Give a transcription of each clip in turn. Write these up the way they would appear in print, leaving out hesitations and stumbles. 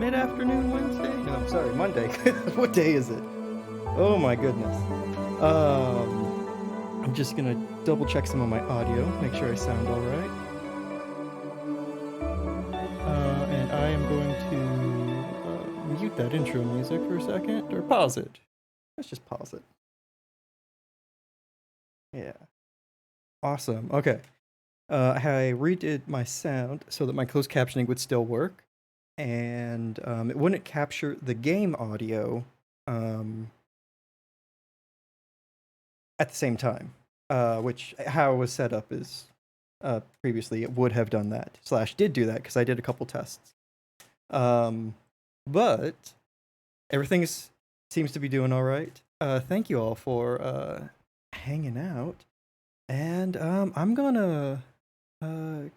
Mid-afternoon Wednesday? No, I'm sorry, Monday. What day is it? Oh my goodness. I'm just gonna double check some of my audio, make sure I sound alright. And I am going to mute that intro music for a second, or pause it. Let's just pause it. Yeah. Awesome, okay. I redid my sound so that my closed captioning would still work, and it wouldn't capture the game audio at the same time, which how it was set up is previously it would have done that, / did do that because I did a couple tests. But everything seems to be doing all right. Thank you all for hanging out, and I'm gonna kind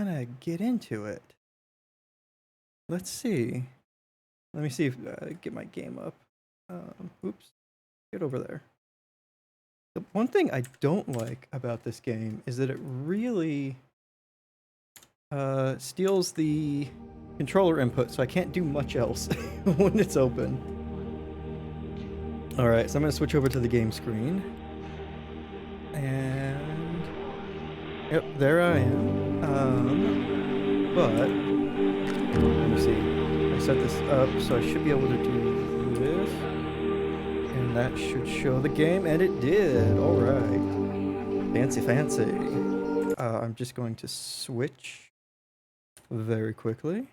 of get into it. Let's see. Let me see if get my game up. Oops, get over there. The one thing I don't like about this game is that it really steals the controller input, so I can't do much else when it's open. Alright, so I'm going to switch over to the game screen. And yep, there I am. But let me see. I set this up, so I should be able to do this. And that should show the game, and it did. Alright. Fancy, fancy. I'm just going to switch very quickly.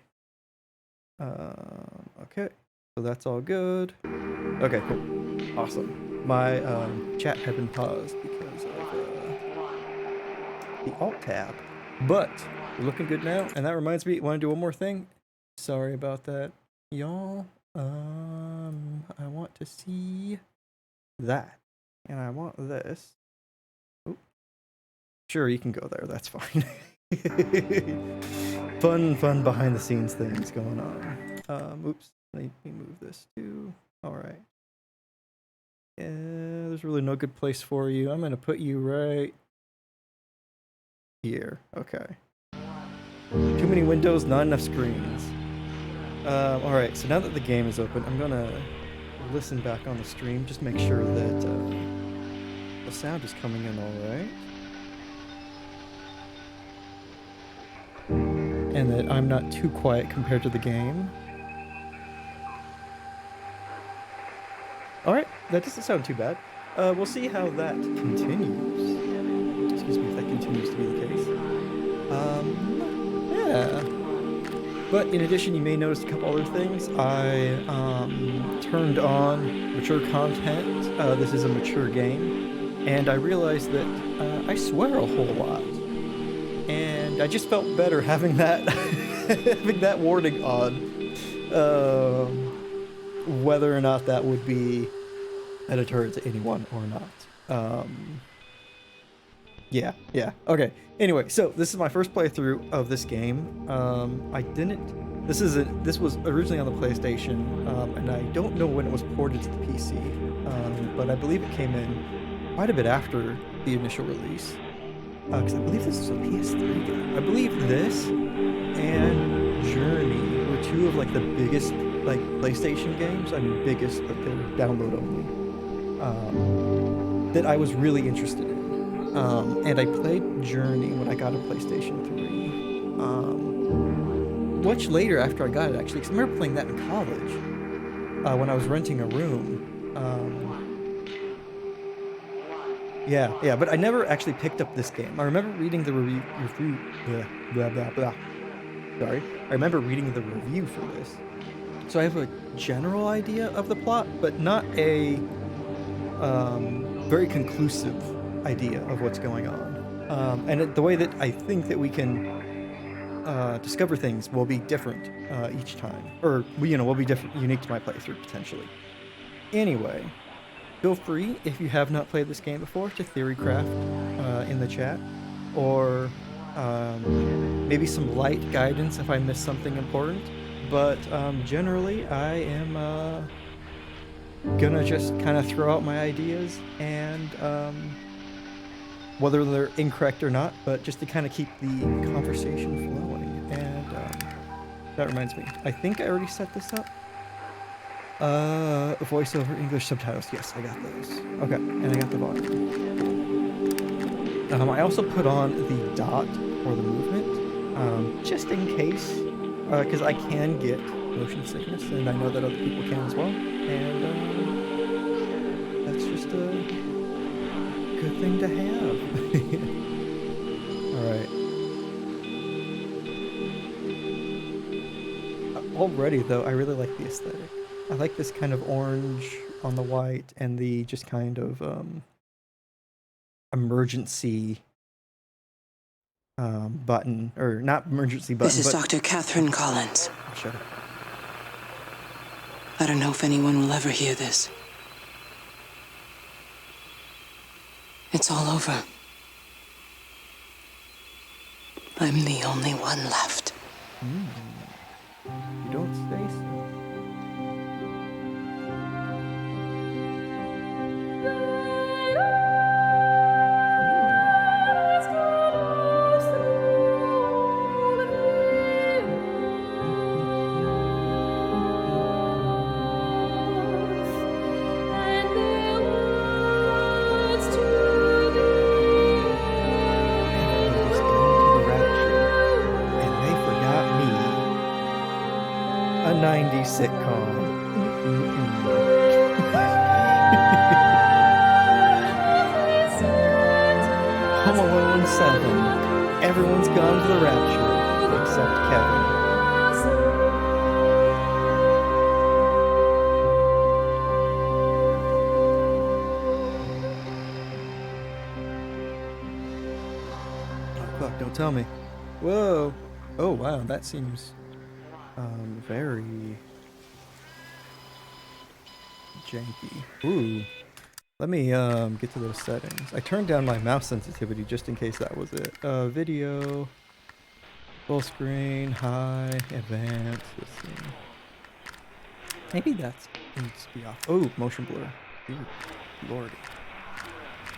Okay. So that's all good. Okay, cool. Awesome. My chat had been paused because of the Alt tab. But we're looking good now. And that reminds me, want to do one more thing? Sorry about that, y'all. I want to see that. And I want this. Oop. Sure, you can go there. That's fine. Fun behind the scenes things going on. Oops. Let me move this too. Alright. Yeah, there's really no good place for you. I'm gonna put you right here. Okay. Too many windows, not enough screens. Alright, so now that the game is open, I'm gonna listen back on the stream, just make sure that the sound is coming in alright. And that I'm not too quiet compared to the game. Alright, that doesn't sound too bad. We'll see how that continues. Excuse me, if that continues to be the case. Yeah. But in addition, you may notice a couple other things. I turned on mature content. This is a mature game. And I realized that I swear a whole lot. And I just felt better having that having that warning on. Whether or not that would be a deterrent to anyone or not. Yeah, okay. Anyway, so this is my first playthrough of this game. This was originally on the PlayStation, and I don't know when it was ported to the PC, but I believe it came in quite a bit after the initial release. Because I believe this is a PS3 game. I believe this and Journey were two of like the biggest like PlayStation games. I mean biggest, but they're download only. That I was really interested in. And I played Journey when I got a PlayStation 3. Much later after I got it actually, because I remember playing that in college. When I was renting a room. Yeah, but I never actually picked up this game. I remember reading the review. Sorry. I remember reading the review for this. So I have a general idea of the plot, but not a very conclusive idea of what's going on. And the way that I think that we can discover things will be different each time. Or, will be different, unique to my playthrough, potentially. Anyway. Feel free, if you have not played this game before, to theorycraft in the chat, or maybe some light guidance if I missed something important. But generally, I am gonna just kind of throw out my ideas, and whether they're incorrect or not, but just to kind of keep the conversation flowing. And That reminds me. I think I already set this up. Voiceover English subtitles. Yes, I got those. Okay, and I got the volume. I also put on the dot for the movement, just in case, because I can get motion sickness, and I know that other people can as well. And that's just a good thing to have. All right. Already, though, I really like the aesthetic. I like this kind of orange on the white and the just kind of emergency button, or not emergency button, This is but Dr. Catherine Collins. oh, shut up. I don't know if anyone will ever hear this. It's all over. I'm the only one left. You don't say so. Everybody's going to the Rapture, and they forgot me. A 90s sitcom. Home Alone 7. Everyone's gone to the Rapture, except Kevin. Oh, fuck, don't tell me. Whoa. Oh, wow, that seems very janky. Ooh. Let me get to those settings. I turned down my mouse sensitivity just in case that was it. Video, full screen, high, advanced. Let's see. Maybe that needs to be off. Oh, motion blur. Ooh, lordy.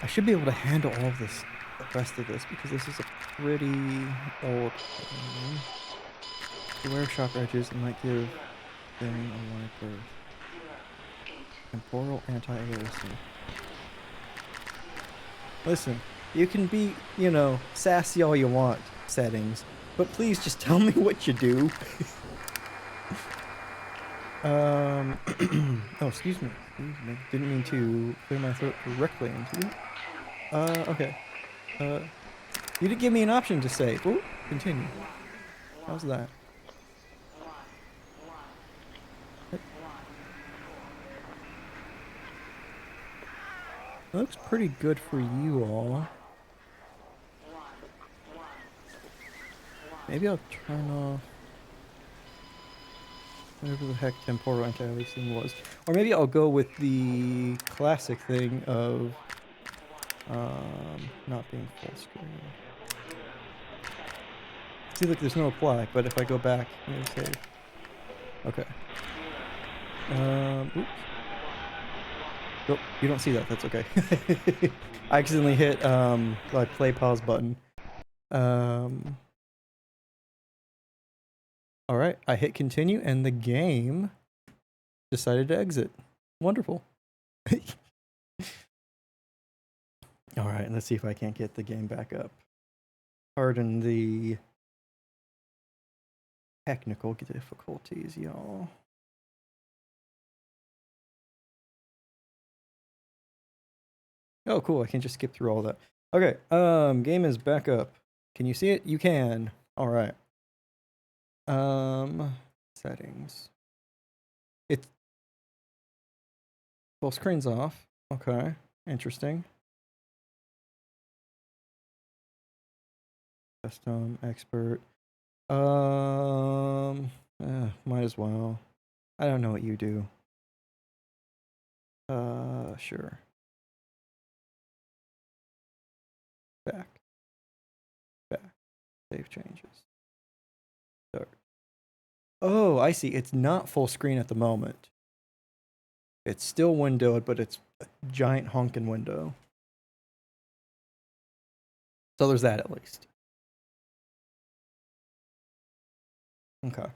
I should be able to handle all of this, the rest of this, because this is a pretty old game. Beware sharp edges, it might give thing a wide berth. Temporal anti-aliasing. Listen, you can be, you know, sassy all you want, settings, but please just tell me what you do. Oh, excuse me. Didn't mean to clear my throat directly into it. Okay. You didn't give me an option to say. Ooh, continue. How's that? It looks pretty good for you all. Maybe I'll turn off whatever the heck temporal anti-aliasing was. Or maybe I'll go with the classic thing of not being full screen. See, look, there's no apply, but if I go back, maybe save. Okay. Oops. Nope, you don't see that. That's okay. I accidentally hit my play pause button. All right, I hit continue, and the game decided to exit. Wonderful. All right, let's see if I can't get the game back up. Pardon the technical difficulties, y'all. Oh, cool. I can just skip through all that. Okay, game is back up. Can you see it? You can. All right. Settings. It's full screen's off. Okay, interesting. Custom, expert. Might as well. I don't know what you do. Sure. Back. Save changes. Start. Oh, I see. It's not full screen at the moment. It's still windowed, but it's a giant honking window. So there's that at least. Okay.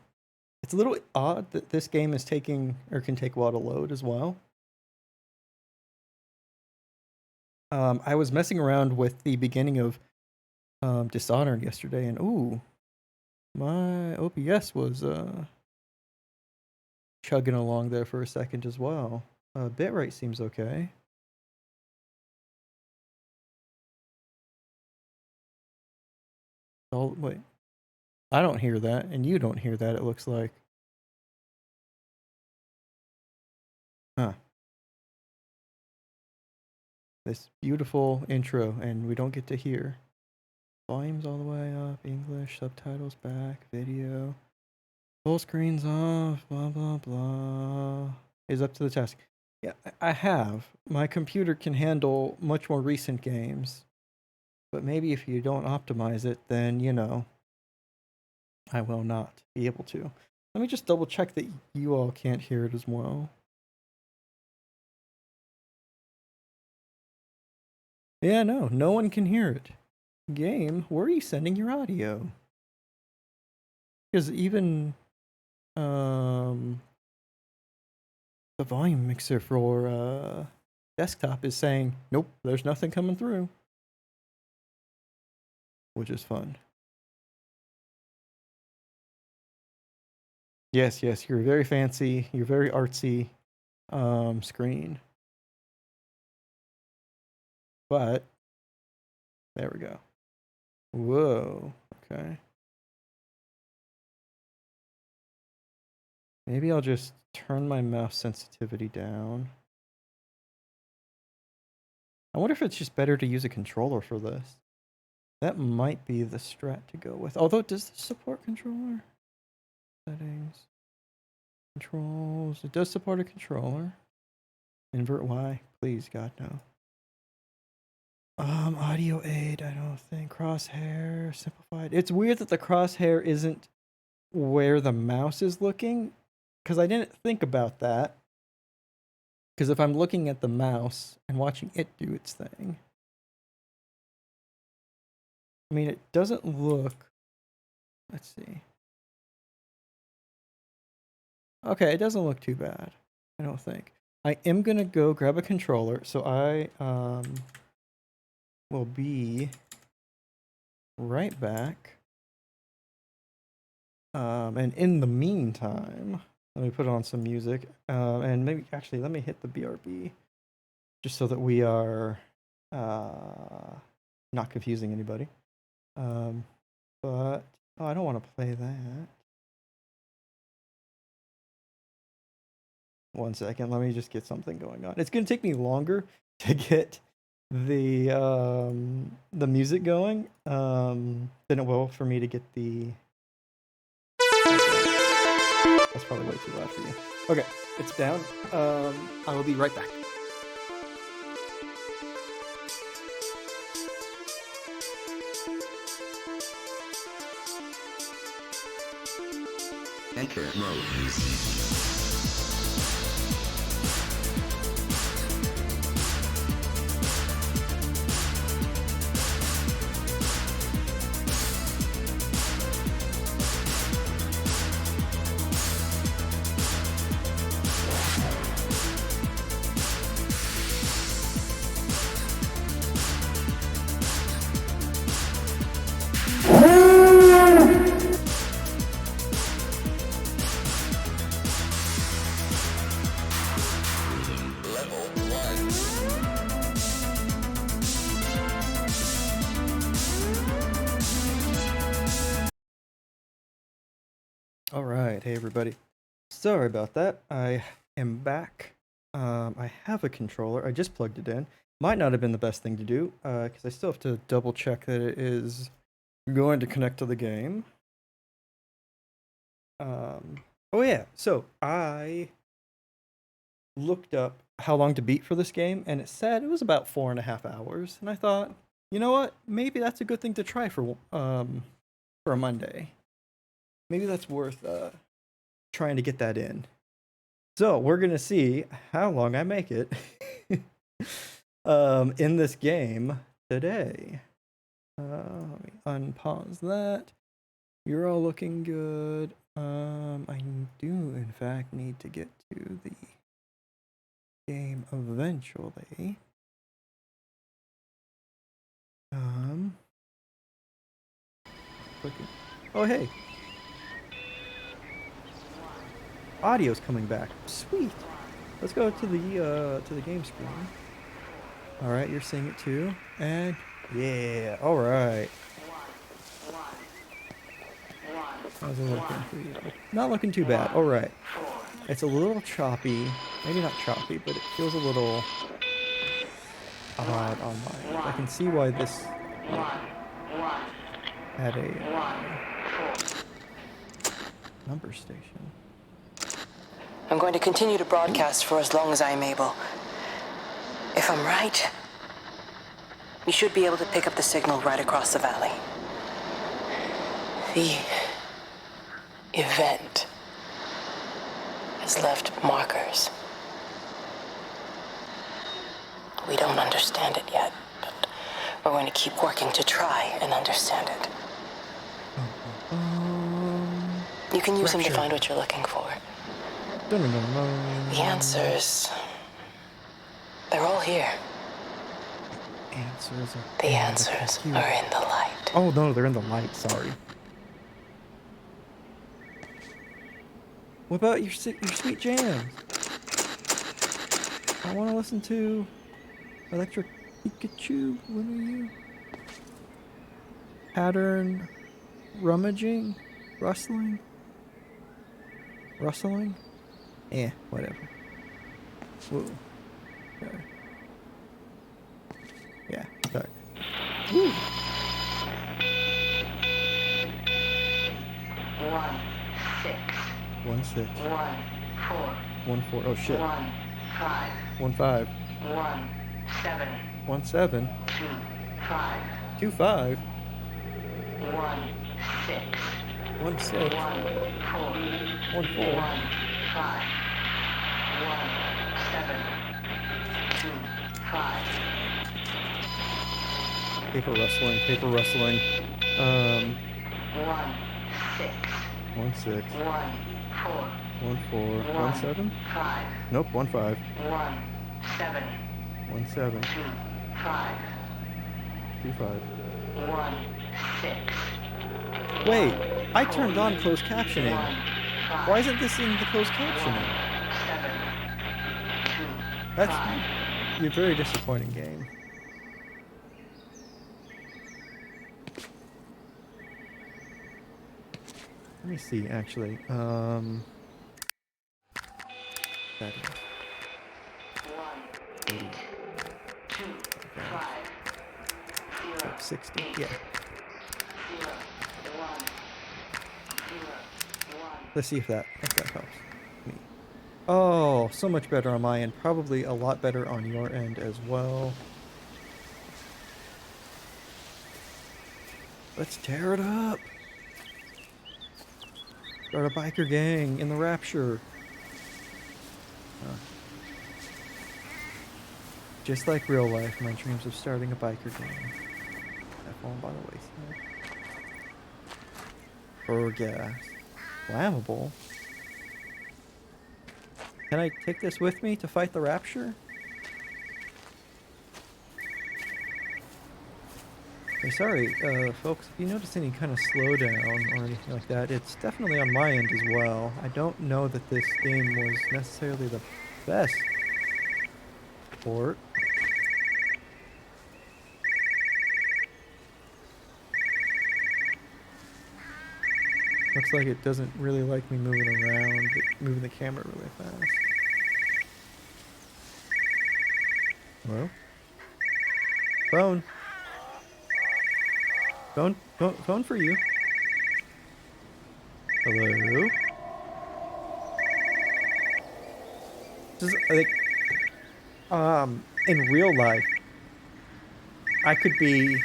It's a little odd that this game is taking, or can take a while to load as well. I was messing around with the beginning of Dishonored yesterday, and ooh, my OBS was chugging along there for a second as well. Bitrate seems okay. Oh, wait. I don't hear that, and you don't hear that, it looks like. Huh. This beautiful intro, and we don't get to hear. Volume's all the way up, English, subtitles back, video. Full screen's off, blah, blah, blah. Is up to the task. Yeah, I have. My computer can handle much more recent games. But maybe if you don't optimize it, then, you know, I will not be able to. Let me just double check that you all can't hear it as well. Yeah, no one can hear it. Game, where are you sending your audio? Because even the volume mixer for desktop is saying, nope, there's nothing coming through. Which is fun. Yes, you're very fancy, you're very artsy screen. But there we go. Whoa, okay. Maybe I'll just turn my mouse sensitivity down. I wonder if it's just better to use a controller for this. That might be the strat to go with. Although, does this support controller? Settings. Controls. It does support a controller. Invert Y. Please, God, no. Audio aid, I don't think. Crosshair, simplified. It's weird that the crosshair isn't where the mouse is looking, because I didn't think about that. Because if I'm looking at the mouse and watching it do its thing, I mean, it doesn't look... Let's see. Okay, it doesn't look too bad, I don't think. I am going to go grab a controller, so I will be right back. And in the meantime, let me put on some music. And maybe, actually, let me hit the BRB, just so that we are not confusing anybody. But, oh, I don't want to play that. One second, let me just get something going on. It's going to take me longer to get the music going than it will for me to get the... That's probably way too loud for you. Okay, it's down. I will be right back. Enter mode. All right, hey everybody. Sorry about that. I am back. I have a controller. I just plugged it in. Might not have been the best thing to do, because I still have to double check that it is going to connect to the game. Oh yeah, so I looked up how long to beat for this game, and it said it was about 4.5 hours. And I thought, you know what? Maybe that's a good thing to try for a Monday. Maybe that's worth trying to get that in. So we're gonna see how long I make it in this game today. Let me unpause that. You're all looking good. I do in fact need to get to the game eventually. Clicking. Oh hey, audio's coming back. Sweet. Let's go to the game screen. All right, you're seeing it too, and yeah, all right. How's it looking for you? Not looking too bad. All right. It's a little choppy. Maybe not choppy, but it feels a little odd on my end. I can see why this had a number station. I'm going to continue to broadcast for as long as I am able. If I'm right, you should be able to pick up the signal right across the valley. The event has left markers. We don't understand it yet, but we're going to keep working to try and understand it. You can use them to Rapture. find what you're looking for. Dun-dun-dun-dun. The answers, they're all here. Answers are The in answers computer. are in the light. Oh no, they're in the light. Sorry. What about your sweet jams? I want to listen to Electric Pikachu. What are you? Pattern rummaging, rustling. Whatever. Whoa. Okay. Yeah. Sorry. Woo. 1 1 6 6 1 4 1 4. Oh shit. 1 5 1 5 1 7 1 7 2 5 2 5 1 6 1 6 1 4 1 4 1 5 1 7 2 5 Paper rustling. 1 6 1 6 1 4 1 4 1 7. 5 Nope. 1 5 1 7 1 7 2 5 2 5. 1 6 Wait, I turned on closed captioning. Why isn't this in the closed captioning? 7 2 That's 5 you're very disappointing game. Let me see, actually. That is 1 80, 2 5 0 60. Yeah. 0 1 0 1 Let's see if that helps me. Oh, so much better on my end. Probably a lot better on your end as well. Let's tear it up. Start a biker gang in the Rapture. Just like real life, my dreams of starting a biker gang have fallen by the wayside. Or gas. Flammable. Can I take this with me to fight the Rapture? Hey, sorry, folks, if you notice any kind of slowdown or anything like that, it's definitely on my end as well. I don't know that this game was necessarily the best port. Looks like it doesn't really like me moving around, moving the camera really fast. Hello? Phone. Phone for you. Hello? Just like, in real life, I could be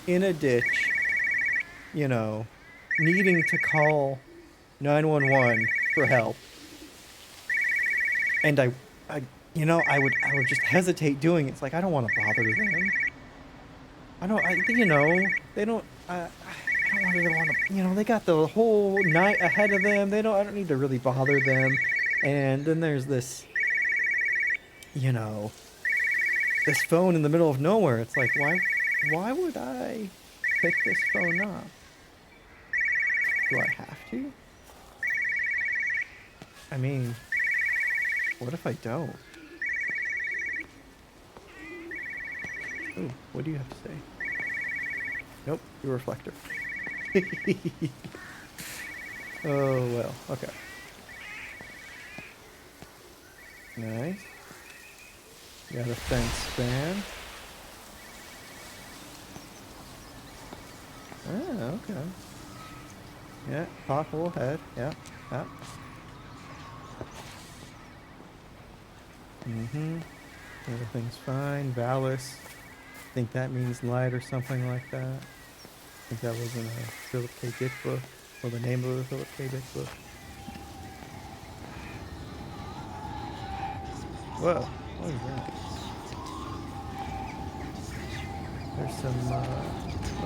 in a ditch, you know, needing to call 911 for help. And I would just hesitate doing it. It's like, I don't want to bother them. They don't, I don't really want to, they got the whole night ahead of them. I don't need to really bother them. And then there's this, this phone in the middle of nowhere. It's like, why would I pick this phone up? Do I have to? I mean, what if I don't? Ooh, what do you have to say? Nope, your reflector. Oh, well, okay. Nice. Got a fence span. Ah, okay. Yeah, pothole ahead. Yeah. Everything's fine. Valis. I think that means light or something like that. I think that was in a Philip K. Dick book, or the name of the Philip K. Dick book. Whoa, what is that? There's some,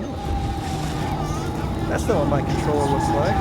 oh. That's not what my controller looks like.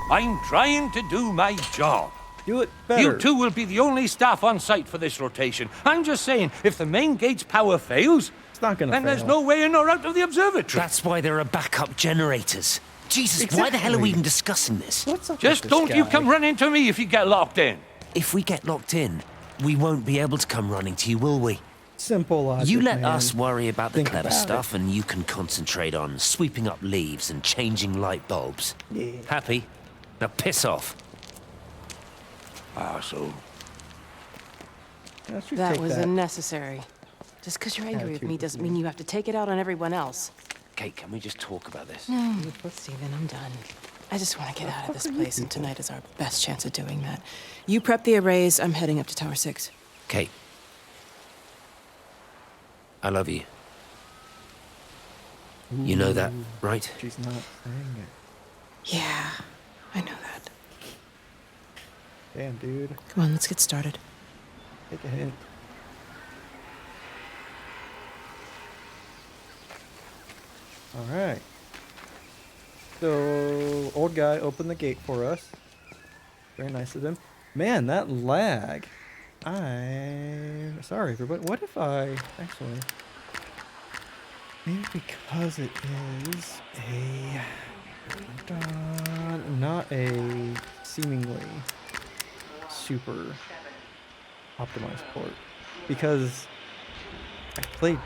I'm trying to do my job. Do it better. You two will be the only staff on site for this rotation. I'm just saying, if the main gate's power fails, It's not gonna then fail. there's no way in or out of the observatory. That's why there are backup generators. Jesus, why the hell are we even discussing this? What's up Just with this don't you guy? come running to me if you get locked in. If we get locked in, we won't be able to come running to you, will we? Simple logic, You let man. us worry about the Think clever about stuff, and you can concentrate on sweeping up leaves and changing light bulbs. Yeah. Happy? Now piss off. Arsehole. That should That take was that. unnecessary. Just because you're angry with me doesn't mean you have to take it out on everyone else. Kate, can we just talk about this? No, Steven, I'm done. I just want to get out of this place, and tonight is our best chance of doing that. You prep the arrays, I'm heading up to Tower 6. Kate. I love you. You know that, right? She's not saying it. Yeah, I know that. Damn, dude. Come on, let's get started. Take a hint. Alright. So, old guy opened the gate for us. Very nice of him. Man, that lag. I'm sorry, everybody. What if I... Actually... Maybe because it is a... not a seemingly super optimized port. Because I played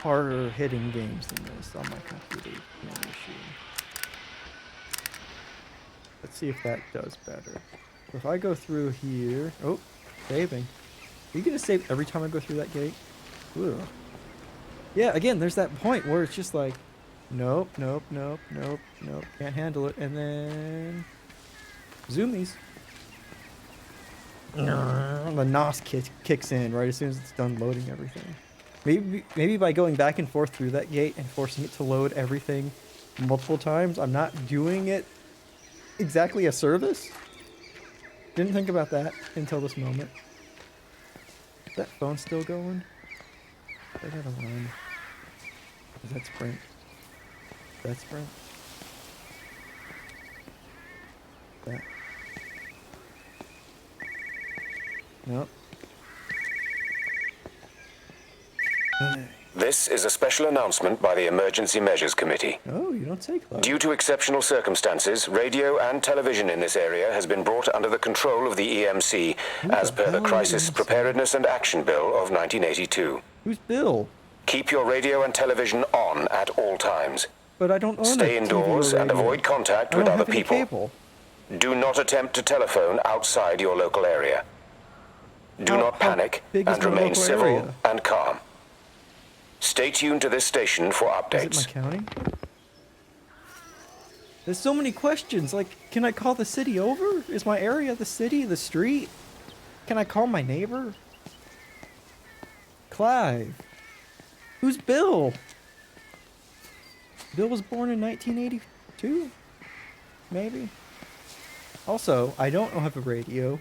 harder hitting games than this on my computer. No issue. Let's see if that does better. If I go through here... Oh, saving. Are you going to save every time I go through that gate? Ooh. Yeah, again, there's that point where it's just like, nope, nope, nope, nope, nope, can't handle it. And then... zoom these. The NOS kicks in right as soon as it's done loading everything. Maybe by going back and forth through that gate and forcing it to load everything multiple times, I'm not doing it exactly a service. Didn't think about that until this moment. Is that phone still going? I gotta run. Is that sprint? That sprint? That. Nope. This is a special announcement by the Emergency Measures Committee. Oh, you don't say, Cloud. Due to exceptional circumstances, radio and television in this area has been brought under the control of the EMC as per the Crisis Preparedness and Action Bill of 1982. Who's Bill? Keep your radio and television on at all times. But I don't own Stay a TV indoors or and radio. avoid contact I with don't other have any people. cable. Do not attempt to telephone outside your local area. Do How- not how panic big is and my remain local civil area? and calm. Stay tuned to this station for Is updates. it my county? There's so many questions. Like, can I call the city over? Is my area the city, the street? Can I call my neighbor? Clive. Who's Bill? Bill was born in 1982. 2? Maybe? Also, I don't have a radio.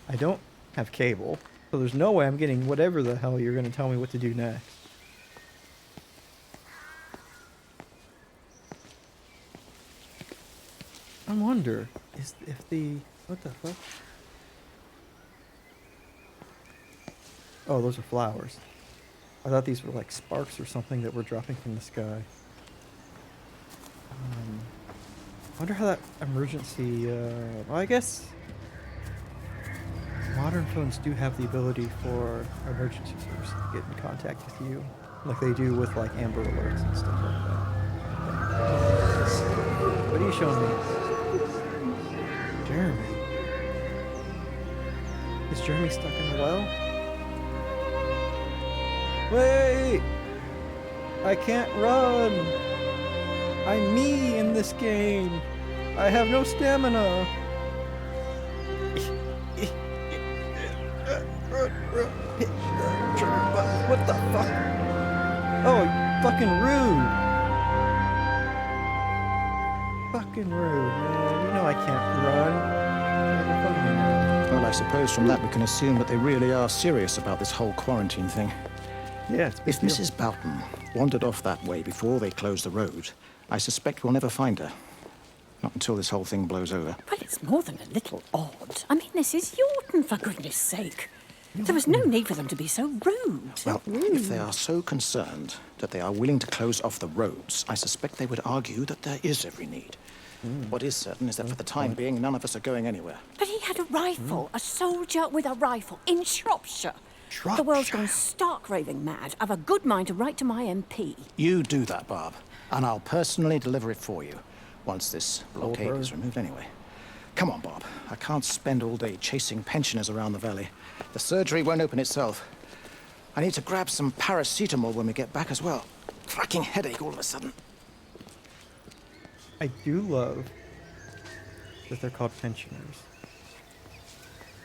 I don't have cable. So there's no way I'm getting whatever the hell you're going to tell me what to do next. I wonder if the... What the fuck? Oh, those are flowers. I thought these were like sparks or something that were dropping from the sky. I wonder how that emergency... well, I guess... Modern phones do have the ability for emergency service to get in contact with you. Like they do with like Amber Alerts and stuff like that. What are you showing me? Jeremy. Is Jeremy stuck in the well? Wait! I can't run! I'm me in this game! I have no stamina! What the fuck? Oh, fucking rude! Fucking rude, man. You know I can't run. Well, I suppose from that we can assume that they really are serious about this whole quarantine thing. Yeah, it's a big If deal. Mrs. Boughton wandered off that way before they closed the road, I suspect we'll never find her. Not until this whole thing blows over. Well, it's more than a little odd. I mean, this is Yorton, for goodness sake. There was no need for them to be so rude. Well, if they are so concerned that they are willing to close off the roads, I suspect they would argue that there is every need. What is certain is that for the time being, none of us are going anywhere. But he had a rifle, a soldier with a rifle, in Shropshire. The world's gone stark raving mad. I've a good mind to write to my MP. You do that, Barb, and I'll personally deliver it for you, once this blockade Over. is removed anyway. Come on, Bob. I can't spend all day chasing pensioners around the valley. The surgery won't open itself. I need to grab some paracetamol when we get back as well. Cracking headache all of a sudden. I do love that they're called pensioners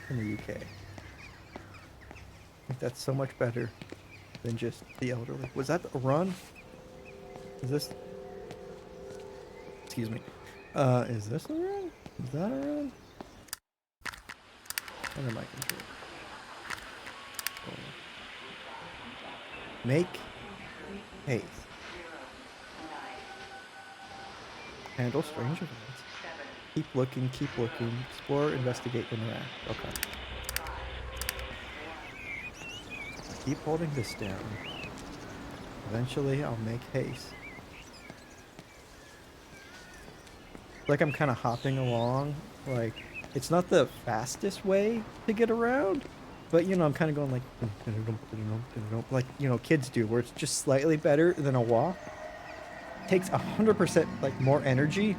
in the UK. I think that's so much better than just the elderly. Was that a run? Is this... Excuse me. Is this a run? Is that a run? Under my control. Make haste. Handle strange events. Keep looking, explore, investigate, interact. Okay. Keep holding this down. Eventually, I'll make haste. Like I'm kind of hopping along. Like, it's not the fastest way to get around, but you know, I'm kind of going like you know, kids do, where it's just slightly better than a walk. Takes 100% like more energy,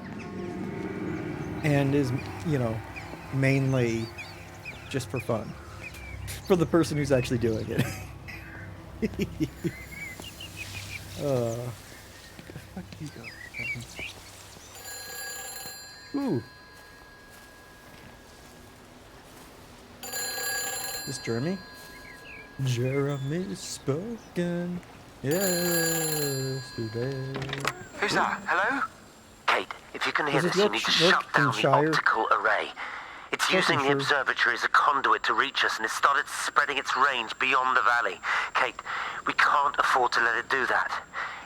and is, you know, mainly just for fun for the person who's actually doing it. The fuck you go? Ooh. This Jeremy? Jeremy spoken yesterday. Who's that? Hello? Kate, if you can hear Is it this, you need to shut down the Yorkshire? optical array. It's using the Yorkshire. observatory as a conduit to reach us, and it's started spreading its range beyond the valley. Kate, we can't afford to let it do that.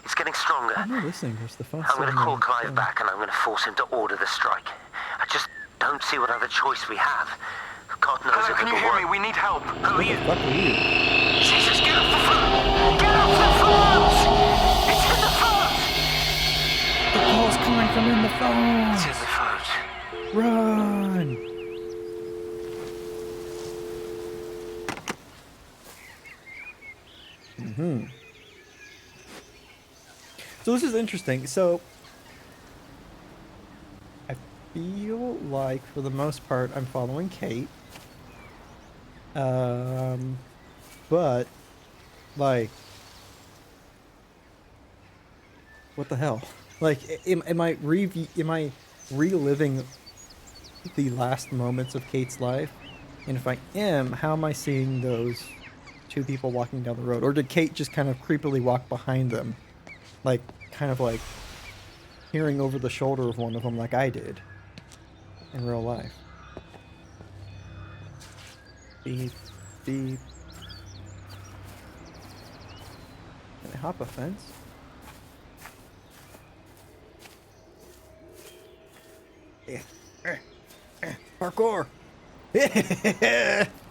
It's getting stronger. I'm not listening. There's the phone. I'm going to sitting call on- Clive back, and I'm going to force him to order the strike. I just don't see what other choice we have. God knows Hello, if can it you will hear work. me? We need help. Who are you? Fuck are you? Jesus, get off the phone! Get off the phone! It's in the phone! The call's coming from in the phone. It's in the phone. Run! So this is interesting. So I feel like for the most part I'm following Kate. But like, what the hell? Like, am I reliving the last moments of Kate's life? And if I am, how am I seeing those two people walking down the road? Or did Kate just kind of creepily walk behind them? Like, kind of like hearing over the shoulder of one of them like I did in real life. Beep, beep. Can I hop a fence? Yeah. Parkour!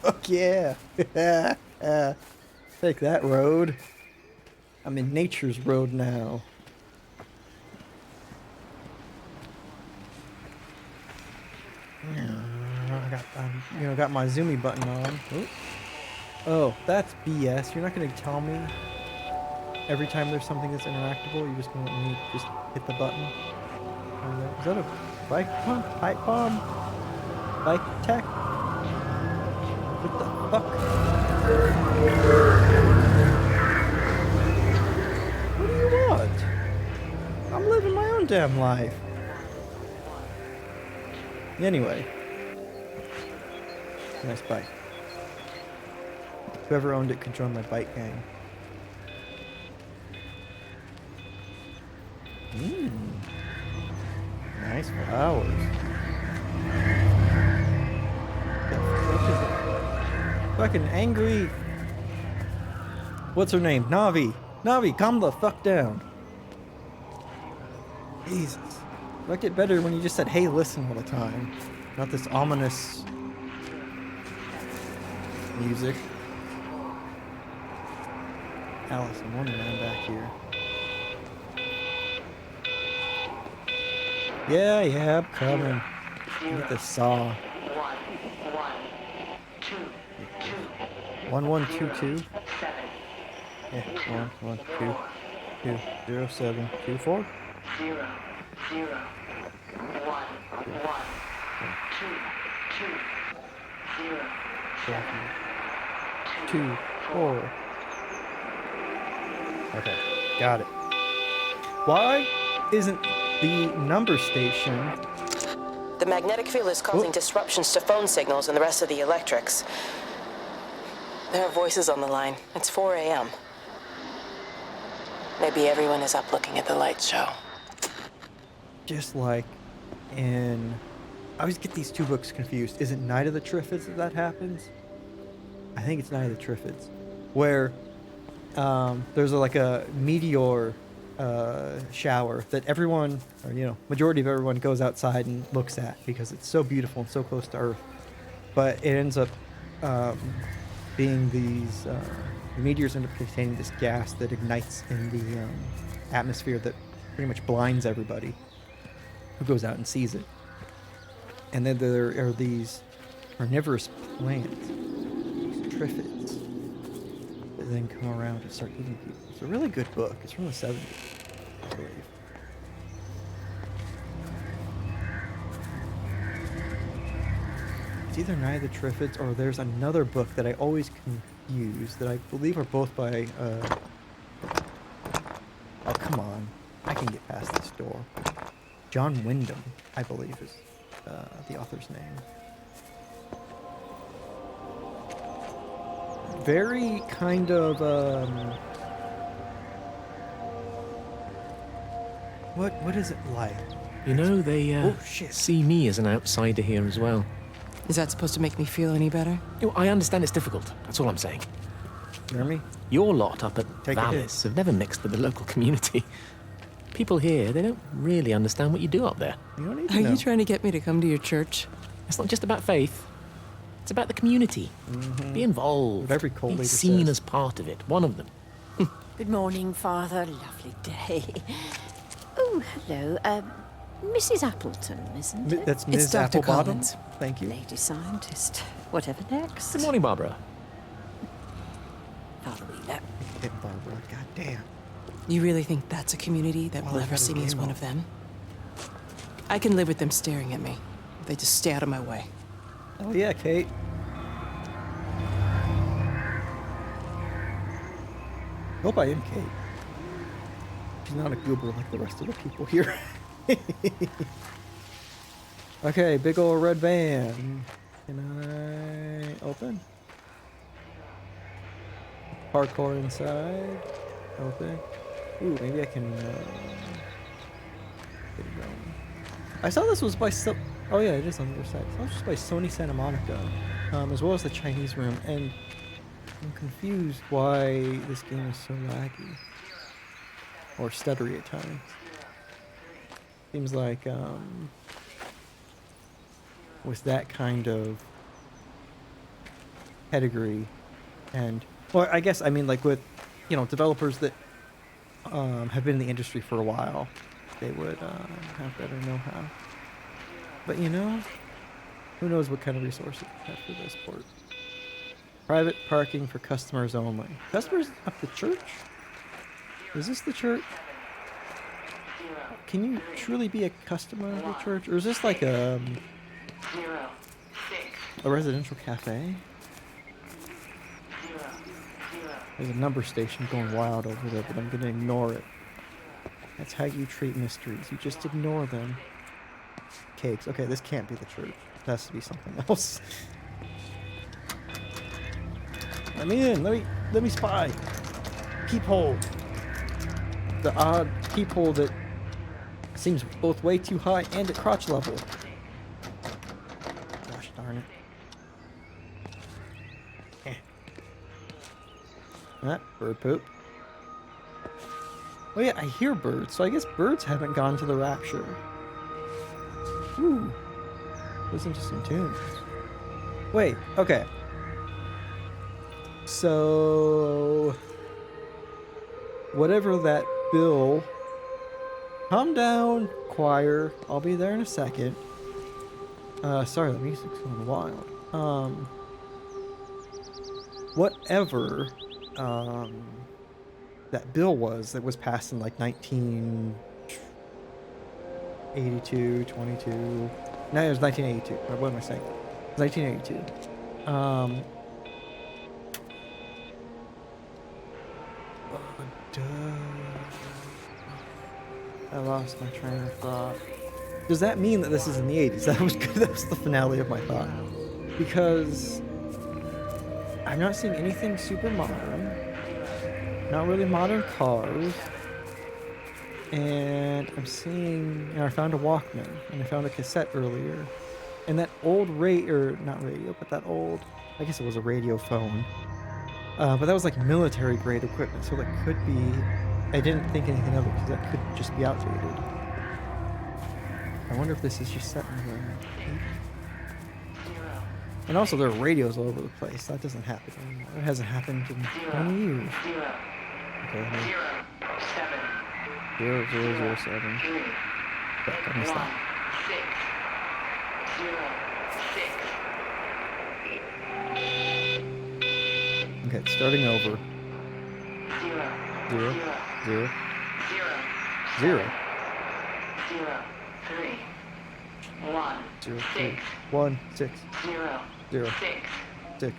Fuck yeah! Take that road. I'm in nature's road now. Got my zoomy button on. Ooh. Oh, that's BS. You're not gonna tell me every time there's something that's interactable. You're just gonna let me just hit the button. Is that a bike pump? Pipe bomb? Bike tech? What the fuck? What do you want? I'm living my own damn life. Anyway. Nice bike. Whoever owned it could join my bike gang. Nice flowers. Fucking angry. What's her name? Navi. Navi, calm the fuck down. Jesus. I like it better when you just said, hey, listen all the time. Not this ominous music. Alice in Wonderland back here. Yeah, I'm coming. Get the saw. 1122. Yeah, 112 207 24. 0 0 1 1 2 2 0 2 4. Okay, got it. Why isn't the number station? The magnetic field is causing disruptions to phone signals and the rest of the electrics. There are voices on the line. It's 4 a.m. Maybe everyone is up looking at the light show. Just like in... I always get these two books confused. Is it Night of the Triffids that happens? I think it's Night of the Triffids. Where there's like a meteor shower that everyone, or majority of everyone goes outside and looks at because it's so beautiful and so close to Earth. But it ends up being these the meteors end up containing this gas that ignites in the atmosphere that pretty much blinds everybody who goes out and sees it. And then there are these carnivorous plants, these triffids, that then come around and start eating people. It's a really good book. It's from the 70s, I believe. It's either Night of the Triffids or there's another book that I always confuse that I believe are both by, oh, come on. I can get past this door. John Wyndham, I believe, is the author's name. Very kind of, what is it like? You know, they see me as an outsider here as well. Is that supposed to make me feel any better? I understand it's difficult. That's all I'm saying. Jeremy? Your lot up at Take a hit. Vallis have never mixed with the local community. People here, they don't really understand what you do up there. You don't need to Are know. you trying to get me to come to your church? It's not just about faith. It's about the community. Be involved. What every cult Be leader seen says. as part of it. One of them. Good morning, Father. Lovely day. Oh, hello. Mrs. Appleton, isn't it? That's It's Ms. Dr. Applebottom. Collins. Thank you. Lady scientist. Whatever next? Good morning, Barbara. Father Wheeler. Hit Barbara. God damn. You really think that's a community that will Well, ever that see is me as game one on. of them? I can live with them staring at me. They just stay out of my way. Oh yeah, Kate. Hope I am Kate. She's not a goober like the rest of the people here. Okay, big ol' red van. Can I open? Parkour inside. Open. Ooh, maybe I can. Get it going. I saw this was by oh yeah, it is on the other side. So it's just by Sony Santa Monica, as well as the Chinese room, and I'm confused why this game is so laggy or stuttery at times. Seems like with that kind of pedigree, and well, I guess I mean like with developers that have been in the industry for a while, they would have better know-how. But who knows what kind of resources they have for this port. Private parking for customers only. Customers of the church? Is this the church? Can you truly be a customer of the church? Or is this like a residential cafe? There's a number station going wild over there, but I'm going to ignore it. That's how you treat mysteries. You just ignore them. Cakes. Okay, this can't be the church. It has to be something else. Let me in. Let me spy. Peephole. The odd peephole that seems both way too high and at crotch level. Gosh darn it. Ah, bird poop. Oh yeah, I hear birds, so I guess birds haven't gone to the Rapture. Ooh. Listen to some tunes. Wait, okay. So whatever that bill. Calm down, choir. I'll be there in a second. Sorry, the music's a little wild. Whatever that bill was that was passed in like 1982, 22. No, it was 1982. What am I saying? It was 1982. I lost my train of thought. Does that mean that this is in the 80s? That was good. That was the finale of my thought. Because I'm not seeing anything super modern. Not really modern cars. And I'm seeing... I found a Walkman. And I found a cassette earlier. And that old not radio, but that old... I guess it was a radio phone. But that was like military grade equipment. So that could be... I didn't think anything of it because that could just be outdated. I wonder if this is just set in here. And also there are radios all over the place. That doesn't happen anymore. It hasn't happened in 20 years. Okay, 0007. Fuck, I missed that. Okay, it's starting over. 0, 0, 0. 3, 1, 0, 6, 1, 6, 0, 0, 6, 6,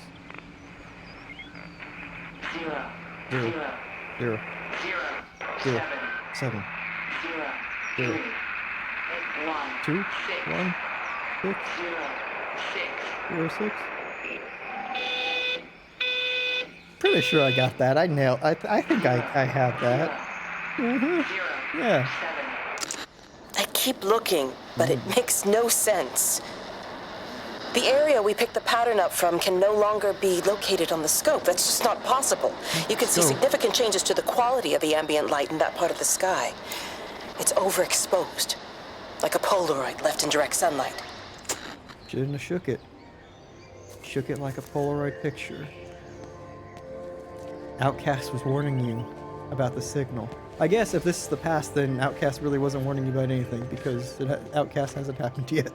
0, 0, 0, 0, 7, 0, 1, 2, 6, 1, 6, 0, 6. Pretty sure I got that. I nailed. I think I have that. Yeah. I keep looking, but it makes no sense. The area we picked the pattern up from can no longer be located on the scope. That's just not possible. You can see significant changes to the quality of the ambient light in that part of the sky. It's overexposed, like a Polaroid left in direct sunlight. Shouldn't have shook it. Shook it like a Polaroid picture. Outcast was warning you about the signal. I guess if this is the past, then Outcast really wasn't warning you about anything because Outcast hasn't happened yet.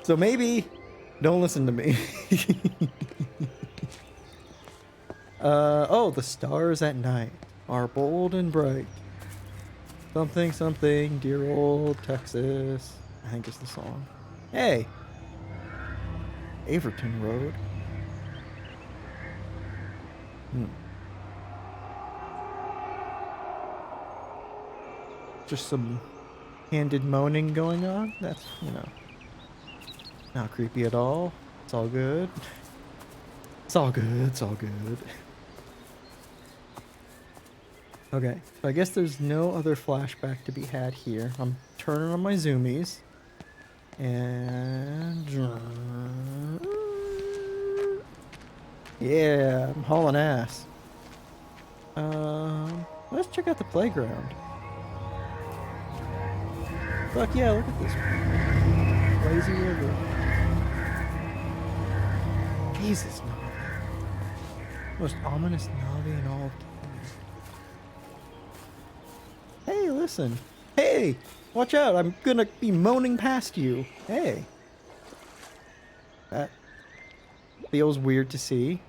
So maybe don't listen to me. Oh, the stars at night are bold and bright. Something, something, dear old Texas. I think it's the song. Hey! Averton Road. Just some handed moaning going on. That's, not creepy at all. It's all good. It's all good. It's all good. Okay, so I guess there's no other flashback to be had here. I'm turning on my zoomies. And... Yeah, I'm hauling ass. Let's check out the playground. Fuck yeah, look at this lazy river. Jesus, Navi. Most ominous Navi in all of Canada. Hey, listen. Hey! Watch out, I'm gonna be moaning past you. Hey. That feels weird to see.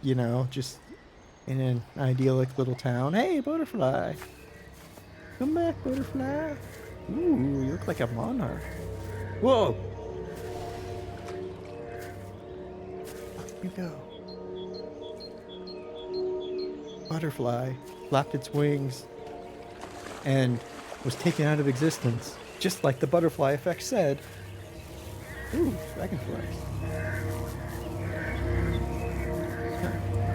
You know, just in an idyllic little town. Hey, butterfly. Come back, butterfly. Ooh, you look like a monarch. Whoa! Up you go. Butterfly flapped its wings and was taken out of existence, just like the butterfly effect said. Ooh, dragonflies.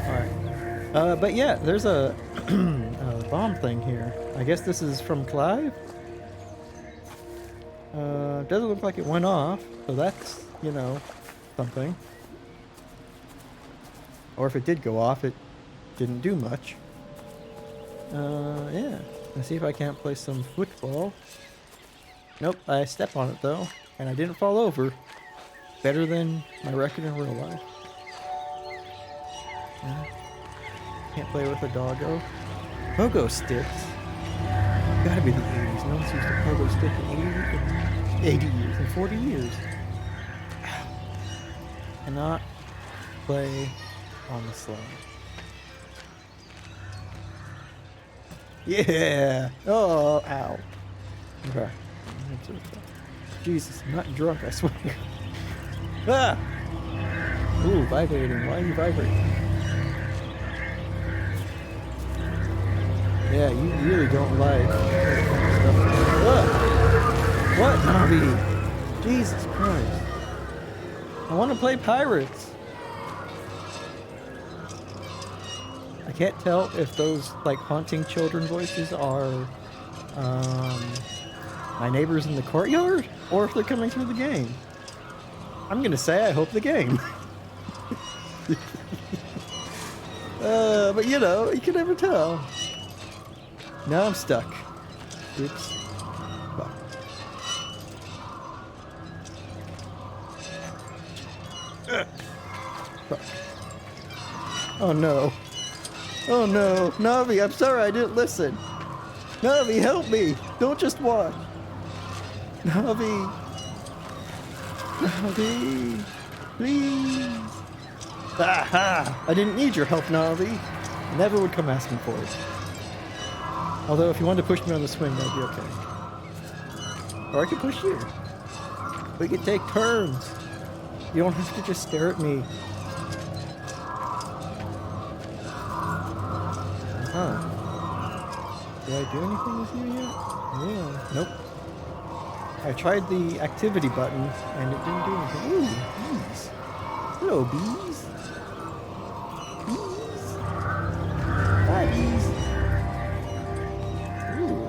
Alright. But yeah, there's a, a bomb thing here. I guess this is from Clive? Doesn't look like it went off, so that's, you know, something. Or if it did go off, it didn't do much. Yeah. Let's see if I can't play some football. Nope, I stepped on it though, and I didn't fall over. Better than my record in real life. Yeah. Can't play with a doggo. Pogo sticks. Gotta be the 80s. No one's used a pogo stick in 80 years, in 40 years. Cannot play on the slide. Yeah! Oh, ow. Okay. Jesus, I'm not drunk, I swear. Ah! Ooh, vibrating. Why are you vibrating? Yeah, you really don't like that kind of stuff. Ah! What, Navi? Jesus Christ. I want to play Pirates. I can't tell if those, like, haunting children voices are, my neighbors in the courtyard, or if they're coming through the game. I'm gonna say I hope the game. But you know, you can never tell. Now I'm stuck. Oops. Fuck. Fuck. Oh no. Oh no. Navi, I'm sorry I didn't listen. Navi, help me. Don't just watch. Navi. Navi. Please. Aha! I didn't need your help, Navi. I never would come asking for it. Although if you wanted to push me on the swing, that'd be okay. Or I could push you. We could take turns. You don't have to just stare at me. Huh. Did I do anything with you yet? Yeah. Nope. I tried the activity button and it didn't do anything. Ooh, bees. Hello, bees. Bees. Hi, bees. Ooh.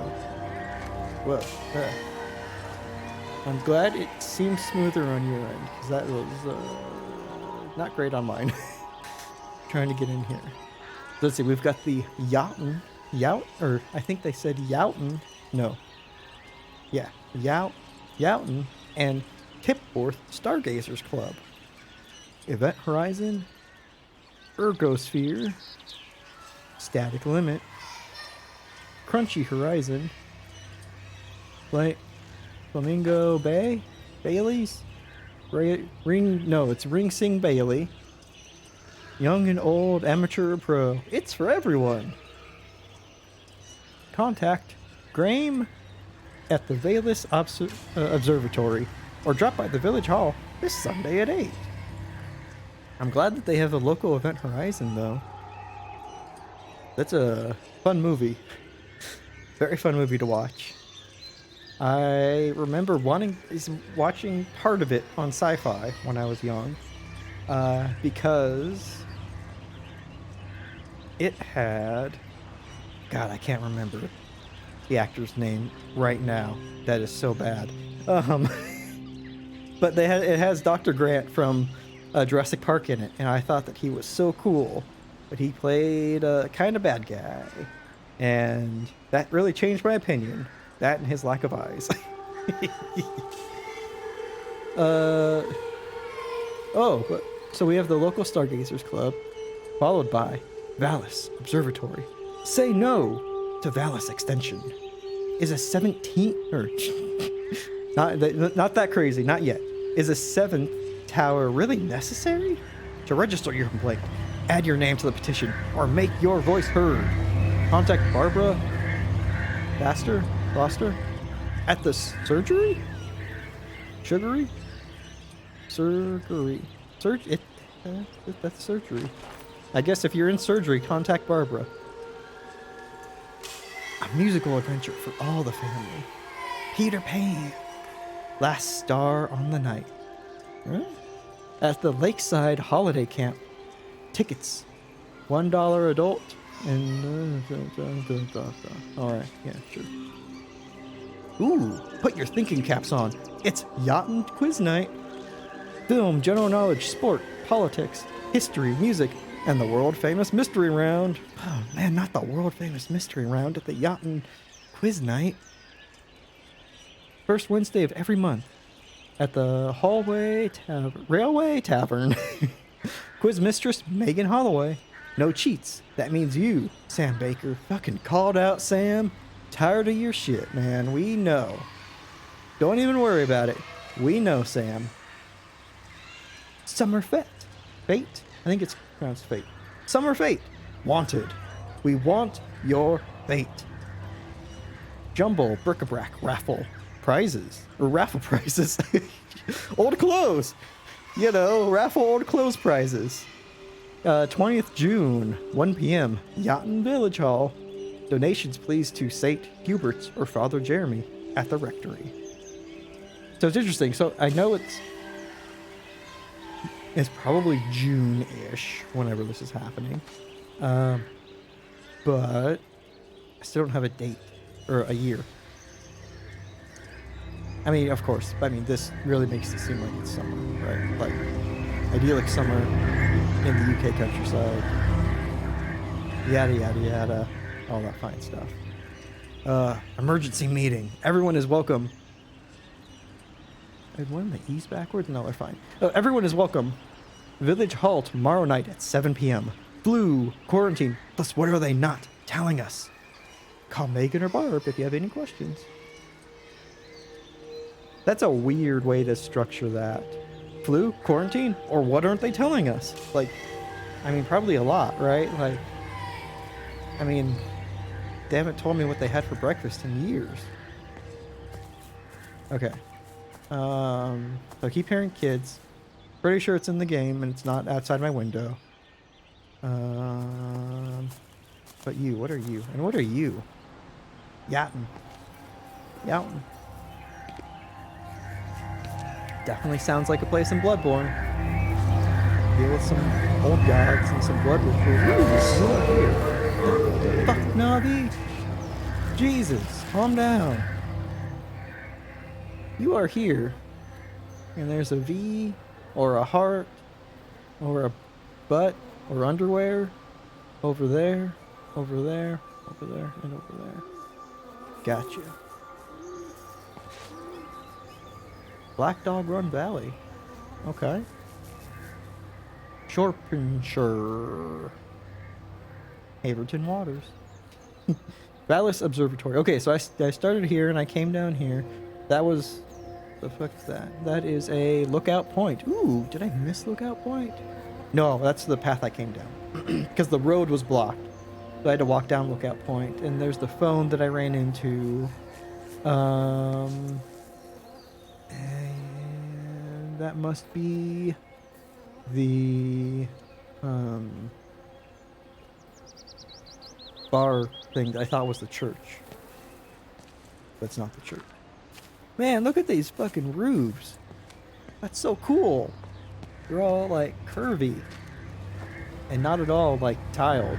Whoa. I'm glad it seemed smoother on your end, because that was not great on mine. Trying to get in here. Let's see, we've got the Yout, or I think they said Youten. No. Yeah, Youten and Tipworth Stargazers Club. Event Horizon, Ergosphere, Static Limit, Crunchy Horizon, Flamingo Bay, Bailey's, it's Ring Sing Bailey, Young and Old, Amateur or Pro. It's for everyone. Contact Graham at the Valus Observatory, or drop by the Village Hall this Sunday at 8. I'm glad that they have a local Event Horizon, though. That's a fun movie. Very fun movie to watch. I remember watching part of it on Sci-Fi when I was young, because it had, God, I can't remember the actor's name right now. That is so bad. But it has Dr. Grant from Jurassic Park in it, and I thought that he was so cool. But he played a kind of bad guy, and that really changed my opinion. That and his lack of eyes. So we have the local Stargazers Club, followed by Vallis Observatory. Say no to Vallis Extension. Is a 17th, or not that crazy, not yet. Is a 7th tower really necessary? To register your complaint, add your name to the petition, or make your voice heard. Contact Barbara Foster at the surgery? Sugary? Surgery. That's surgery. I guess if you're in surgery, contact Barbara. A musical adventure for all the family. Peter Pan. Last star on the night. Huh? At the Lakeside Holiday Camp. Tickets. $1 adult and alright, yeah, sure. Ooh, put your thinking caps on. It's Yachtin' Quiz Night. Film, general knowledge, sport, politics, history, music, and the world-famous mystery round. Oh man, not the world-famous mystery round at the Yachtin' Quiz Night. First Wednesday of every month at the Railway Tavern. Quiz mistress Megan Holloway. No cheats. That means you, Sam Baker. Fucking called out, Sam. Tired of your shit, man. We know. Don't even worry about it. We know, Sam. Summer Fete. Fate? I think it's pronounced Fate. Summer Fate. Wanted. We want your fate. Jumble bric-a-brac raffle prizes. Or raffle prizes. Old clothes. You know, raffle old clothes prizes. 20th June, 1 p.m. Yachtin' Village Hall. Donations please to St. Hubert's or Father Jeremy at the Rectory. So it's interesting. So I know it's probably June-ish whenever this is happening. But I still don't have a date or a year. I mean, of course. I mean, this really makes it seem like it's summer, right? Like idyllic summer in the UK countryside. Yada, yada, yada. All that fine stuff. Emergency meeting. Everyone is welcome. Did one of the E's backwards? No, they're fine. Everyone is welcome. Village Hall tomorrow night at 7 p.m. Flu, quarantine, plus what are they not telling us? Call Megan or Barb if you have any questions. That's a weird way to structure that. Flu, quarantine, or what aren't they telling us? Like, I mean, probably a lot, right? Like, I mean, they haven't told me what they had for breakfast in years. Okay. So keep hearing kids. Pretty sure it's in the game and it's not outside my window. But you, what are you? And what are you? Yachtin'. Definitely sounds like a place in Bloodborne. Deal with some old gods and some blood rituals. Ooh, fuck, Navi? Jesus, calm down. You are here. And there's a V, or a heart, or a butt, or underwear. Over there, over there, over there, and over there. Gotcha. Black Dog Run Valley. Okay. Shorpenshire. Haverton Waters. Vallis Observatory. Okay, so I started here and I came down here. That was... The fuck is that? That is a lookout point. Ooh, did I miss lookout point? No, that's the path I came down. Because the road was blocked. So I had to walk down lookout point. And there's the phone that I ran into. And that must be the bar thing that I thought was the church. That's not the church. Man, look at these fucking roofs. That's so cool. They're all like curvy and not at all like tiled.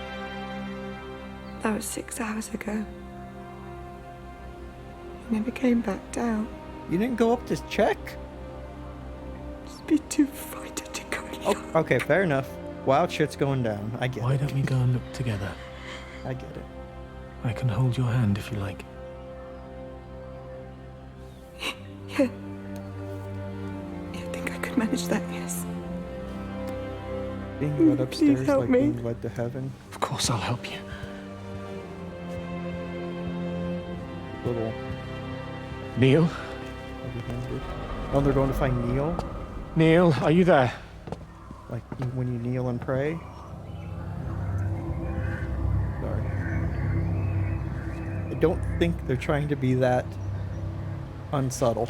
That was 6 hours ago. He never came back down. You didn't go up to check? Just be too frightened to go look. Oh, okay, fair enough. Wild shit's going down. I get Why it. don't we go and look together? I get it. I can hold your hand if you like. Yeah. I think I could manage that, yes. Being led upstairs Please help like me. being led to heaven. Of course I'll help you. Little Neil? heavy-handed. Oh, they're going to find Neil? Neil, are you there? Like when you kneel and pray? Sorry. I don't think they're trying to be that unsubtle.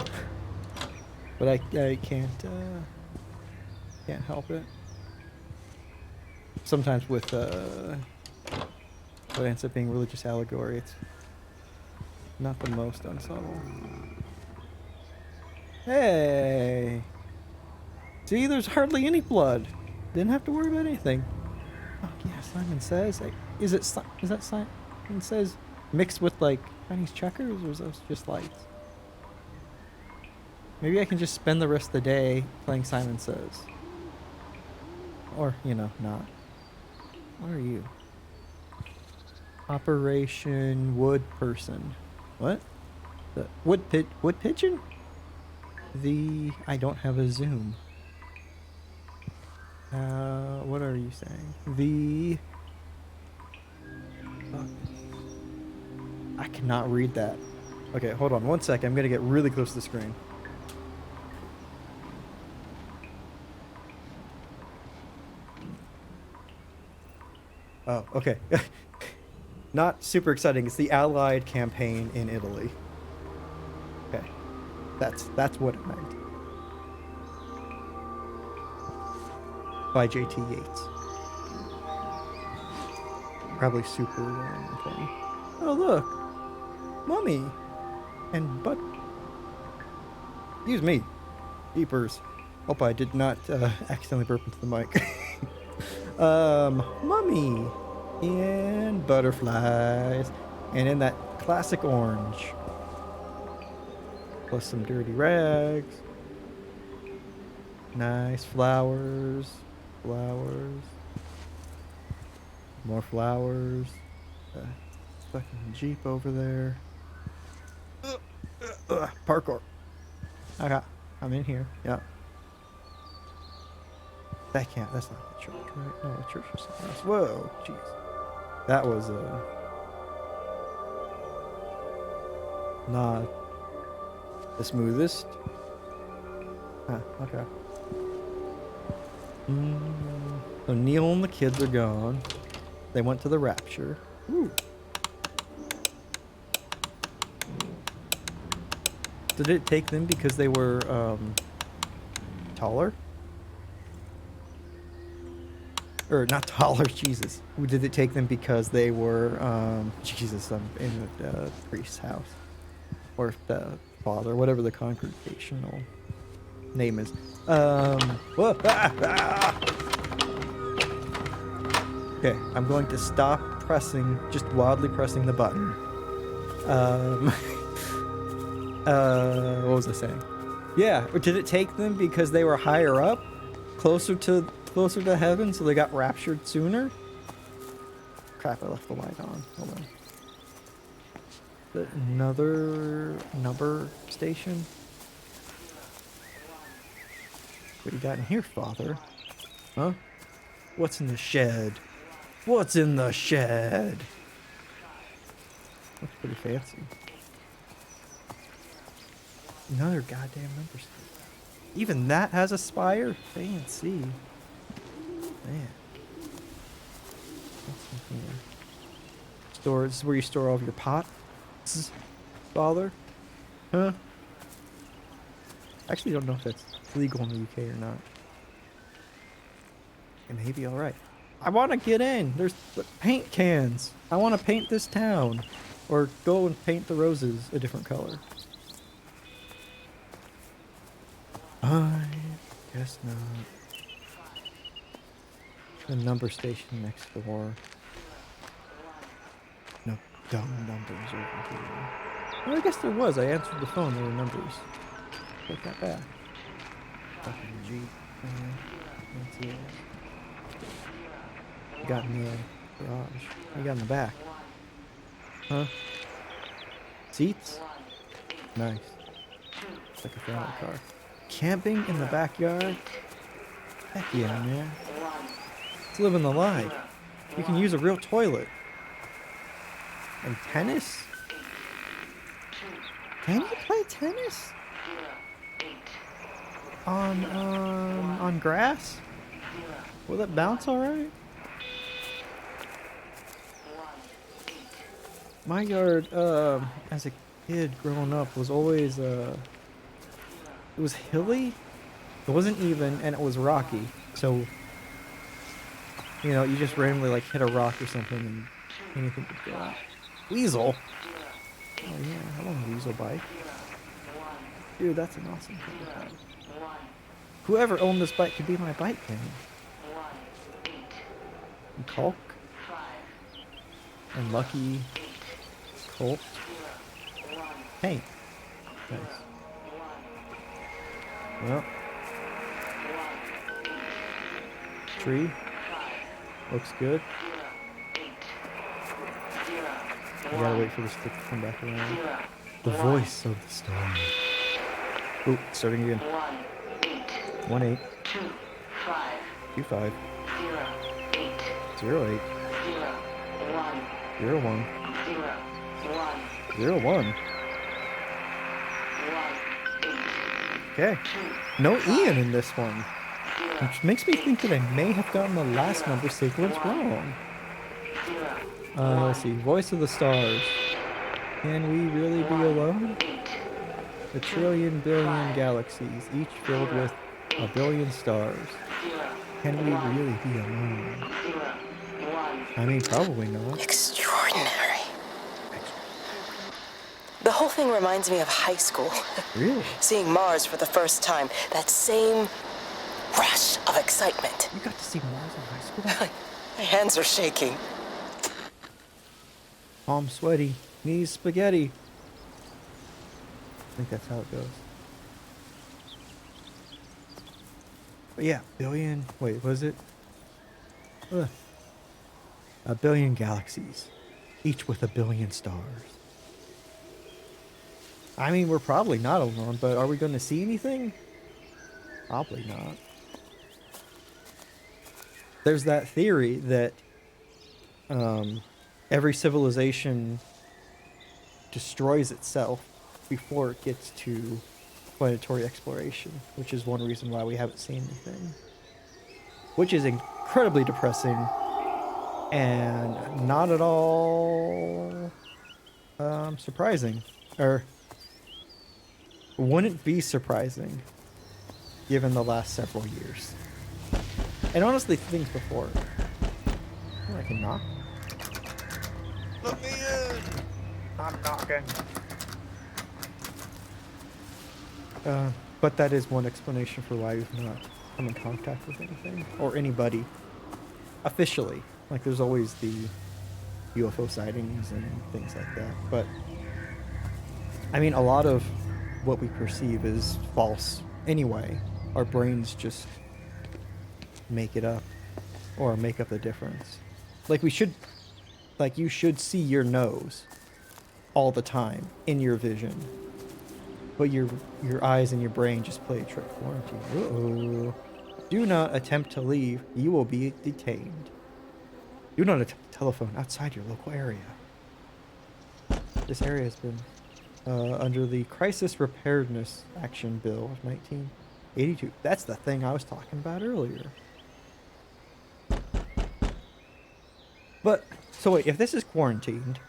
But I can't help it. Sometimes with what ends up being religious allegory, it's not the most unsubtle. Hey! See, there's hardly any blood. Didn't have to worry about anything. Oh yeah, Simon Says. Is that Simon Says mixed with like Chinese checkers, or is those just lights? Maybe I can just spend the rest of the day playing Simon Says. Or, you know, not. What are you? Operation Wood Person. What? The wood pigeon? I don't have a zoom. What are you saying? I cannot read that. Okay, hold on 1 second. I'm gonna get really close to the screen. Oh, okay. Not super exciting. It's the Allied campaign in Italy. Okay. That's what it meant. By J.T. Yates. Probably super important. Oh, look. Mummy. And butt. Excuse me. Jeepers. Hope I did not accidentally burp into the mic. Mummy. And butterflies. And in that classic orange. Plus some dirty rags. Nice flowers. Flowers. More flowers. Fucking Jeep over there. Parkour. Okay, I'm in here. Yeah. That's not the church, right? No, the church is something else. Whoa, jeez. That was not the smoothest. Huh, okay. So Neil and the kids are gone. They went to the Rapture. Ooh. Did it take them because they were taller? Or not taller, Jesus. Did it take them because they were Jesus in the priest's house? Or the father, whatever the congregational name is. Whoa, Okay, I'm going to stop pressing, just wildly pressing the button. What was I saying? Yeah, or did it take them because they were higher up? Closer to heaven, so they got raptured sooner? Crap, I left the light on. Hold on. Another number station? What do you got in here, Father? Huh? What's in the shed? What's in the shed? Looks pretty fancy. Another goddamn number station. Even that has a spire? Fancy. Man. What's in here? This is where you store all of your pots, Father? Huh? Actually, don't know if that's legal in the UK or not. It may be alright. I want to get in. There's paint cans. I want to paint this town. Or go and paint the roses a different color. I guess not. The number station next door. dumb numbers over here. Well, I guess there was. I answered the phone. There were numbers. Take that back. Fucking Jeep. That's it. You got in the garage. You got in the back. Huh? Seats? Nice. It's like a family car. Camping in the backyard? Heck yeah, man. It's living the life. You can use a real toilet. And tennis? Can you play tennis? On grass? Will it bounce alright? My yard, as a kid growing up was always, it was hilly. It wasn't even, and it was rocky. So, you know, you just randomly like hit a rock or something and anything could go out. Weasel? Oh yeah, I want a weasel bike. Dude, that's an awesome thing. Whoever owned this bike could be my bike gang. And Culk. And Lucky. Colt. Hey. Nice. Well. Tree. Looks good. I gotta wait for this to come back around. The voice of the storm. Ooh, starting again. 1-8. 2-5. 0-8. 0-1. 0-1. Okay. No Ian in this one. Which makes me think that I may have gotten the last number sequence wrong. Let's see. Voice of the stars. Can we really be alone? A trillion billion galaxies, each filled with a billion stars. Can we really be alone? I mean, probably not. Extraordinary. The whole thing reminds me of high school. Really? Seeing Mars for the first time. That same rush of excitement. You got to see Mars in high school? My hands are shaking. Palms sweaty. Knees spaghetti. I think that's how it goes. But yeah, billion. Wait, was it? A billion galaxies, each with a billion stars. I mean, we're probably not alone, but are we going to see anything? Probably not. There's that theory that every civilization destroys itself before it gets to planetary exploration, which is one reason why we haven't seen anything. Which is incredibly depressing and not at all surprising. Or wouldn't be surprising given the last several years. And honestly, things before. Oh, I can knock. Let me in! I'm knocking. But that is one explanation for why we've not come in contact with anything or anybody officially. Like, there's always the UFO sightings and things like that. But I mean, a lot of what we perceive is false anyway. Our brains just make it up or make up the difference. Like, you should see your nose all the time in your vision. But your eyes and your brain just play a trick quarantine. Uh-oh. Do not attempt to leave. You will be detained. Do not attempt to telephone outside your local area. This area has been under the Crisis Preparedness Action Bill of 1982. That's the thing I was talking about earlier. But, so wait, if this is quarantined,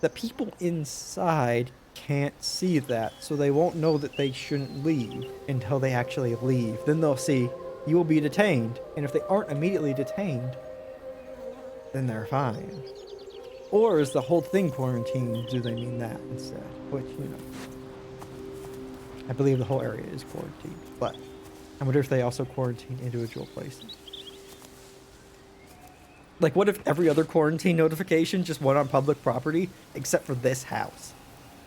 the people inside can't see that, so they won't know that they shouldn't leave until they actually leave. Then they'll see, you will be detained, and if they aren't immediately detained, then they're fine. Or is the whole thing quarantined? Do they mean that instead? Which, you know, I believe the whole area is quarantined, but I wonder if they also quarantine individual places. Like, what if every other quarantine notification just went on public property except for this house?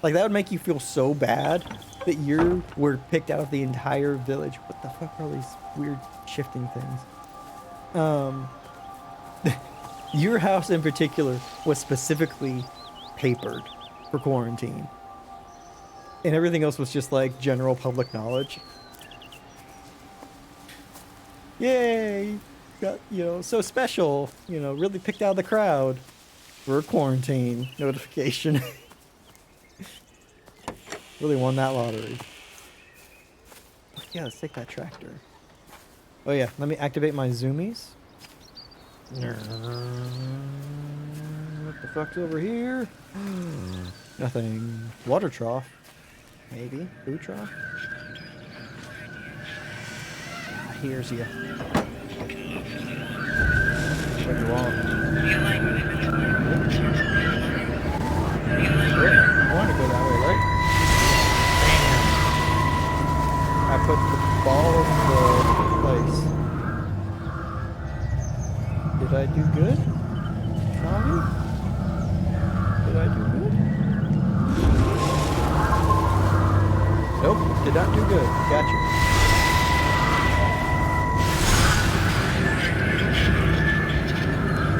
Like, that would make you feel so bad that you were picked out of the entire village. What the fuck are these weird shifting things? Your house in particular was specifically papered for quarantine. And everything else was just like general public knowledge. Yay! Got, so special, really picked out of the crowd for a quarantine notification. Really won that lottery. Yeah, let's take that tractor. Oh yeah, let me activate my zoomies. What the fuck's over here? Nothing. Water trough. Maybe. Food trough? Here's you. What do you want? I want to go that way, right? I put the ball in the place. Did I do good? Tommy? Did I do good? Nope, did not do good. Gotcha.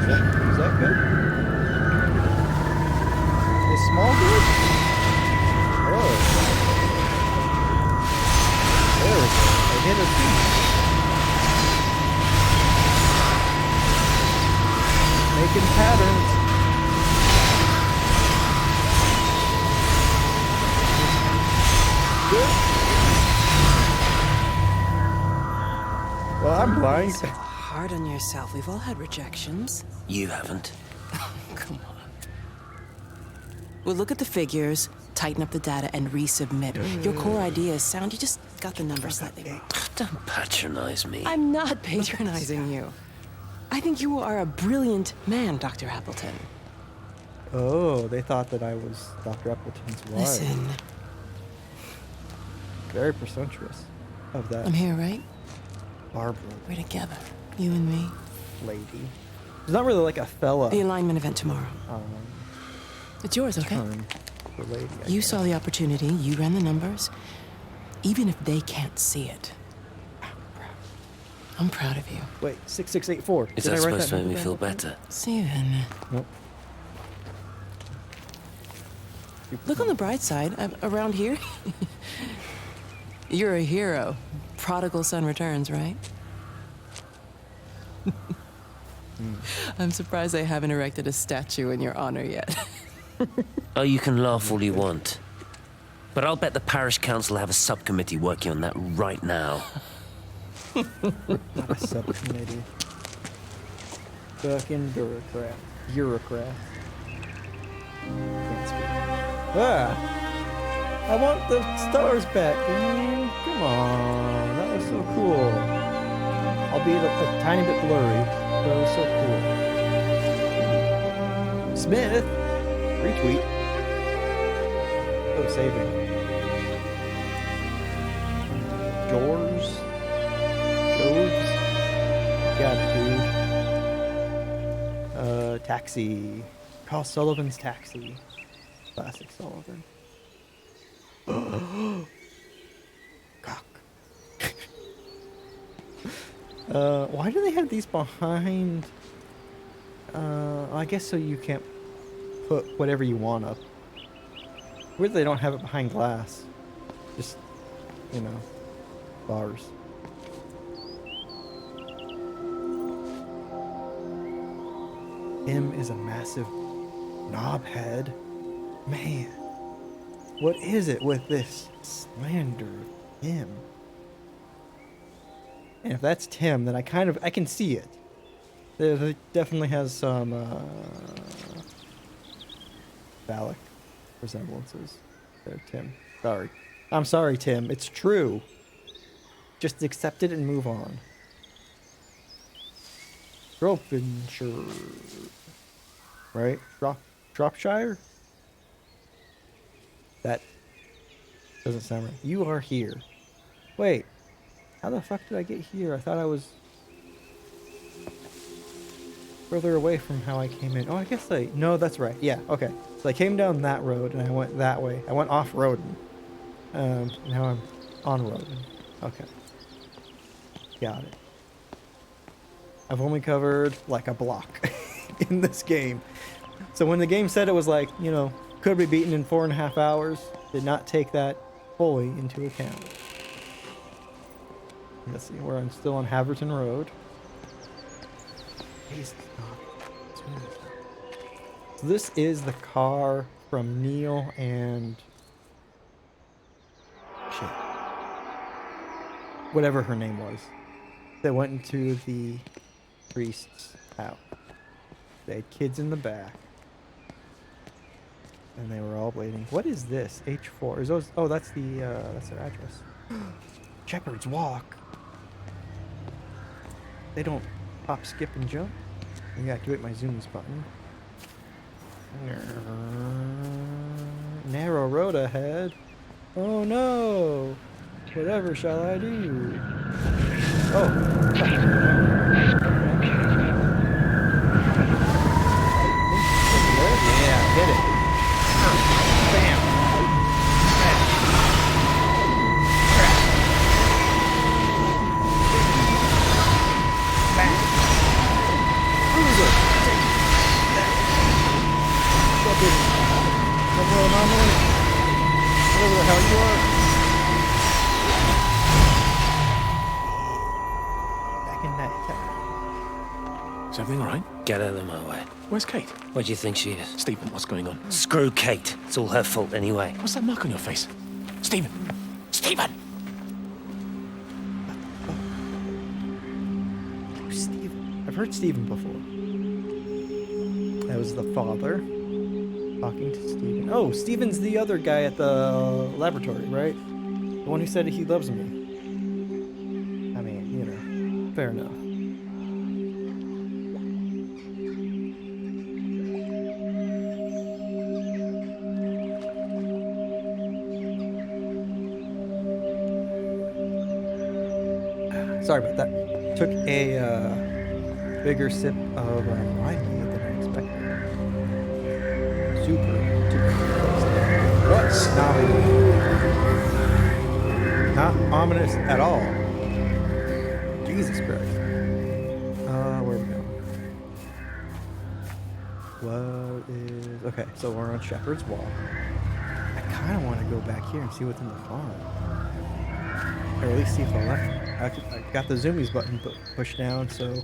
Is that good? Is small good? Oh. There we go. I hit a piece. Making patterns. Good. Well, I'm blind. So hard on yourself. We've all had rejections. You haven't. Come on. We'll look at the figures, tighten up the data, and resubmit. Your core idea is sound. You just got the numbers slightly wrong. Don't patronize me. I'm not patronizing you. I think you are a brilliant man, Dr. Appleton. Oh, they thought that I was Dr. Appleton's wife. Listen. Very presumptuous of that. I'm here, right? Barbara. We're together. You and me. Lady. It's not really like a fella. The alignment event tomorrow. It's yours, okay? Term for lady, I You guess. saw the opportunity. You ran the numbers. Even if they can't see it. I'm proud of you. Wait, 6684. Is Did that I write supposed to make me number feel down? better? Steven. Nope. Look on the bright side. Around here, you're a hero. Prodigal son returns, right? I'm surprised they haven't erected a statue in your honor yet. Oh, you can laugh all you want. But I'll bet the parish council have a subcommittee working on that right now. Not a subcommittee. Fucking bureaucrat. Bureaucrat. Can't speak. Ah! I want the stars back, dude. Come on. That was so cool. Albeit a tiny bit blurry, but it was so cool. Smith! Retweet. Oh, saving. George? Joves? Got it, dude. Taxi. Call Sullivan's Taxi. Classic Sullivan. Cock. Why do they have these behind? I guess so you can't put whatever you want up. Weird they don't have it behind glass. Just, bars. Him is a massive knobhead. Man. What is it with this slander of him? And if that's Tim, then I can see it. There definitely has some phallic resemblances there, Tim. Sorry. I'm sorry, Tim. It's true. Just accept it and move on. Shropshire. Right? Shropshire? That doesn't sound right. You are here. Wait. How the fuck did I get here? I thought I was... further away from how I came in. Oh, I guess no, that's right. Yeah, okay. So I came down that road and I went that way. I went off-roading. Now I'm on-roading. Okay. Got it. I've only covered like a block in this game. So when the game said it was like, you know, could be beaten in 4.5 hours, did not take that fully into account. Let's see, we're still on Haverton Road. Jesus. So this is the car from Neil and shit, whatever her name was, that went into the priest's house. They had kids in the back, and they were all waiting. What is this? H4. Is those? Oh, that's their address. Shepherd's Walk. They don't hop, skip, and jump. I gotta activate my zoomies button. Narrow road ahead. Oh no! Whatever shall I do? Oh. Yeah, hit it. Bam. Cruiser. Whatever the hell you are. Back in that time. Is everything all right? Get out of my way. Where's Kate? Where do you think she is? Stephen, what's going on? Screw Kate. It's all her fault anyway. What's that mark on your face? Stephen! Stephen! Oh, Stephen. I've heard Stephen before. That was the father talking to Stephen. Oh, Stephen's the other guy at the laboratory, right? The one who said he loves me. I mean, you know, fair enough. Sorry about that. Took a bigger sip of limeade than I expected. Super duper. What? Not ominous at all. Jesus Christ. Where are we going? What is... Okay, so we're on Shepherd's Walk. I kind of want to go back here and see what's in the farm. Or at least see if I left. I got the zoomies button pushed down, so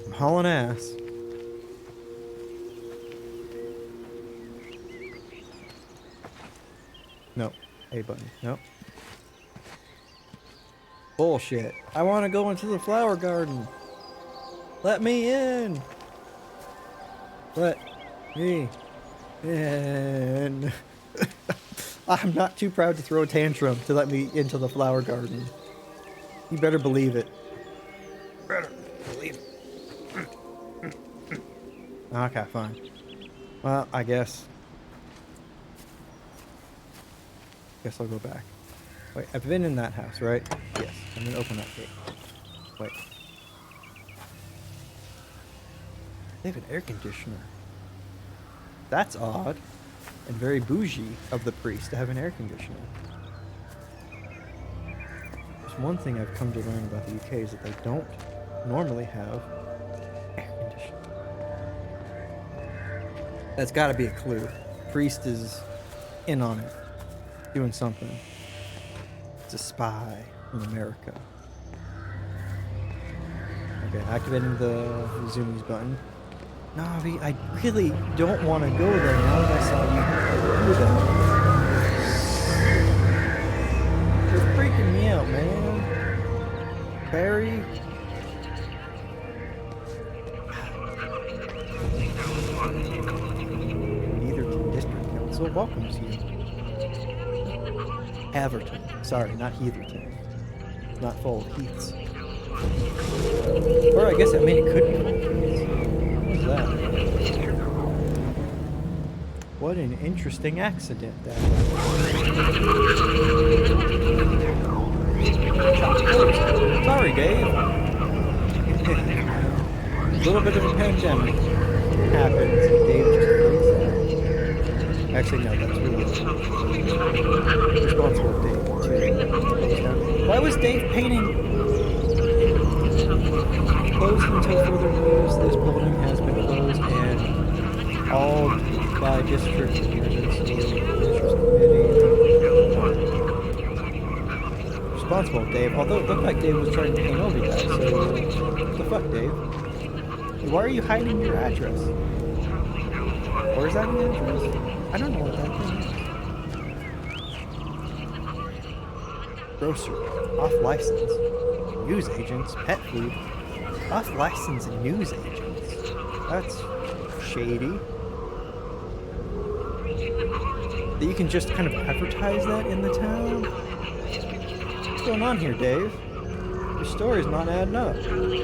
I'm hauling ass. Nope. A button. Nope. Bullshit. I want to go into the flower garden. Let me in. Let me in. I'm not too proud to throw a tantrum to let me into the flower garden. You better believe it. Better believe it. Okay, fine. Well, I guess I'll go back. Wait, I've been in that house, right? Yes. I'm gonna open that gate. Wait. They have an air conditioner. That's odd. And very bougie of the priest to have an air conditioner. There's one thing I've come to learn about the UK is that they don't normally have air conditioning. That's gotta be a clue. Priest is in on it. Doing something. It's a spy from America. Okay, activating the zoomies button. Navi, I really don't want to go there now that I saw you do that. You're freaking me out, man. Barry. Heatherton District Council welcomes you. Haverton. Sorry, not Heatherton. It's not full of heaths. Or I guess I mean it could be full of heaths. What's that? What an interesting accident that was. Sorry, Dave. A little bit of a pandemic. happens and Dave just freaks out. Actually, no, that's really responsible of Dave to close down. Why was Dave painting? Closed until further notice. This building has been closed and all by district emergency measures committee. Responsible of Dave. Although it looked like Dave was trying to paint over you guys. So what the fuck, Dave? Why are you hiding your address? Or is that an address? I don't know what that thing is. Grocery. Off license. News agents. Pet food. Off license and news agents. That's shady. That you can just kind of advertise that in the town? What's going on here, Dave? Your story's not adding up. Apparently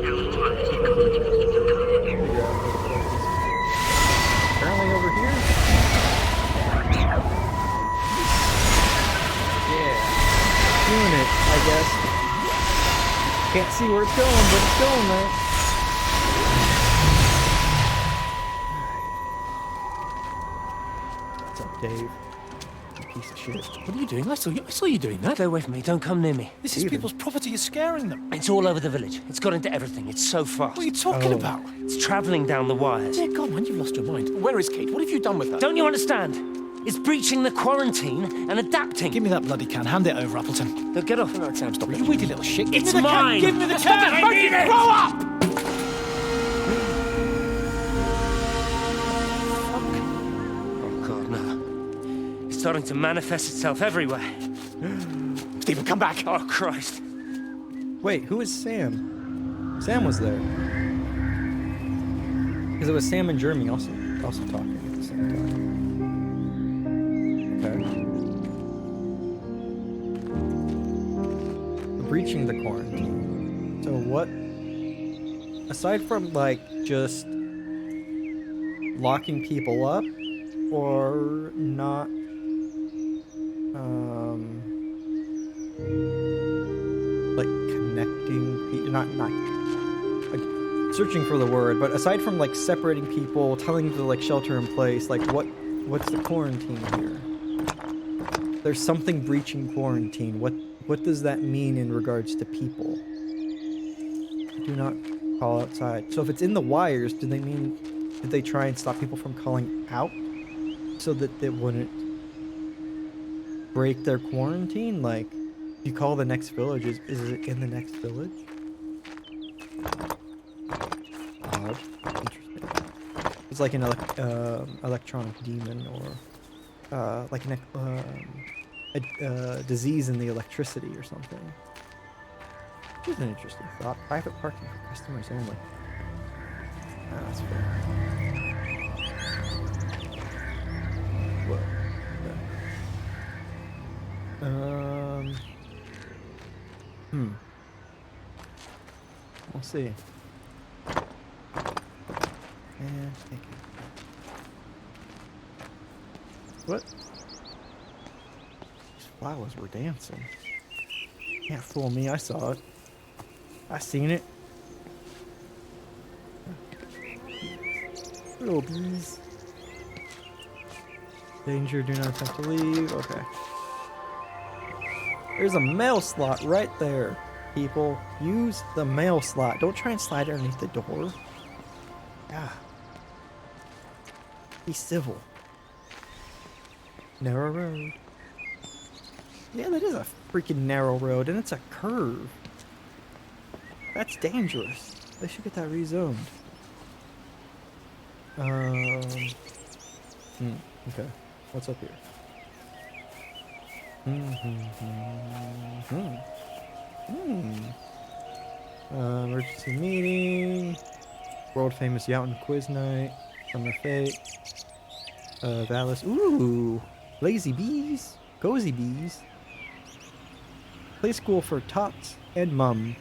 over here? Yeah. Doing it, I guess. Can't see where it's going, but it's going there. What's up, Dave? You piece of shit. What are you doing? I saw you doing that. Stay away from me. Don't come near me. This is people's property. You're scaring them. It's all over the village. It's got into everything. It's so fast. What are you talking about? It's travelling down the wires. Dear God, man, you've lost your mind. Where is Kate? What have you done with her? Don't you understand? It's breaching the quarantine and adapting. Give me that bloody can. Hand it over, Appleton. Look, get off. No, Sam, stop it. You weedy little shit. It's mine. Give me the can. I need it. Grow up! Oh, God, no. It's starting to manifest itself everywhere. Stephen, come back. Oh, Christ. Wait, who is Sam? Sam was there. Because it was Sam and Jeremy also talking at the same time. Okay. Breaching the quarantine. So what? Aside from like just locking people up, or not, like connecting, not like searching for the word, but aside from like separating people, telling them to like shelter in place, like what's the quarantine here? There's something breaching quarantine. What does that mean in regards to people? Do not call outside. So if it's in the wires, did they try and stop people from calling out so that it wouldn't break their quarantine? Like, you call the next village, is it in the next village? Odd. Interesting. It's like an electronic demon, or like a disease in the electricity or something. Which is an interesting thought. Private parking for customers only. Ah, that's fair. Whoa. Okay. We'll see. And take it. What? These flowers were dancing. Can't fool me, I saw it. I seen it. Little bees. Danger, do not attempt to leave. Okay. There's a mail slot right there, people. Use the mail slot. Don't try and slide underneath the door. Yeah. Be civil. Narrow road. Yeah, that is a freaking narrow road, and it's a curve. That's dangerous. They should get that rezoned. Okay. What's up here? Emergency meeting. World famous Yount quiz night. Summer fate. Valis. Ooh. Lazy bees. Cozy bees. Play school for tots and mum.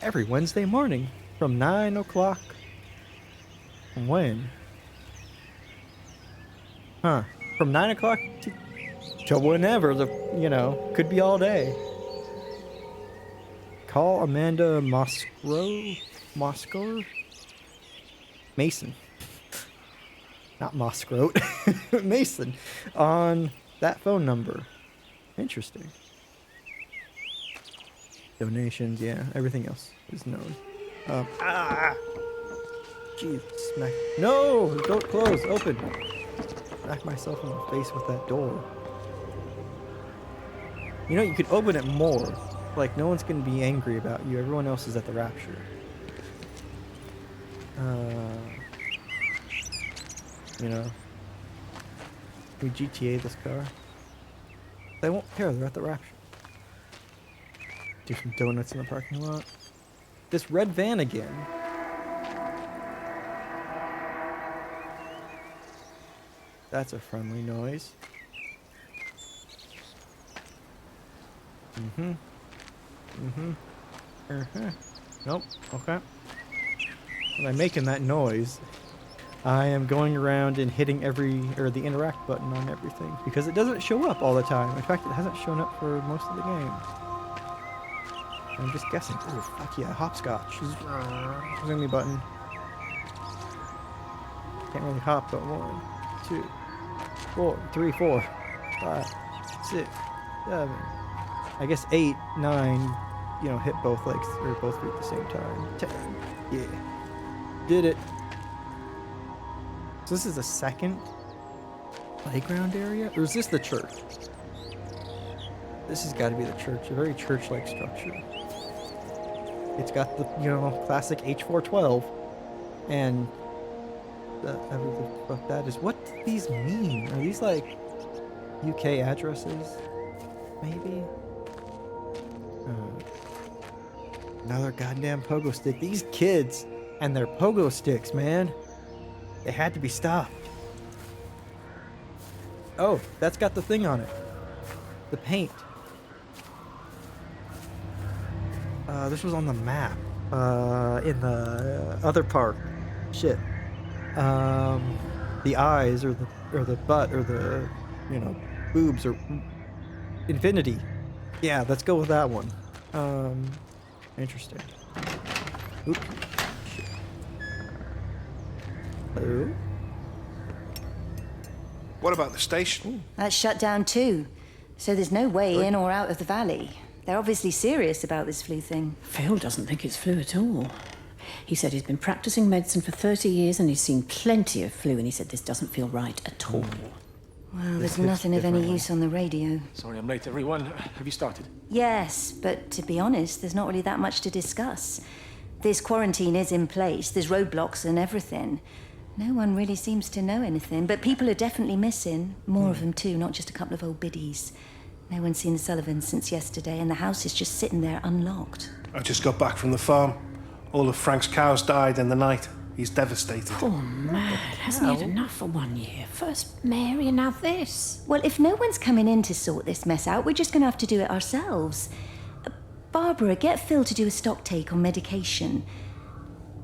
Every Wednesday morning from 9 o'clock. When? Huh. From 9 o'clock to whenever, could be all day. Call Amanda Moscow? Mason. not Mosscroat, Mason, on that phone number. Interesting. Donations, yeah, everything else is known. Jeez, smack. No, don't close, open. Smack myself in the face with that door. You know, you could open it more. Like, no one's gonna be angry about you. Everyone else is at the Rapture. You know. Can we GTA this car? They won't care, they're at the Rapture. Do some donuts in the parking lot. This red van again. That's a friendly noise. Nope, okay. When I'm making that noise, I am going around and hitting the interact button on everything, because it doesn't show up all the time. In fact, it hasn't shown up for most of the game. I'm just guessing. Ooh, fuck yeah, hopscotch. Zoom me button. Can't really hop, but 1, 2, 4, 3, 4, 5, 6, 7. I guess 8, 9, you know, hit both legs or both feet at the same time. 10. Yeah. Did it. So this is the second playground area? Or is this the church? This has got to be the church. A very church-like structure. It's got the, you know, classic H412. And whatever the fuck that is. What do these mean? Are these like UK addresses? Maybe? Another goddamn pogo stick. These kids and their pogo sticks, man. They had to be stopped. Oh, that's got the thing on it. The paint. This was on the map. In the other park. Shit. The eyes or the butt or the, you know, boobs or infinity. Yeah, let's go with that one. Interesting. Oops. Shit. Hello? What about the station? That's shut down too. So there's no way in or out of the valley. They're obviously serious about this flu thing. Phil doesn't think it's flu at all. He said he's been practicing medicine for 30 years and he's seen plenty of flu, and he said this doesn't feel right at all. Well, there's nothing of any use on the radio. Sorry I'm late, everyone. Have you started? Yes, but to be honest, there's not really that much to discuss. This quarantine is in place, there's roadblocks and everything. No one really seems to know anything, but people are definitely missing. More of them too, not just a couple of old biddies. No one's seen the Sullivans since yesterday, and the house is just sitting there unlocked. I just got back from the farm. All of Frank's cows died in the night. He's devastated. Poor man, hasn't he had enough for 1 year? First Mary and now this. Well, if no one's coming in to sort this mess out, we're just going to have to do it ourselves. Barbara, get Phil to do a stock take on medication.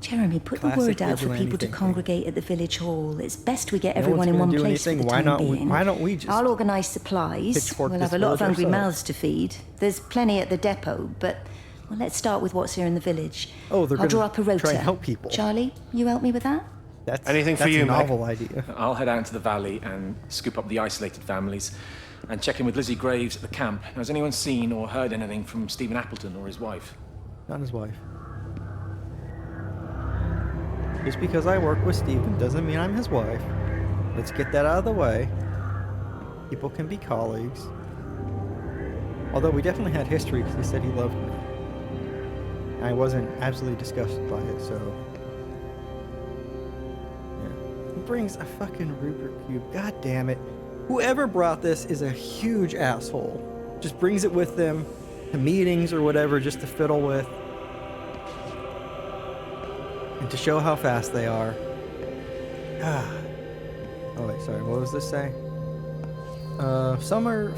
Jeremy, put the word out for people to congregate at the village hall. It's best we get everyone in one place for the time being. Why don't we just... I'll organise supplies. We'll have a lot of hungry mouths to feed. There's plenty at the depot, but... Well, let's start with what's here in the village. Oh, they're I'll draw up a rota. Try and help people. Charlie, you help me with that? Anything for you, Meg? That's a novel idea. I'll head out into the valley and scoop up the isolated families and check in with Lizzie Graves at the camp. Now, has anyone seen or heard anything from Stephen Appleton or his wife? Not his wife. Just because I work with Stephen doesn't mean I'm his wife. Let's get that out of the way. People can be colleagues. Although we definitely had history because he said he loved me. I wasn't absolutely disgusted by it, so... Yeah. Who brings a fucking Rubik Cube? God damn it. Whoever brought this is a huge asshole. Just brings it with them to meetings or whatever just to fiddle with. And to show how fast they are. Ah. Oh wait, sorry, what was this say? Summer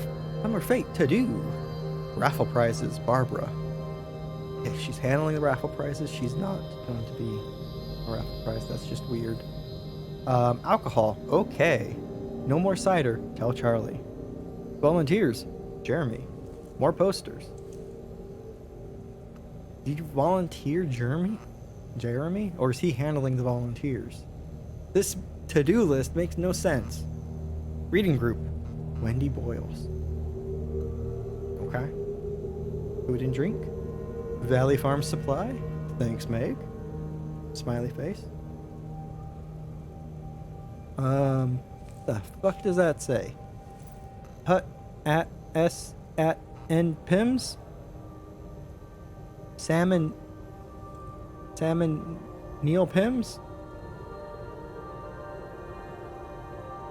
fate to do. Raffle prizes, Barbara. Okay, she's handling the raffle prizes. She's not going to be a raffle prize. That's just weird. Alcohol. Okay. No more cider. Tell Charlie. Volunteers. Jeremy. More posters. Did you volunteer Jeremy? Or is he handling the volunteers? This to-do list makes no sense. Reading group, Wendy Boyles. Okay. Food and drink, Valley Farm Supply. Thanks, Meg. Smiley face. The fuck does that say? Hut at S at N Pims? Salmon Neil Pims?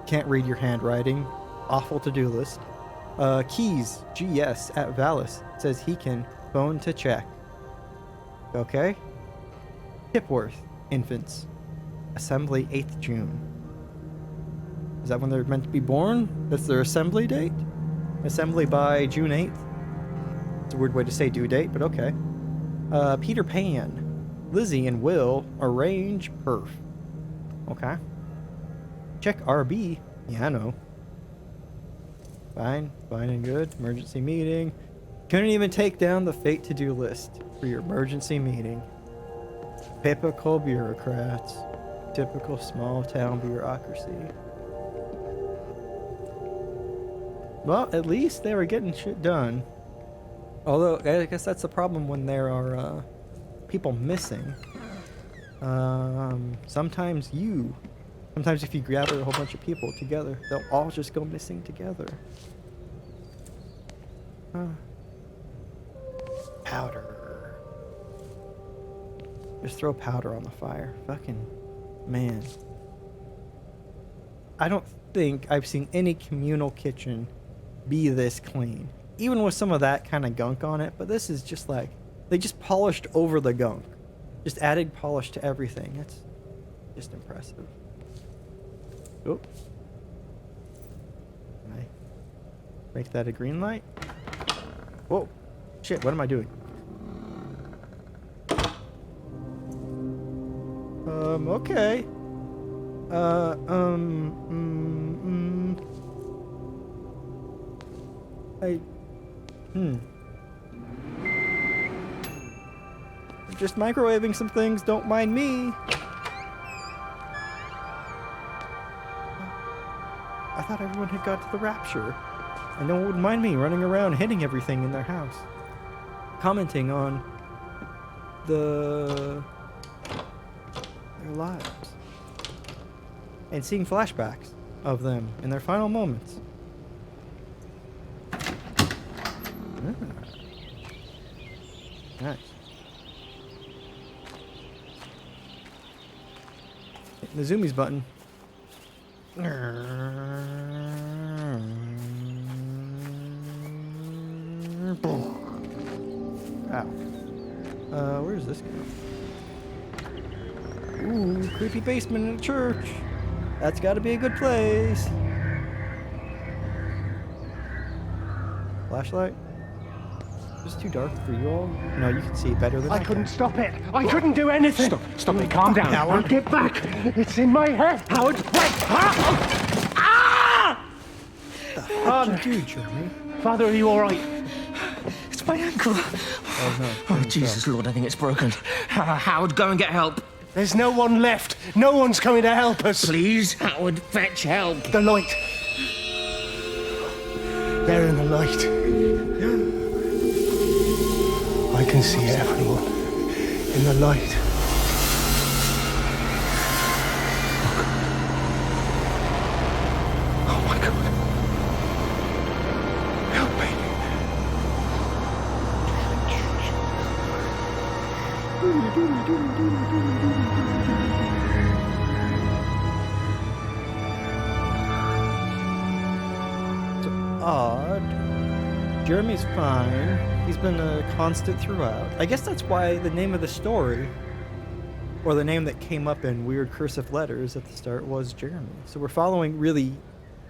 Can't read your handwriting. Awful to-do list. Keys, GS at Valis says he can phone to check. Okay. Tipworth, infants. Assembly 8th June. Is that when they're meant to be born? That's their assembly date? Assembly by June 8th? It's a weird way to say due date, but okay. Peter Pan. Lizzie and Will arrange perf. Okay. Check RB. Yeah, I know. Fine and good. Emergency meeting. Couldn't even take down the fate to-do list for your emergency meeting. Typical bureaucrats. Typical small-town bureaucracy. Well, at least they were getting shit done. Although, I guess that's the problem when there are people missing. Sometimes if you gather a whole bunch of people together, they'll all just go missing together. Powder. Just throw powder on the fire. Fucking man. I don't think I've seen any communal kitchen be this clean. Even with some of that kind of gunk on it, but this is just like, they just polished over the gunk. Just added polish to everything. It's just impressive. Oh. Can I make that a green light? Whoa. Shit, what am I doing? Okay. Just microwaving some things, don't mind me. I thought everyone had got to the Rapture, and no one would mind me running around hitting everything in their house. Commenting on their lives. And seeing flashbacks of them in their final moments. Nice. Hitting the zoomies button. Ow. Where's this going? Ooh, creepy basement in a church. That's gotta be a good place. Flashlight? Is this too dark for you all? No, you can see better than I couldn't stop it. I couldn't do anything. Stop it. Calm down. Howard. I'll get back. It's in my head. Howard, wait. Father, dude, Jeremy. Father, are you all right? It's my ankle. Oh, no. Oh, Jesus, Lord, I think it's broken. Howard, go and get help. There's no one left. No one's coming to help us. Please, Howard, fetch help. The light. They're in the light. I can see everyone in the light. Oh my God. Help me. It's odd. Jeremy's fine. He's been a constant throughout. I guess that's why the name of the story, or the name that came up in weird cursive letters at the start, was Jeremy. So we're following really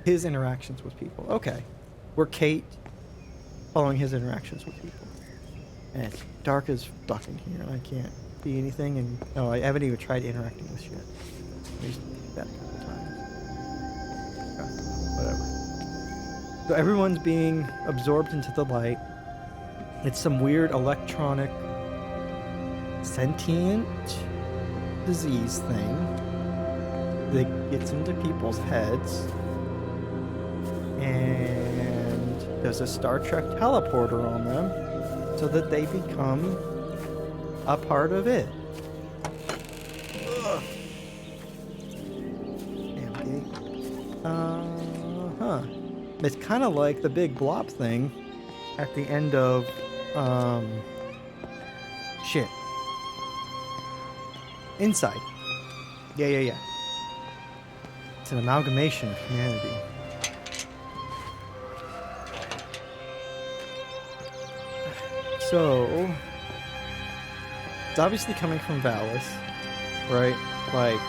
his interactions with people. Okay. We're Kate following his interactions with people. And it's dark as fuck in here, and I can't see anything, and I haven't even tried interacting with shit. I just did that a couple times. Okay, whatever. So everyone's being absorbed into the light. It's some weird electronic sentient disease thing. that gets into people's heads and does a Star Trek teleporter on them so that they become a part of it. Ugh. Damn gate. It's kind of like the big blob thing at the end of, shit. Inside. Yeah. It's an amalgamation of humanity. So, it's obviously coming from Valis, right? Like,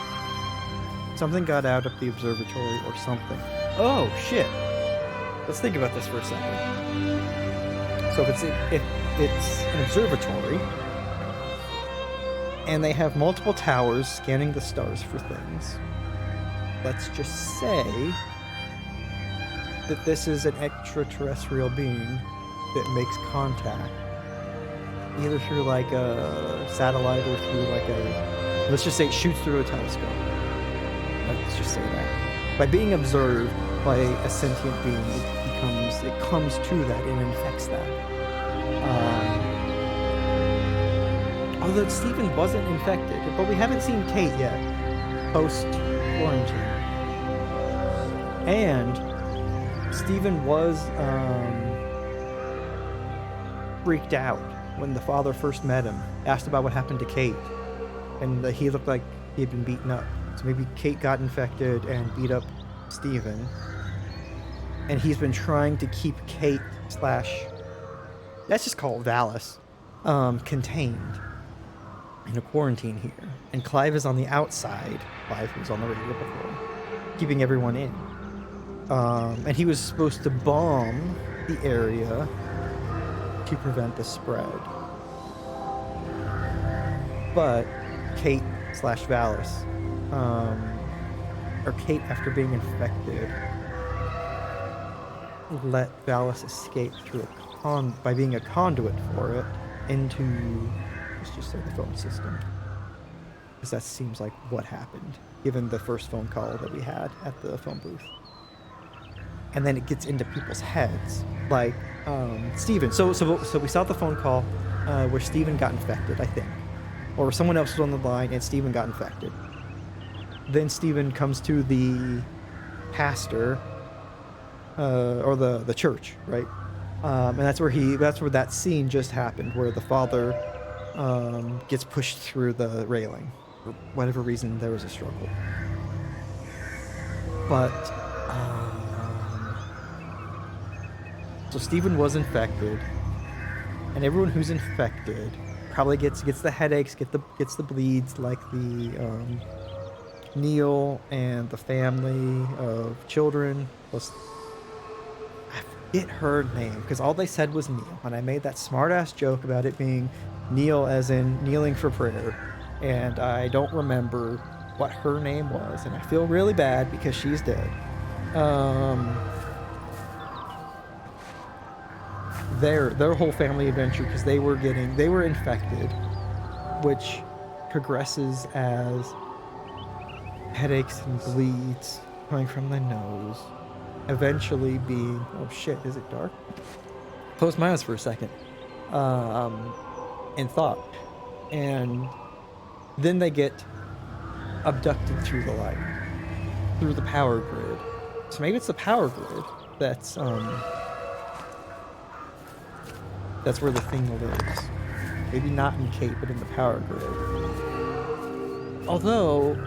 something got out of the observatory or something. Oh, shit. Let's think about this for a second. So if it's an observatory, and they have multiple towers scanning the stars for things, let's just say that this is an extraterrestrial being that makes contact, either through like a satellite or through like a, let's just say it shoots through a telescope. Let's just say that. By being observed by a sentient being, it comes to that and infects that. Although Stephen wasn't infected, but we haven't seen Kate yet, post-quarantine. And Stephen was freaked out when the father first met him, asked about what happened to Kate, and he looked like he had been beaten up. So maybe Kate got infected and beat up Stephen, and he's been trying to keep Kate / let's just call it Valis, contained in a quarantine here. And Clive is on the outside. Clive was on the radio before, keeping everyone in. And he was supposed to bomb the area to prevent the spread. But Kate / Valis, or Kate after being infected, let Valis escape through by being a conduit for it into, let's just say, the phone system. Because that seems like what happened, given the first phone call that we had at the phone booth. And then it gets into people's heads, like Stephen. So we saw the phone call where Stephen got infected, I think, or someone else was on the line and Stephen got infected. Then Stephen comes to the pastor, or the church, right? And that's where that scene just happened, where the father gets pushed through the railing. For whatever reason, there was a struggle. But so Stephen was infected, and everyone who's infected probably gets the headaches, gets the bleeds, like the Neil and the family of children. Plus, I forget her name because all they said was Neil, and I made that smart-ass joke about it being Neil as in kneeling for prayer, and I don't remember what her name was, and I feel really bad because she's dead. Their whole family adventure, because they were infected, which progresses as headaches and bleeds coming from the nose, eventually being, oh shit, is it dark? Closed my eyes for a second, in thought, and then they get abducted through the light, through the power grid. So maybe it's the power grid that's where the thing lives. Maybe not in Kate, but in the power grid. Although,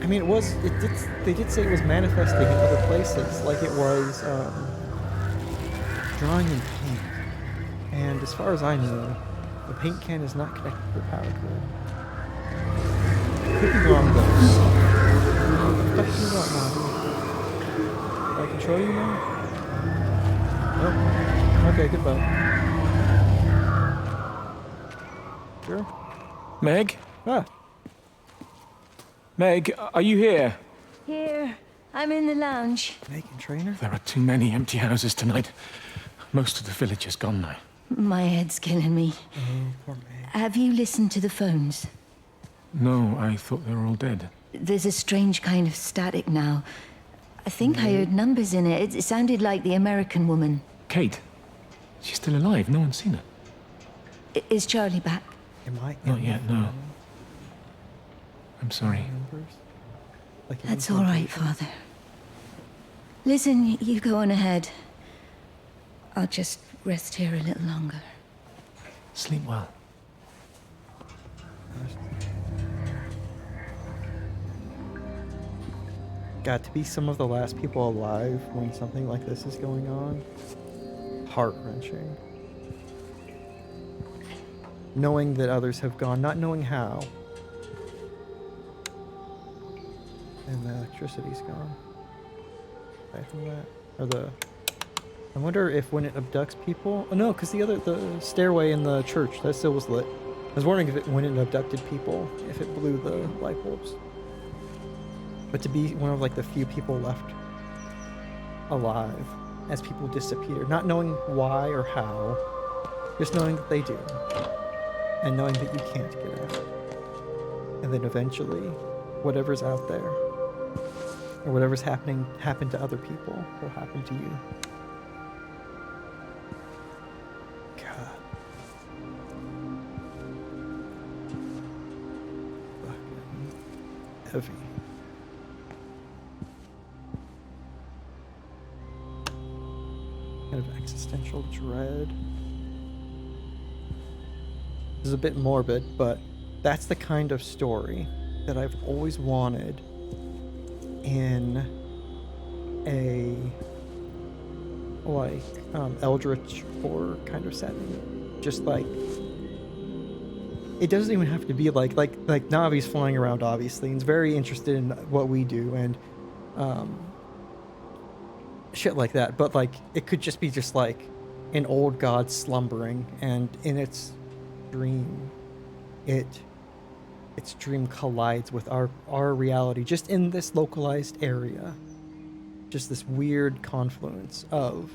I mean, they did say it was manifesting in other places, like it was drawing in paint. And as far as I know, the paint can is not connected to the power grid. Could be wrong though. What the fuck do you want, Mom? Can I control you now? Nope. Okay, goodbye. Sure. Meg? Ah. Meg, are you here? Here. I'm in the lounge. Megan Trainor? There are too many empty houses tonight. Most of the village is gone now. My head's killing me. Oh, poor Meg. Have you listened to the phones? No, I thought they were all dead. There's a strange kind of static now. I think I heard numbers in it. It sounded like the American woman. Kate? She's still alive. No one's seen her. Is Charlie back? Am I? Not yet, no. I'm sorry. That's all right, Father. Listen, you go on ahead. I'll just rest here a little longer. Sleep well. Got to be some of the last people alive when something like this is going on. Heart-wrenching. Knowing that others have gone, not knowing how. And the electricity's gone. Aside from that, or the... I wonder if when it abducts people... Oh no, because the stairway in the church, that still was lit. I was wondering if when it abducted people, if it blew the light bulbs. But to be one of like the few people left alive as people disappear, not knowing why or how, just knowing that they do, and knowing that you can't get out. And then eventually, whatever's out there, or whatever's happened to other people, will happen to you. God. Fucking heavy. Kind of existential dread. This is a bit morbid, but that's the kind of story that I've always wanted in a eldritch horror kind of setting. Just like, it doesn't even have to be like Navi's flying around, obviously, and is very interested in what we do and shit like that, but like it could just be just like an old god slumbering, and in its dream its dream collides with our reality just in this localized area. Just this weird confluence of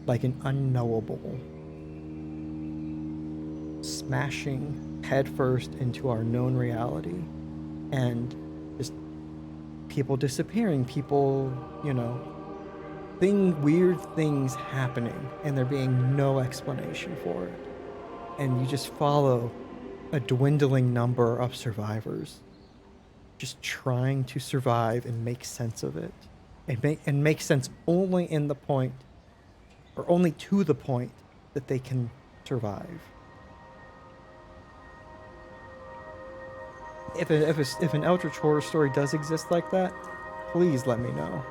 like an unknowable smashing headfirst into our known reality, and just people disappearing, people, weird things happening, and there being no explanation for it. And you just follow a dwindling number of survivors just trying to survive and make sense of it. And make sense only in the point, or only to the point, that they can survive. If an eldritch horror story does exist like that, please let me know.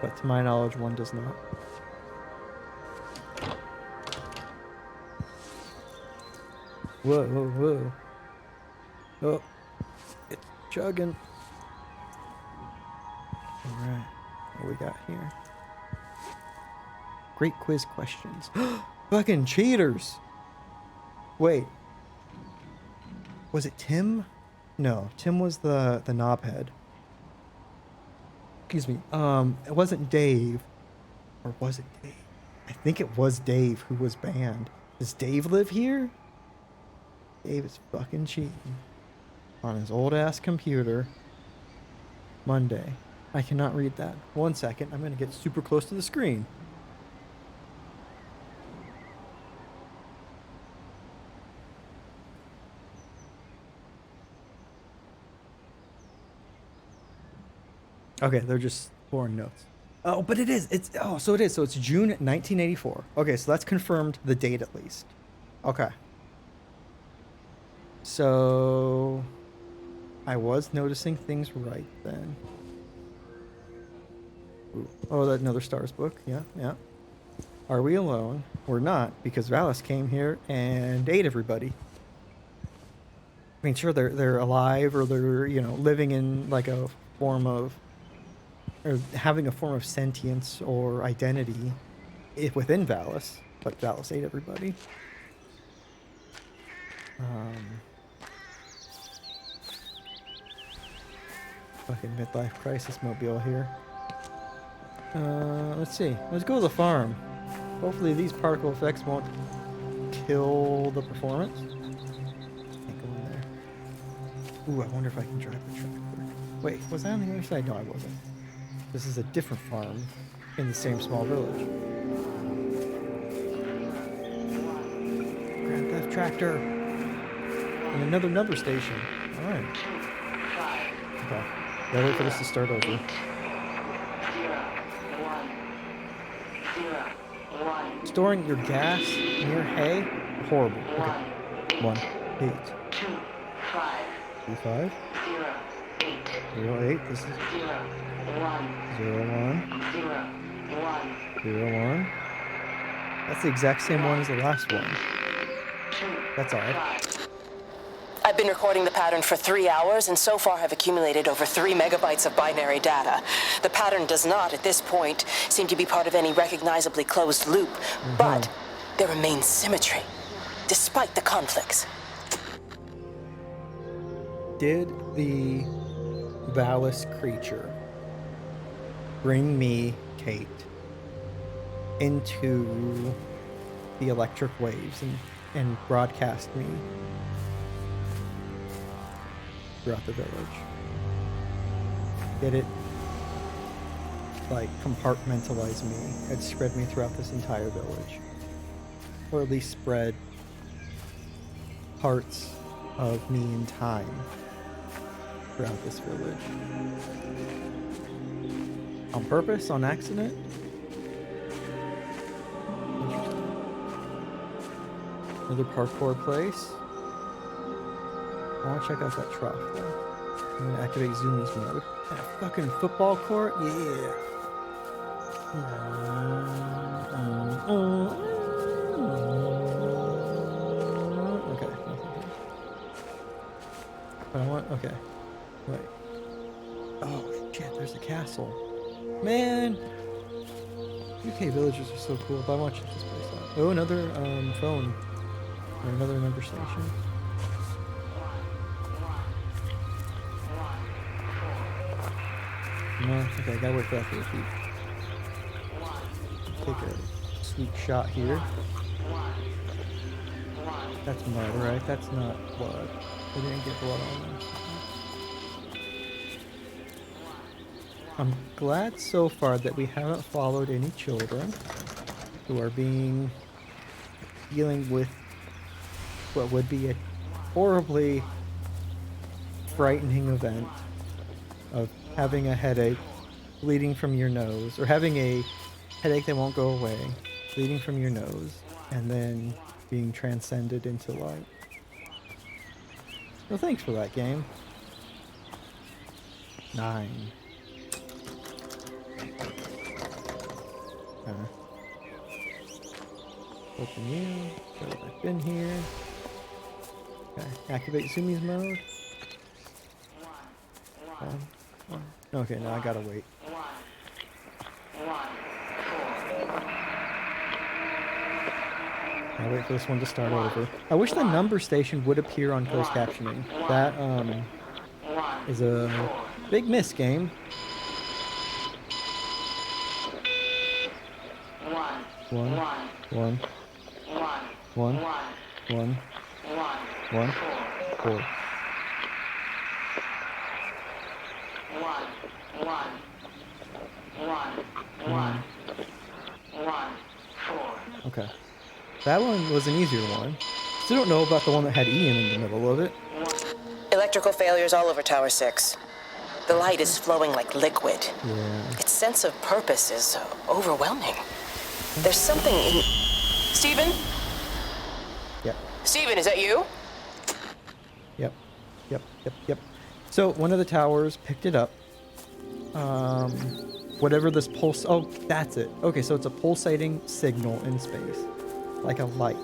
But to my knowledge, one does not. Whoa, whoa, whoa. Oh, it's chugging. Alright, what we got here? Great quiz questions. Fucking cheaters! Wait. Was it Tim? No, Tim was the knobhead. Excuse me. It wasn't Dave. Or was it Dave? I think it was Dave who was banned. Does Dave live here? Dave is fucking cheating. On his old ass computer. Monday. I cannot read that. 1 second. I'm gonna get super close to the screen. Okay, they're just foreign notes. Oh, but it is. So it is. So it's June 1984. Okay, so that's confirmed the date at least. Okay. So I was noticing things right then. Ooh. Oh, that another Stars book. Yeah, yeah. Are we alone? We're not, because Valis came here and ate everybody. I mean, sure, they're alive, or they're, living in like a form of, or having a form of sentience or identity within Valis, but Valis ate everybody. Fucking midlife crisis mobile here. Let's see. Let's go to the farm. Hopefully these particle effects won't kill the performance. Can't go in there. Ooh, I wonder if I can drive the tractor. Wait, was I on the other side? No, I wasn't. This is a different farm in the same small village. Grand Theft Tractor. And another number station. Alright. Okay. Gotta wait for this to start over. Storing your gas near hay? Horrible. Okay. 1, 8. 2, 5. 0, 8. This is 0, 1. 0, 1. That's the exact same one as the last one. That's odd. I've been recording the pattern for 3 hours and so far have accumulated over 3 megabytes of binary data. The pattern does not, at this point, seem to be part of any recognizably closed loop, but there remains symmetry, despite the conflicts. Did the Valis creature bring me, Kate, into the electric waves and broadcast me throughout the village? Did it, like, compartmentalize me and spread me throughout this entire village? Or at least spread parts of me in time throughout this village? On purpose? On accident? Interesting. Another parkour place. I want to check out that trough though. I'm gonna activate zoomies mode. That fucking football court? Yeah. Okay, nothing here. But I want, okay. Wait. Oh shit, there's a castle. Man! UK villagers are so cool, but I want to check this place out. Oh, another phone. Or another number station. No, okay, I gotta wait for that to repeat. Take a sneak shot here. That's mud, right? That's not blood. I didn't get blood on them. I'm glad so far that we haven't followed any children who are dealing with what would be a horribly frightening event of having a headache, bleeding from your nose, or having a headache that won't go away, bleeding from your nose, and then being transcended into light. Well, thanks for that, game. 9. Open you. Show that I've been here. Okay. Activate zoomies mode. Okay, now I gotta wait. I'll wait for this one to start over. I wish the number station would appear on closed captioning. That is a big miss, game. 1, 1, 1, 1, 1, 4. 1, 4. Okay. That one was an easier one. Still don't know about the one that had Ian in the middle of it. Electrical failures all over Tower 6. The light is flowing like liquid. Yeah. Its sense of purpose is overwhelming. There's something in... Steven? Yep. Steven, is that you? Yep. So one of the towers picked it up. Whatever this pulse... Oh, that's it. Okay, so it's a pulsating signal in space. Like a light.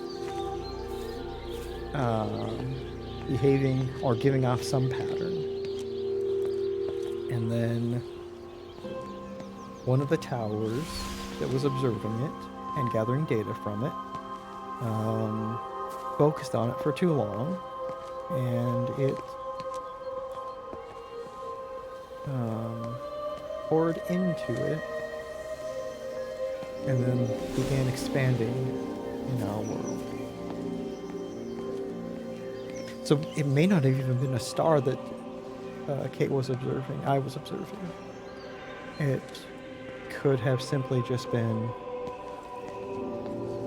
Behaving or giving off some pattern. And then one of the towers that was observing it and gathering data from it focused on it for too long, and it poured into it and then began expanding in our world. So it may not have even been a star that Kate was observing, I was observing. It could have simply just been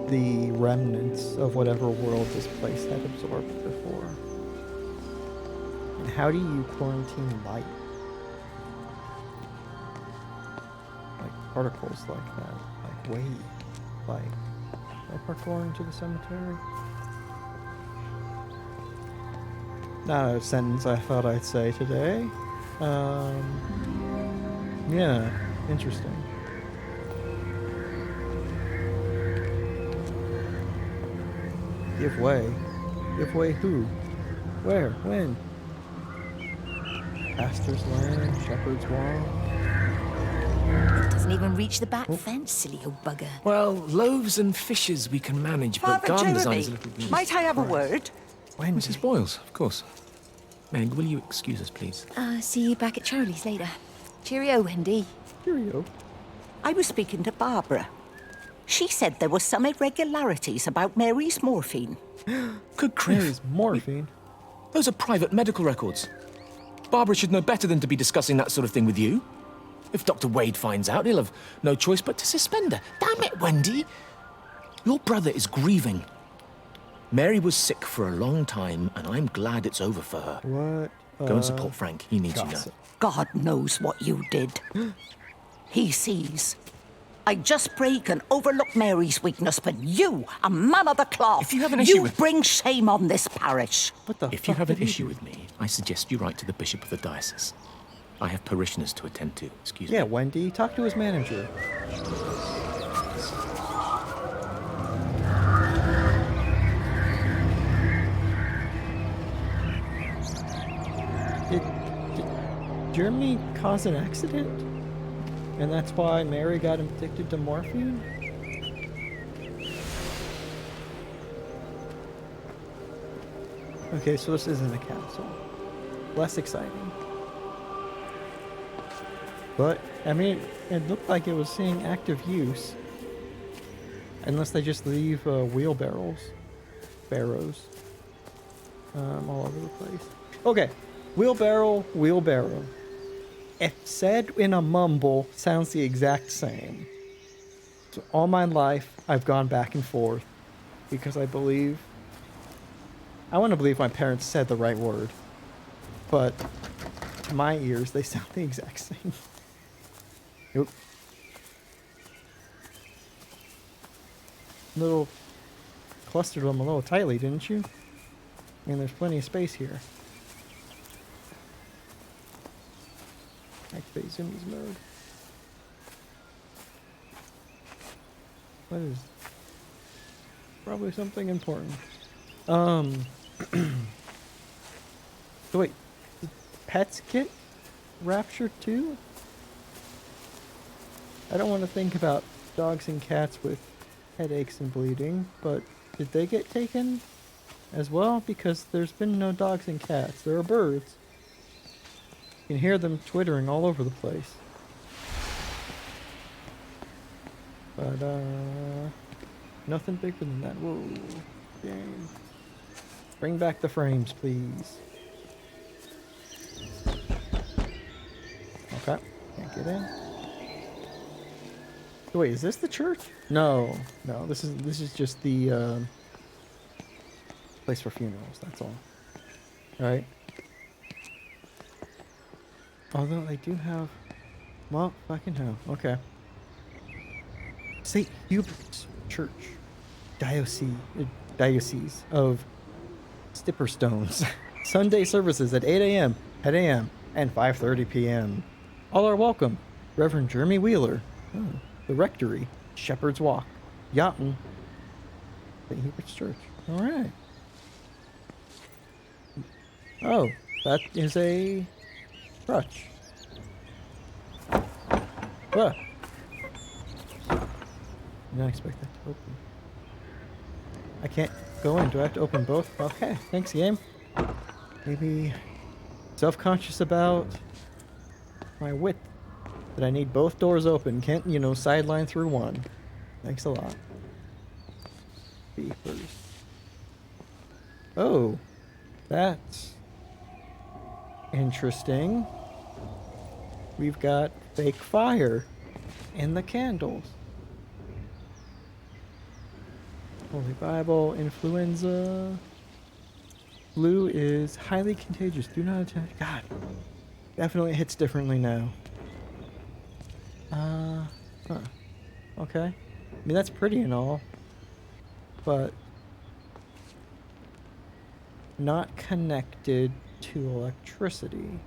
the remnants of whatever world this place had absorbed before. And how do you quarantine light? Like particles like that, like wave, like parkour into the cemetery? Not a sentence I thought I'd say today. Yeah, interesting. Give way. Give way who? Where? When? Pastor's land, Shepherd's Wall. It doesn't even reach the back fence, silly old bugger. Well, loaves and fishes we can manage, but Father garden design Jeremy, is a little... might I have a word? Mrs. Boyles, of course. Meg, will you excuse us, please? See you back at Charlie's later. Cheerio, Wendy. Cheerio. I was speaking to Barbara. She said there were some irregularities about Mary's morphine. Good grief. Mary's morphine? Those are private medical records. Barbara should know better than to be discussing that sort of thing with you. If Dr. Wade finds out, he'll have no choice but to suspend her. Damn it, Wendy! Your brother is grieving. Mary was sick for a long time, and I'm glad it's over for her. What? Go and support Frank. He needs you now. God knows what you did. He sees. I just break and overlook Mary's weakness, but you, a man of the cloth, if you have an issue with... bring shame on this parish. What the If you have an issue with me, I suggest you write to the Bishop of the Diocese. I have parishioners to attend to. Excuse me. Yeah, Wendy, talk to his manager. Did Jeremy cause an accident? And that's why Mary got addicted to morphine? Okay, so this isn't a capsule. Less exciting. But, I mean, it looked like it was seeing active use. Unless they just leave barrows, all over the place. Okay, wheelbarrow. If said in a mumble, sounds the exact same. So all my life, I've gone back and forth because I want to believe my parents said the right word. But to my ears, they sound the exact same. Oop. Little clustered them a little tightly, didn't you? I mean, there's plenty of space here. Activate zoomies mode. What is... Probably something important. So wait, did pets get Rapture too? I don't want to think about dogs and cats with headaches and bleeding, but did they get taken as well? Because there's been no dogs and cats. There are birds. You can hear them twittering all over the place. But, nothing bigger than that. Whoa. Game. Bring back the frames, please. Okay. Can't get in. Wait, is this the church? No. This is just the, place for funerals, that's all. Alright. Although they do have... Well, fucking hell. Okay. St. Hubert's Church. Diocese of Stipperstones. Sunday services at 8 a.m., 10 a.m., and 5:30 p.m. All are welcome. Reverend Jeremy Wheeler. Oh, the Rectory. Shepherd's Walk. Yachton. St. Hubert's Church. Alright. Oh, that is a... crutch. What? Did not expect that to open. I can't go in. Do I have to open both? Okay, thanks, game. Maybe self-conscious about my width. That I need both doors open. Can't, sideline through one. Thanks a lot. Beepers. Oh, that's interesting. We've got fake fire in the candles. Holy Bible, influenza. Flu is highly contagious. Do not attack. God, definitely hits differently now. Huh. Okay. I mean, that's pretty and all, but not connected to electricity.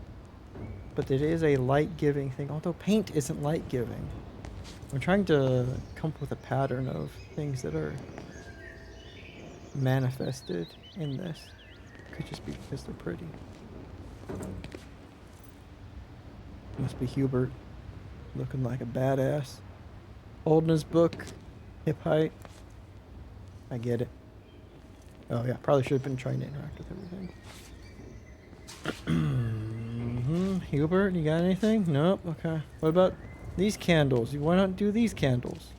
But it is a light-giving thing, although paint isn't light-giving. I'm trying to come up with a pattern of things that are manifested in this. Could just be because they're pretty. Must be Hubert, looking like a badass. Holding his book, hip height. I get it. Oh yeah, probably should have been trying to interact with everything. Hubert, you got anything? Nope. Okay. What about these candles? Why not do these candles?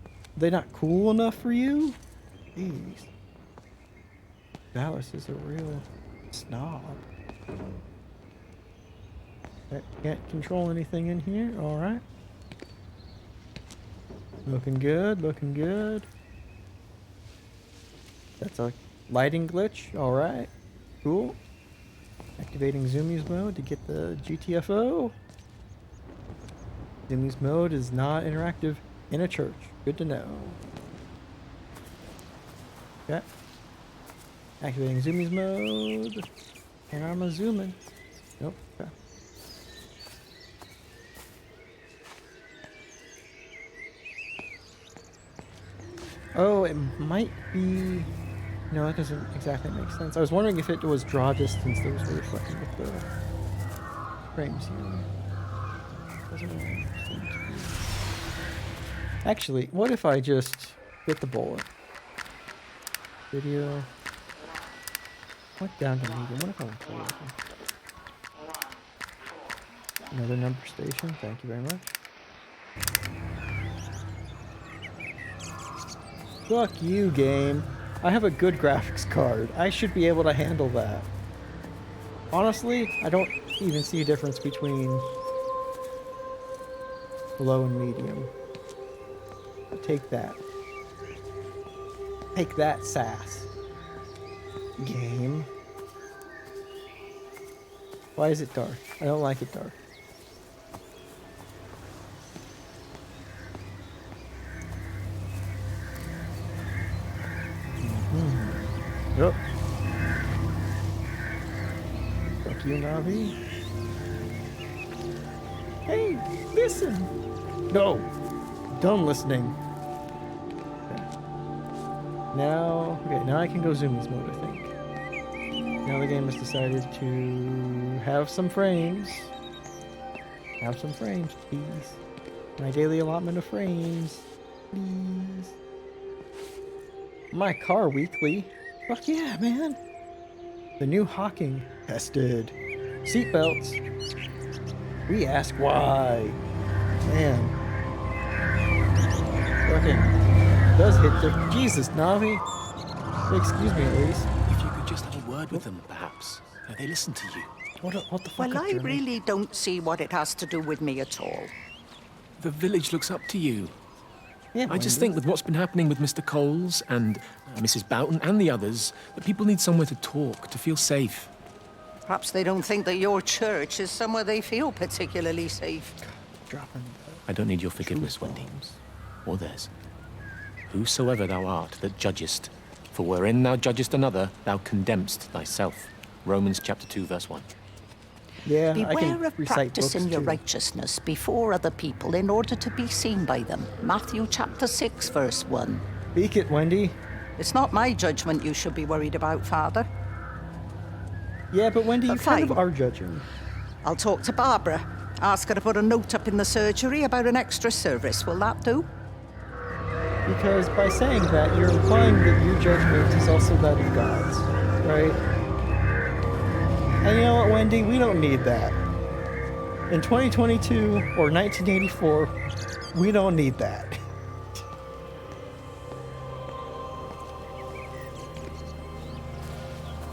Are they not cool enough for you? Jeez. Dallas is a real snob. Can't control anything in here. All right. Looking good. Looking good. That's a lighting glitch. All right. Cool. Activating Zoomies mode to get the GTFO. Zoomies mode is not interactive in a church. Good to know. Okay. Activating Zoomies mode. And I'm a zooming. Nope. Okay. Oh, it might be... No, that doesn't exactly make sense. I was wondering if it was draw distance that was really fucking with the frames here. Doesn't really seem to be. Actually, what if I just hit the bullet? Video. What down to medium? What if I went to another number station? Thank you very much. Fuck you, game. I have a good graphics card. I should be able to handle that. Honestly, I don't even see a difference between low and medium. Take that. Take that, sass. Game. Why is it dark? I don't like it dark. Yep. Fuck you, Navi. Hey, listen! No! Done listening. Okay. Now I can go zoomies mode, I think. Now the game has decided to have some frames. Have some frames, please. My daily allotment of frames, please. My car weekly. Fuck yeah, man. The new Hawking tested. Seatbelts. We ask why. Man. Fucking does hit the... Jesus, Navi. Excuse me, at least. If you could just have a word with them, perhaps. They listen to you. What the fuck? Well, I really don't see what it has to do with me at all. The village looks up to you. Yeah, I just think with what's been happening with Mr. Coles and Mrs. Boughton and the others, that people need somewhere to talk, to feel safe. Perhaps they don't think that your church is somewhere they feel particularly safe. I don't need your forgiveness, Wendy, or theirs. Whosoever thou art that judgest, for wherein thou judgest another, thou condemnest thyself. Romans chapter 2, verse 1. Yeah, I can Beware of recite practicing books your too. righteousness before other people in order to be seen by them. Matthew chapter 6, verse 1. Speak it, Wendy. It's not my judgment you should be worried about, Father. Yeah, but Wendy, you kind of are judging. I'll talk to Barbara. Ask her to put a note up in the surgery about an extra service. Will that do? Because by saying that, you're implying that your judgment is also that of God's, right? And you know what, Wendy? We don't need that. In 2022 or 1984, we don't need that.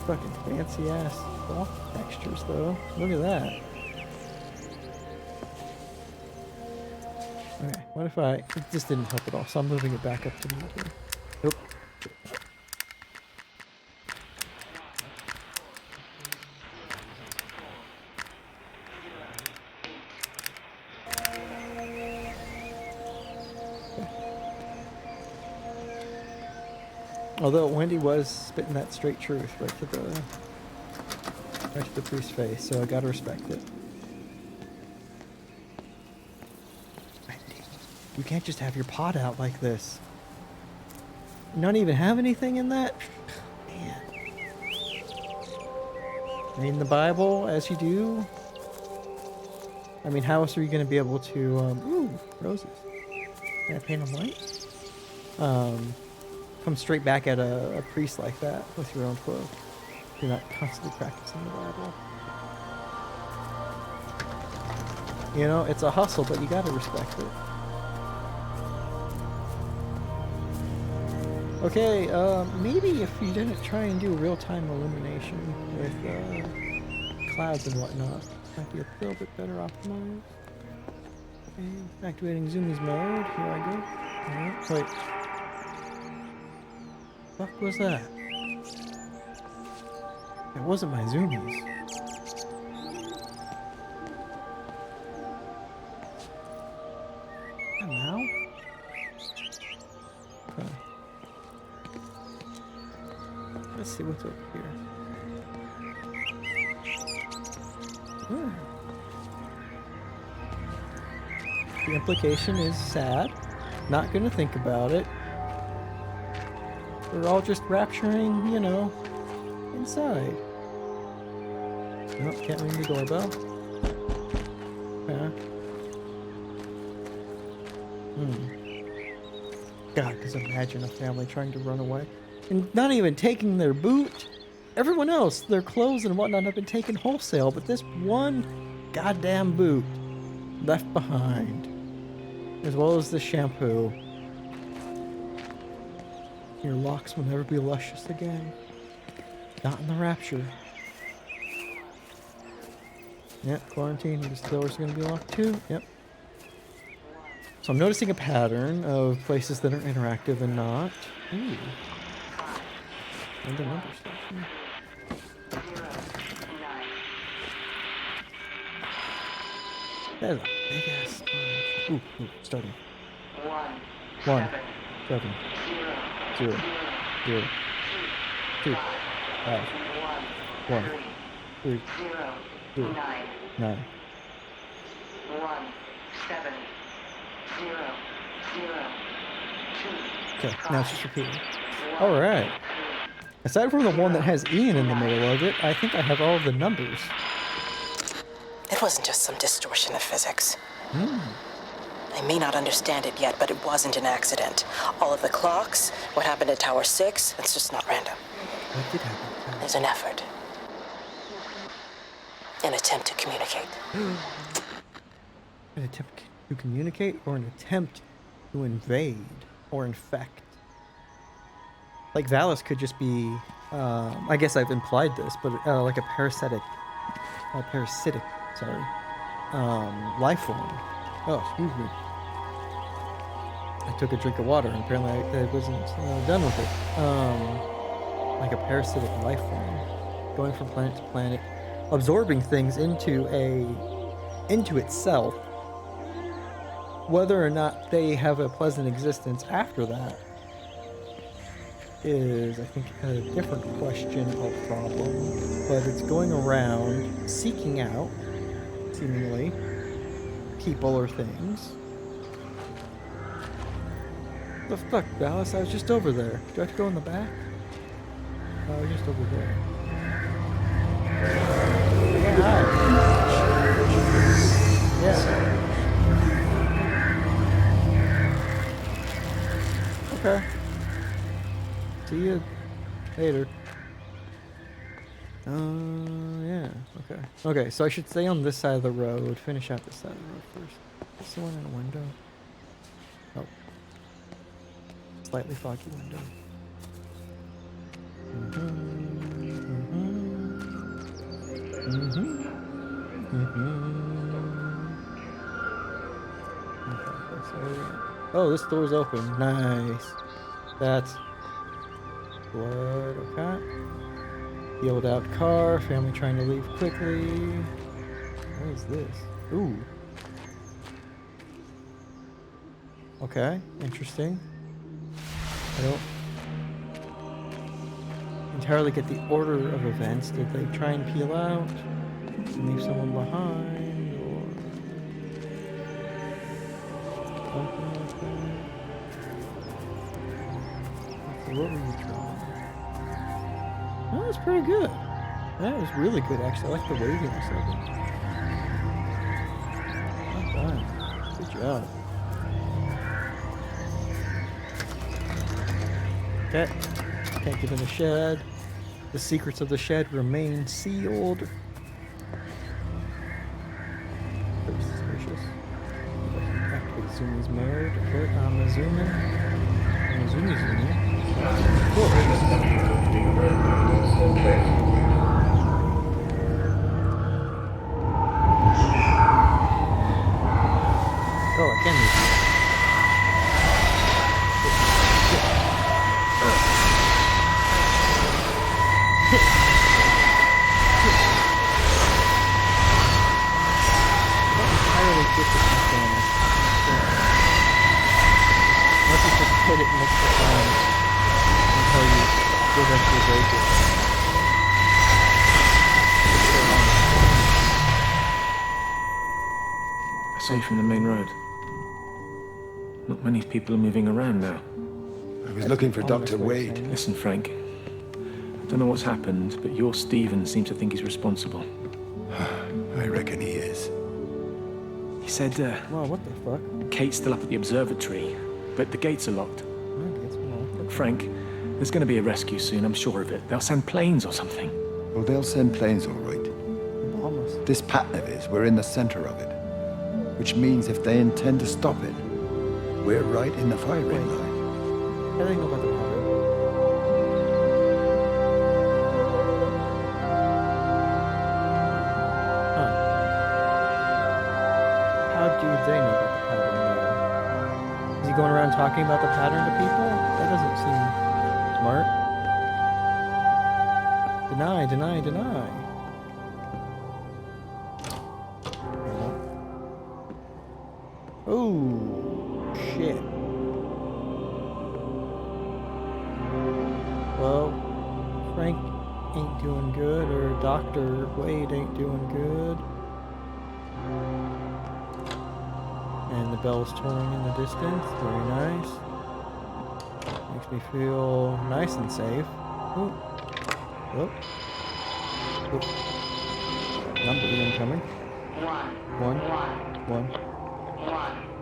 fucking fancy ass wall textures, though. Look at that. Okay, what if it just didn't help at all, so I'm moving it back up to the other. Nope. Although Wendy was spitting that straight truth right to the priest's face, so I gotta respect it. Wendy, you can't just have your pot out like this. Not even have anything in that? Man. Reading the Bible as you do? I mean, how else are you gonna be able to, ooh, roses. Can I paint them white? Come straight back at a priest like that with your own cloak. You're not constantly practicing the Bible. You know, it's a hustle, but you gotta respect it. Okay, maybe if you didn't try and do real-time illumination with clouds and whatnot, might be a little bit better optimized. Okay, activating Zoomies mode. Here I go. Alright, wait. What the fuck was that? It wasn't my zoomies. And now? Okay. Let's see what's over here. The implication is sad. Not gonna think about it. We're all just rapturing, you know, inside. Nope, can't ring the doorbell. Yeah. God, because imagine a family trying to run away. And not even taking their boot. Everyone else, their clothes and whatnot have been taken wholesale, but this one goddamn boot left behind. As well as the shampoo. Your locks will never be luscious again. Not in the Rapture. Yep, quarantine. This door's gonna be locked too. Yep. So I'm noticing a pattern of places that are interactive and not. Ooh. And the number station. That is a big ass sponge. Ooh, starting. 1, 7, 0, 0, 2, 5, 1, 3, 2, 9. 2. Okay, now it's just repeating. Alright. Aside from the one that has Ian in the middle of it, I think I have all of the numbers. It wasn't just some distortion of physics. I may not understand it yet, but it wasn't an accident. All of the clocks, what happened at Tower 6, it's just not random. What did happen? There's an effort. An attempt to communicate. An attempt to communicate or an attempt to invade or infect? Like Valis could just be, I guess I've implied this, but like a parasitic, life form. Oh, excuse me. I took a drink of water and apparently I wasn't done with it. Like a parasitic life form, going from planet to planet, absorbing things into itself. Whether or not they have a pleasant existence after that is, I think, a different question or problem. But it's going around seeking out, seemingly, people or things. The fuck, Dallas? I was just over there. Do I have to go in the back? I was just over there. Yeah. Okay. See you later. Yeah. Okay. Okay, so I should stay on this side of the road. Finish out this side of the road first. Is someone in a window? Oh. Slightly foggy window. Oh, this door's open. Nice. That's blood. Okay. Peeled out car. Family trying to leave quickly. What is this? Ooh. Okay. Interesting. I don't entirely get the order of events. Did they try and peel out and leave someone behind, or something like that? So what were you trying? That was pretty good. That was really good, actually. I like the waviness of it. Not bad. Good job. Okay. Can't get in the shed. The secrets of the shed remain sealed. Very suspicious. I can activate Zumi's married. Okay, I'm zooming. I'm zooming. Cool. Oh, I can use it. Unless you just hit it multiple times until you eventually break it. I saw you from the main road. Not many people are moving around now. I was looking for Dr. Wade. Listen, Frank. I don't know what's happened, but your Stephen seems to think he's responsible. I reckon he is. He said, Well, what the fuck? Kate's still up at the observatory, but the gates are locked. Look, Frank, there's going to be a rescue soon, I'm sure of it. They'll send planes or something. Well, they'll send planes, all right. Almost. This pattern of his, we're in the center of it. Which means if they intend to stop it, we're right in the firing line. How do they know about the pattern? How do they know about the pattern, though? Is he going around talking about the pattern to people? That doesn't seem smart. Deny, deny, deny. Oh, shit. Well, Frank ain't doing good, or Dr. Wade ain't doing good. And the bell's tolling in the distance. Very nice. Makes me feel nice and safe. Ooh. Oh. Oh. Number incoming.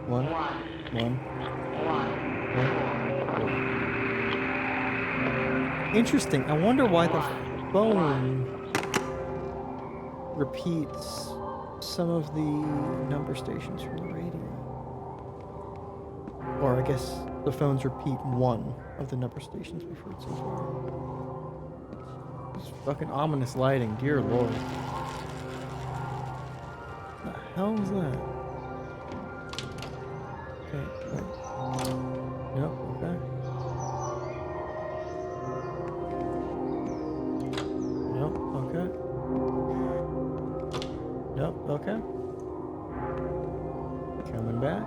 One. Interesting. I wonder why the phone repeats some of the number stations from the radio. Or I guess the phones repeat one of the number stations we've heard so far. This fucking ominous lighting, dear lord. What the hell is that? Okay, wait. Nope, okay. Nope, okay. Nope, okay. Coming back.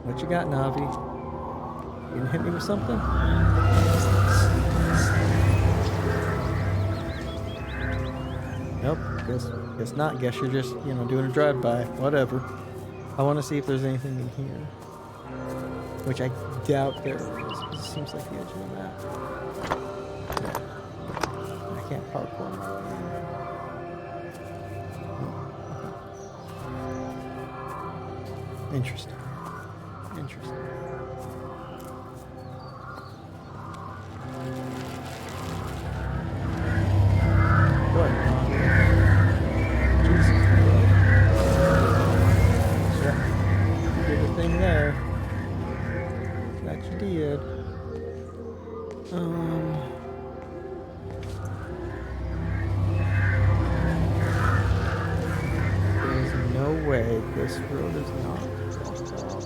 What you got, Navi? You gonna hit me with something? Nope, guess not. Guess you're just, doing a drive-by. Whatever. I want to see if there's anything in here. Which I doubt there is. It seems like the edge of the map. Yeah. I can't parkour my way in. Okay. Interesting. Interesting. What? Jesus. Sure. You did the thing there. That you did. There's no way this road is not blocked off.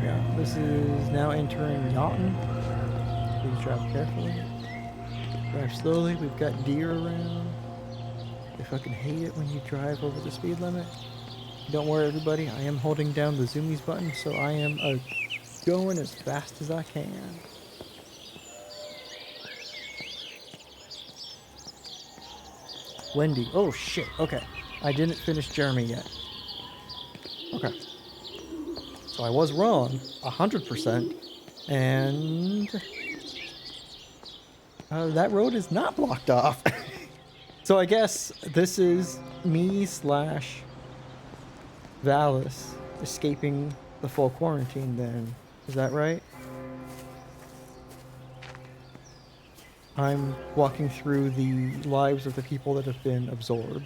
Yeah, this is now entering Yawton. Please drive carefully. Drive slowly. We've got deer around. They fucking hate it when you drive over the speed limit. Don't worry, everybody. I am holding down the zoomies button, so I am going as fast as I can. Wendy. Oh, shit. Okay. I didn't finish Jeremy yet. Okay. So I was wrong 100%. And that road is not blocked off. So I guess this is me / Valis escaping the full quarantine then. Is that right? I'm walking through the lives of the people that have been absorbed,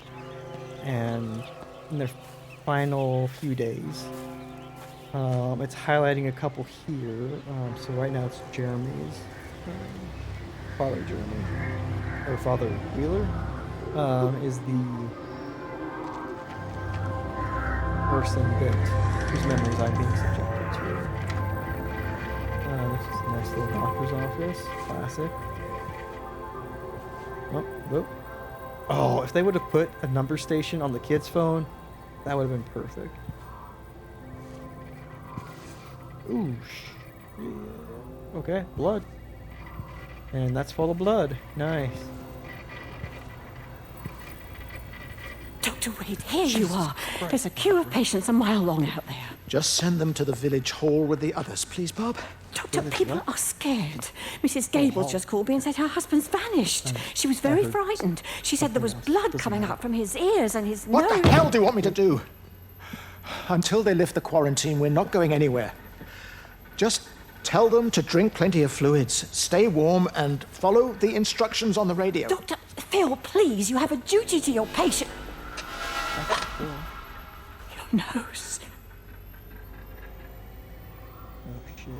and in their final few days. It's highlighting a couple here. So right now it's Jeremy's Father Jeremy, or Father Wheeler, is the person whose memories I'm being subjected to. This is a nice little doctor's office, classic. Oh, if they would have put a number station on the kid's phone, that would have been perfect. Ooh, okay, blood. And that's full of blood. Nice. Dr. Wade, here you are. There's a queue of patients a mile long out there. Just send them to the village hall with the others, please, Bob. Doctor, people are scared. Mrs. Gables just called me and said her husband's vanished. She was very frightened. She said there was blood coming out from his ears and his nose. What the hell do you want me to do? Until they lift the quarantine, we're not going anywhere. Just tell them to drink plenty of fluids, stay warm, and follow the instructions on the radio. Dr. Phil, please, you have a duty to your patient. Your nose. Oh, shit.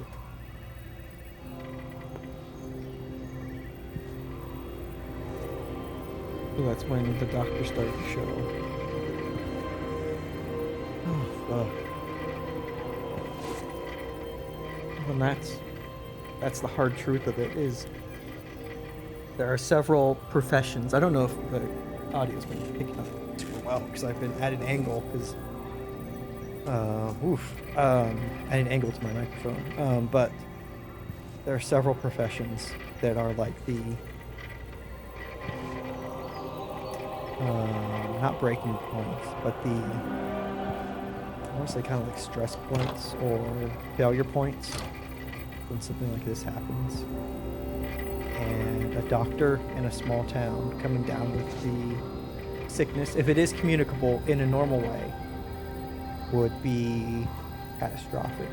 So that's when the doctor started to show. Oh, fuck. And that's the hard truth of it, is there are several professions. I don't know if the audio's been picking up super well because I've been at an angle because at an angle to my microphone. But there are several professions that are like the not breaking points, but the I want to say kind of like stress points or failure points when something like this happens. And a doctor in a small town coming down with the sickness, if it is communicable in a normal way, would be catastrophic.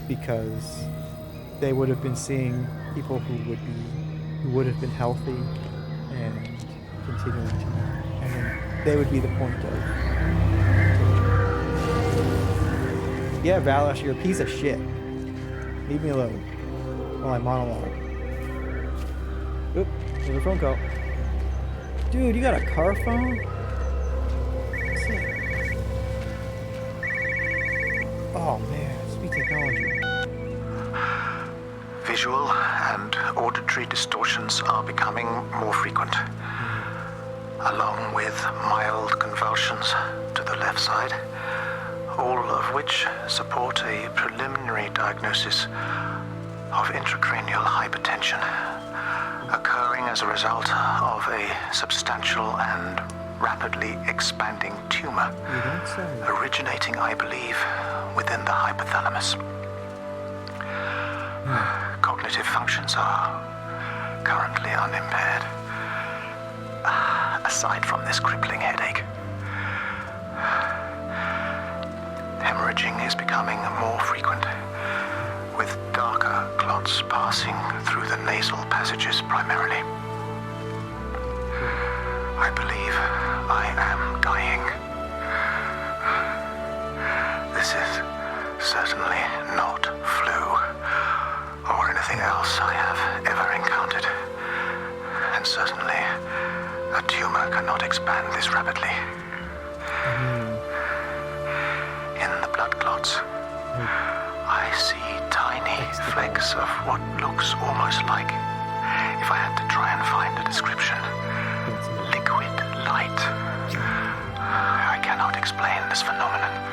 Because they would have been seeing people who would have been healthy and continuing to not. And then they would be the point of. Yeah, Valis, you're a piece of shit. Leave me alone while I monologue. Oop, another phone call. Dude, you got a car phone? Sick. Oh man, speed technology. Visual and auditory distortions are becoming more frequent, along with mild convulsions to the left side, all of which support a preliminary diagnosis of intracranial hypertension, occurring as a result of a substantial and rapidly expanding tumor, originating, I believe, within the hypothalamus. Cognitive functions are currently unimpaired, aside from this crippling headache. Hemorrhaging is becoming more frequent, with darker clots passing through the nasal passages primarily. I believe I am dying. This is certainly not flu or anything else I have ever encountered, and certainly a tumor cannot expand this rapidly. In the blood clots, I see tiny flecks of what looks almost like, if I had to try and find a description, liquid light. I cannot explain this phenomenon.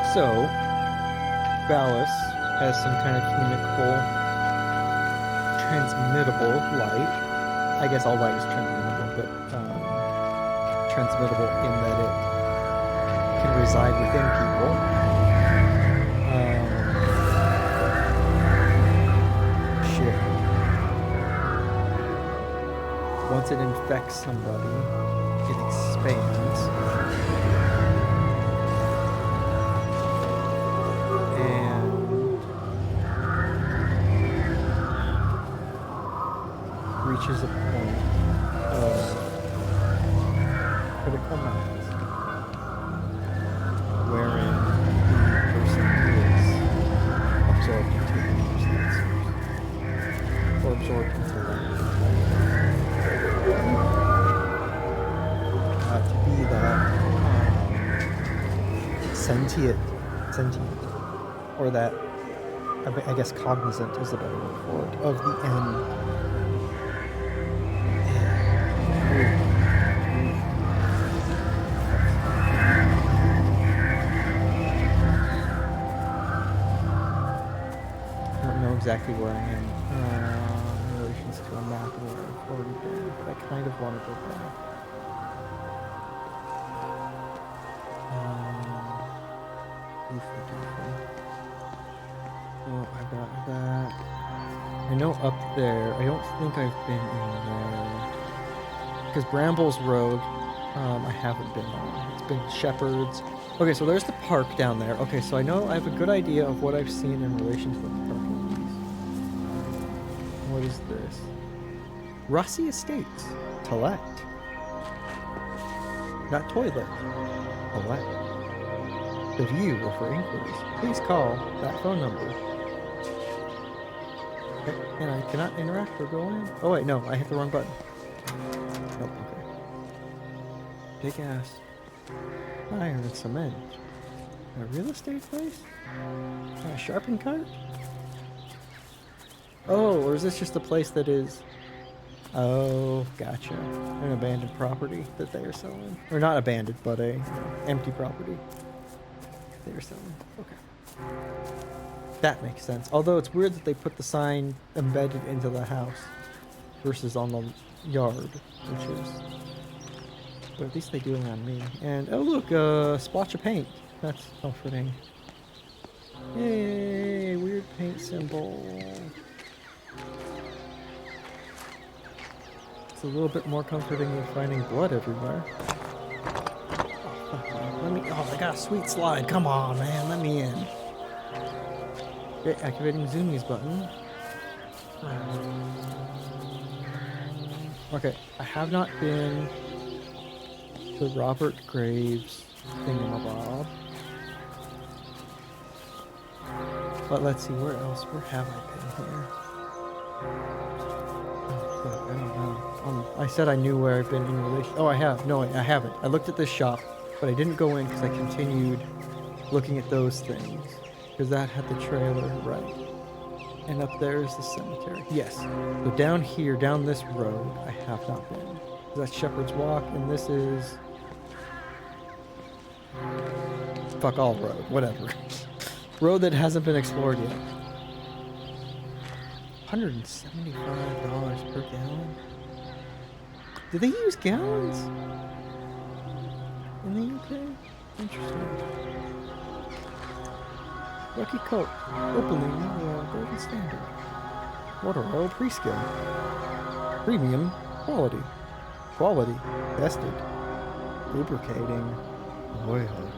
So, Valis has some kind of chemical transmittable light. I guess all light is transmittable, but transmittable in that it can reside within people. Once it infects somebody, it expands. Reaches a point of critical mass wherein the person is absorbed into the sensors or absorbed into light. To be that sentient, or that, I guess cognizant is the better word for it, of the end. Exactly where I am in relation to a map where I've already been, but I kind of want to go back. Oh, I got that. I know up there. I don't think I've been in there. Because Brambles Road, I haven't been on. It's been Shepherd's. Okay, so there's the park down there. Okay, so I know I have a good idea of what I've seen in relation to the park. What is this? Rossi Estates. Toilette. Not toilet. Toilette. The view or for inquiries. Please call that phone number. Okay, and I cannot interact or go in. Oh wait, no, I hit the wrong button. Nope, okay. Big ass. Iron and cement. A real estate place? A sharpen cart? Oh, or is this just a place that is... Oh, gotcha. An abandoned property that they are selling. Or not abandoned, but a empty property they are selling. Okay. That makes sense. Although it's weird that they put the sign embedded into the house versus on the yard, which is... But at least they do it on me. And, oh look, a splotch of paint. That's comforting. Yay, weird paint symbol. It's a little bit more comforting than finding blood everywhere. Oh, let me. Oh, I got a sweet slide. Come on, man. Let me in. Okay, activating Zoomies button. Okay, I have not been to Robert Graves thingamabob. But let's see, where else? Where have I been here? I don't know. I said I knew where I've been in relation. Oh, I have. No, I haven't. I looked at this shop, but I didn't go in because I continued looking at those things. Because that had the trailer, right. And up there is the cemetery. Yes. So down here, down this road, I have not been. That's Shepherd's Walk, and this is... Fuck all road. Whatever. Road that hasn't been explored yet. $175 per gallon? Do they use gallons in the UK? Interesting. Lucky Coat. Opening golden standard. Water oil pre-skim. Premium quality. Quality. Tested. Lubricating oil.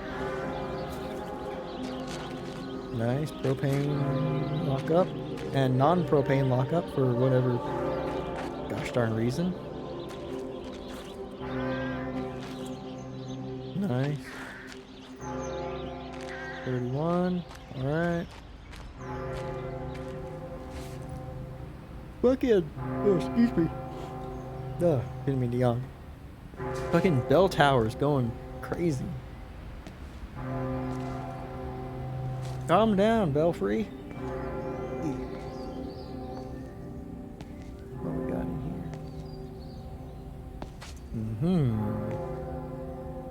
Nice. Propane lockup. And non-propane lockup for whatever gosh darn reason. Nice. 31. Alright. Fucking, oh, excuse me. Didn't mean to yawn. Fucking bell tower's going crazy. Calm down, Belfry. What we got in here?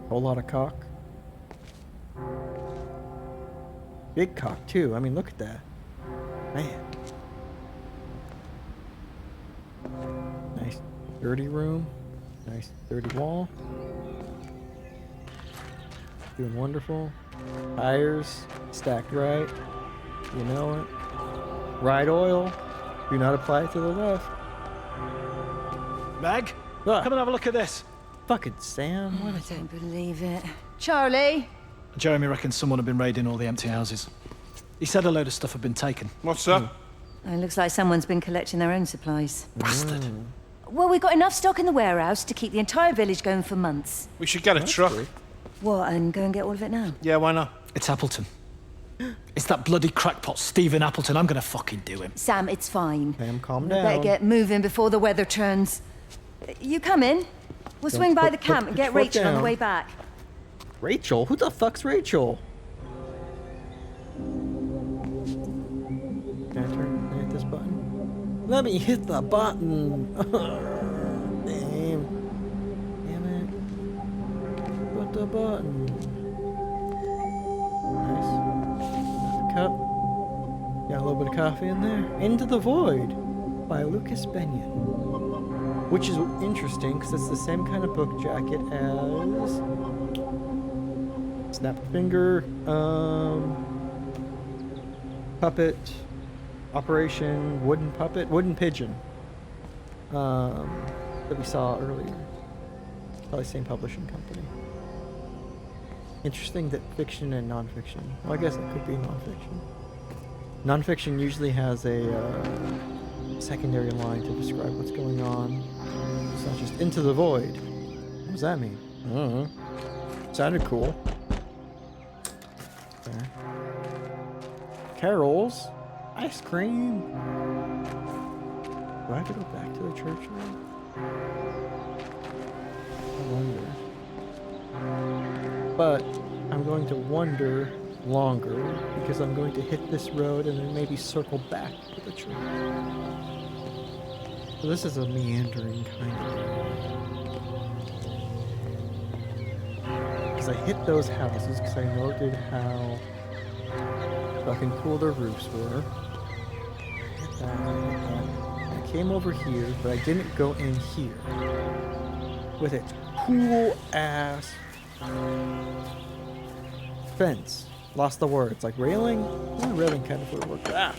Whole lot of cock. Big cock too. I mean, look at that. Man. Nice dirty room. Nice dirty wall. Doing wonderful. Tires stacked right. You know it. Ride oil. Do not apply it to the left. Meg, come and have a look at this. Fucking Sam. What I is don't believe it. Charlie? Jeremy reckons someone had been raiding all the empty houses. He said a load of stuff had been taken. What's that? Oh, it looks like someone's been collecting their own supplies. Bastard. Well, we've got enough stock in the warehouse to keep the entire village going for months. We should get a truck. What, and go and get all of it now? Yeah, why not? It's Appleton. It's that bloody crackpot Stephen Appleton. I'm gonna fucking do him. Sam, it's fine. Sam, calm We down. better get moving before the weather turns. You come in. We'll swing by the camp and get Rachel on the way back. Rachel? Who the fuck's Rachel? Can I hit this button? Let me hit the button. Damn. Damn it. Put the button. Nice. Another cup. Got a little bit of coffee in there. Into the Void by Lucas Benyon. Which is interesting because it's the same kind of book jacket as Snap Finger, Puppet, Operation Wooden Puppet, Wooden Pigeon, that we saw earlier. Probably same publishing company. Interesting that fiction and nonfiction. Well, I guess it could be nonfiction. Nonfiction usually has a secondary line to describe what's going on. It's not just into the void. What does that mean? I don't know. Sounded cool. Okay. Carols. Ice cream. Do I have to go back to the church now? I wonder. But I'm going to wonder longer because I'm going to hit this road and then maybe circle back to the church. So this is a meandering kind of because I hit those houses because I noted how fucking cool their roofs were. I came over here, but I didn't go in here with its cool ass fence. Lost the words. Like railing? Yeah, railing kind of would work. Ah!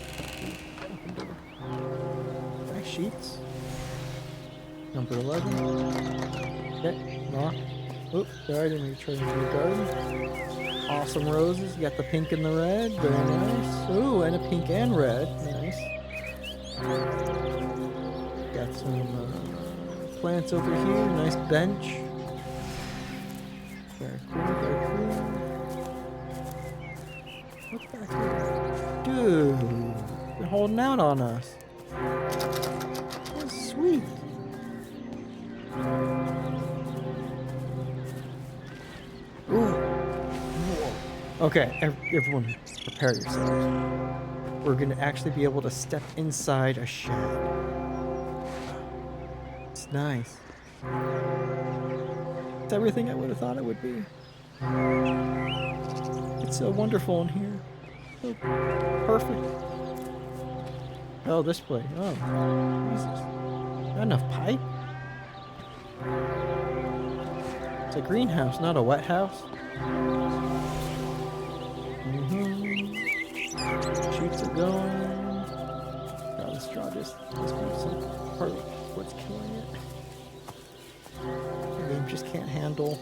Nice sheets. Number 11. Okay, knock. Oops, sorry, I didn't mean to turn into the garden. Awesome roses. You got the pink and the red. Very nice. Ooh, and a pink and red. Nice. Got some plants over here. Nice bench. Very cool, very cool. What's back here? Dude, they're holding out on us. That's sweet. Ooh. Okay, everyone, prepare yourselves. We're gonna actually be able to step inside a shed. It's nice. It's everything I would have thought it would be. It's so wonderful in here. So perfect. Oh, this place. Oh, Jesus. Not enough pipe? It's a greenhouse, not a wet house. Shoots are going. God, this draw just must be some part of what's killing it. The game just can't handle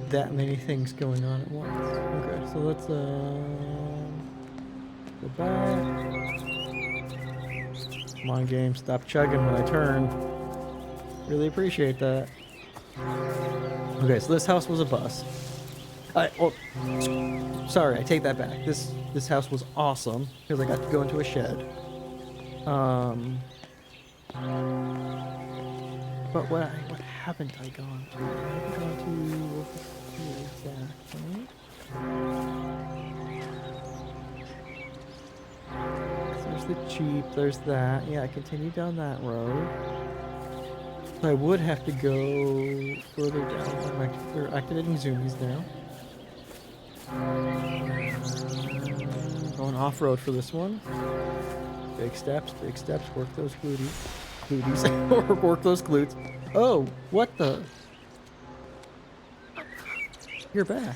that many things going on at once. Okay, so let's go back. Come on, game, stop chugging when I turn. Really appreciate that. Okay, so this house was a bust. Sorry, I take that back. This house was awesome because I got to go into a shed. But what haven't I gone to? I haven't gone to exactly. There's the Jeep. There's that. Yeah, I continue down that road. I would have to go further down. We're activating zoomies now. Going off-road for this one. Big steps, work those glutes. Or work those glutes. Oh, what the? You're back.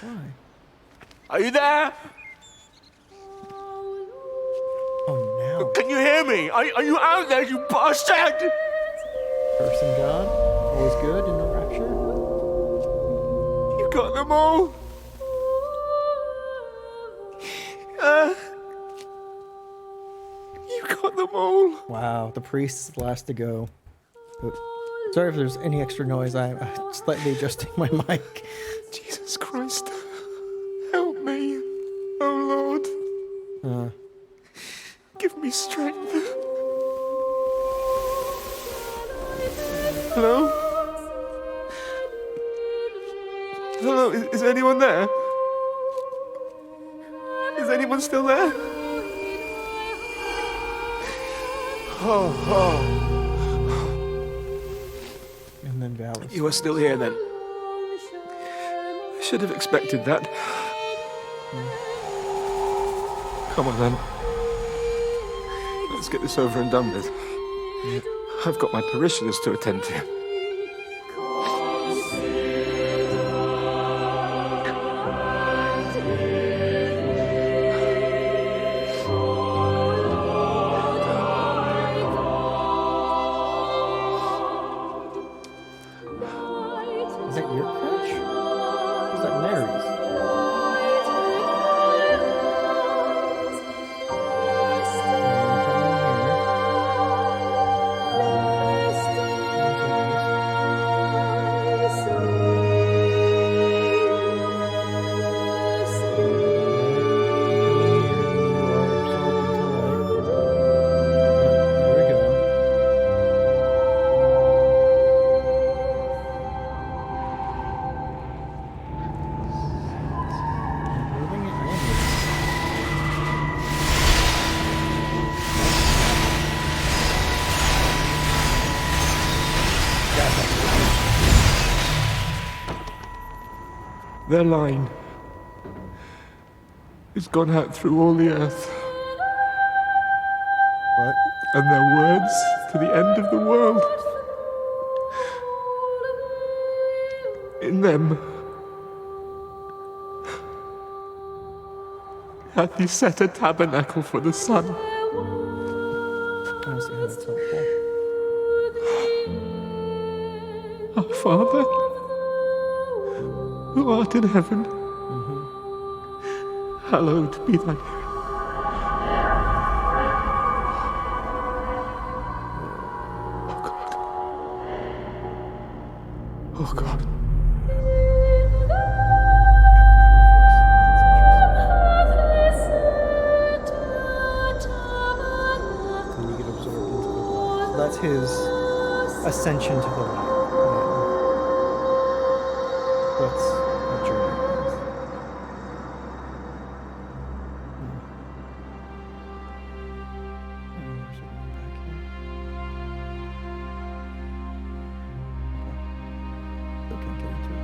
Why? Are you there? Oh, now. Can you hear me? Are you out there, you bastard? Person God, always good in the Rapture. You got them all. You got them all. Wow, the priest is the last to go. Sorry if there's any extra noise. I'm slightly adjusting my mic. Jesus Christ. Help me. Oh, Lord. Give me strength. Hello? Hello, is anyone there? Is anyone still there? Oh. And then Valis. You are still here, then? I should have expected that. Come on, then. Let's get this over and done with. I've got my parishioners to attend to. Is that your crutch? Or is that Mary's? Their line has gone out through all the earth. What? And their words to the end of the world. In them hath he set a tabernacle for the sun. I don't see how that's helpful. Our Father, who art in heaven, hallowed be thy name. Oh God. Then you get absorbed into the light. So that's his ascension to the light. That's what journey is. Still can't get into it.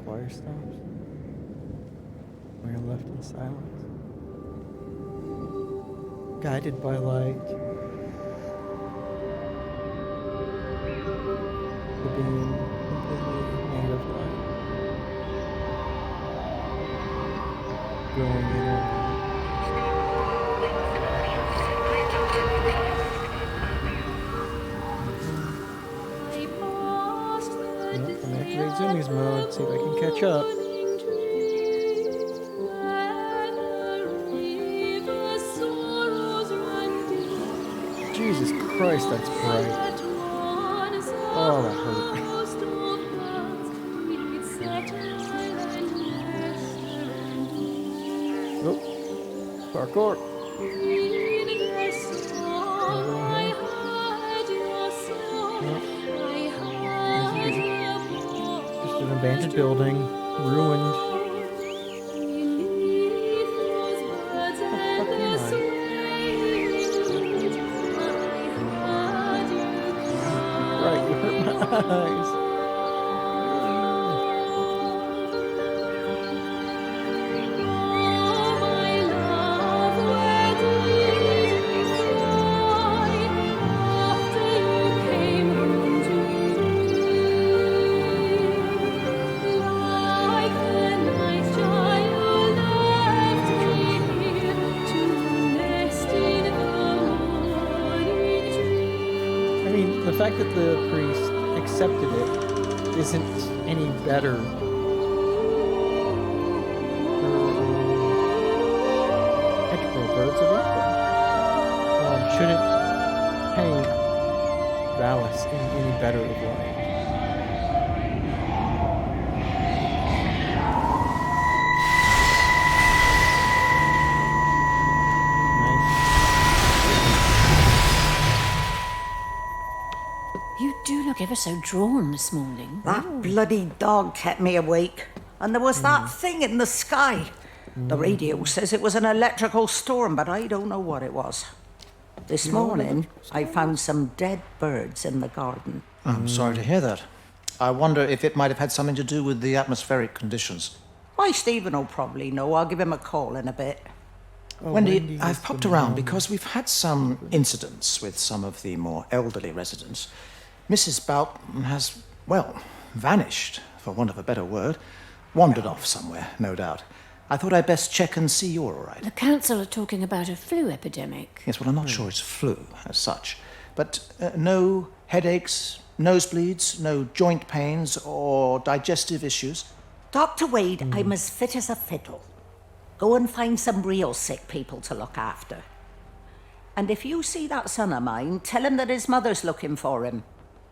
Choir stops. We're and left in silence. Guided by light. The being completely made of light. Growing in I'm gonna activate Zoomies mode, see if I can catch up. Jesus Christ, that's bright. Oh, that hurt. Oh, parkour. Just an abandoned building, ruined. Right, you hurt my eyes. I mean, the fact that the priest accepted it isn't any better. Birds of equal. Shouldn't paint Valis in any better of light. You do look ever so drawn this morning. That bloody dog kept me awake. And there was that thing in the sky. The radio says it was an electrical storm, but I don't know what it was. This morning, I found some dead birds in the garden. I'm sorry to hear that. I wonder if it might have had something to do with the atmospheric conditions. Why, Stephen will probably know. I'll give him a call in a bit. Wendy, I've popped around because we've had some incidents with some of the more elderly residents. Mrs. Bout has, well, vanished, for want of a better word. Wandered off somewhere, no doubt. I thought I'd best check and see you're all right. The council are talking about a flu epidemic. Yes, well, I'm not sure it's flu as such. But no headaches, nosebleeds, no joint pains or digestive issues? Dr. Wade, I'm as fit as a fiddle. Go and find some real sick people to look after. And if you see that son of mine, tell him that his mother's looking for him.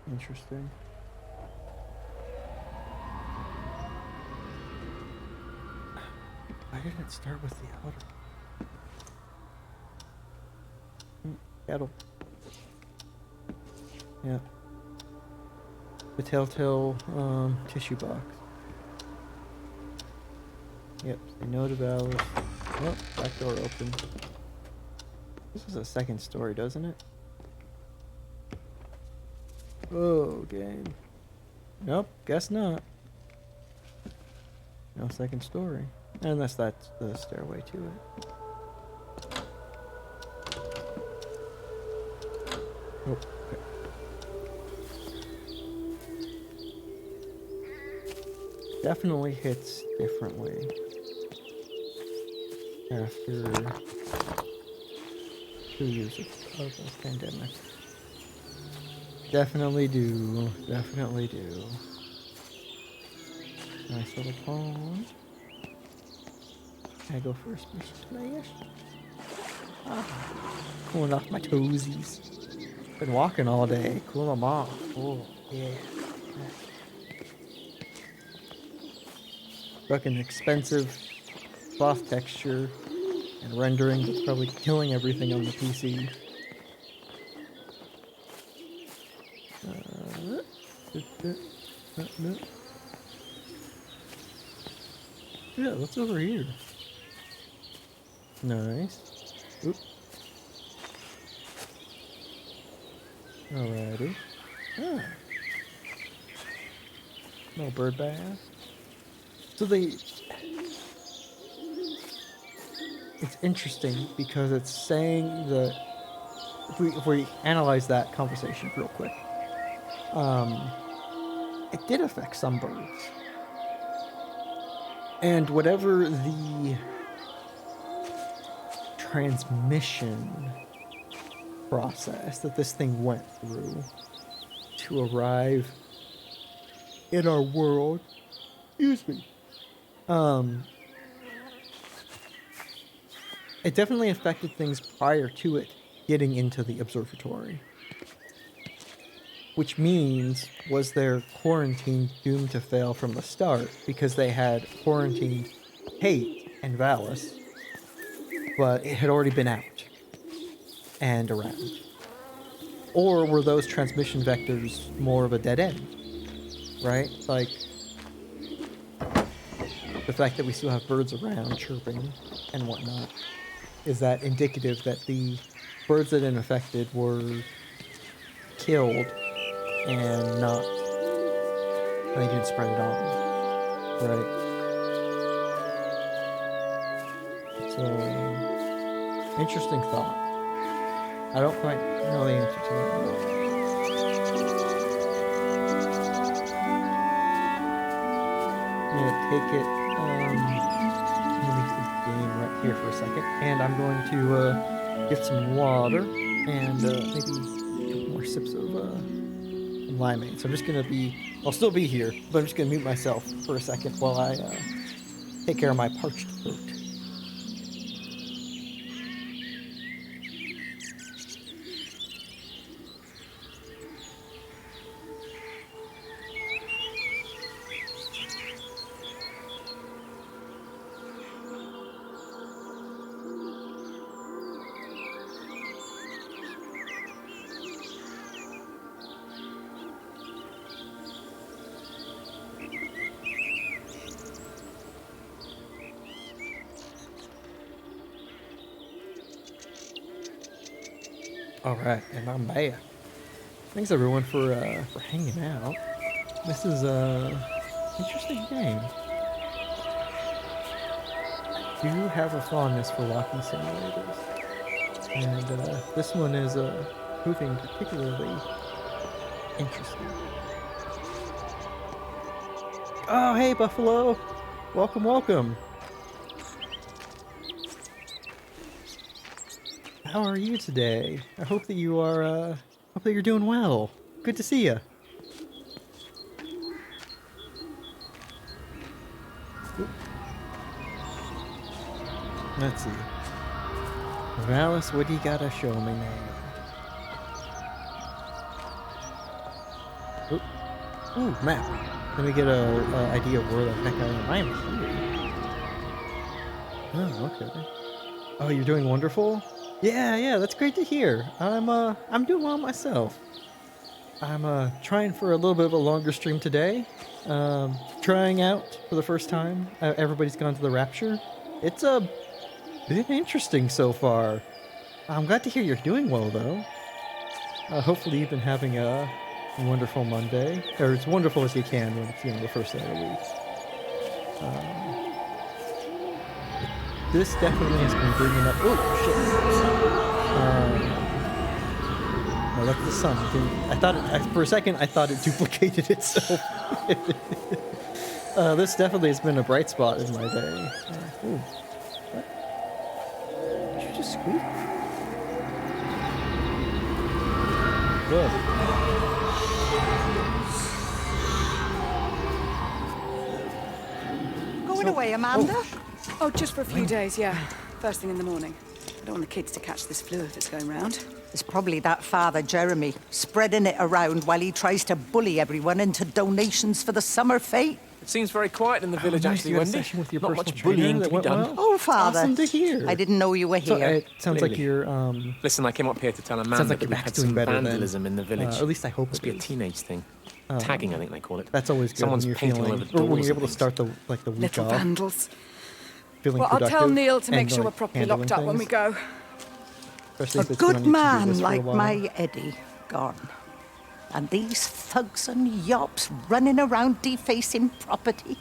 Interesting. Why didn't it start with the outer? Cattle. Yeah. The telltale tissue box. Yep, say no to Valis. Oh, back door open. This is a second story, doesn't it? Oh, game. Nope, guess not. No second story. Unless that's the stairway to it. Oh, okay. Definitely hits differently after 2 years of a pandemic. Definitely do. Definitely do. Nice little pond. Can I go first, Mr. Smash? Cooling off my toesies. Been walking all day. Cool them off. Oh, yeah. Fucking expensive cloth texture and rendering that's probably killing everything on the PC. No. Yeah, what's over here? Nice. Oop. Alrighty. Ah. No bird bath. So it's interesting because it's saying that if we analyze that conversation real quick, it did affect some birds. And whatever the transmission process that this thing went through to arrive in our world, excuse me, it definitely affected things prior to it getting into the observatory. Which means, was their quarantine doomed to fail from the start because they had quarantined Kate and Valis, but it had already been out and around? Or were those transmission vectors more of a dead end? Right? Like, the fact that we still have birds around chirping and whatnot, is that indicative that the birds that it affected were killed and not, they didn't spread it on, right? So, interesting thought. I don't quite know the answer to it. I'm gonna take it, the game right here for a second, and I'm going to get some water and maybe a couple more sips of limeade. So I'm just gonna I'll still be here, but I'm just gonna mute myself for a second while I take care of my parched throat. All right, and I'm back. Thanks everyone for hanging out. This is a interesting game. I do have a fondness for walking simulators, and this one is proving particularly interesting. Oh, hey Buffalo! Welcome, welcome. How are you today? I hope that you are, hope that you're doing well. Good to see you. Let's see. Valis, what do you gotta show me now? Ooh, map. Let me get a idea of where the heck I am. I am here. Oh, okay. Oh, you're doing wonderful? Yeah, that's great to hear. I'm doing well myself. I'm trying for a little bit of a longer stream today. Trying out for the first time. Everybody's gone to the Rapture. It's been interesting so far. I'm glad to hear you're doing well though. Hopefully you've been having a wonderful Monday, or as wonderful as you can when it's the first day of the week. This definitely has been bringing up. Oh shit! No, that's the sun. I thought for a second I thought it duplicated itself. This definitely has been a bright spot in my day. Ooh. What? Did you just squeak? Good. Going away, Amanda? Oh, just for a few days, yeah. First thing in the morning. I don't want the kids to catch this flu if it's going round. It's probably that Father Jeremy, spreading it around while he tries to bully everyone into donations for the summer fete. It seems very quiet in the village, nice. actually, You had a Wendy. session with your Not personal much trainer bullying that to be went done. well? Oh, Father. Awesome to hear. I didn't know you were So, here. it sounds like Clearly. you're Listen, I came up here to tell Amanda sounds like that your we've back's had doing some better vandalism than, in the village. at least I hope Must it be a is. teenage thing. Tagging, I think they call it. That's always good. Someone's when you're painting all feeling, over the or when doors you're and able to start the week Little off. vandals. Feeling Well, I'll tell productive Neil to make and, sure we're like, properly locked up handling when we things. go. Especially if A it's been on good your to-do man list for a like while. my Eddie gone. And these thugs and yops running around defacing property.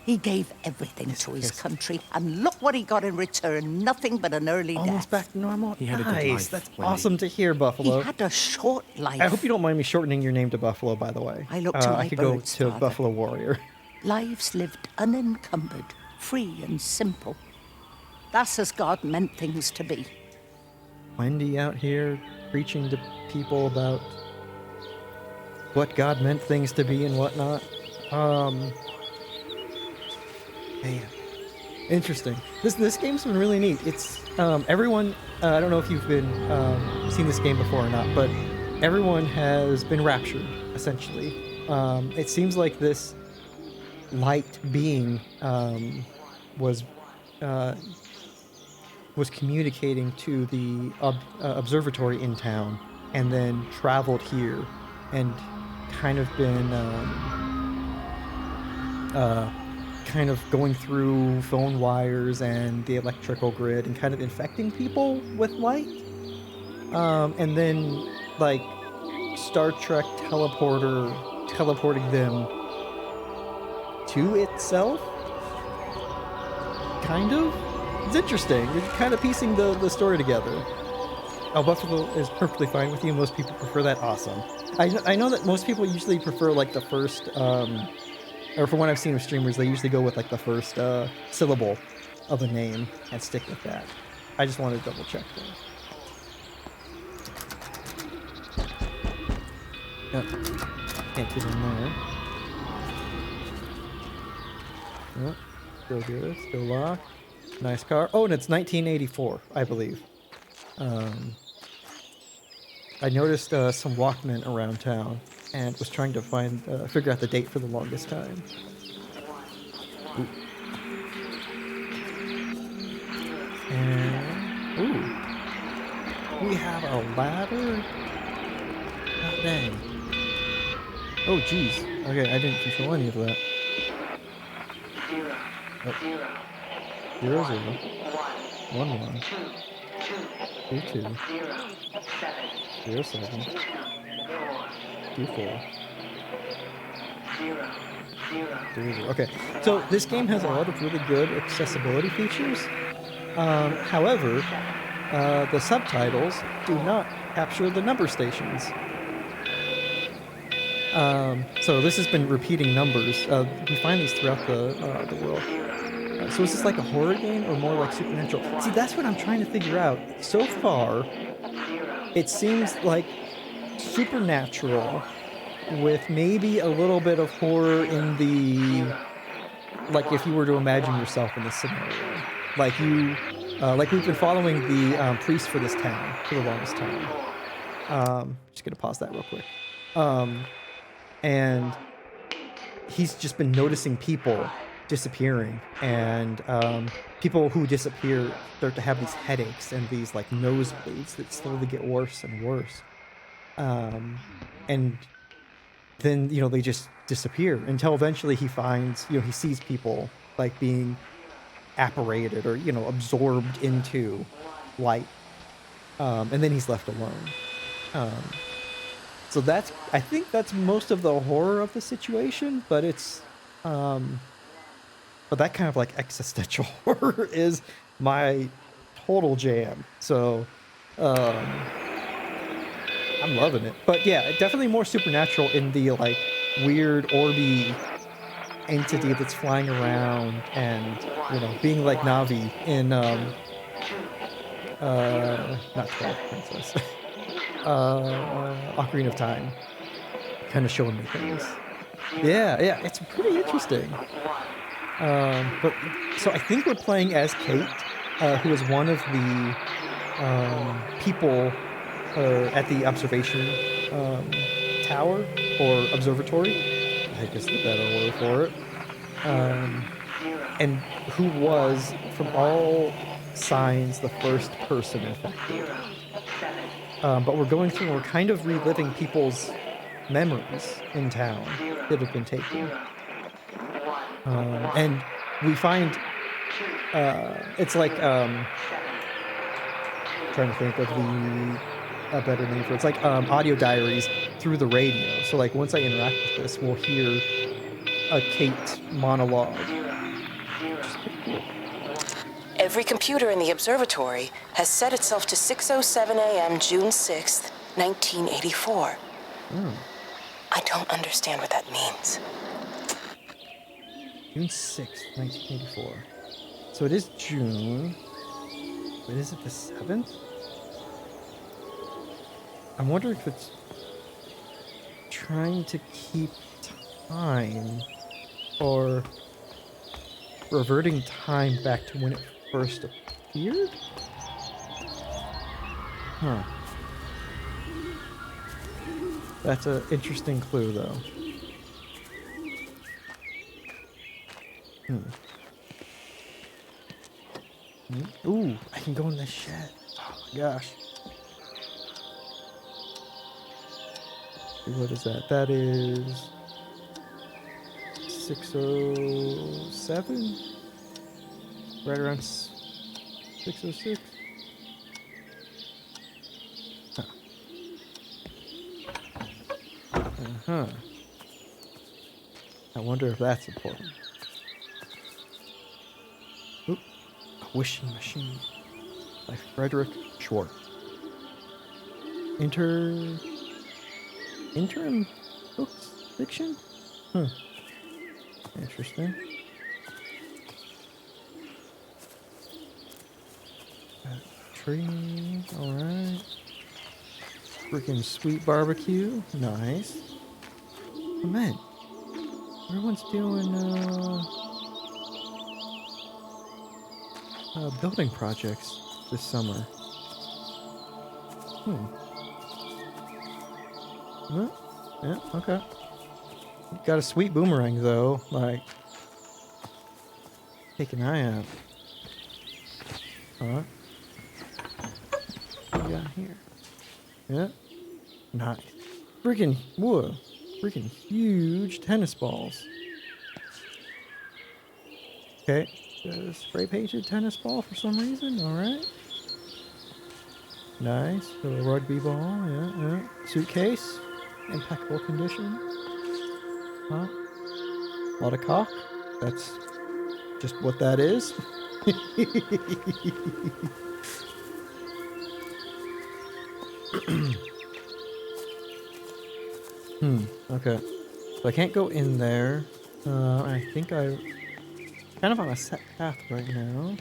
He gave everything to his country, and look what he got in return. Nothing but an early Almost death. back to normal. He had a good Nice. life, That's Wendy. awesome to hear, Buffalo. He had a short life. I hope you don't mind me shortening your name to Buffalo, by the way. I look to my I could go birds, to Father. Buffalo Warrior. Lives lived unencumbered, free and simple. That's as God meant things to be. Wendy out here preaching to people about what God meant things to be and whatnot. Man, interesting. This game's been really neat. It's everyone. I don't know if you've been seen this game before or not, but everyone has been raptured essentially. It seems like this light being was communicating to the observatory in town, and then traveled here, and kind of been kind of going through phone wires and the electrical grid and kind of infecting people with light. And then, like, Star Trek teleporting them to itself? Kind of? It's interesting. You're kind of piecing the story together. Oh, Buffalo is perfectly fine with you. Most people prefer that. Awesome. I know that most people usually prefer, like, the first, or from what I've seen of streamers, they usually go with, like, the first syllable of a name and stick with that. I just wanted to double check that. Yep. Can't get in there. Yep. Still good. Still locked. Nice car. Oh, and it's 1984, I believe. I noticed some Walkmen around town and was trying to figure out the date for the longest time. Ooh. And we have a ladder. God dang. Oh, geez. Okay, I didn't control any of that. 0, 0, 1, 1, 2, 2, 0, 7, 2, 4, 0, 0. Okay, so this game has a lot of really good accessibility features. However, the subtitles do not capture the number stations. So this has been repeating numbers. We find these throughout the world. So is this like a horror game or more like supernatural? See, that's what I'm trying to figure out. So far, it seems like supernatural with maybe a little bit of horror in the, like if you were to imagine yourself in this scenario. Like we've been following the priest for this town for the longest time. Just gonna pause that real quick. And he's just been noticing people disappearing, and people who disappear start to have these headaches and these like nosebleeds that slowly get worse and worse. And then, they just disappear until eventually he finds, he sees people like being apparated or, absorbed into light. And then he's left alone. So I think that's most of the horror of the situation, but it's, but that kind of like existential horror is my total jam. So, I'm loving it. But yeah, definitely more supernatural in the like weird orby entity that's flying around and, being like Navi in, not Twilight Princess, Ocarina of Time, kind of showing me things. Yeah, it's pretty interesting. But so I think we're playing as Kate, who is one of the people at the observation tower or observatory. I guess the better word for it. And who was, from all signs, the first person infected. But we're going through and we're kind of reliving people's memories in town that have been taken. And we find it's like trying to think of a better name for it. It's like audio diaries through the radio. So like once I interact with this, we'll hear a Kate monologue Every computer in the observatory has set itself to 6:07 a.m. June 6th, 1984. I don't understand what that means. June 6th, 1984. So it is June. But is it the 7th? I wonder if it's trying to keep time or reverting time back to when it first appeared? Huh. That's an interesting clue, though. Ooh, I can go in this shed. Oh my gosh. What is that? That is 6:07? Right around 6:06? Huh. Uh-huh. I wonder if that's important. Oop. A Wishing Machine by Frederick Schwartz. Interim books? Fiction? Interesting. Tree, alright. Freaking sweet barbecue, nice. Oh man, everyone's doing building projects this summer. Yeah, okay. Got a sweet boomerang though, like, take an eye out. Alright. What we got here? Yeah. Nice. Freaking, whoa. Freaking huge tennis balls. Okay. Spray painted tennis ball for some reason. Alright. Nice. A rugby ball. Yeah. Suitcase. Impeccable condition. Huh? A lot of cock. That's just what that is. Okay. So I can't go in there. I think I'm kind of on a set path right now.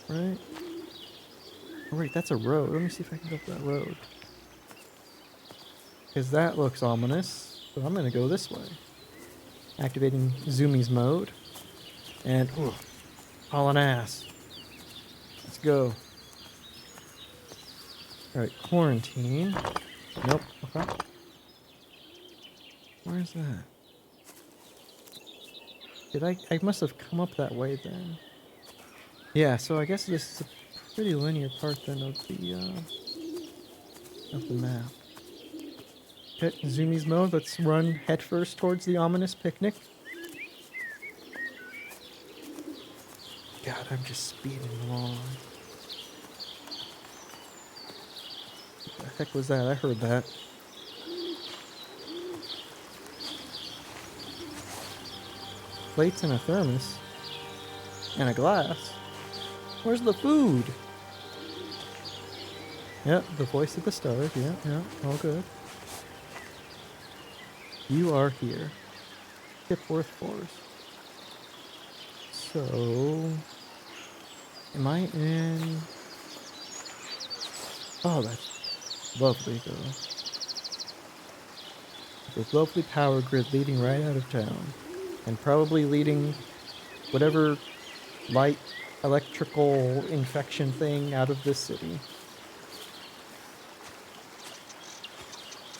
Right? Oh wait, that's a road. Let me see if I can go up that road. Because that looks ominous. So I'm gonna go this way. Activating Zoomies mode. And, hauling ass. Let's go. Alright, quarantine. Nope. Okay. Where's that? I must have come up that way then. Yeah, so I guess this is a pretty linear part then of the map. Hit Zoomies mode, let's run headfirst towards the ominous picnic. God, I'm just speeding along. What the heck was that? I heard that. Plates and a thermos. And a glass. Where's the food? Yep, the voice of the stars. Yeah, all good. You are here. Kipworth Forest. So... am I in... oh, that's lovely, though. This lovely power grid leading right out of town. And probably leading whatever light electrical infection thing out of this city.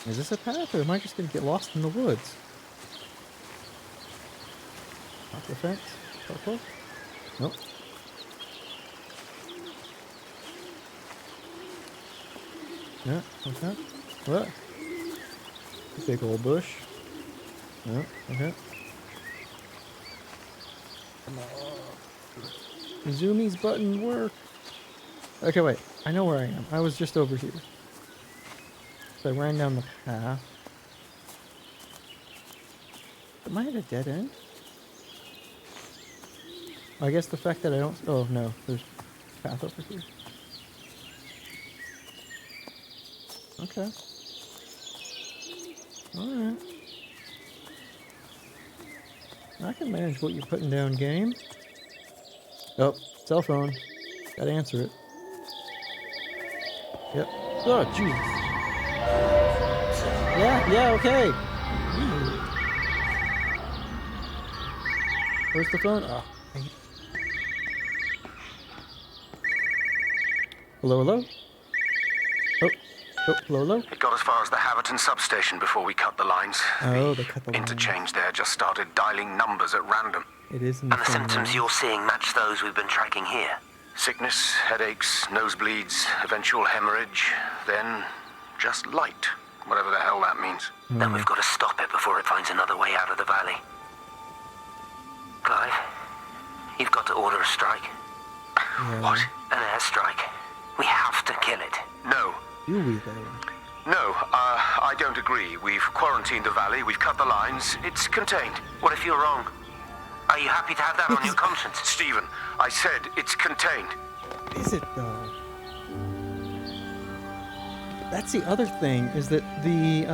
Is this a path, or am I just gonna get lost in the woods? Off the fence? Purple? Nope. Yeah, okay. What? Big old bush. Yeah, okay. Zoomies button work. Okay, wait. I know where I am. I was just over here. So I ran down the path. Am I at a dead end? I guess the fact that I don't... Oh, no. There's a path over here. Okay. Alright. I can manage what you're putting down, game. Oh, cell phone. Gotta answer it. Yep. Oh, Jesus. Yeah, okay. Where's the phone? Oh. Hello, hello? Oh, hello? It got as far as the Haverton substation before we cut the lines. Oh, they cut the lines. Interchange there just started dialing numbers at random. It is in And the symptoms you're seeing match those we've been tracking here. Sickness, headaches, nosebleeds, eventual hemorrhage, then just light, whatever the hell that means. Then we've got to stop it before it finds another way out of the valley. Clive, you've got to order a strike. Yeah. What? An airstrike. We have to kill it. No. Do we, though? No, I don't agree. We've quarantined the valley, we've cut the lines, it's contained. What if you're wrong? Are you happy to have that on your conscience? Stephen, I said it's contained. Is it, though? That's the other thing, is that the,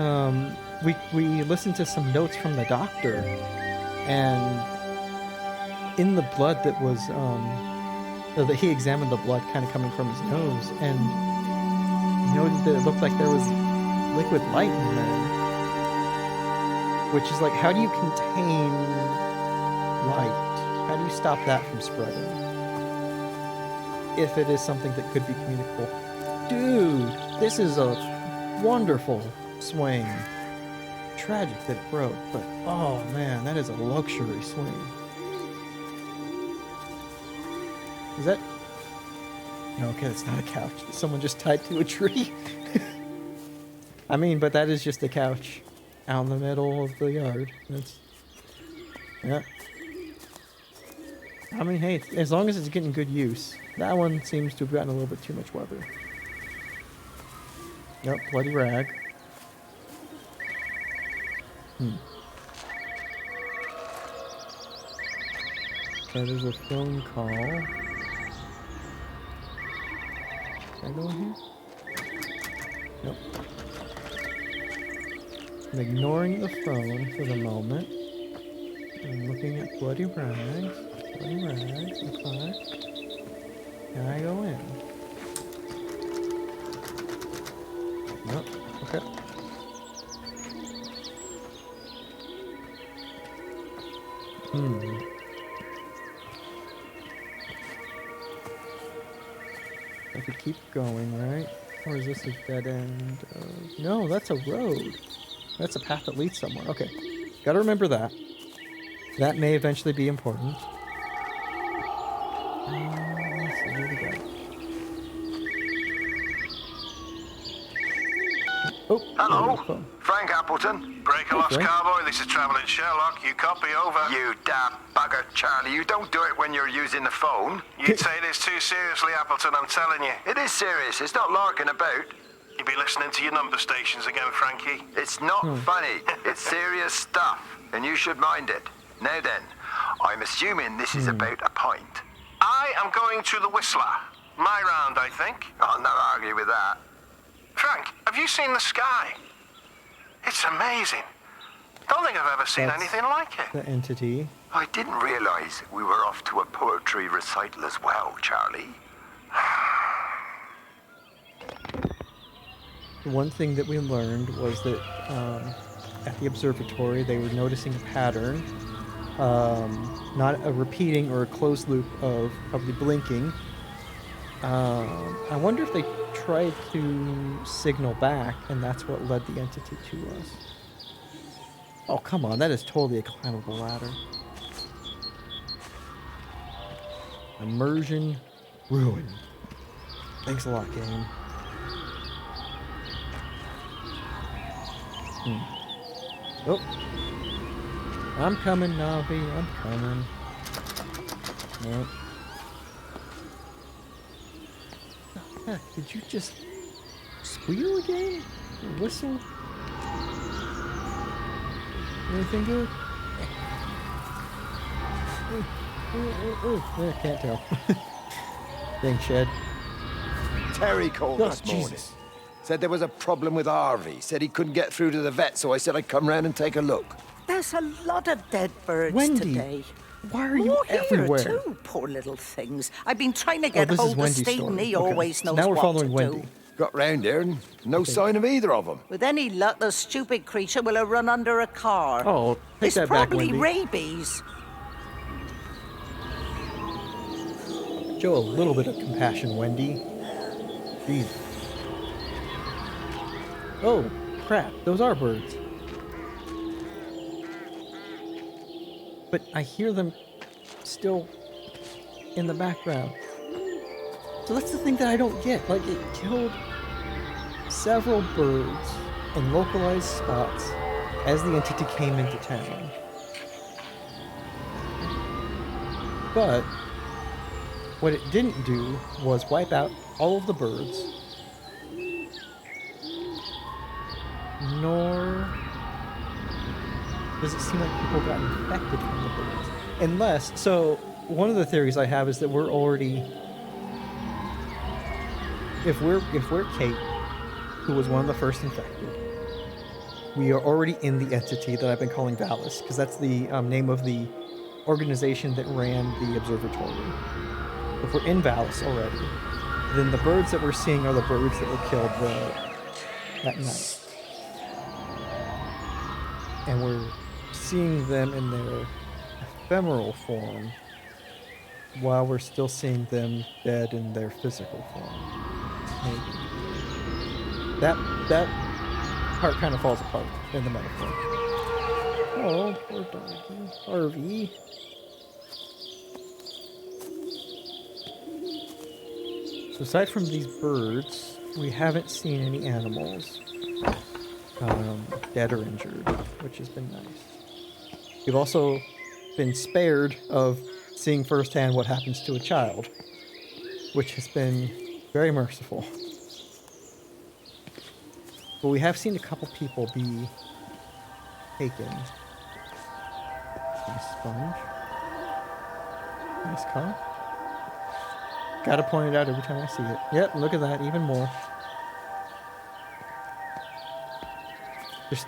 we listened to some notes from the doctor, and in the blood that was, or that he examined the blood kind of coming from his nose, and he noted that it looked like there was liquid light in there. Which is like, how do you contain light? How do you stop that from spreading? If it is something that could be communicable. Dude, this is a wonderful swing. Tragic that it broke, but oh man, that is a luxury swing. Is that... No, okay, it's not a couch. Someone just tied to a tree. I mean, but that is just a couch out in the middle of the yard. That's... Yeah. I mean, hey, as long as it's getting good use. That one seems to have gotten a little bit too much weather. Yep, bloody rag. Okay, there's a phone call. Can I go in here? Nope. I'm ignoring the phone for the moment. I'm looking at bloody rags. Bloody rags, okay. Can I go in? Nope, okay. I could keep going, right? Or is this a dead end? No, that's a road. That's a path that leads somewhere. Okay. Gotta remember that. That may eventually be important. Let's see, where we go? Oh, hello, Frank Appleton. Breaker lost cowboy, this is Traveling Sherlock. You copy, over. You damn bugger, Charlie. You don't do it when you're using the phone. You'd say this too seriously, Appleton, I'm telling you. It is serious, it's not larking about. You be listening to your number stations again, Frankie. It's not funny, it's serious stuff, and you should mind it. Now then, I'm assuming this is about a pint. I am going to the Whistler. My round, I think. I'll not argue with that. Frank, have you seen the sky? It's amazing. Don't think I've ever seen anything like it. The entity. I didn't realize we were off to a poetry recital as well, Charlie. One thing that we learned was that at the observatory they were noticing a pattern, not a repeating or a closed loop of the blinking. I wonder if they tried to signal back and that's what led the entity to us. Oh, come on, that is totally a climbable ladder. Immersion ruin. Thanks a lot, game. Oh. I'm coming, Navi. I'm coming. Nope. Oh, heck, did you just squeal again? Or whistle? Anything good? I can't tell. Dang shed. Terry called Oh, this morning. Jesus. Said there was a problem with Harvey. Said he couldn't get through to the vet, so I said I'd come round and take a look. There's a lot of dead birds Wendy, today. why are you More everywhere? Here too, poor little things. I've been trying to Oh, get this is hold of Wendy's Stephen. story. He Okay. always So knows now we're what following to Wendy. do. Got round here and no sign of either of them. With any luck, the stupid creature will have run under a car. Oh, take it's that back, probably Wendy. rabies. Show a little bit of compassion, Wendy. Jeez. Oh, crap. Those are birds. But I hear them still in the background. So that's the thing that I don't get. Like, it killed several birds in localized spots as the entity came into town. But what it didn't do was wipe out all of the birds, nor does it seem like people got infected from the birds. Unless, so one of the theories I have is that we're already, if we're Kate, who was one of the first infected, we are already in the entity that I've been calling Valis, because that's the name of the organization that ran the observatory. If we're in Valis already, then the birds that we're seeing are the birds that were killed that night. And we're seeing them in their ephemeral form while we're still seeing them dead in their physical form. Maybe. That part kind of falls apart in the metaphor. Oh, poor doggy. Harvey. So aside from these birds, we haven't seen any animals dead or injured, which has been nice. We've also been spared of seeing firsthand what happens to a child, which has been very merciful. But we have seen a couple people be taken. Nice sponge. Nice car. Gotta point it out every time I see it. Yep, look at that, even more. Just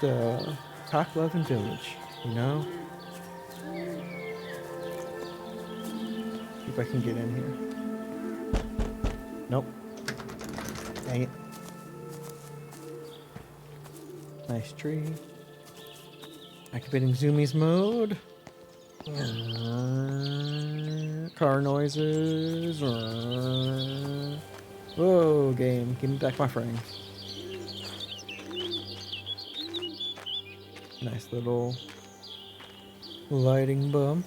talk, love, and village, you know? See if I can get in here. Nope. Dang it. Nice tree. Activating Zoomies mode. Car noises. Whoa, game. Give me back my frames. Nice little lighting bump.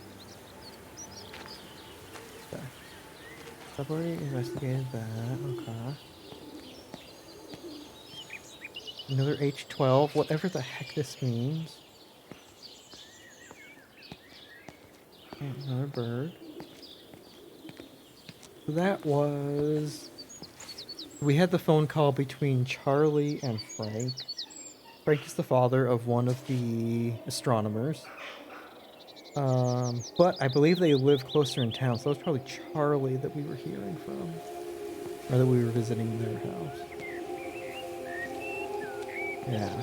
Okay. Subway investigated that. Okay. Another H12, whatever the heck this means. And another bird. So that was... We had the phone call between Charlie and Frank. Frank is the father of one of the astronomers. But I believe they live closer in town, so it was probably Charlie that we were hearing from. Or that we were visiting their house. Yeah.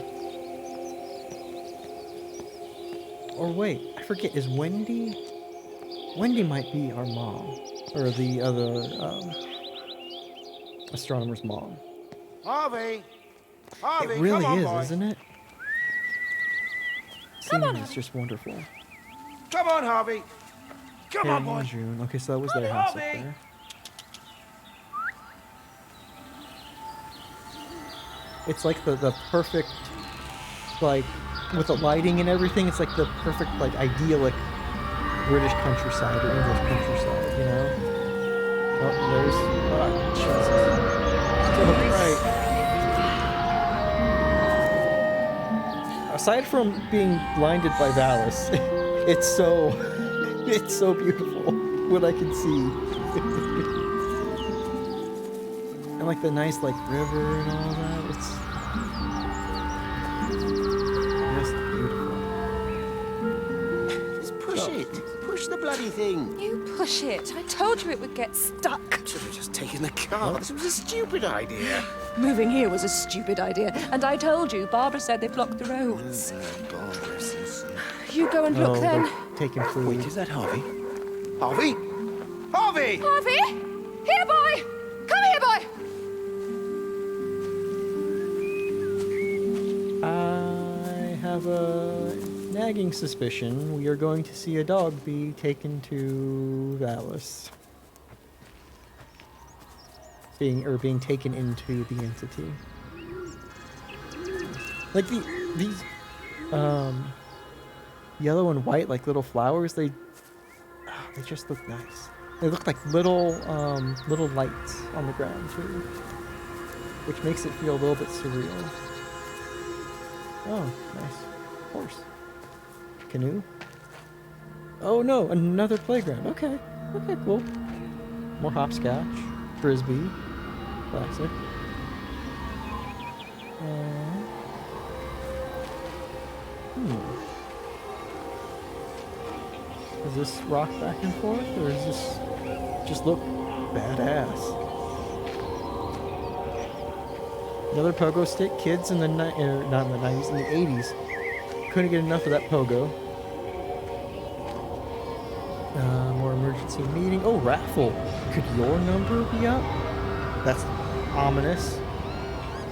Or wait, I forget, is Wendy? Wendy might be our mom. Or the other astronomer's mom. Harvey! Harvey, It really come on, is, boy. isn't it? Seeing it is just wonderful. Come on, Harvey. Come on, Harry boy. and June. Okay, so that was their house up there. It's like the perfect, like, with the lighting and everything, it's like the perfect, like, idyllic British countryside or English countryside, you know? Oh, there's... Oh, Jesus. Right. Aside from being blinded by Valis, it's so beautiful what I can see. And like the nice like river and all that, it's just beautiful. Just push it. Push the bloody thing. You push it. I told you it would get stuck. Should have just taken the car. This was a stupid idea. Moving here was a stupid idea. And I told you, Barbara said they blocked the roads. Barbara says... You go and look then. Taking food. Wait, is that Harvey? Harvey? Harvey! Harvey! Here, boy! Come here, boy! I have a nagging suspicion we are going to see a dog be taken to Valis. Being taken into the entity. Like these yellow and white, like little flowers, they just look nice. They look like little lights on the ground too, which makes it feel a little bit surreal. Oh, nice. Horse. Canoe. Oh no, another playground. Okay, cool. More hopscotch, frisbee, classic. Does this rock back and forth, or does this just look badass? Another pogo stick. Kids in the not in the 90s, in the 80s, couldn't get enough of that pogo. More emergency meeting. Oh, raffle. Could your number be up? That's ominous.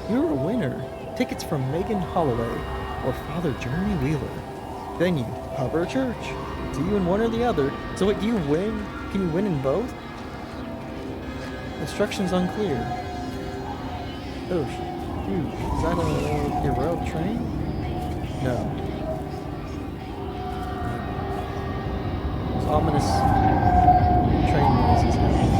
You're a winner. Tickets from Megan Holloway or Father Jeremy Wheeler. Venue, pub or church. It's you in one or the other. So what, do you win? Can you win in both? Instructions unclear. Oh, dude, is that a derailed train? No. There's ominous train noises happening.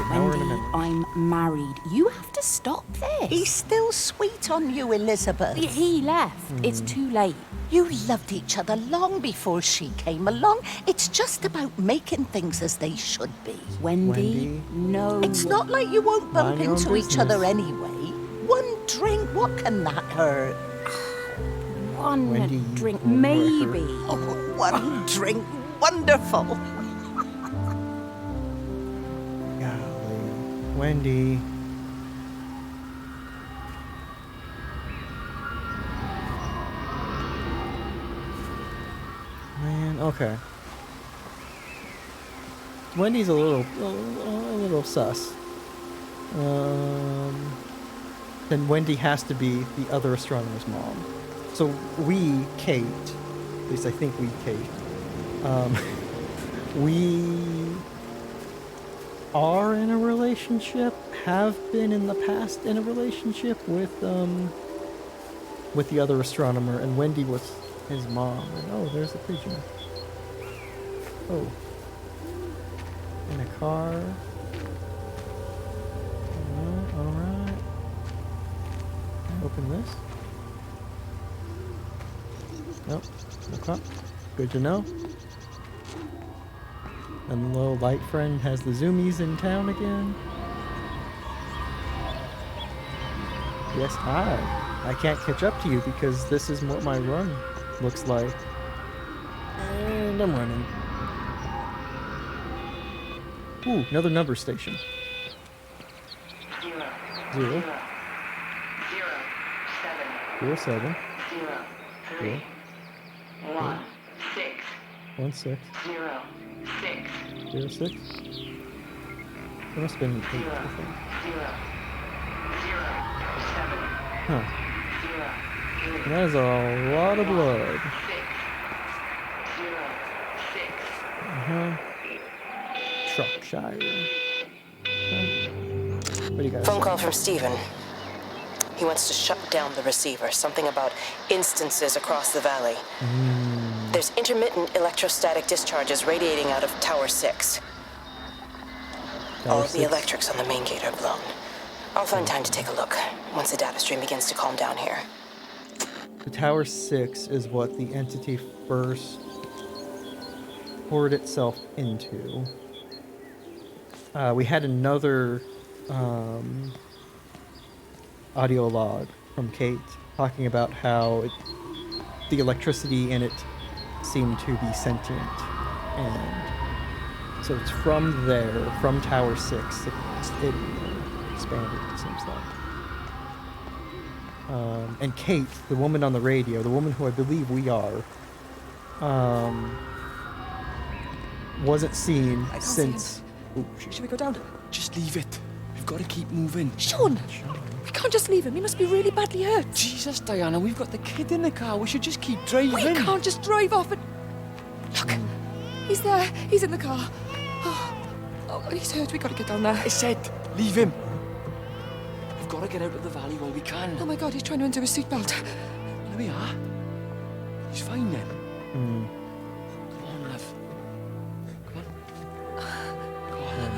Wendy, I'm married. You have to stop this. He's still sweet on you, Elizabeth. He left. It's too late. You loved each other long before she came along. It's just about making things as they should be. Wendy, no. It's not like you won't bump into each other anyway. One drink, what can that hurt? One Wendy, drink, maybe. Oh, one drink, wonderful. Wendy. Man, okay. Wendy's a little sus. Then Wendy has to be the other astronomer's mom. So we, Kate, at least I think we, Kate, we are in a relationship, have been in the past in a relationship with the other astronomer, and Wendy was his mom. And oh, there's the pigeon. Oh. In a car. Alright. Open this. Nope. No cup. Good to know. And the little light friend has the zoomies in town again. Yes, hi. I can't catch up to you because this is what my run looks like. And I'm running. Ooh, another number station. 0. 7. 3. 1. 6. 1 6. 0. 6. 0 6. There must have been 8, I think. 0. 0. 7. Huh. 0. 3. And that is a lot of blood. 0. 6. Shropshire. What do you guys Phone say? call from Stephen. He wants to shut down the receiver. Something about instances across the valley. There's intermittent electrostatic discharges radiating out of Tower 6. All of the electrics on the main gate are blown. I'll find time to take a look once the data stream begins to calm down here. The Tower 6 is what the entity first poured itself into. We had another audio log from Kate talking about how the electricity in it seemed to be sentient, and so it's from there, from Tower 6, it expanded, it seems like. And Kate, the woman on the radio, the woman who I believe we are, wasn't seen since... Should we go down? Just leave it. We've got to keep moving. Sean! We can't just leave him. He must be really badly hurt. Jesus, Diana, we've got the kid in the car. We should just keep driving. We can't just drive off and... Look! He's there. He's in the car. Oh, he's hurt. We got to get down there. I said, leave him. We've got to get out of the valley while we can. Oh my God, he's trying to undo his seatbelt. There we are. He's fine then. Come on, love. Come on. Go on.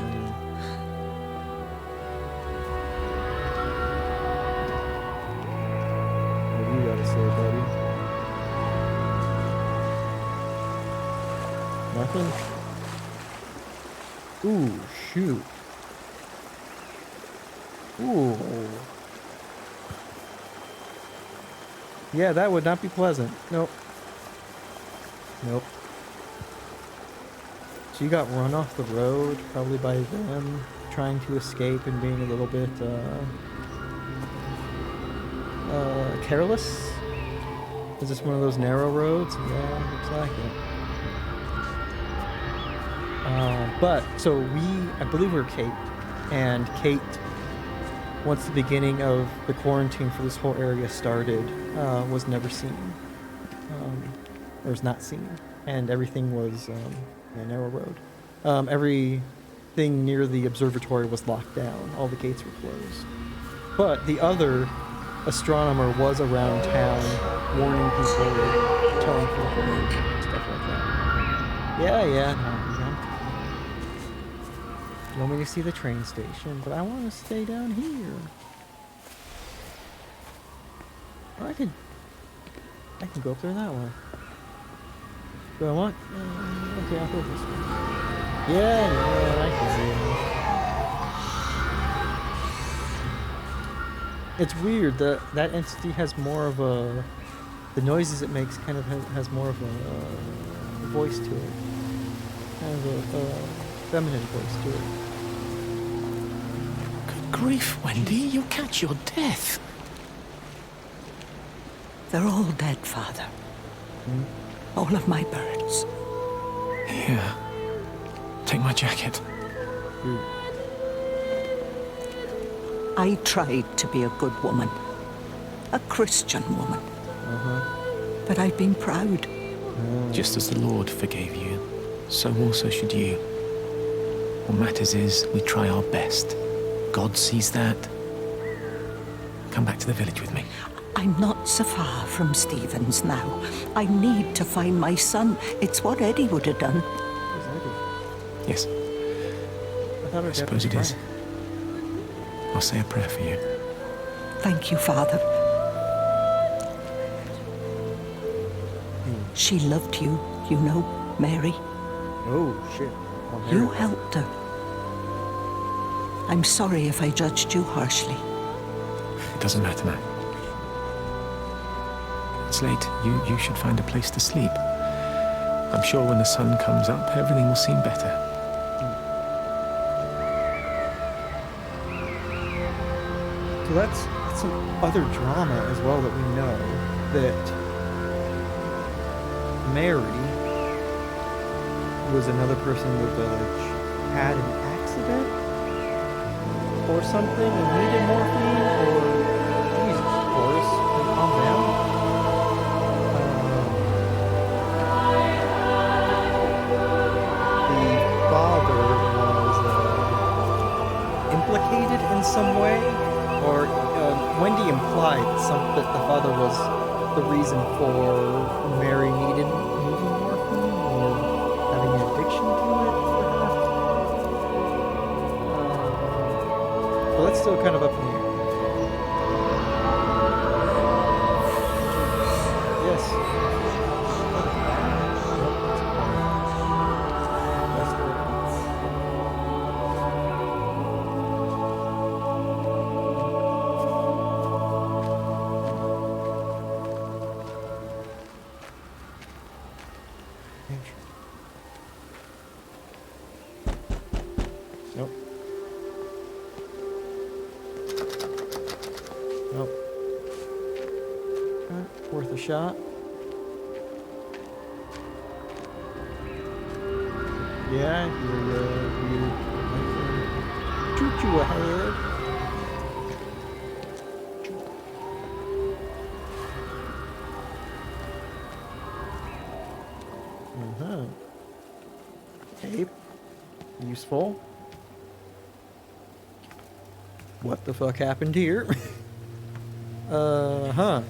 What do you gotta say, buddy? Nothing? Ooh, shoot. Ooh. Yeah, that would not be pleasant. Nope. Nope. So you got run off the road, probably by them, trying to escape and being a little bit, careless? Is this one of those narrow roads? Yeah, looks like it. But, so I believe we're Kate, and Kate, once the beginning of the quarantine for this whole area started, was never seen. Or was not seen. And everything was a narrow road. Everything near the observatory was locked down. All the gates were closed. But the other astronomer was around town, warning people, telling people, stuff like that. Yeah. No. You want me to see the train station, but I want to stay down here. I can go up there that way. Do I want? Okay, I'll go this way. Yeah, I can see it. It's weird that entity has more of a... The noises it makes kind of has more of a voice to it. Kind of a feminine voice to it. Good grief, Wendy, you'll catch your death. They're all dead, Father. All of my birds. Here. Take my jacket. I tried to be a good woman. A Christian woman. But I've been proud. Just as the Lord forgave you, so also should you. What matters is we try our best. God sees that. Come back to the village with me. I'm not so far from Stevens now. I need to find my son. It's what Eddie would have done. Yes. I suppose it is. I'll say a prayer for you. Thank you, Father. She loved you, you know, Mary. Oh, shit. You helped her. I'm sorry if I judged you harshly. It doesn't matter now. It's late. You should find a place to sleep. I'm sure when the sun comes up, everything will seem better. So that's some other drama as well that we know, that Mary was another person in the village, had an accident or something and needed morphine, or Jesus, Horace, calm down. The father was implicated in some way, or Wendy implied that the father was the reason for Mary needing morphine, or having an addiction to it, perhaps. Well, that's still kind of up in the air. Yes. Nope. Nope. Worth a shot. Yeah, you shoot you ahead. Tape. Useful. What the fuck happened here? Sorry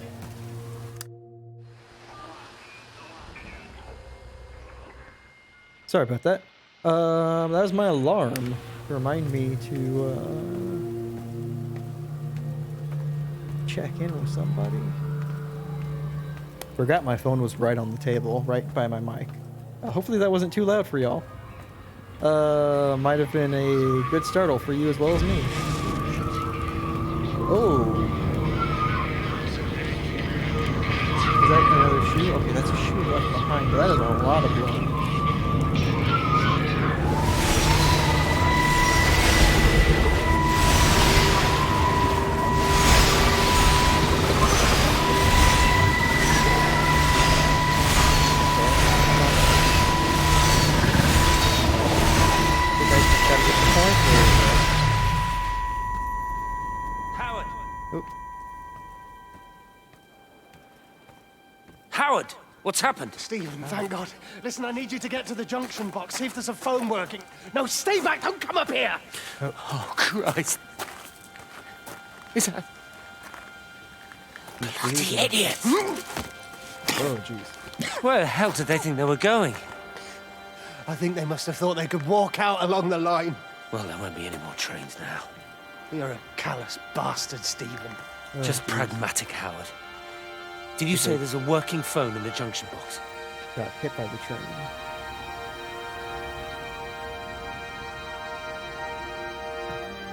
about that. That was my alarm to remind me to check in with somebody. Forgot my phone was right on the table, right by my mic. Hopefully that wasn't too loud for y'all. Might have been a good startle for you as well as me. Oh. Is that another shoe? Okay, that's a shoe left behind, but that is a lot of blood. Howard! Oh. Howard! What's happened? Stephen, thank God. Listen, I need you to get to the junction box, see if there's a phone working. No, stay back, don't come up here! Oh, Christ. Is that... Bloody idiot! Oh, jeez. Where the hell did they think they were going? I think they must have thought they could walk out along the line. Well, there won't be any more trains now. You're a callous bastard, Stephen. Just pragmatic, Howard. Did you say there's a working phone in the junction box? Got hit by the train.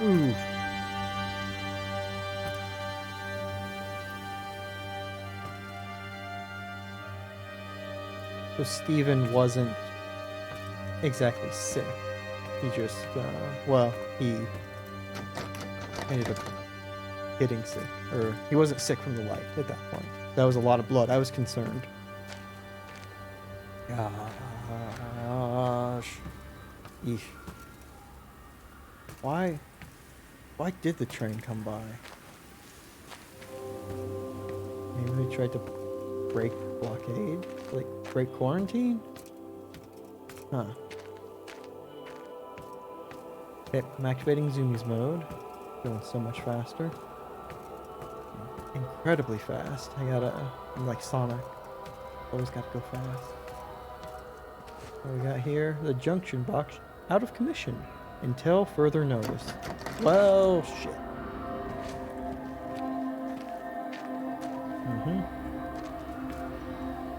Ooh. So Stephen wasn't exactly sick. He just, well, he ended up getting sick. Or he wasn't sick from the light at that point. That was a lot of blood. I was concerned. Gosh. Eesh. Why did the train come by? Maybe they tried to break blockade? Like, break quarantine? Huh. Okay, I'm activating Zoomies mode. Going so much faster. Incredibly fast. I'm like Sonic. Always gotta go fast. What we got here? The junction box out of commission until further notice. Well, shit.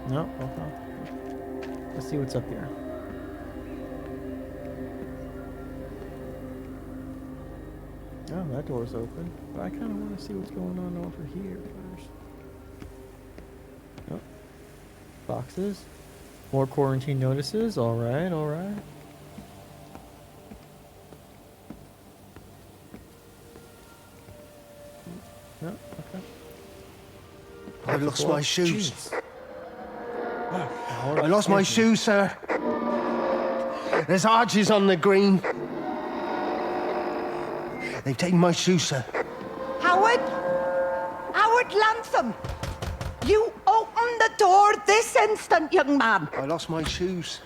No, okay. Let's see what's up here. Oh, that door's open. But I kind of want to see what's going on over here first. Oh. Boxes. More quarantine notices. Alright, alright. No, okay. I lost my shoes. Jeez. I lost my shoes, sir. There's arches on the green. They've taken my shoes, sir. Howard? Howard Lantham! You open the door this instant, young man. I lost my shoes.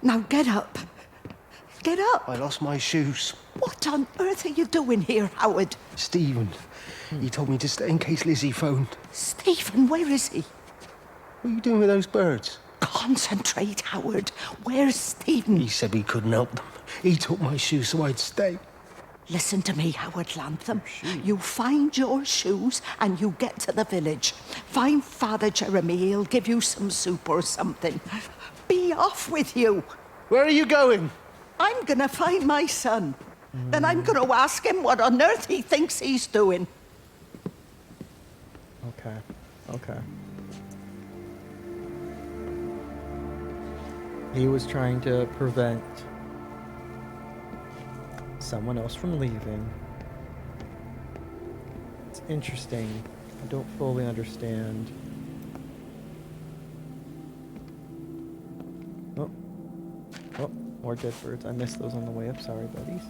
Now get up. Get up. I lost my shoes. What on earth are you doing here, Howard? Stephen. He told me to stay in case Lizzie phoned. Stephen, where is he? What are you doing with those birds? Concentrate, Howard. Where's Stephen? He said we couldn't help them. He took my shoes so I'd stay. Listen to me, Howard Lantham. You find your shoes and you get to the village. Find Father Jeremy. He'll give you some soup or something. Be off with you. Where are you going? I'm gonna find my son. Then I'm gonna ask him what on earth he thinks he's doing. Okay. Okay. He was trying to prevent someone else from leaving. It's interesting. I don't fully understand. Oh. Oh, more dead birds. I missed those on the way up. Sorry, buddies.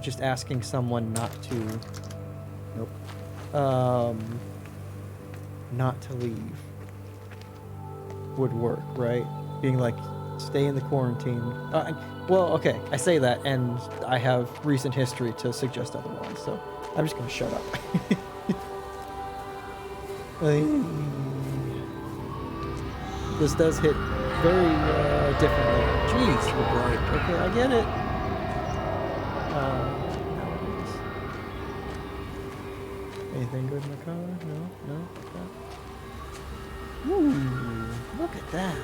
Just asking someone not to... Nope. Not to leave would work, right? Being like, stay in the quarantine. Well, okay, I say that, and I have recent history to suggest otherwise, so I'm just gonna shut up. This does hit very differently. Jeez, we're bright. Okay, I get it. Anything good in the car? No? Okay. Ooh, look at that.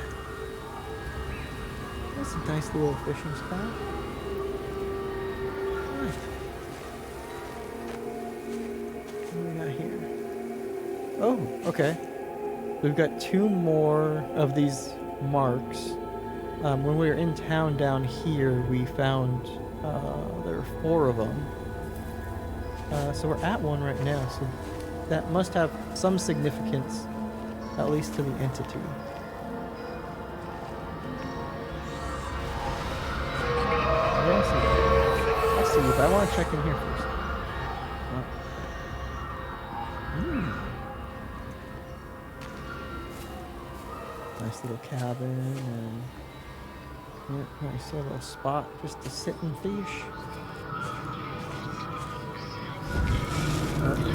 That's a nice little fishing spot. Right. What do we got here? Oh, okay. We've got 2 more of these marks. When we were in town down here, we found there are 4 of them. So we're at one right now, so that must have some significance, at least to the entity. I see you, but I want to check in here first. Nice little cabin, and nice little spot just to sit and fish.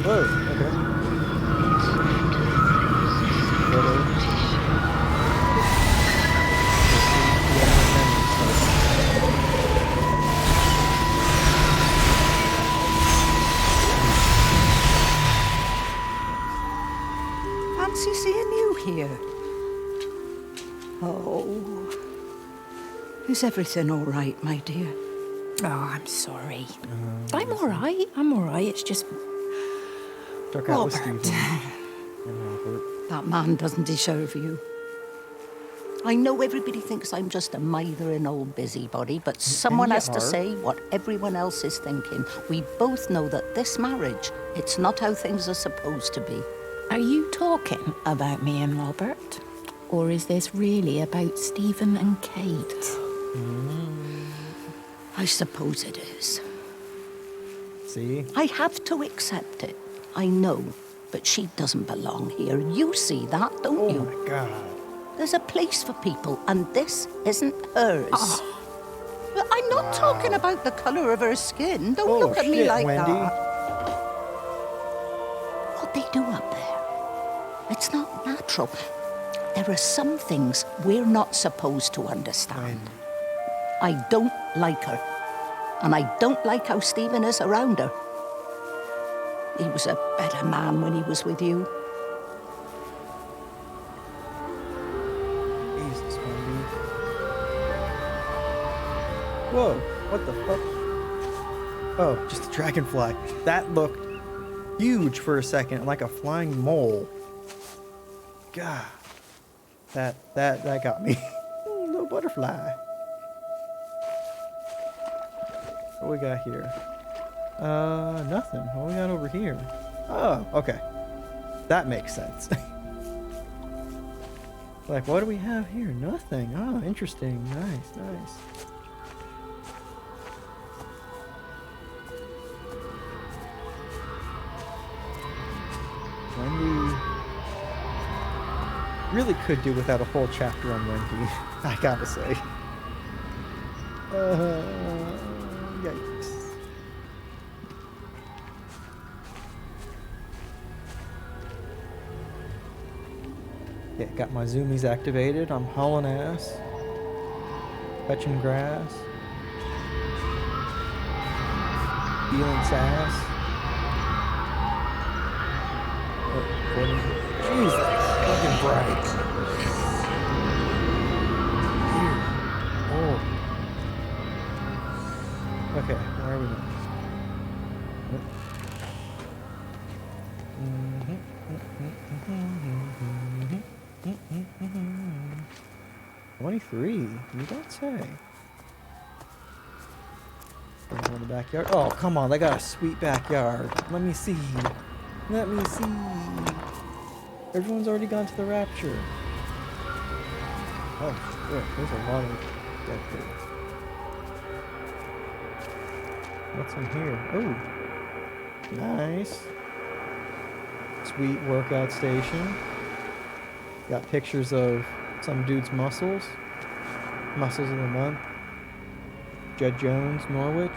Whoa, okay. Fancy seeing you here. Oh. Is everything all right, my dear? Oh, I'm sorry. I'm all right. It's just... Took out with Stephen. That man doesn't deserve you. I know everybody thinks I'm just a mithering old busybody, but someone has to say what everyone else is thinking. We both know that this marriage, it's not how things are supposed to be. Are you talking about me and Robert? Or is this really about Stephen and Kate? I suppose it is. See? I have to accept it. I know, but she doesn't belong here. You see that, don't you? Oh my God. There's a place for people, and this isn't hers. But I'm not talking about the colour of her skin. Don't look at me like Wendy. that. What they do up there, it's not natural. There are some things we're not supposed to understand. I don't like her. And I don't like how Stephen is around her. He was a better man when he was with you. Jesus, Wendy. Whoa, what the fuck? Oh, just a dragonfly. That looked huge for a second, like a flying mole. God. That got me. Little butterfly. What we got here? Nothing. What we got over here? Oh, okay. That makes sense. Like, what do we have here? Nothing. Oh, interesting. Nice. Wendy really could do without a whole chapter on Wendy, I gotta say. Yikes. Yeah, got my zoomies activated. I'm hauling ass. Fetching grass. Feeling sass. Jeez, that's fucking bright. Oh. Okay, where are we now? 23. You don't say. In the backyard. Oh, come on. They got a sweet backyard. Let me see. Let me see. Everyone's already gone to the Rapture. Oh, shit. There's a lot of dead pigs. What's in here? Oh. Nice. Sweet workout station. Got pictures of some dude's muscles. Muscles of the month. Jed Jones, Norwich.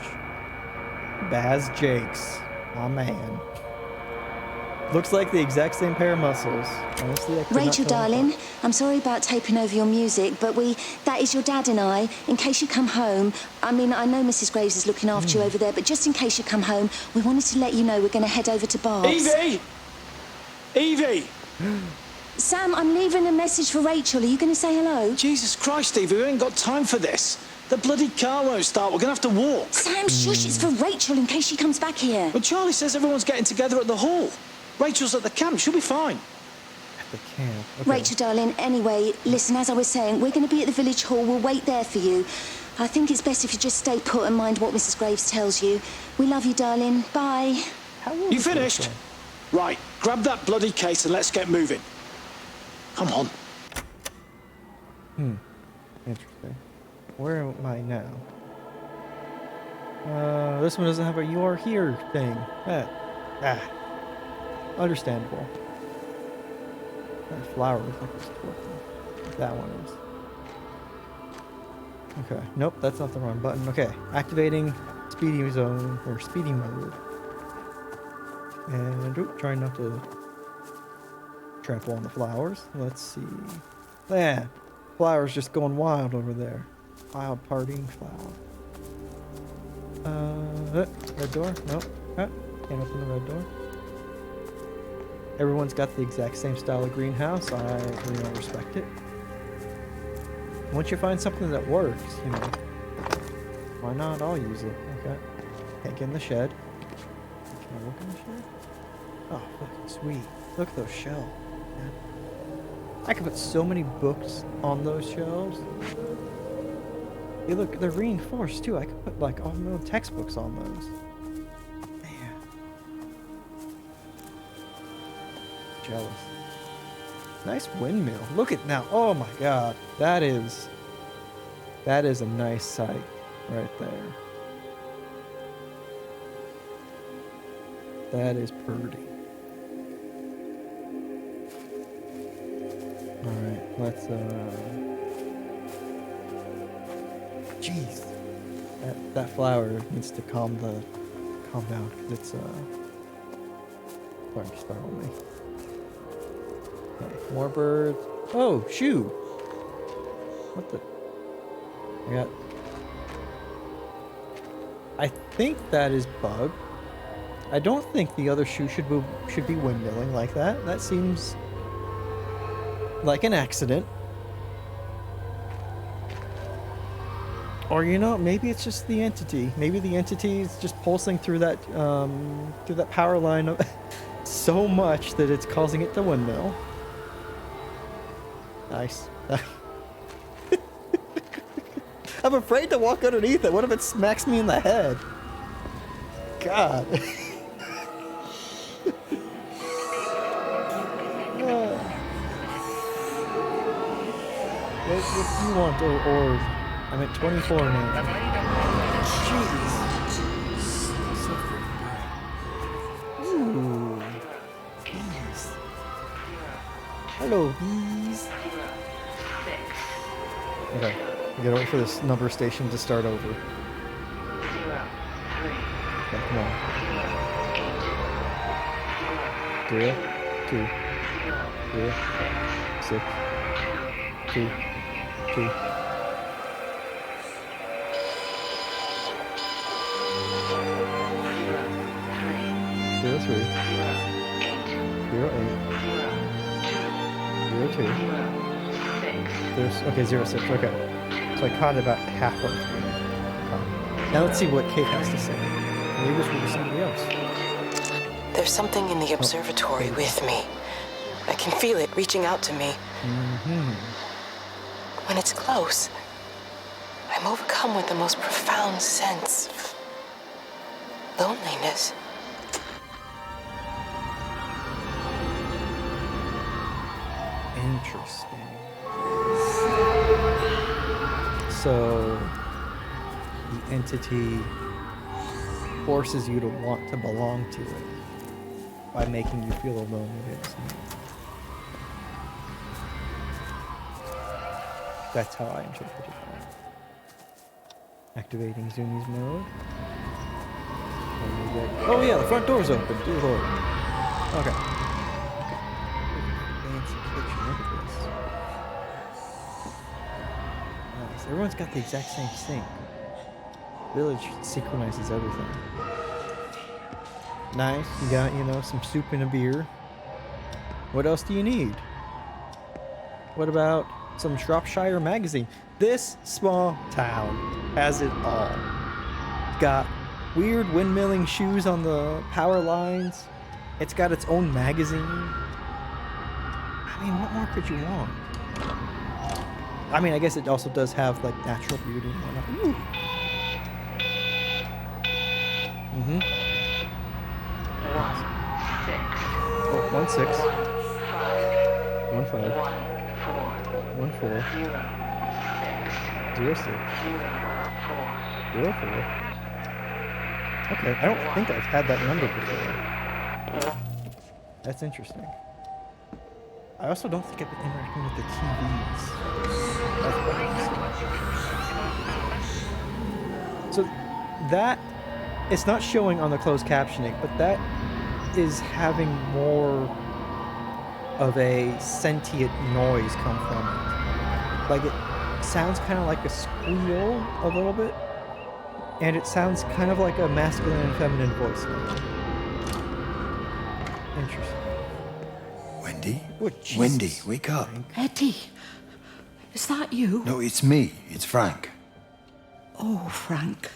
Baz Jakes. My man. Looks like the exact same pair of muscles. Honestly, I could not Rachel, tell them darling, I'm sorry about taping over your music, but that is your dad and I. In case you come home, I mean, I know Mrs. Graves is looking after you over there, but just in case you come home, we wanted to let you know we're going to head over to Barb's. Evie! Evie! Sam, I'm leaving a message for Rachel. Are you going to say hello? Jesus Christ, Evie, we ain't got time for this. The bloody car won't start. We're going to have to walk. Sam, shush, it's for Rachel in case she comes back here. Well, Charlie says everyone's getting together at the hall. Rachel's at the camp. She'll be fine. At the camp? Okay. Rachel, darling, anyway, listen, as I was saying, we're going to be at the village hall. We'll wait there for you. I think it's best if you just stay put and mind what Mrs. Graves tells you. We love you, darling. Bye. You finished? Right, grab that bloody case and let's get moving. Come on. Interesting. Where am I now? This one doesn't have a "you are here" thing. Understandable. That flower looks like it's working. That one is. Okay. Nope, that's not the wrong button. Okay. Activating speeding zone or speeding mode. And trying not to trample on the flowers. Let's see. Yeah. Flowers just going wild over there. Wild partying flower. Red door? Nope. Can't open the red door. Everyone's got the exact same style of greenhouse. I respect it. Once you find something that works, why not? I'll use it. Okay. Can't get in the shed. Can I look in the shed? Oh, fucking sweet. Look at those shelves. Man. I could put so many books on those shelves. Hey, look, they're reinforced too. I could put like all my own textbooks on those. Man. Jealous. Nice windmill. Look at now. Oh my god. That is a nice sight right there. That is pretty. Alright, let's jeez. That flower needs to calm down because it's starting to startle me. Okay, more birds. Oh, shoe. What the? I think that is bug. I don't think the other shoe should be windmilling like that. That seems like an accident. Or maybe it's just the entity. Maybe the entity is just pulsing through that power line so much that it's causing it to windmill. Nice. I'm afraid to walk underneath it. What if it smacks me in the head? God. What do you want, or I'm at 24 now. Jeez. So freaking bright. Ooh. Bees. Hello, bees. Okay. We gotta wait for this number station to start over. Okay, come on. 0, 2, 0, 6, 2, 2. 0, 3, 0, 8, 0, 2. Okay, 0, 6. Okay. So I caught it about halfway through. Now let's see what Kate has to say. Maybe this will be somebody else. There's something in the observatory with me. I can feel it reaching out to me. When it's close, I'm overcome with the most profound sense of loneliness. Interesting. So the entity forces you to want to belong to it by making you feel alone with it. That's how I interpreted that. Activating Zoomies mode. Oh yeah, the front door's open. Dear Lord. Okay. Fancy kitchen. Look at this. Nice. Everyone's got the exact same sink. Village synchronizes everything. Nice. You got, some soup and a beer. What else do you need? What about some Shropshire magazine? This small town has it all. Got weird windmilling shoes on the power lines. It's got its own magazine. I mean, what more could you want? I mean, I guess it also does have like natural beauty and whatnot. Ooh. Mm-hmm. 1 6 1 5 1 4 0 6 0 4. Okay, I don't think I've had that number before. That's interesting. I also don't think I've been interacting with the TVs. So that, it's not showing on the closed captioning, but that is having more of a sentient noise come from it. Like it sounds kind of like a squeal a little bit, and it sounds kind of like a masculine and feminine voice. Interesting. Wendy? Oh, Jesus. Wendy, wake up. Eddie, is that you? No, it's me. It's Frank. Oh, Frank.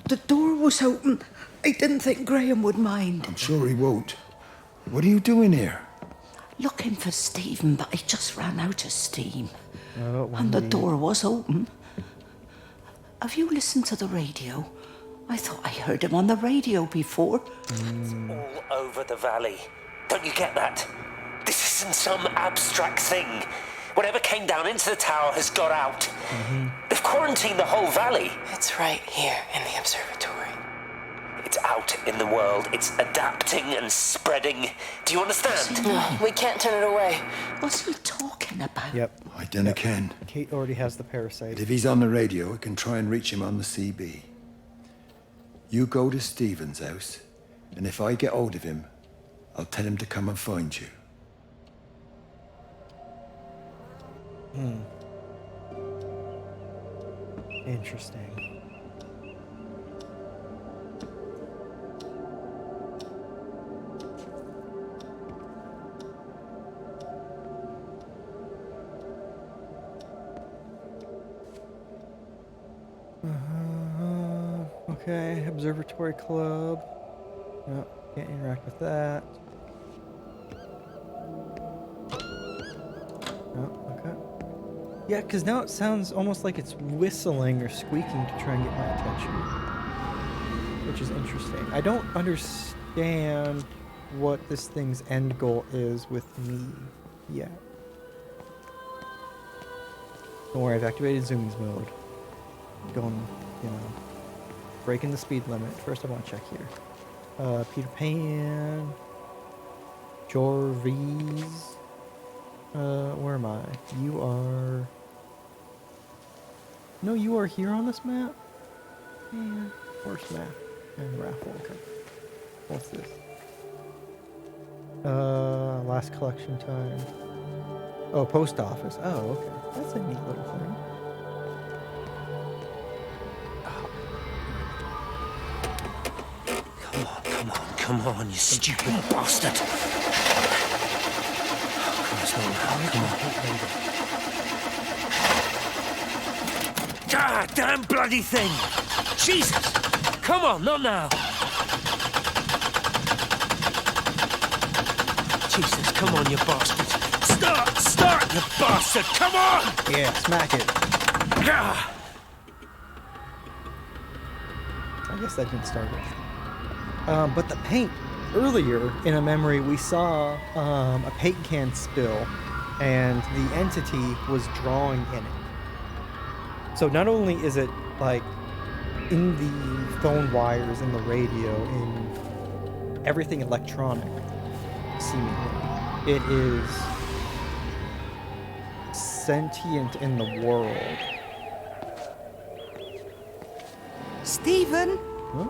The door was open. I didn't think Graham would mind. I'm sure he won't. What are you doing here? Looking for Stephen, but I just ran out of steam. Oh, and the door was open. Have you listened to the radio? I thought I heard him on the radio before. It's all over the valley. Don't you get that? This isn't some abstract thing. Whatever came down into the tower has got out. They've quarantined the whole valley. It's right here in the observatory. It's out in the world. It's adapting and spreading. Do you understand? No, we can't turn it away. What's he talking about? Yep. I dunno ken. Kate already has the parasite. But if he's on the radio, I can try and reach him on the CB. You go to Stephen's house, and if I get hold of him, I'll tell him to come and find you. Interesting. Okay, Observatory Club. No, can't interact with that. No, okay. Yeah, because now it sounds almost like it's whistling or squeaking to try and get my attention. Which is interesting. I don't understand what this thing's end goal is with me yet. Don't worry, I've activated Zoomies mode. Going, breaking the speed limit. First I want to check here. Peter Pan. Jorvis. Where am I? You are... No, you are here on this map? Man, worst map. And raffle, okay. What's this? Last collection time. Oh, post office. Oh, okay. That's a neat little thing. Come on, you stupid bastard. God damn bloody thing! Jesus! Come on, not now! Jesus, come on, you bastard! Start! You bastard! Come on! Yeah, smack it. I guess that didn't start it. But the paint. Earlier in a memory, we saw a paint can spill, and the entity was drawing in it. So not only is it like in the phone wires, in the radio, in everything electronic, seemingly, it is sentient in the world. Stephen? Huh?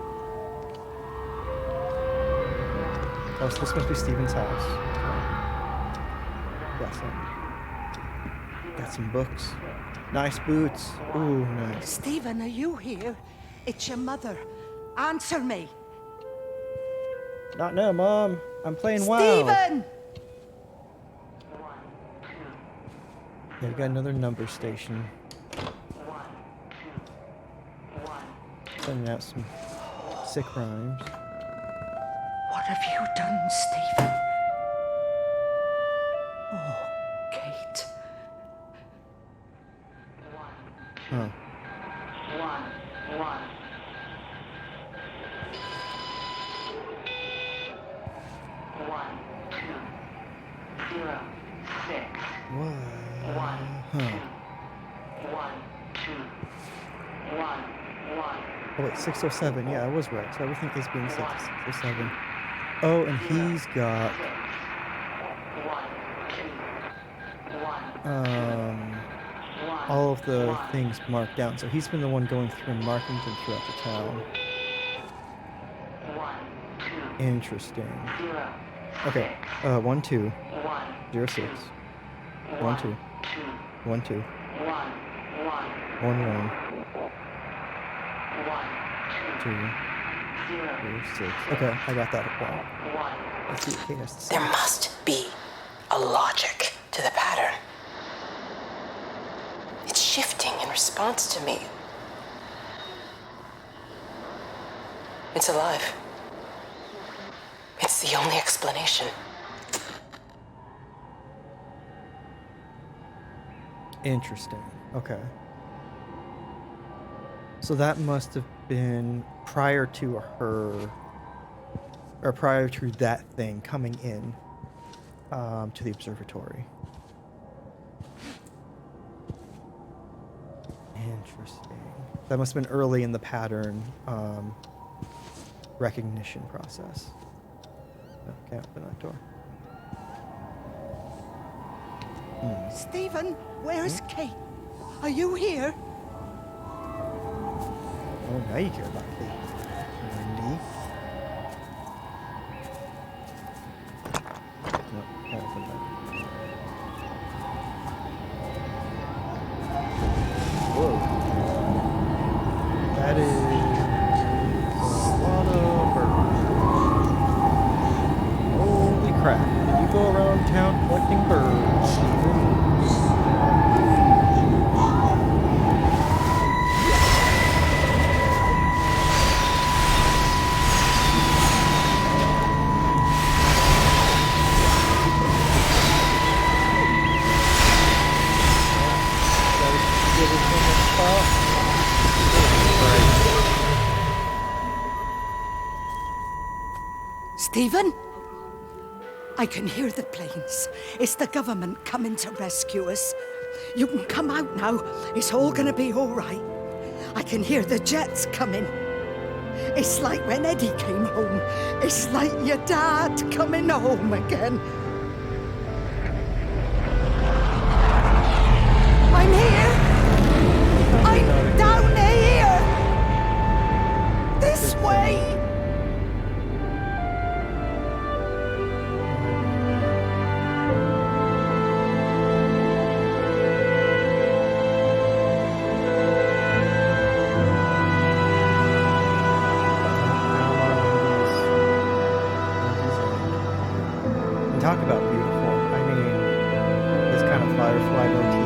Oh, so this must be Stephen's house. Got some books. Nice boots. Ooh, nice. Stephen, are you here? It's your mother. Answer me. Not now, Mom. I'm playing WoW. Stephen! Yeah, we got another number station. Sending out some sick rhymes. What have you done, Stephen? Oh, Kate. Huh. 1, 1. 1, 2, 0, 6. What? 1, Huh. 1, 2, 1, 1. Oh wait, 607. Yeah, I was right. So everything is being set to 607. Oh, and he's got all of the things marked down. So he's been the one going through and marking them throughout the town. Interesting. Okay. 1 2 0 6 1 2 1 2 1 1 2 0 6. Okay, I got that at 1. Let's see what Kate has to say. There must be a logic to the pattern. It's shifting in response to me. It's alive. It's the only explanation. Interesting. Okay. So that must have been prior to her, or prior to that thing coming in to the observatory. Interesting. That must have been early in the pattern recognition process. Oh, can't open that door. Stephen, where's Kate? Are you here? Oh, now you care about Kate. Wendy. Nope, can't open that. Whoa. That is a lot of birds. Holy crap. Did you go around town collecting birds, Stephen? Stephen? I can hear the planes. It's the government coming to rescue us. You can come out now. It's all gonna be all right. I can hear the jets coming. It's like when Eddie came home. It's like your dad coming home again. I'm here. I'm down here. This way. Talk about beautiful. I mean, this kind of firefly motif.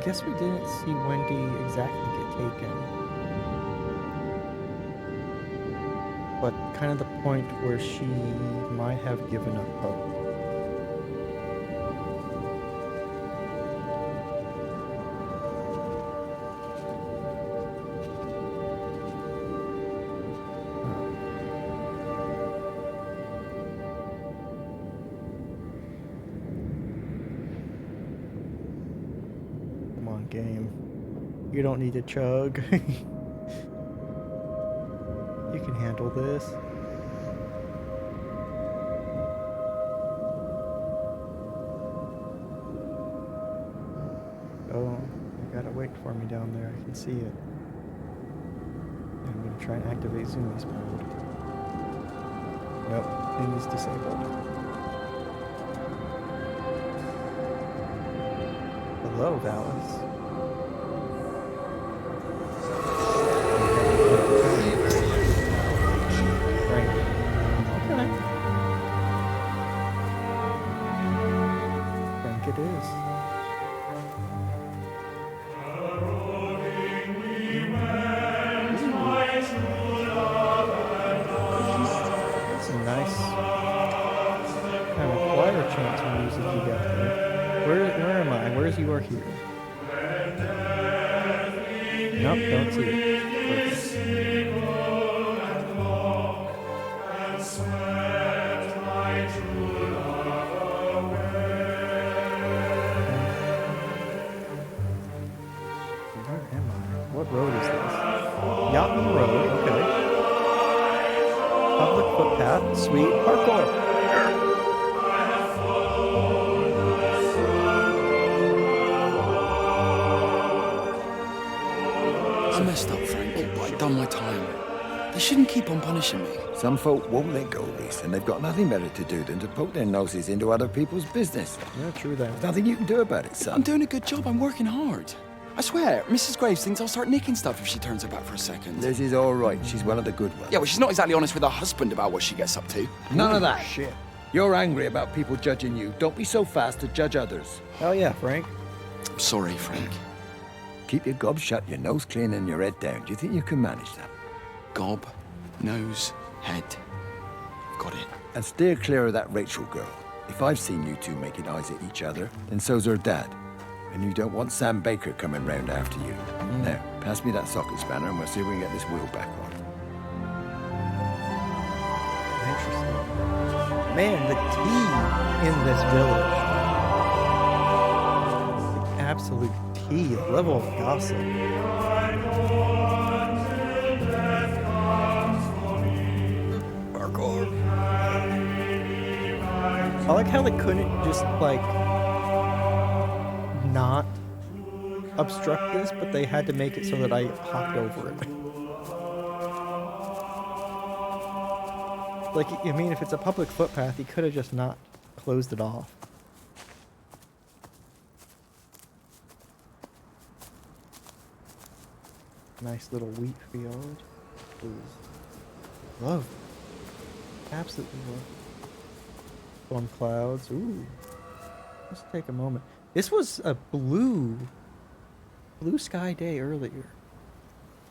guess we didn't see Wendy exactly get taken. But kind of the point where she might have given up hope. Come on, game. You don't need to chug. You can handle this. Oh, you gotta wait for me down there. I can see it. I'm gonna try and activate Zoomies mode. Nope, Zoomies disabled. Hello, Valis. Right. Okay. Frank it is. That's a nice kind of choir chanting music you got there. Where am I? Where's you are here? Nope, don't see it. Where am I? What road is this? Yachtman Road, okay. Public footpath, sweet. Parkour! I messed up, Frank. I've done my time. They shouldn't keep on punishing me. Some folk won't let go, Reese, and they've got nothing better to do than to poke their noses into other people's business. Yeah, true that. There's nothing you can do about it, son. I'm doing a good job. I'm working hard. I swear, Mrs. Graves thinks I'll start nicking stuff if she turns her back for a second. Liz is all right. She's one of the good ones. Yeah, well, she's not exactly honest with her husband about what she gets up to. None of that. Shit. You're angry about people judging you. Don't be so fast to judge others. Hell yeah, Frank. I'm sorry, Frank. Keep your gob shut, your nose clean, and your head down. Do you think you can manage that? Gob, nose, head. Got it. And steer clear of that Rachel girl. If I've seen you two making eyes at each other, then so's her dad. And you don't want Sam Baker coming round after you. Now, pass me that socket spanner and we'll see if we can get this wheel back on. Interesting. Man, the tea in this village. The absolute tea, the level of gossip. Parkour. I like how they couldn't just, like, not obstruct this, but they had to make it so that I hopped over it. Like, I mean, if it's a public footpath, he could have just not closed it off. Nice little wheat field. Ooh. Love. Absolutely love. Storm clouds. Ooh. Let's take a moment. This was a blue sky day earlier.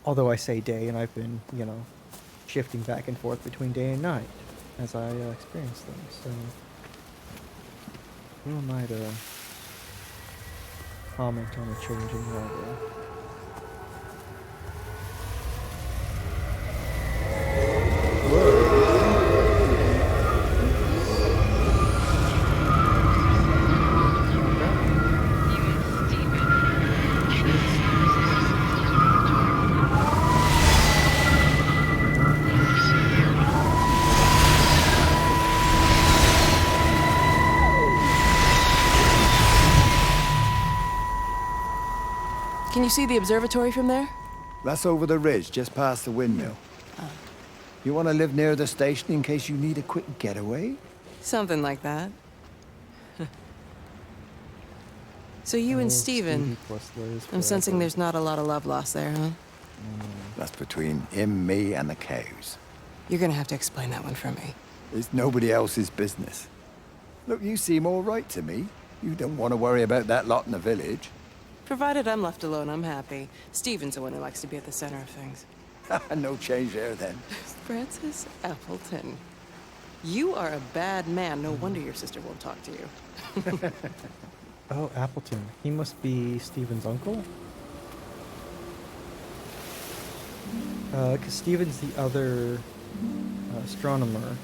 Although I say day, and I've been, you know, shifting back and forth between day and night as I experience things. So, who am I to comment on the changing weather? Can you see the observatory from there? That's over the ridge, just past the windmill. You want to live near the station in case you need a quick getaway? Something like that. So you and Steven, I'm sensing there's not a lot of love lost there, huh? That's between him, me, and the cows. You're gonna have to explain that one for me. It's nobody else's business. Look, you seem all right to me. You don't want to worry about that lot in the village. Provided I'm left alone, I'm happy. Steven's the one who likes to be at the center of things. No change there, then. Francis Appleton. You are a bad man. No wonder your sister won't talk to you. Oh, Appleton. He must be Steven's uncle? Because Steven's the other astronomer.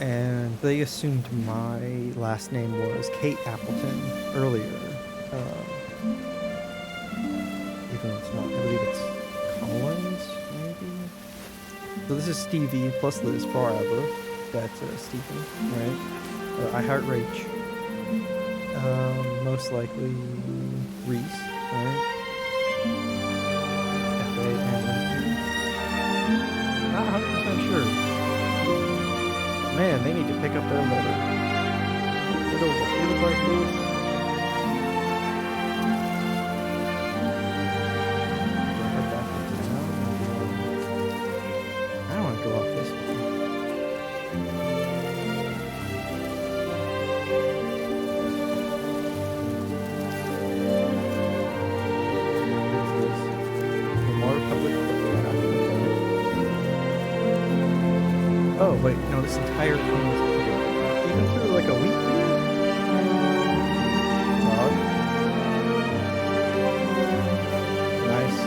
And they assumed my last name was Kate Appleton earlier. Even though it's not. I believe it's Collins, maybe? So this is Stevie plus Liz forever. That's Stephen, right? I Heart Rach. Most likely Reese, right? Not 100% sure. Man, they need to pick up their letter. It'll look like this. I don't want to go off this one. Oh, wait, no, this entire thing is even through like a week. Dog. Nice.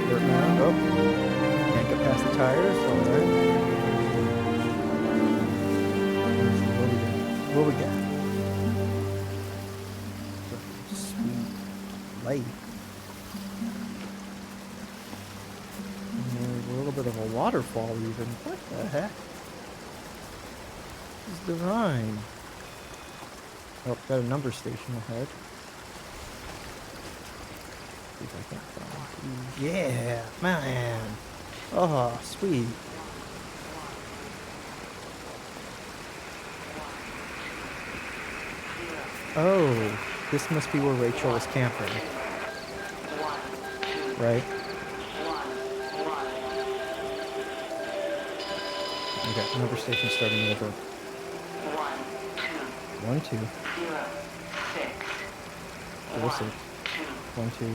Dirt mound. Oh, can't get past the tires. Alright. What we got? Sweet light. A little bit of a waterfall even. What the heck? This is divine. Oh, got a number station ahead. See if I can find. Yeah, man. Oh, sweet. Oh, this must be where Rachel was camping. Right? Okay, number station starting over. 1, 2. 0, 6. 1, 2.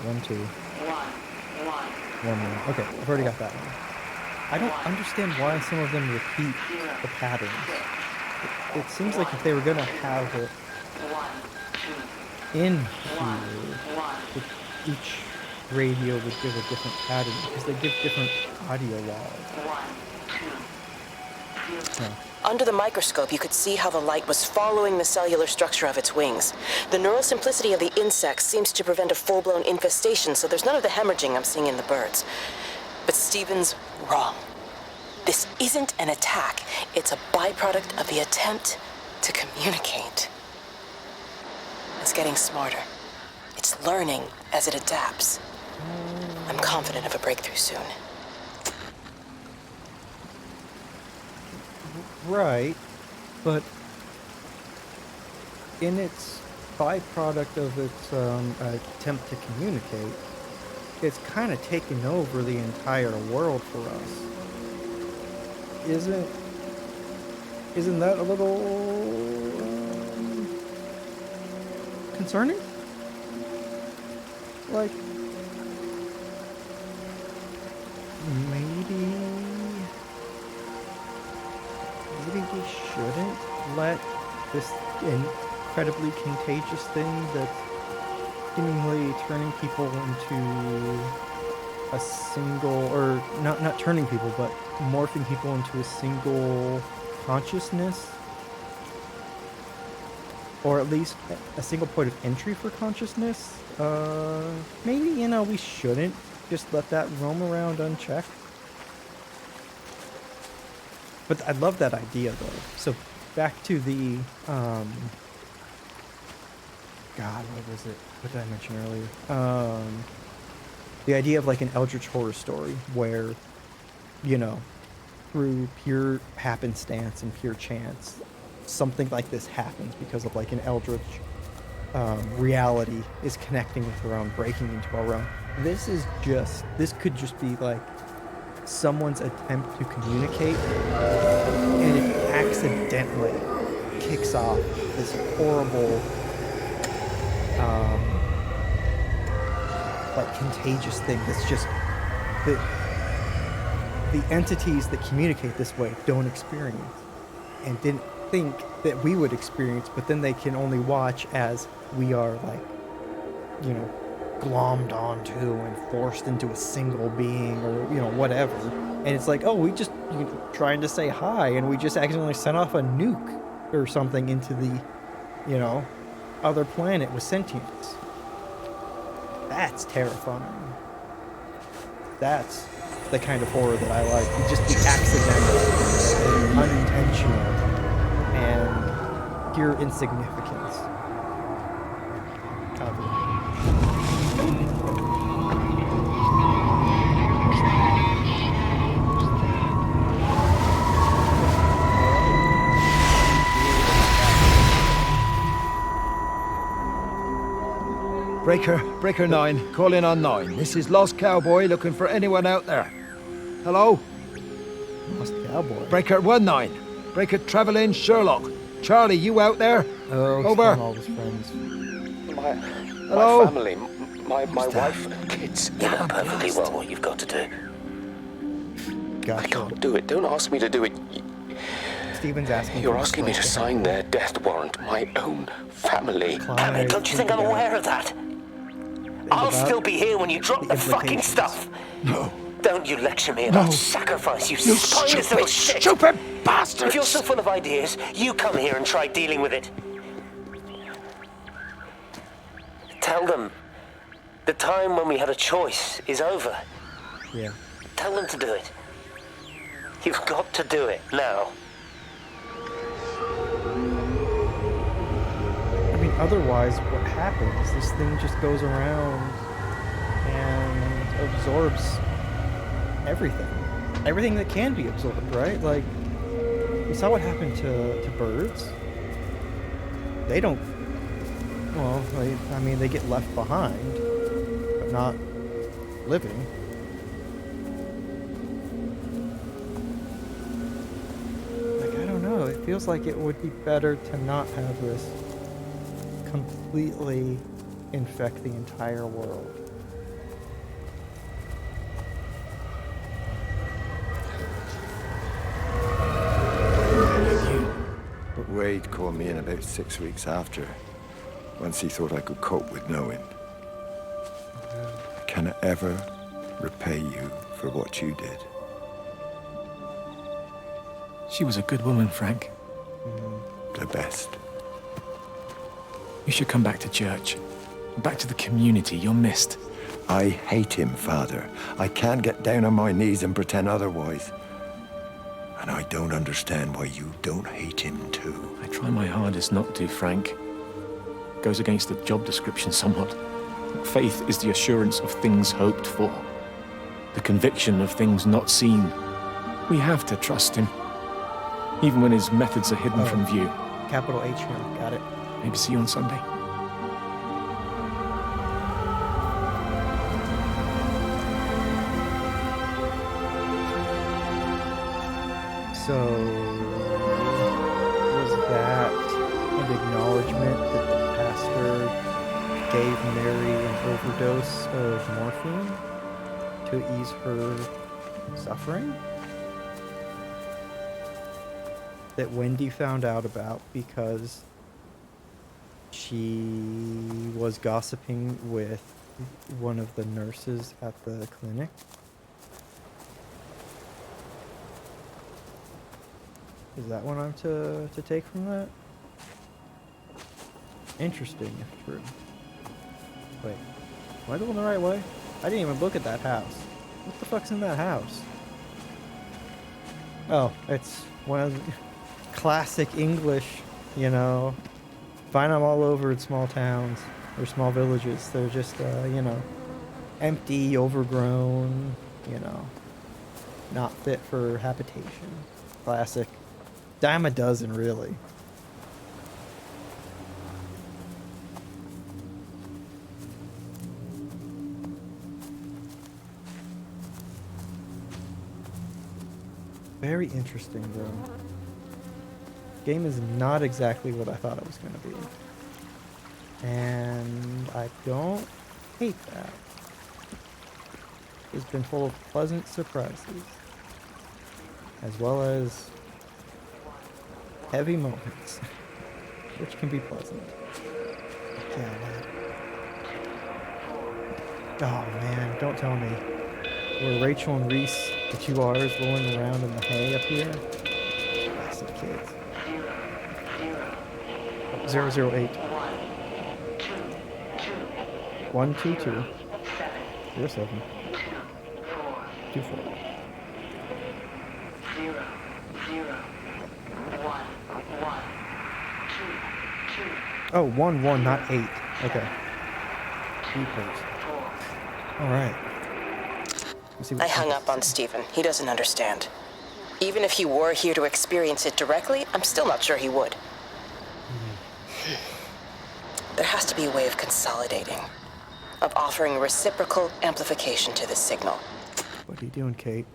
1, 2. 1, 1. Okay, I've already got that one. I don't understand why some of them repeat the patterns. It seems like if they were going to have it in here, each radio would give a different pattern because they give different audio logs. Under the microscope, you could see how the light was following the cellular structure of its wings. The neural simplicity of the insects seems to prevent a full-blown infestation, so there's none of the hemorrhaging I'm seeing in the birds. But Stephen's wrong. This isn't an attack. It's a byproduct of the attempt to communicate. It's getting smarter. It's learning as it adapts. I'm confident of a breakthrough soon. Right, but in its byproduct of its attempt to communicate, it's kind of taken over the entire world for us. Isn't that a little concerning? Like, maybe we shouldn't let this incredibly contagious thing that's seemingly turning people into a single, or not turning people, but morphing people into a single consciousness, or at least a single point of entry for consciousness. Maybe, we shouldn't just let that roam around unchecked. But I love that idea, though. So back to the, God, what was it? What did I mention earlier? The idea of like an Eldritch horror story where, through pure happenstance and pure chance, something like this happens because of like an Eldritch reality is connecting with our own, breaking into our own. This could just be like someone's attempt to communicate, and it accidentally kicks off this horrible, like contagious thing that's just that the entities that communicate this way don't experience and didn't think that we would experience, but then they can only watch as we are, like, you know, glommed onto and forced into a single being, or, you know, whatever. And it's like, oh, we just trying to say hi, and we just accidentally sent off a nuke or something into the, you know, other planet with sentience. That's terrifying. That's the kind of horror that I like. You just be accidental and unintentional and pure insignificance of it. Breaker 9, call in on 9. This is Lost Cowboy looking for anyone out there. Hello? Lost Cowboy? Breaker 19. Breaker Travelin' Sherlock. Charlie, you out there? Oh, over. All his friends. Hello? My family, my wife and kids. You know perfectly well what you've got to do. Gotcha. I can't do it. Don't ask me to do it. Steven's asking. You're asking me to sign their death warrant. My own family. Damn it, don't you think I'm aware of that? I'll still be here when you drop the fucking stuff. No. Don't you lecture me about sacrifice, you spineless little shit. Stupid bastards! If you're so full of ideas, you come here and try dealing with it. Tell them the time when we had a choice is over. Yeah. Tell them to do it. You've got to do it now. I mean, otherwise, what happens? This thing just goes around and absorbs everything. Everything that can be absorbed, right? Like, we saw what happened to birds. They don't... Well, I mean, they get left behind, but not living. Like, I don't know. It feels like it would be better to not have this completely infect the entire world. But Wade called me in about 6 weeks after, once he thought I could cope with knowing. I cannot ever repay you for what you did. She was a good woman, Frank. The best. You should come back to church. Back to the community you're missed. I hate him, Father. I can't get down on my knees and pretend otherwise. And I don't understand why you don't hate him too. I try my hardest not to, Frank. Goes against the job description somewhat. Faith is the assurance of things hoped for. The conviction of things not seen. We have to trust him. Even when his methods are hidden from view. Capital H now, got it. Maybe see you on Sunday. So, was that an acknowledgement that the pastor gave Mary an overdose of morphine to ease her suffering? That Wendy found out about because she was gossiping with one of the nurses at the clinic? Is that what I'm to take from that? Interesting, if true. Wait, am I going the right way? I didn't even look at that house. What the fuck's in that house? Oh, it's one of the classic English, you know. Find them all over in small towns or small villages. They're just, you know, empty, overgrown, you know, not fit for habitation. Classic. Dime a dozen, really. Very interesting, bro. Game is not exactly what I thought it was going to be. And I don't hate that. It's been full of pleasant surprises, as well as heavy moments, which can be pleasant. Yeah, man. Oh man, don't tell me. Were Rachel and Reese, the two R's, rolling around in the hay up here? Classic kids. 008. 122. 07. 24. Oh, 1, not 8. Okay. All right. I hung up on Stephen. He doesn't understand. Even if he were here to experience it directly, I'm still not sure he would. There has to be a way of consolidating, of offering reciprocal amplification to this signal. What are you doing, Kate?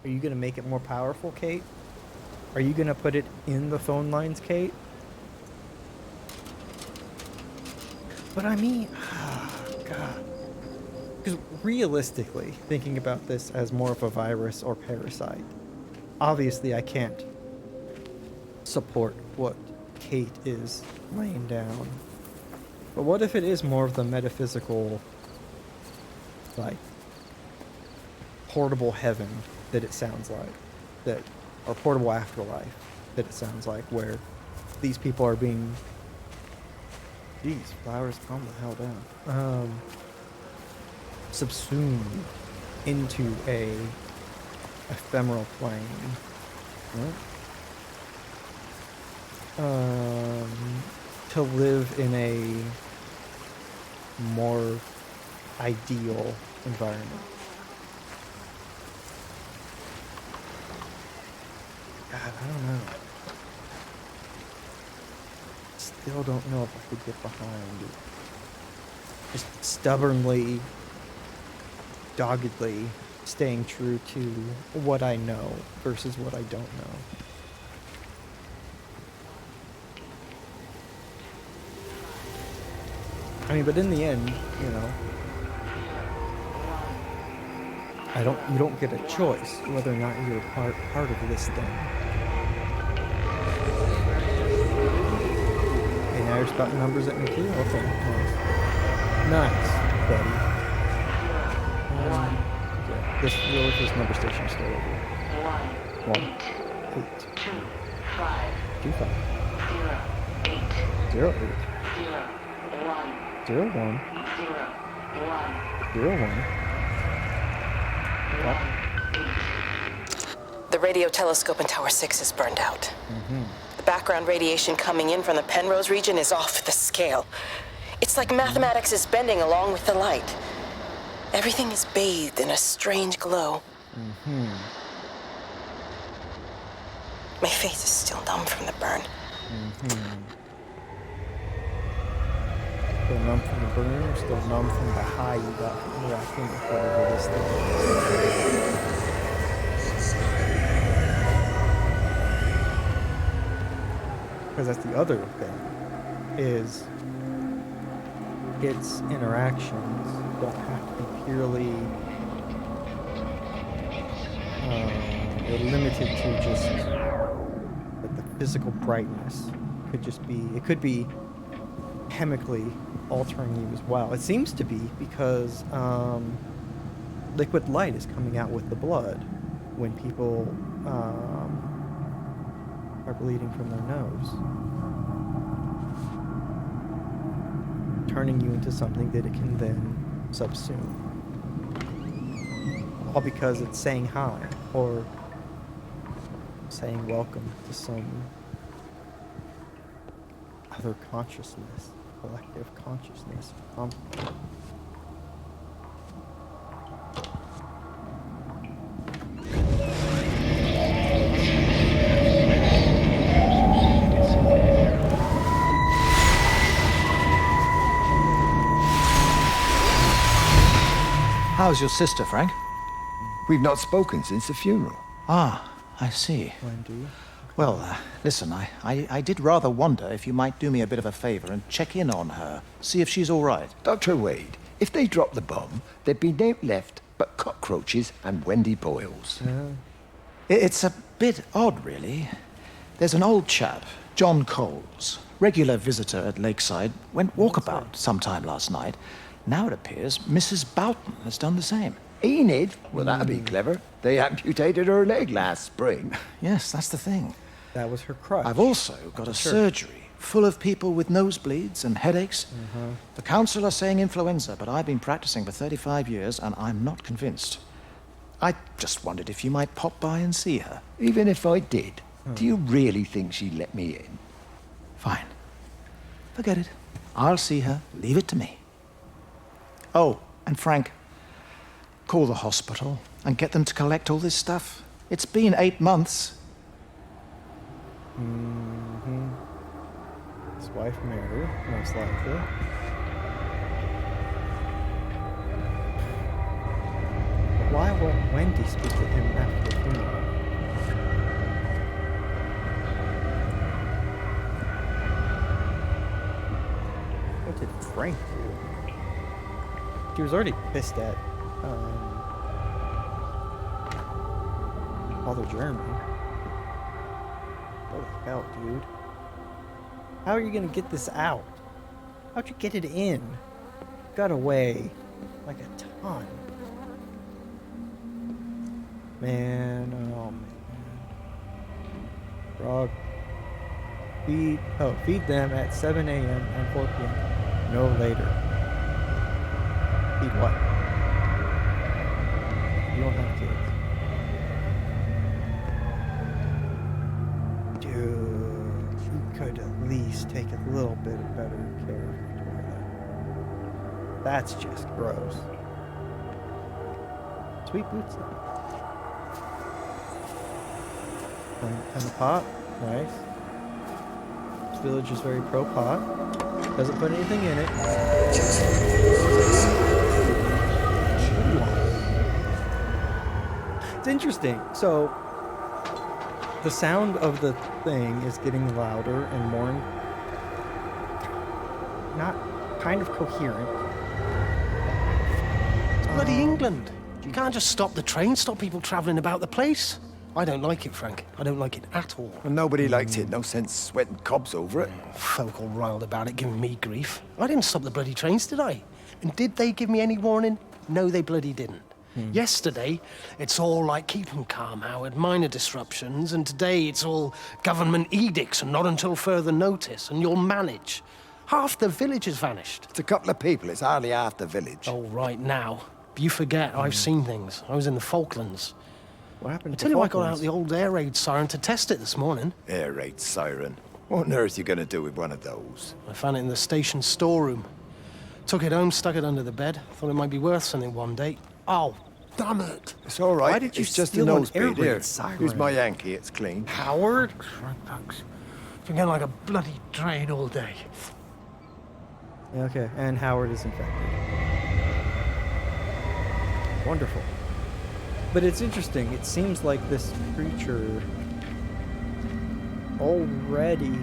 Are you going to make it more powerful, Kate? Are you going to put it in the phone lines, Kate? But I mean, God. Because realistically, thinking about this as more of a virus or parasite, obviously I can't support what Kate is laying down. But what if it is more of the metaphysical, like, portable heaven that it sounds like, that, or portable afterlife that it sounds like, where these people are being, geez, flowers, calm the hell down, subsumed into a ephemeral plane, right? To live in a more ideal environment. God, I don't know. Still don't know if I could get behind it. Just stubbornly, doggedly staying true to what I know versus what I don't know. I mean, but in the end, you know, you don't get a choice whether or not you're part of this thing. Okay, now you're spouting numbers at me too? Okay, nice. Nice, buddy. Okay, this number station is still over here. 1, 8, 2, 5, 0, 8, 0, 1, 0, 1. The radio telescope in Tower 6 is burned out. Mm-hmm. The background radiation coming in from the Penrose region is off the scale. It's like mathematics is bending along with the light. Everything is bathed in a strange glow. Mm-hmm. My face is still numb from the burn. Mm-hmm. Still numb from the burn, or still numb from the high you got from interacting with whatever this thing is? Because that's the other thing, is its interactions don't have to be purely limited to just like the physical brightness. It could be chemically altering you as well. It seems to be because liquid light is coming out with the blood when people are bleeding from their nose, turning you into something that it can then subsume. All because it's saying hi or saying welcome to some other consciousness, collective consciousness. How's your sister, Frank? We've not spoken since the funeral. Ah, I see. Wendy. Well, listen, I did rather wonder if you might do me a bit of a favor and check in on her, see if she's all right. Dr. Wade, if they dropped the bomb, there'd be no left but cockroaches and Wendy Boyles. It's a bit odd, really. There's an old chap, John Coles, regular visitor at Lakeside, went walkabout sometime last night. Now it appears Mrs. Boughton has done the same. Enid? Well, that'd be clever. They amputated her leg last spring. Yes, that's the thing. That was her crutch. I've also got a surgery full of people with nosebleeds and headaches. The council are saying influenza, but I've been practicing for 35 years and I'm not convinced. I just wondered if you might pop by and see her. Even if I did, do you really think she'd let me in? Fine. Forget it. I'll see her. Leave it to me. Oh, and Frank, call the hospital and get them to collect all this stuff. It's been 8 months. His wife Mary, most likely. But why won't Wendy speak to him after the funeral? What did Frank do? He was already pissed at Father Jeremy. Holy hell, dude. How are you gonna get this out? How'd you get it in? Got away like a ton. Man, oh man. Frog. Feed them at 7 a.m. and 4 p.m. No later. Feed what? You don't have kids. Dude, you could at least take a little bit of better care of your toilet. That's just gross. Sweet boots though. And the pot, nice. This village is very pro pot. Doesn't put anything in it. What do you want? It's interesting. So the sound of the thing is getting louder and more not kind of coherent. It's bloody England. You can't just stop the train, stop people travelling about the place. I don't like it, Frank. I don't like it at all. Well, nobody likes it. No sense sweating cobs over it. Folk all riled about it, giving me grief. I didn't stop the bloody trains, did I? And did they give me any warning? No, they bloody didn't. Yesterday, it's all like keep 'em calm, Howard, minor disruptions, and today it's all government edicts and not until further notice, and you'll manage. Half the village has vanished. It's a couple of people. It's hardly half the village. Oh, right now. But you forget, I've seen things. I was in the Falklands. What happened I to tell the you, I got out Falklands? the old air raid siren to test it this morning. Air raid siren. What on earth are you going to do with one of those? I found it in the station storeroom. Took it home, stuck it under the bed. Thought it might be worth something one day. Oh, damn it. It's all right. Why did you it's just a steal an nose air bead. Here, raid siren? here's my Yankee. It's clean. Howard? Thanks. Been getting like a bloody train all day. Okay, and Howard is infected. Wonderful. But it's interesting. It seems like this creature already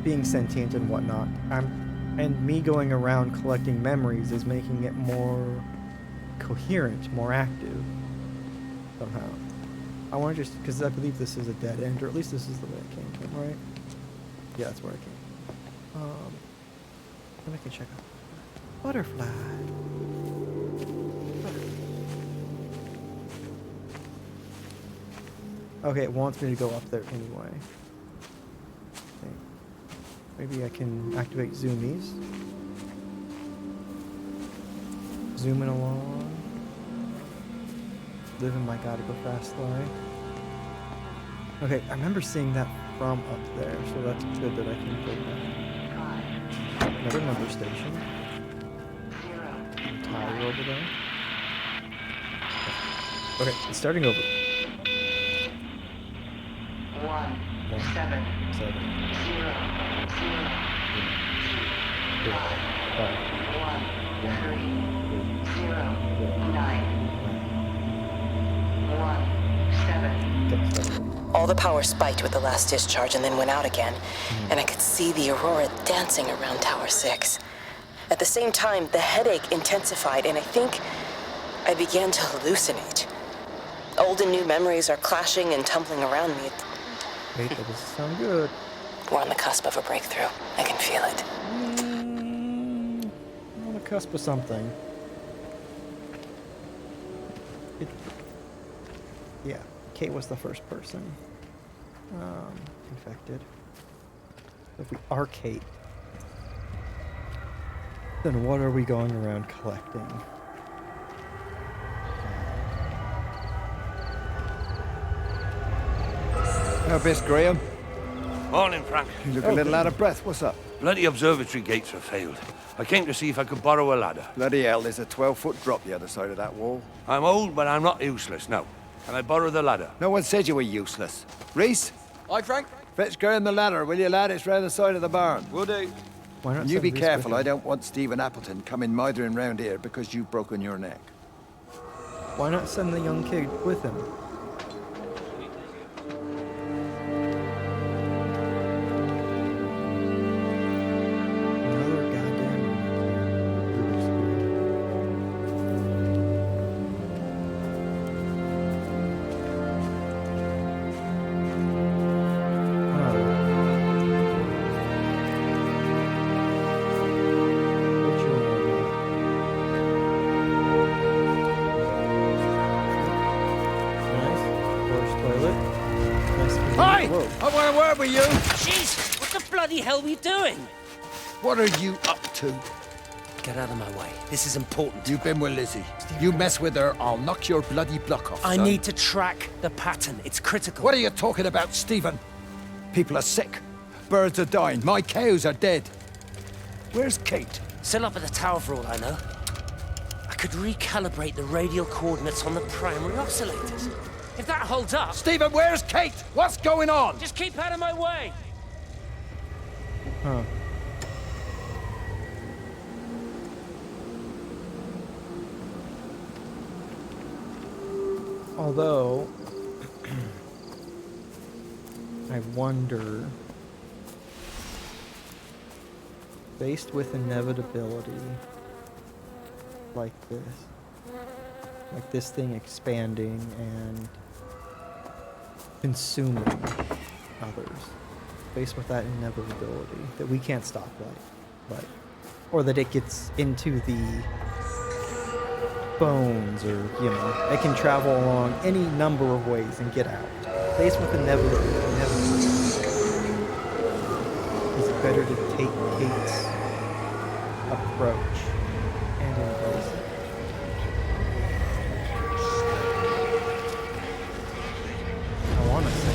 being sentient and whatnot. And me going around collecting memories is making it more coherent, more active somehow. I want to just, because I believe this is a dead end, or at least this is the way it came from, right? Yeah, that's where it came. And I can check out butterfly. Okay, it wants me to go up there anyway. Okay. Maybe I can activate zoomies. Zooming along. Living my gotta go fast life. Okay, I remember seeing that from up there, so that's good that I can go back. Another number station. Tire over there. Okay, it's starting over. 1 7 0 0 5 1 3 0 9 1 7 All the power spiked with the last discharge and then went out again, and I could see the aurora dancing around Tower 6. At the same time, the headache intensified, and I think I began to hallucinate. Old and new memories are clashing and tumbling around me. Wait, that doesn't sound good. We're on the cusp of a breakthrough. I can feel it. On the cusp of something. Yeah, Kate was the first person infected. If we are Kate, then what are we going around collecting? Now, Miss Graham. Morning, Frank. You look a little out of breath. What's up? Bloody observatory gates have failed. I came to see if I could borrow a ladder. Bloody hell, there's a 12-foot drop the other side of that wall. I'm old, but I'm not useless, no. Can I borrow the ladder? No one said you were useless. Reese? Aye, Frank? Fetch Graham the ladder, will you, lad? It's round the side of the barn. Will do. Why not And you send be Reese careful, with I him? don't want Stephen Appleton coming mithering round here because you've broken your neck. Why not send the young kid with him? Another goddamn Hi! I want a word with you! Jeez, what the bloody hell are you doing? What are you up to? Get out of my way. This is important. You've been with Lizzie. You mess with her, I'll knock your bloody block off, I son. need to track the pattern. It's critical. What are you talking about, Stephen? People are sick. Birds are dying. My cows are dead. Where's Kate? Still up at the tower for all I know. I could recalibrate the radial coordinates on the primary oscillators. If that holds up... Stephen, where's Kate? What's going on? Just keep out of my way! Huh. Although, I wonder, faced with inevitability like this thing expanding and consuming others, faced with that inevitability that we can't stop, like, or that it gets into the bones, or it can travel along any number of ways and get out. Faced with inevitability, is it better to take Kate's approach and embrace it? I want to say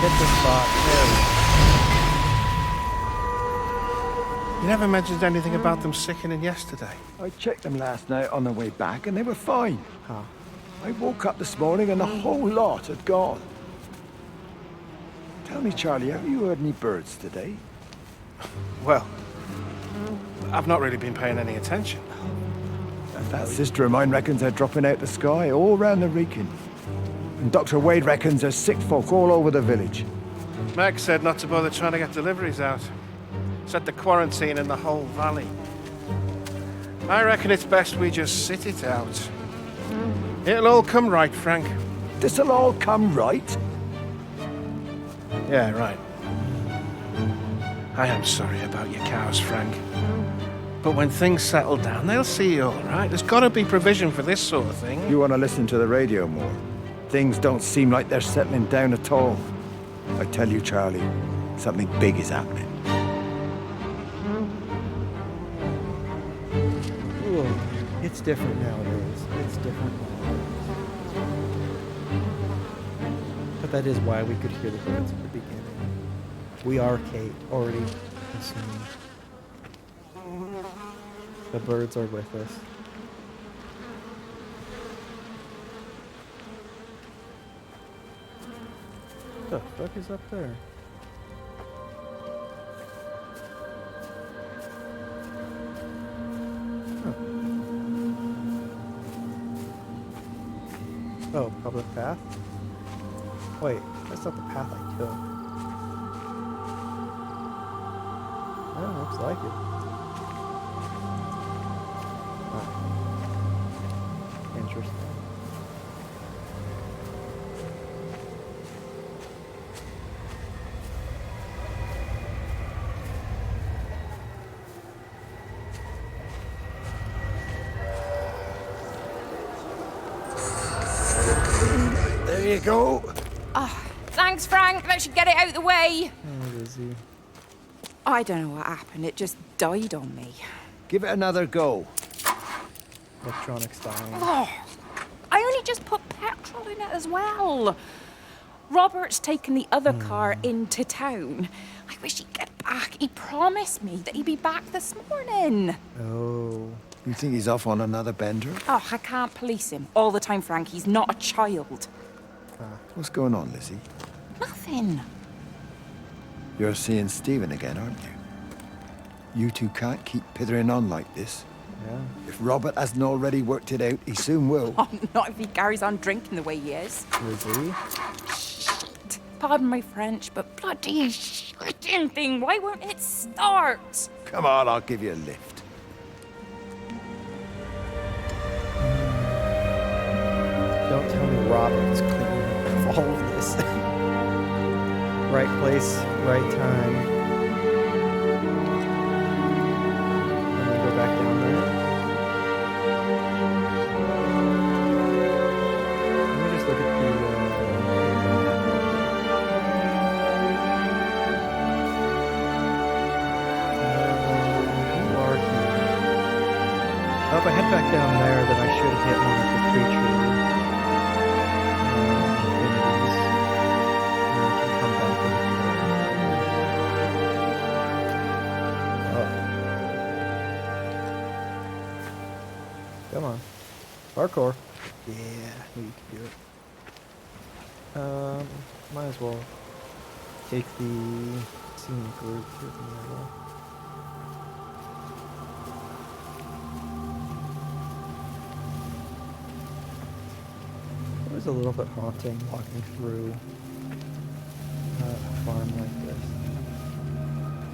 hit the spot. You never mentioned anything about them sickening yesterday. I checked them last night on the way back and they were fine. I woke up this morning and the whole lot had gone. Tell me, Charlie, have you heard any birds today? Well, I've not really been paying any attention. That sister of mine reckons they're dropping out the sky all round the Wrekin. And Dr. Wade reckons there's sick folk all over the village. Meg said not to bother trying to get deliveries out. Said the quarantine in the whole valley. I reckon it's best we just sit it out. It'll all come right, Frank. This'll all come right? Yeah, right. I am sorry about your cows, Frank. But when things settle down, they'll see you all right. There's got to be provision for this sort of thing. You want to listen to the radio more? Things don't seem like they're settling down at all. I tell you, Charlie, something big is happening. Ooh, it's different nowadays. It's different nowadays. But that is why we could hear the birds at the beginning. We are Kate, already assumed. The birds are with us. What the fuck is up there? Oh, public path? Wait, that's not the path I took. Oh, looks like it. Huh. Interesting. There you go. Oh, thanks, Frank. That should get it out of the way. Oh, is he? I don't know what happened. It just died on me. Give it another go. Electronics dying. Oh, I only just put petrol in it as well. Robert's taken the other car into town. I wish he'd get back. He promised me that he'd be back this morning. Oh. You think he's off on another bender? Oh, I can't police him all the time, Frank. He's not a child. What's going on, Lizzie? Nothing. You're seeing Stephen again, aren't you? You two can't keep pithering on like this. Yeah. If Robert hasn't already worked it out, he soon will. Oh, not if he carries on drinking the way he is. Lizzie? Shit. Pardon my French, but bloody shitting thing. Why won't it start? Come on, I'll give you a lift. Don't tell me Robert is clean of all of this. Right place, right time. I'm gonna go back down there. Let me just look at the. Who are you? Oh, if I head back down there, then I should hit one of the creatures. Come on. Parkour. Yeah, we can do it. Might as well take the scenic route through the middle. It was a little bit haunting walking through a farm like this.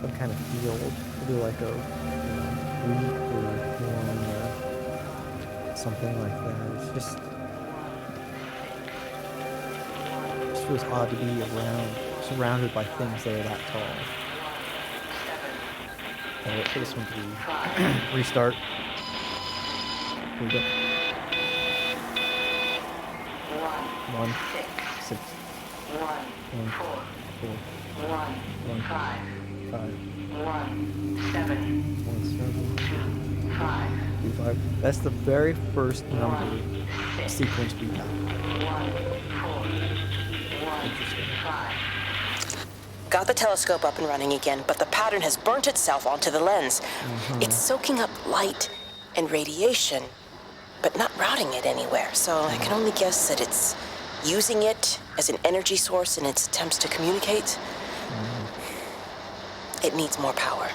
Some kind of field. Maybe like a wheat or corn or something like that. It's just feels odd to be surrounded by things that are that tall. I'll wait for this one to restart. Here we go. 1, 6, 1, 4, 1, 5, 1, 7, 2, 5. That's the very first number sequence we got. Got the telescope up and running again, but the pattern has burnt itself onto the lens. It's soaking up light and radiation, but not routing it anywhere. So I can only guess that it's using it as an energy source in its attempts to communicate. It needs more power.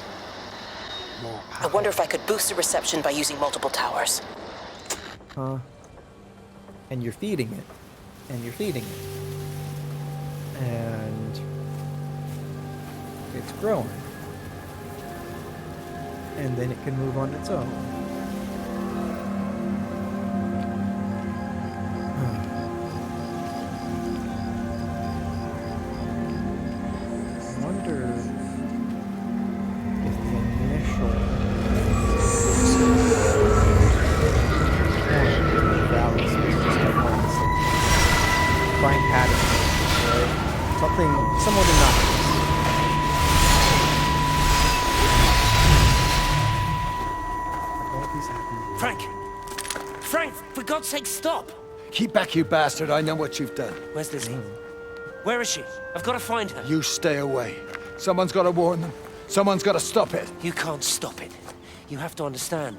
I wonder if I could boost the reception by using multiple towers. Huh. And you're feeding it. And you're feeding it. And it's growing. And then it can move on its own. I wonder if the initial find patterns, right? Something somewhat innocuous. Frank! Frank, for God's sake, stop! Keep back, you bastard. I know what you've done. Where's Lizzie? Where is she? I've got to find her. You stay away. Someone's got to warn them. Someone's got to stop it. You can't stop it. You have to understand.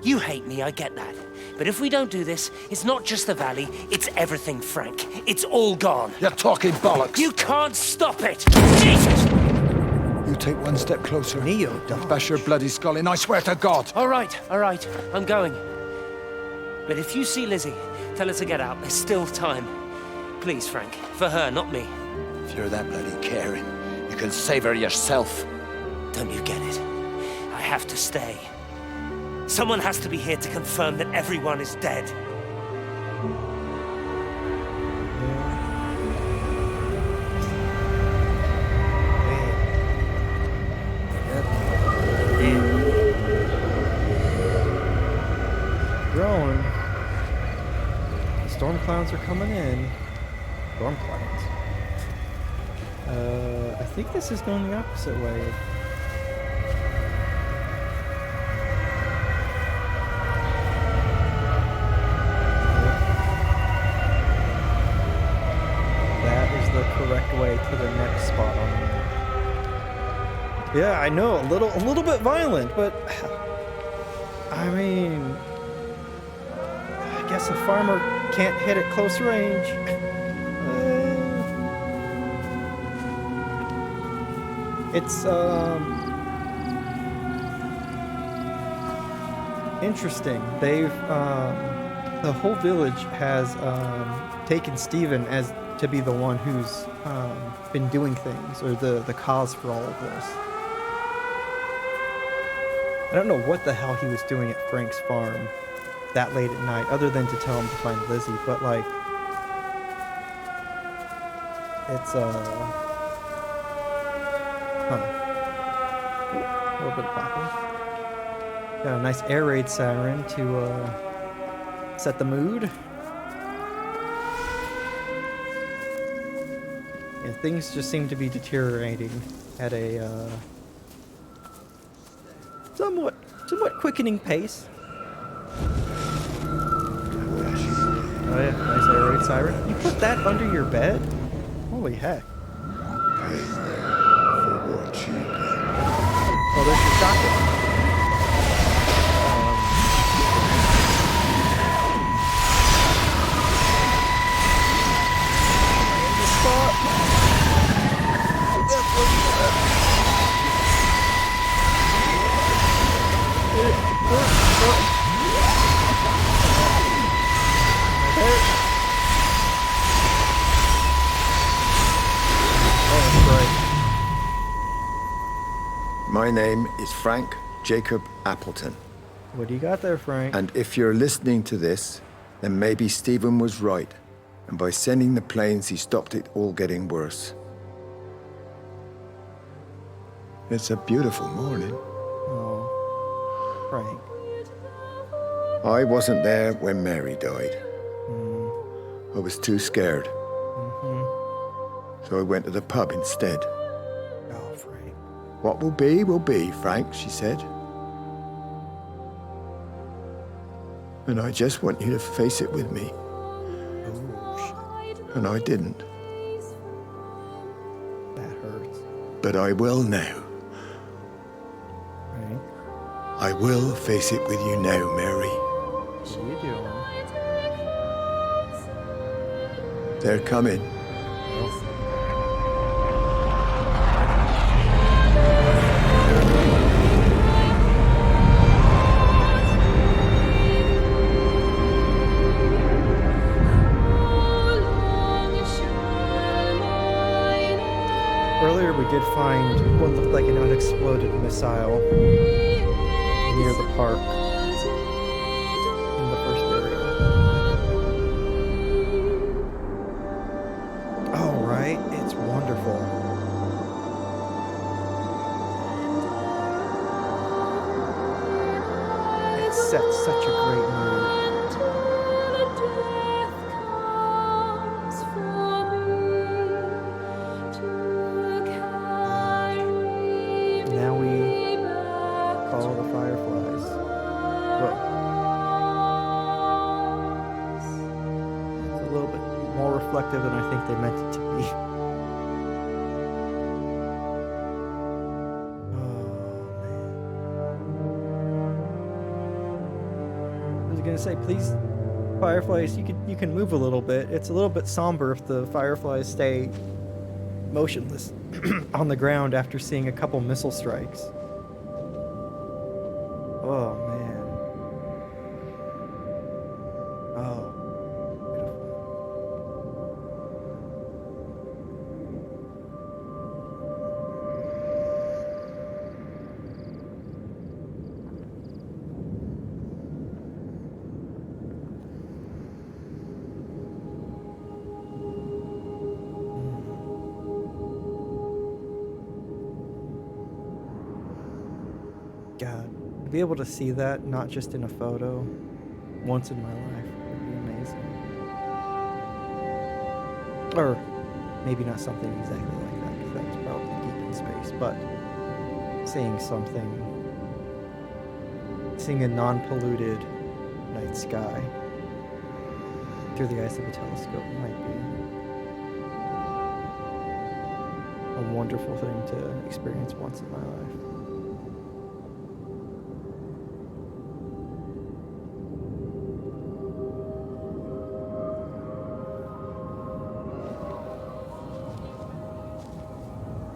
You hate me, I get that. But if we don't do this, it's not just the valley, it's everything, Frank. It's all gone. You're talking bollocks. You can't stop it! Jesus! You take one step closer. Neo, don't bash your bloody skull in, I swear to God. All right, I'm going. But if you see Lizzie, tell her to get out. There's still time. Please, Frank. For her, not me. If you're that bloody caring, you can save her yourself. Don't you get it? I have to stay. Someone has to be here to confirm that everyone is dead. Growing. The storm clouds are coming in. Storm clouds. I think this is going the opposite way. That is the correct way to the next spot on the map. Yeah, I know, a little bit violent, but I mean, I guess a farmer can't hit at close range. It's interesting. They've the whole village has taken Stephen as to be the one who's been doing things, or the cause for all of this. I don't know what the hell he was doing at Frank's farm that late at night, other than to tell him to find Lizzie, but like, it's a little bit of popping. Got a nice air raid siren to set the mood. Yeah, things just seem to be deteriorating at a somewhat quickening pace. Oh yeah, nice air raid siren. You put that under your bed? Holy heck. Oh, there's your shotgun. My name is Frank Jacob Appleton. What do you got there, Frank? And if you're listening to this, then maybe Stephen was right. And by sending the planes, he stopped it all getting worse. It's a beautiful morning. Oh, Frank. I wasn't there when Mary died. I was too scared. So I went to the pub instead. Oh, Frank. What will be, Frank, she said. And I just want you to face it with me. And I didn't. That hurts. But I will now. Frank. I will face it with you now, Mary. What are you doing? They're coming. Earlier we did find what looked like an unexploded missile near the park in the first area. Oh, right, it's wonderful. It sets such a great mood. Now we follow the fireflies. Well, it's a little bit more reflective than I think they meant it to be. Oh, man. gonna say, please, fireflies, you can move a little bit. It's a little bit somber if the fireflies stay motionless on the ground after seeing a couple missile strikes. Oh man. Oh. God, to be able to see that, not just in a photo, once in my life would be amazing. Or maybe not something exactly like that, because that's probably deep in space, but seeing a non-polluted night sky through the eyes of a telescope might be a wonderful thing to experience once in my life.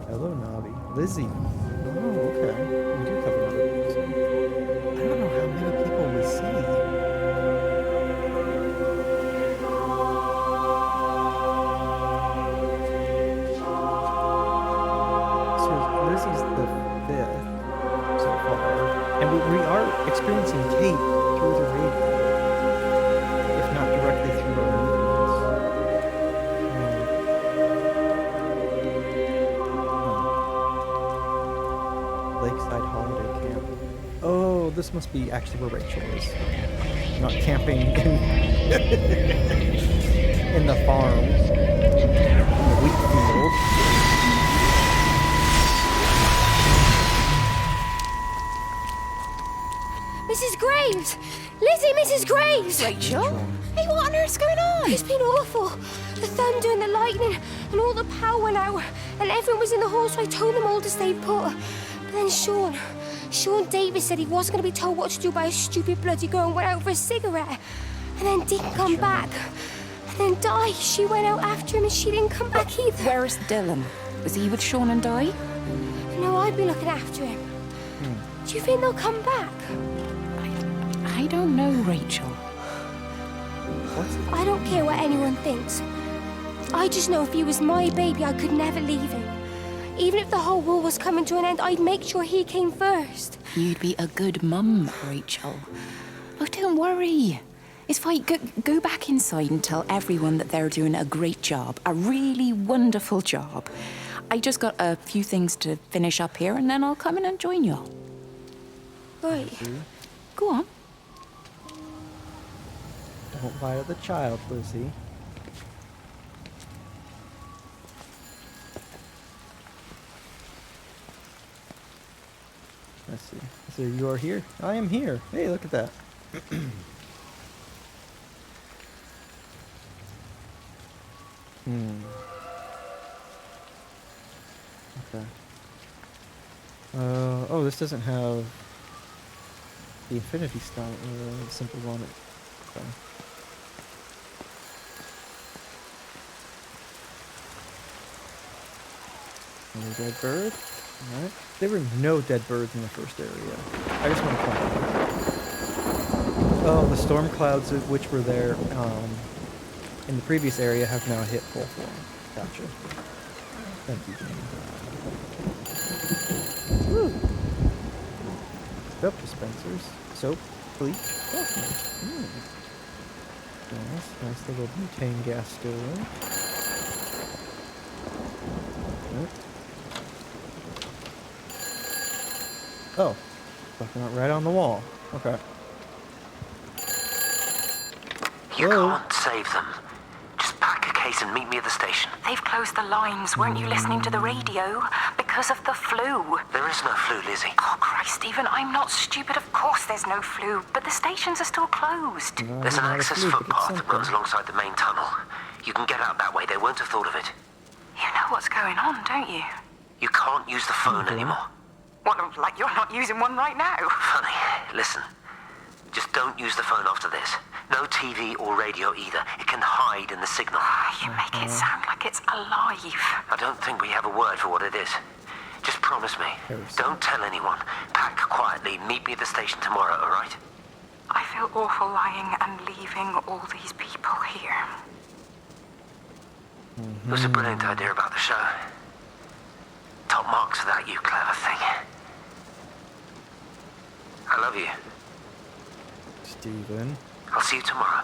Hello, Navi. Lizzie. Oh, okay. We do have another person. I don't know how many people we see. So Lizzie's the 5th so far. And we are experiencing Kate through the radio. If not directly through our meetings. Lakeside Holiday Camp. Oh, this must be actually where Rachel is. Not camping in the farm. In the wheat field. Mrs. Graves! Lizzie, Mrs. Graves! Rachel? Hey, what on earth's going on? It's been awful. The thunder and the lightning and all the power went out. And everyone was in the hall, so I told them all to stay put. But then Sean Davis said he wasn't going to be told what to do by a stupid bloody girl and went out for a cigarette. And then didn't come back. And then Di, she went out after him and she didn't come back either. Where's Dylan? Was he with Sean and Di? No, I'd be looking after him. Do you think they'll come back? I don't know, Rachel. I don't care what anyone thinks. I just know if he was my baby, I could never leave him. Even if the whole world was coming to an end, I'd make sure he came first. You'd be a good mum, Rachel. Oh, don't worry. It's fine. Go back inside and tell everyone that they're doing a great job. A really wonderful job. I just got a few things to finish up here, and then I'll come in and join you all. Right. Go on. Don't bite the child, Lizzie. Let's see. So you are here? I am here. Hey, look at that. Okay. Oh, this doesn't have the infinity stone, simple on it. Okay. No dead bird. Alright. There were no dead birds in the first area. I just want to point that out. Oh, the storm clouds which were there in the previous area have now hit full form. Gotcha. Thank you, Jamie. Woo! Soap dispensers. Soap, bleach, nice. Nice little butane gas stove. Oh, fucking out right on the wall. Okay. You can't save them. Just pack a case and meet me at the station. They've closed the lines. Weren't you listening to the radio? Because of the flu. There is no flu, Lizzie. Oh, Christ, Stephen, I'm not stupid. Of course there's no flu. But the stations are still closed. No, There's an access footpath that runs alongside the main tunnel. You can get out that way. They won't have thought of it. You know what's going on, don't you? You can't use the phone anymore. What, like you're not using one right now? Funny. Listen. Just don't use the phone after this. No TV or radio either. It can hide in the signal. You make it sound like it's alive. I don't think we have a word for what it is. Just promise me. Don't tell anyone. Pack quietly. Meet me at the station tomorrow, all right? I feel awful lying and leaving all these people here. It was a brilliant idea about the show. Top marks for that, you clever thing. I love you. Steven. I'll see you tomorrow.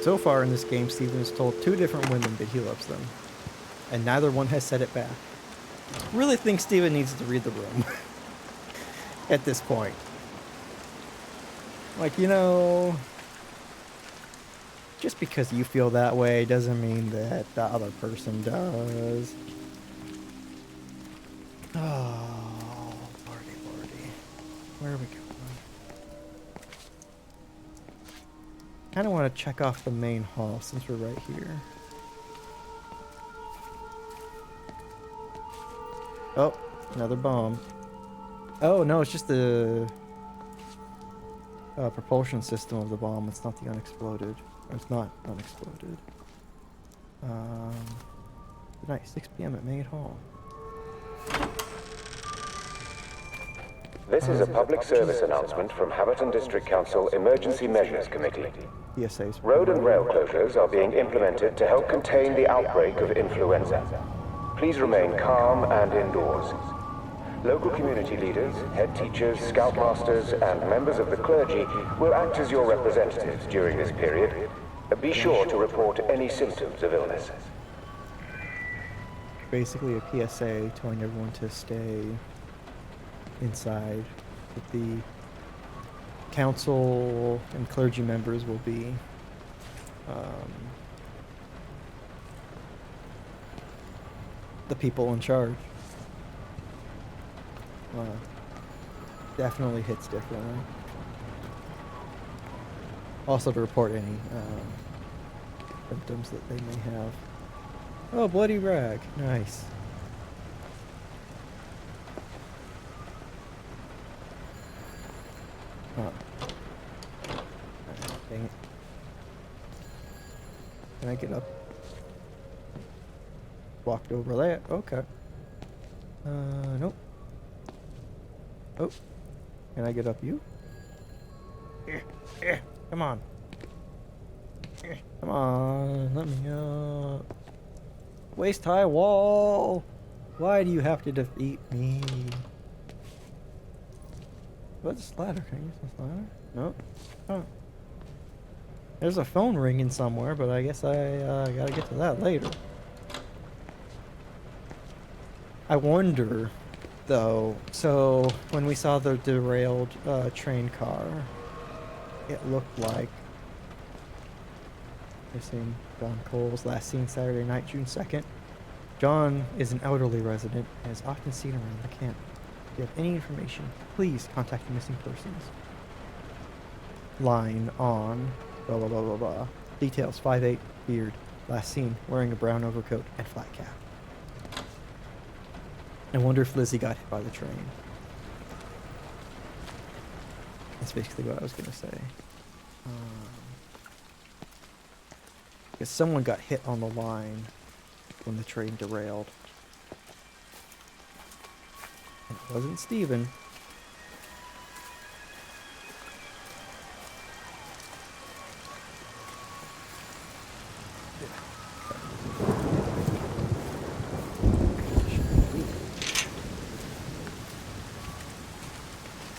So far in this game, Steven has told 2 different women that he loves them. And neither one has said it back. I really think Steven needs to read the room. At this point. Like, you know... Just because you feel that way doesn't mean that the other person does. Oh, lordy. Where are we going? Kind of want to check off the main hall since we're right here. Oh, another bomb. Oh no, it's just the propulsion system of the bomb. It's not the unexploded. Or it's not unexploded. Good night, 6 p.m. at Maid Hall. This is a public service announcement from Haverton District Council Emergency Measures Committee. PSA's Road and rail closures are being implemented to help contain the outbreak of influenza. Please remain calm and indoors. Local community leaders, head teachers, scoutmasters, and members of the clergy will act as your representatives during this period. Be sure to report any symptoms of illness. Basically a PSA telling everyone to stay inside. That the council and clergy members will be the people in charge. Definitely hits differently. Also to report any symptoms that they may have. Oh, bloody rag. Nice. Oh. Dang it. Can I get up? Walked over there. Okay. Nope. Oh. Can I get up you? Come on. Come on. Let me up. Waist high wall. Why do you have to defeat me? What's this ladder? Can I use this ladder? No. Oh. There's a phone ringing somewhere, but I guess I gotta get to that later. I wonder, though, so when we saw the derailed train car, it looked like missing John Cole's last seen Saturday night, June 2nd. John is an elderly resident and is often seen around the camp. If you have any information, please contact the missing persons line on blah blah blah blah blah. Details: 5'8", beard, last seen wearing a brown overcoat and flat cap. I wonder if Lizzie got hit by the train. That's basically what I was gonna say. Because someone got hit on the line when the train derailed. And it wasn't Steven.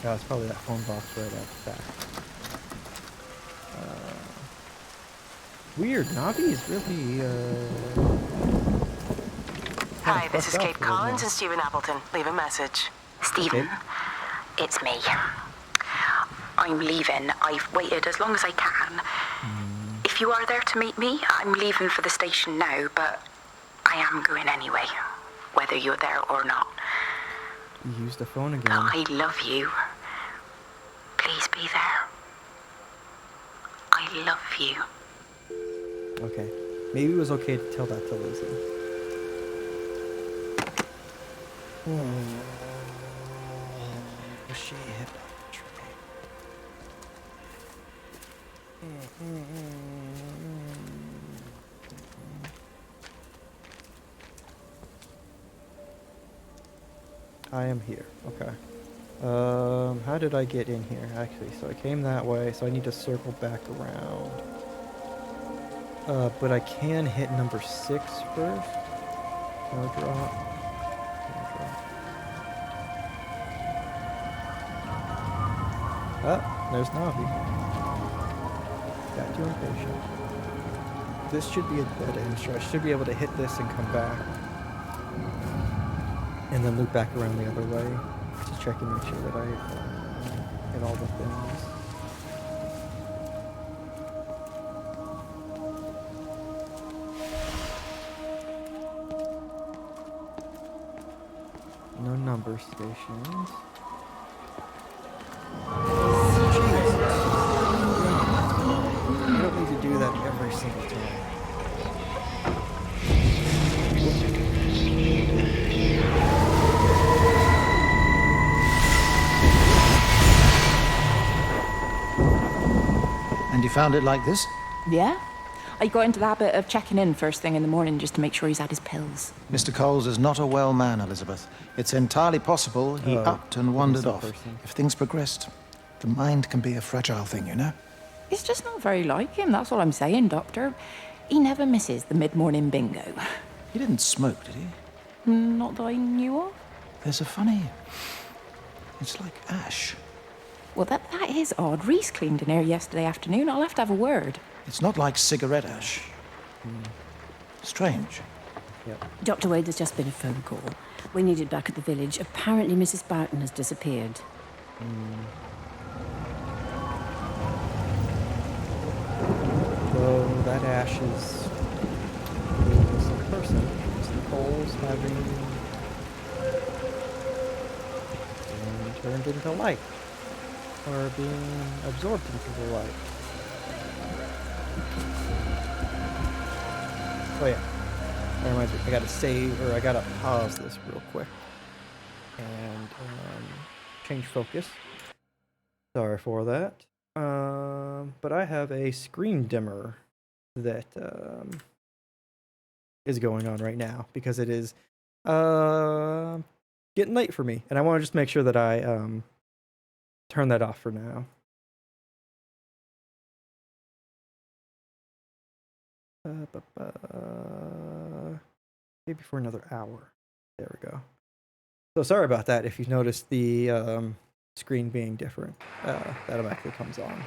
Yeah, it's probably that phone box right out the back. Weird. Navi is really, Hi, this is Kate Collins and Stephen Appleton. Leave a message. Stephen, it's me. I'm leaving. I've waited as long as I can. If you are there to meet me, I'm leaving for the station now, but I am going anyway, whether you're there or not. You used the phone again. I love you. Please be there. I love you. Okay. Maybe it was okay to tell that to Lizzie. Squishy hip tray. I am here. Okay. How did I get in here? Actually, so I came that way, so I need to circle back around. But I can hit number 6 first. No drop. No drop. Ah, there's Navi. Got too impatient. This should be a dead end, so I should be able to hit this and come back. And then loop back around the other way to check and make sure that I hit all the things. No number stations. Jesus. I don't need to do that every single time. And you found it like this? Yeah. I got into the habit of checking in first thing in the morning just to make sure he's had his pills. Mr. Coles is not a well man, Elizabeth. It's entirely possible he upped and wandered off. If things progressed, the mind can be a fragile thing, you know? It's just not very like him, that's all I'm saying, Doctor. He never misses the mid-morning bingo. He didn't smoke, did he? Not that I knew of. There's a funny... It's like ash. Well, that is odd. Reese cleaned in here yesterday afternoon. I'll have to have a word. It's not like cigarette ash. Strange. Yep. Dr. Wade, there's just been a phone call. We need it back at the village. Apparently Mrs. Barton has disappeared. So that ash is a person. Mr. Coles having been turned into light. Or being absorbed into the light. Oh yeah. That reminds me, I gotta save, or I gotta pause this real quick. And change focus. Sorry for that. But I have a screen dimmer that is going on right now because it is getting late for me. And I want to just make sure that I turn that off for now. Maybe for another hour. There we go. So sorry about that if you've noticed the screen being different. That automatically comes on.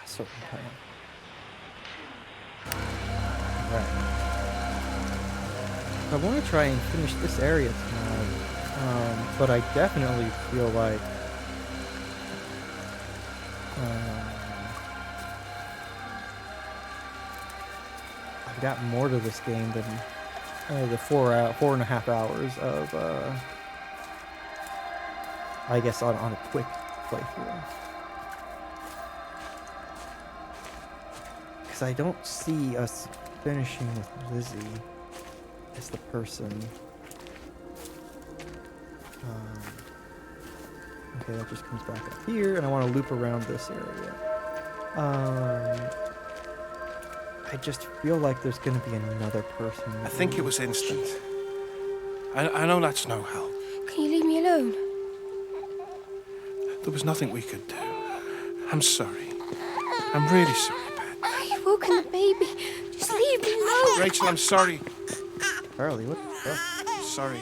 Certain time. Alright. I want to try and finish this area tonight. But I definitely feel like I've got more to this game than the 4.5 hours of I guess on a quick playthrough. Because I don't see us finishing with Lizzie as the person. Okay, that just comes back up here, and I want to loop around this area. I just feel like there's going to be another person. I think it was instant. I know that's no help. Can you leave me alone? There was nothing we could do. I'm sorry. I'm really sorry, Pat. You've woken the baby. Just leave me alone. Rachel, I'm sorry. Charlie, what the fuck? Sorry.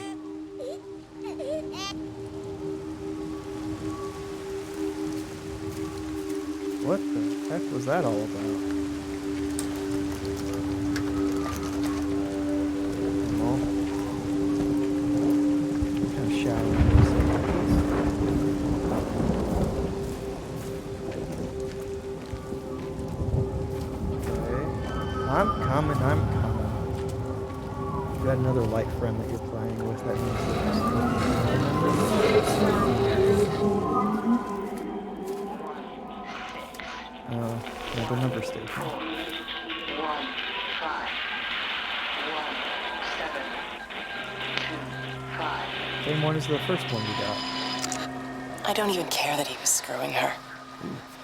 What the heck was that all about? Kind of showering. Okay. I'm coming. You got another light friend that you're playing with. That means another number station. 1, 5, 1, 7, 2, 5. Same one as the first one we got. I don't even care that he was screwing her.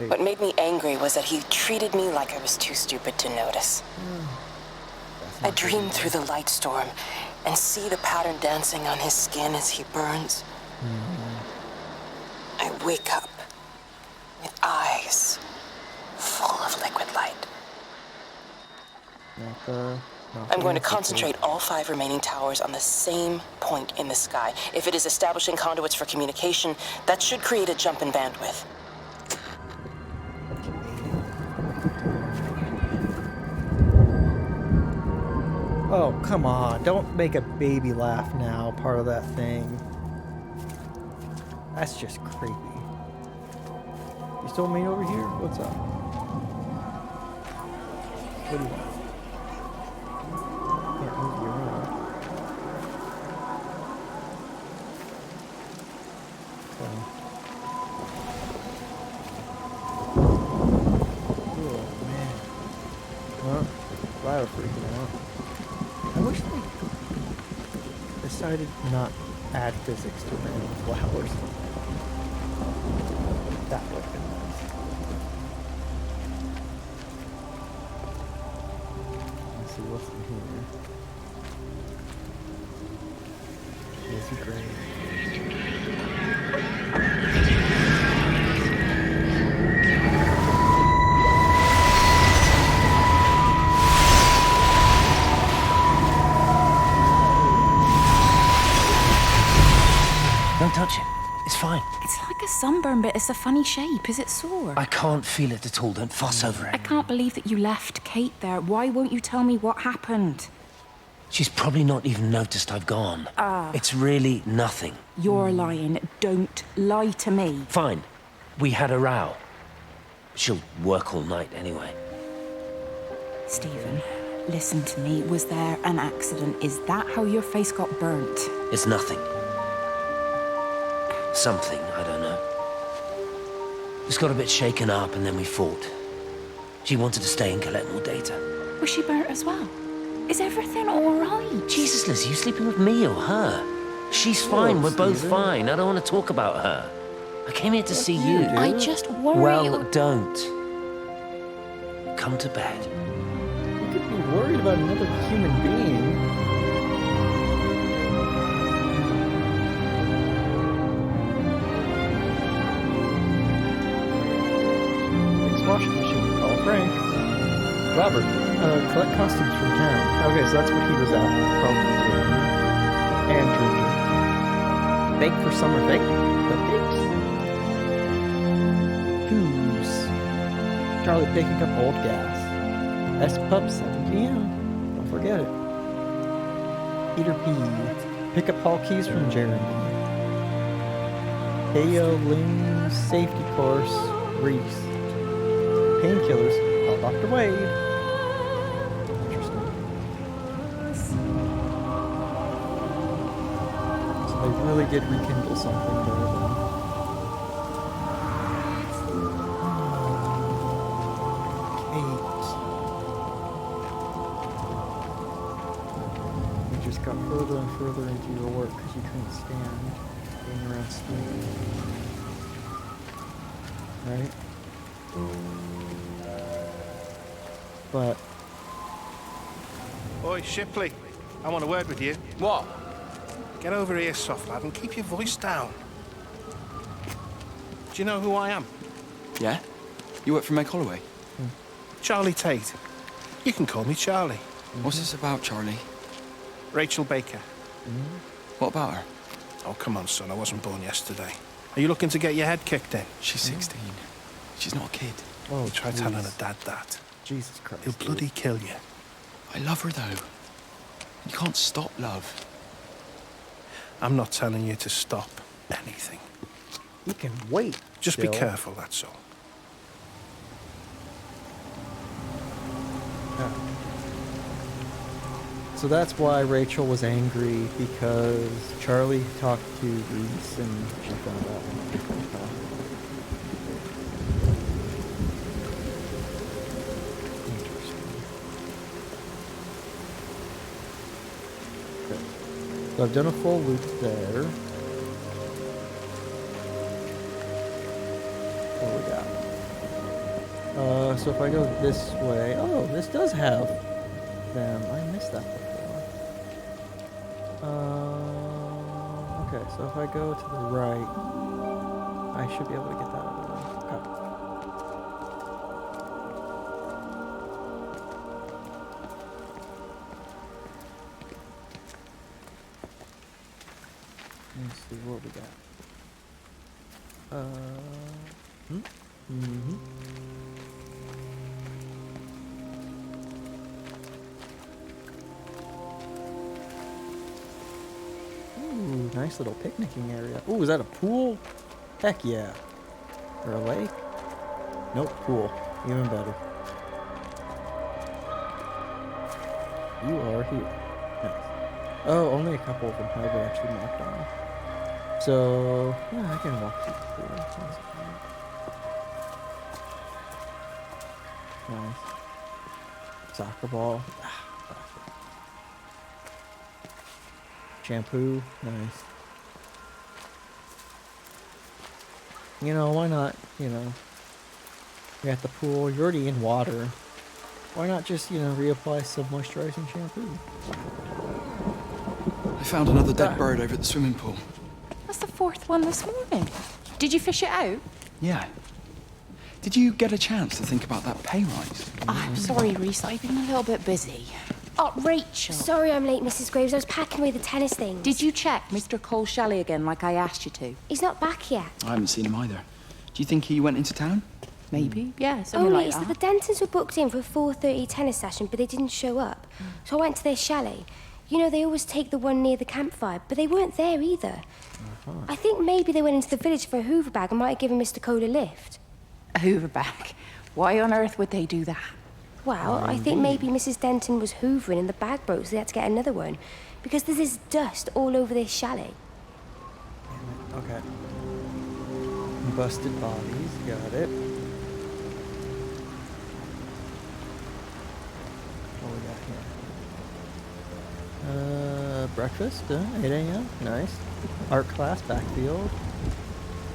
What made me angry was that he treated me like I was too stupid to notice. I dream through the light storm and see the pattern dancing on his skin as he burns. I wake up with eyes full of liquid light. I'm going to concentrate all 5 remaining towers on the same point in the sky. If it is establishing conduits for communication, that should create a jump in bandwidth. Oh, come on. Don't make a baby laugh now, part of that thing. That's just creepy. You still mean over here? What's up? What do you want? Can't move you around. Oh, man. Well, Riley freaking out. I wish they decided to not add physics to random flowers. That would have been nice. Let's see what's in here. Is he great? Don't touch it. It's fine. It's like a sunburn, but it's a funny shape. Is it sore? I can't feel it at all. Don't fuss over it. I can't believe that you left Kate there. Why won't you tell me what happened? She's probably not even noticed I've gone. It's really nothing. You're lying. Don't lie to me. Fine. We had a row. She'll work all night anyway. Stephen, listen to me. Was there an accident? Is that how your face got burnt? It's nothing. Something, I don't know. Just got a bit shaken up and then we fought. She wanted to stay and collect more data. Was she burnt as well? Is everything all right? Jesus, Liz, are you sleeping with me or her? She's fine, we're both fine. I don't want to talk about her. I came here to see you. I just worry. Well, don't. Come to bed. You could be worried about another human being. Washing machine. Call Frank. Robert, collect costumes from town. Okay, so that's what he was at, probably doing. And drinking. Bake for summer bake. Cupcakes. Who's Charlie picking up old gas. S-Pup, 7 p.m. Don't forget it. Peter P. Pick up hall keys from Jeremy. Heyo Ling safety course. Reese. Painkillers. Oh, Dr. Wade. Interesting. So they really did rekindle something there then. Kate. You just got further and further into your work because you couldn't stand being around Steve. Right? But Oi, Shipley, I want a word with you. What? Get over here, soft lad, and keep your voice down. Do you know who I am? Yeah? You work for Meg Holloway? Charlie Tate. You can call me Charlie. What's this about, Charlie? Rachel Baker. What about her? Oh, come on, son, I wasn't born yesterday. Are you looking to get your head kicked in? She's 16. She's not a kid. Oh, try telling her dad that. Jesus Christ. He'll bloody kill you. I love her, though. You can't stop love. I'm not telling you to stop anything. You can wait. Just be careful, that's all. Yeah. So that's why Rachel was angry, because Charlie talked to Reese and she found out. So I've done a full loop there. So if I go this way, oh, this does have them. I missed that before. Okay, so if I go to the right, I should be able to get that other one. Okay. Let's see what we got. Ooh, nice little picnicking area. Ooh, is that a pool? Heck yeah. Or a lake? Nope, pool. Even better. You are here. Nice. Oh, only a couple of them have it actually marked on. So, yeah, I can walk through the pool. Nice. Soccer ball. Shampoo. Nice. You know, why not? You know, you're at the pool, you're already in water. Why not just, you know, reapply some moisturizing shampoo? I found another dead bird over at the swimming pool. That's the fourth one this morning. Did you fish it out? Yeah. Did you get a chance to think about that pay rise? I'm sorry, Reese. I've been a little bit busy. Oh, Rachel. Sorry I'm late, Mrs. Graves. I was packing away the tennis things. Did you check Mr. Cole Shelley again like I asked you to? He's not back yet. I haven't seen him either. Do you think he went into town? Maybe, yeah, something Only like it's that. that the Dentons were booked in for a 4:30 tennis session, but they didn't show up. So I went to their chalet. You know, they always take the one near the campfire, but they weren't there either. I think maybe they went into the village for a hoover bag and might have given Mr. Cole a lift. A hoover bag? Why on earth would they do that? Well, I think maybe Mrs. Denton was hoovering and the bag broke, so they had to get another one. Because there's this dust all over this chalet. Okay. Busted bodies, got it. What we got here? Breakfast, 8 a.m. Nice. Art class, backfield.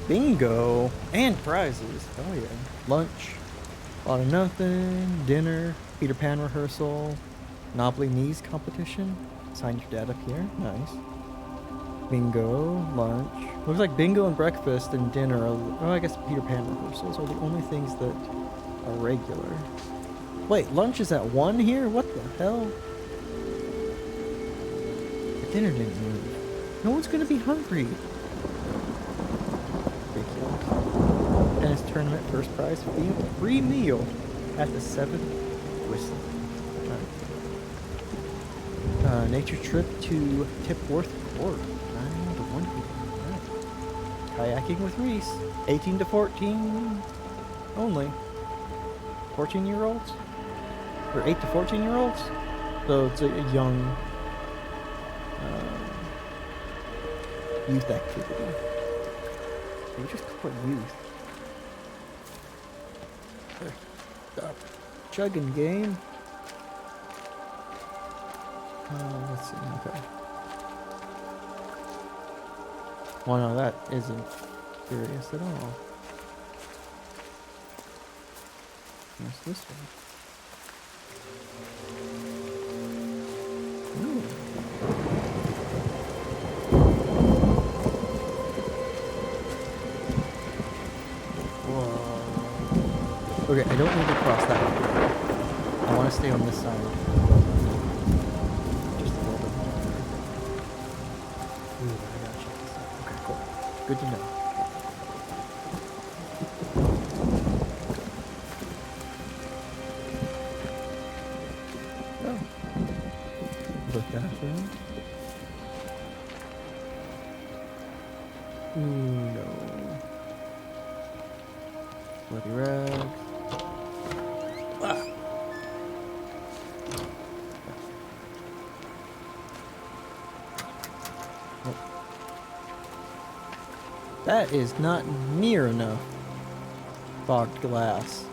Bingo! And prizes. Oh yeah. Lunch. A lot of nothing. Dinner. Peter Pan rehearsal. Knobbly knees competition. Sign your dad up here. Nice. Bingo. Lunch. Looks like bingo and breakfast and dinner are, oh, I guess Peter Pan rehearsals are the only things that are regular. Wait, lunch is at 1 here? What the hell? The dinner didn't move. No one's gonna be hungry. Ridiculous. Tennis tournament first prize, free meal at the 7th Whistle. Nature trip to Tipworth Court. 9 to 1 p.m. Kayaking with Reese. 18 to 14 only. 14-year-olds? Or 8 to 14-year-olds? So it's a young youth activity. We just call it youth. Stop. Chugging game. Let's see. Okay. Well, no, that isn't curious at all. What's this one? Ooh. Whoa. Okay, I don't need to cross that one. I want to stay on this side. Just a little bit more. Ooh, I gotta check this out. Okay, cool. Good to know. Oh. The bathroom. Ooh, no. Bloody rags. Ah. Nope. That is not near enough fogged glass.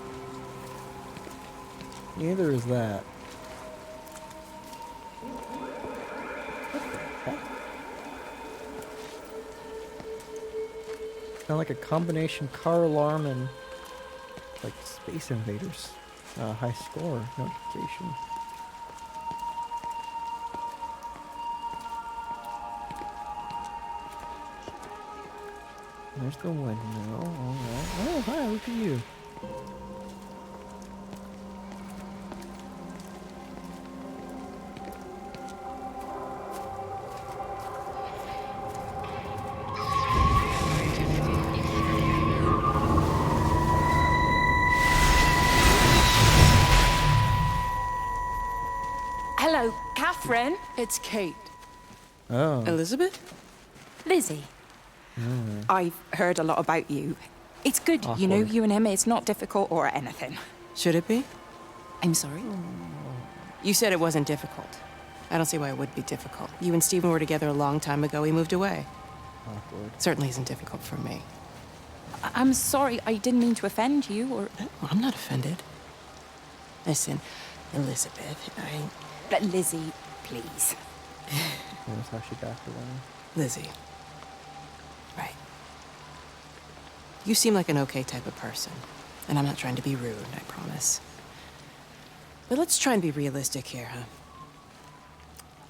Neither is that. Sound like a combination car alarm and like Space Invaders. High score notification. There's the window. Alright. Oh, hi, look at you. Hello, Catherine. It's Kate. Oh. Elizabeth? Lizzie. I've heard a lot about you. It's good, you know, Awkward. you and him. It's not difficult or anything. Should it be? I'm sorry? You said it wasn't difficult. I don't see why it would be difficult. You and Stephen were together a long time ago. He moved away. Awkward. Certainly isn't difficult for me. I'm sorry. I didn't mean to offend you or... Well, I'm not offended. Listen, Elizabeth, But Lizzie, please. Notice how she backed away. Lizzie. Right. You seem like an okay type of person. And I'm not trying to be rude, I promise. But let's try and be realistic here, huh?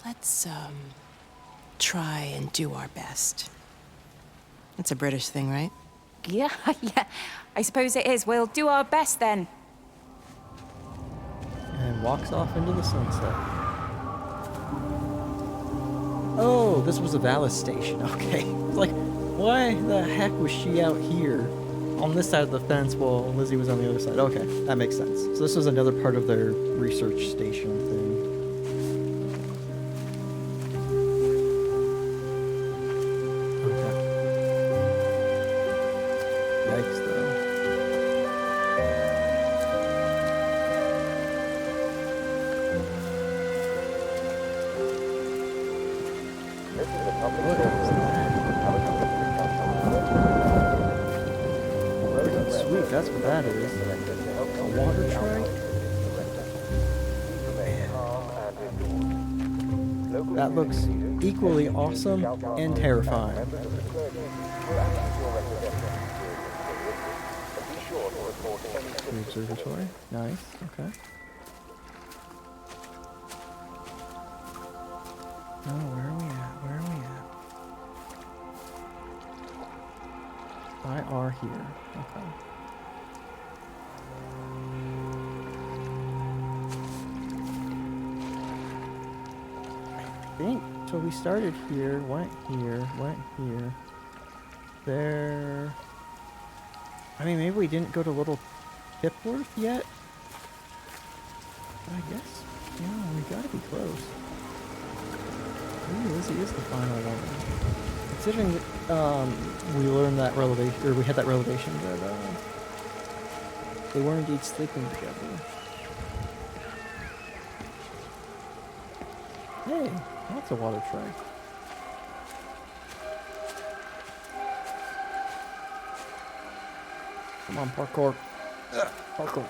Let's, try and do our best. It's a British thing, right? Yeah, yeah. I suppose it is. We'll do our best then. And walks off into the sunset. Oh, this was a Valis station. Okay. Like, why the heck was she out here on this side of the fence while Lizzie was on the other side? Okay, that makes sense. So this was another part of their research station thing. Okay. Yikes, though. Sweet, that's what that is. A water tray? That looks equally awesome and terrifying. The observatory? Nice, okay. Oh, where are we at? Where are we at? I are here. Okay. I think so. We started here, went here, there. I mean, maybe we didn't go to Little Pipworth yet. But I guess, yeah, we gotta be close. Maybe Lizzie is the final one. Considering that we learned that revelation, or we had that revelation that they were indeed sleeping together. Hey, that's a water tray. Come on, parkour. Parkour.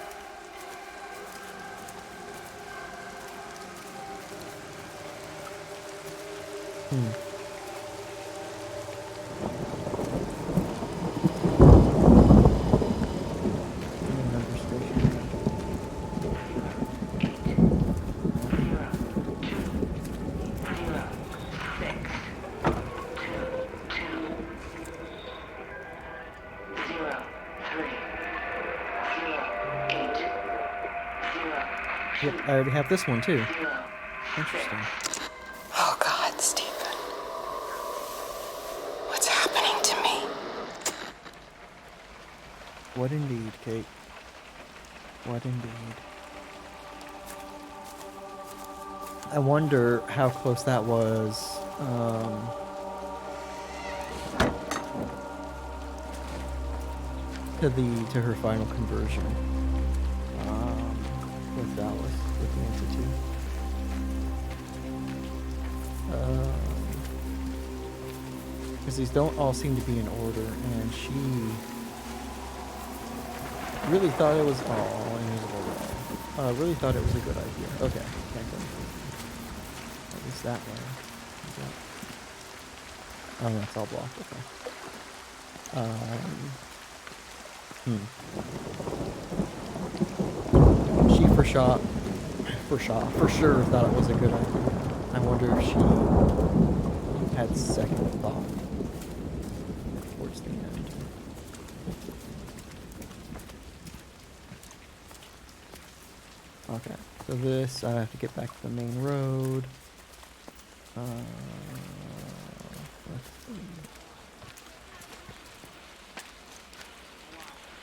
Yep, I already have this one too. Interesting. Oh God, Stephen. What's happening to me? What indeed, Kate? What indeed? I wonder how close that was, to her final conversion. With Dallas, with the Institute. Because these don't all seem to be in order, and she really thought it was really thought it was a good idea. Okay, thank you. At least that way. Oh, that's all blocked. Okay. for sure thought it was a good idea. I wonder if she had second thought towards the end. Okay, so this, I have to get back to the main road. Let's see.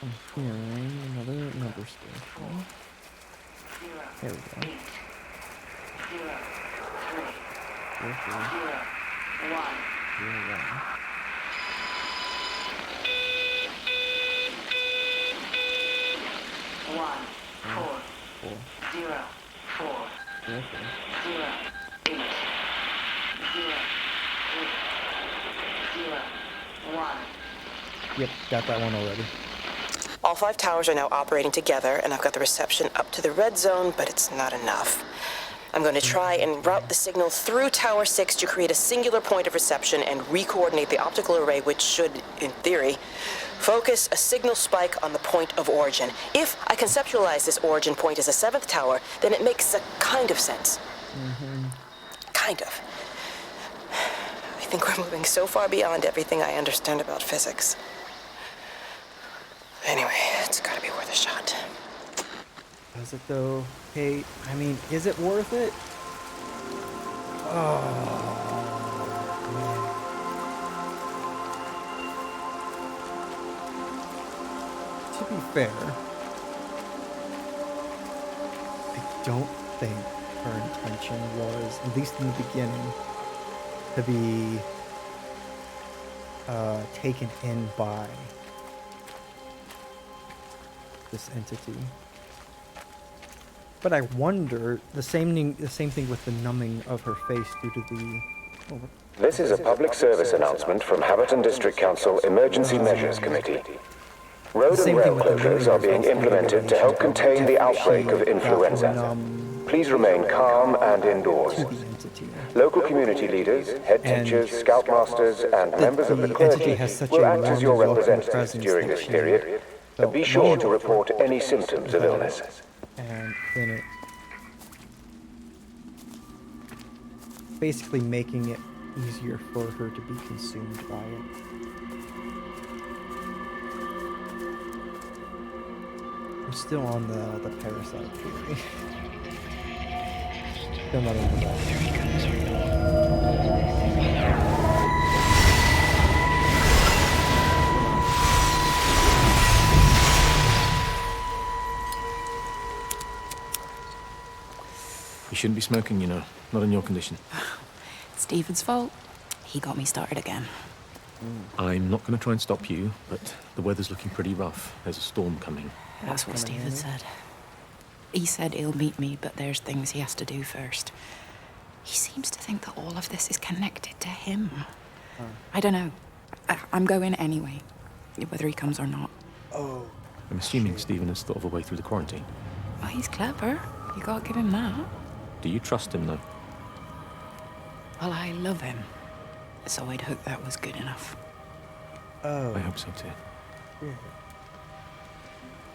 I'm hearing another number station. There we go. 4, 3, 0, 1. 1, 4, 0, 4, 0, 8, 0, 3, 0, 1. Yep, got that one already. All 5 towers are now operating together, and I've got the reception up to the red zone, but it's not enough. I'm going to try and route the signal through Tower 6 to create a singular point of reception and re-coordinate the optical array, which should, in theory, focus a signal spike on the point of origin. If I conceptualize this origin point as a 7th tower, then it makes a kind of sense. Kind of. I think we're moving so far beyond everything I understand about physics. Anyway, it's gotta be worth a shot. Does it though, Kate? I mean, is it worth it? Oh, man. To be fair, I don't think her intention was, at least in the beginning, to be taken in by this entity. But I wonder, the same thing with the numbing of her face due to the... This is a public service announcement from Haverton District Council Emergency Measures Committee. Road and rail closures are being implemented to help contain the outbreak of influenza. Please remain calm and indoors. Local community leaders, head teachers, scoutmasters, and members of the clergy will act as your representatives during this period. Be sure to report any symptoms of illness. And then it basically making it easier for her to be consumed by it. I'm still on the parasite theory. Still not into that. You shouldn't be smoking, you know. Not in your condition. It's Stephen's fault. He got me started again. I'm not going to try and stop you, but the weather's looking pretty rough. There's a storm coming. That's what Stephen said. He said he'll meet me, but there's things he has to do first. He seems to think that all of this is connected to him. I don't know. I'm going anyway, whether he comes or not. Oh. I'm assuming Stephen has thought of a way through the quarantine. Well, he's clever. You gotta give him that. Do you trust him, though? Well, I love him. So I'd hope that was good enough. Oh. I hope so, too. Yeah.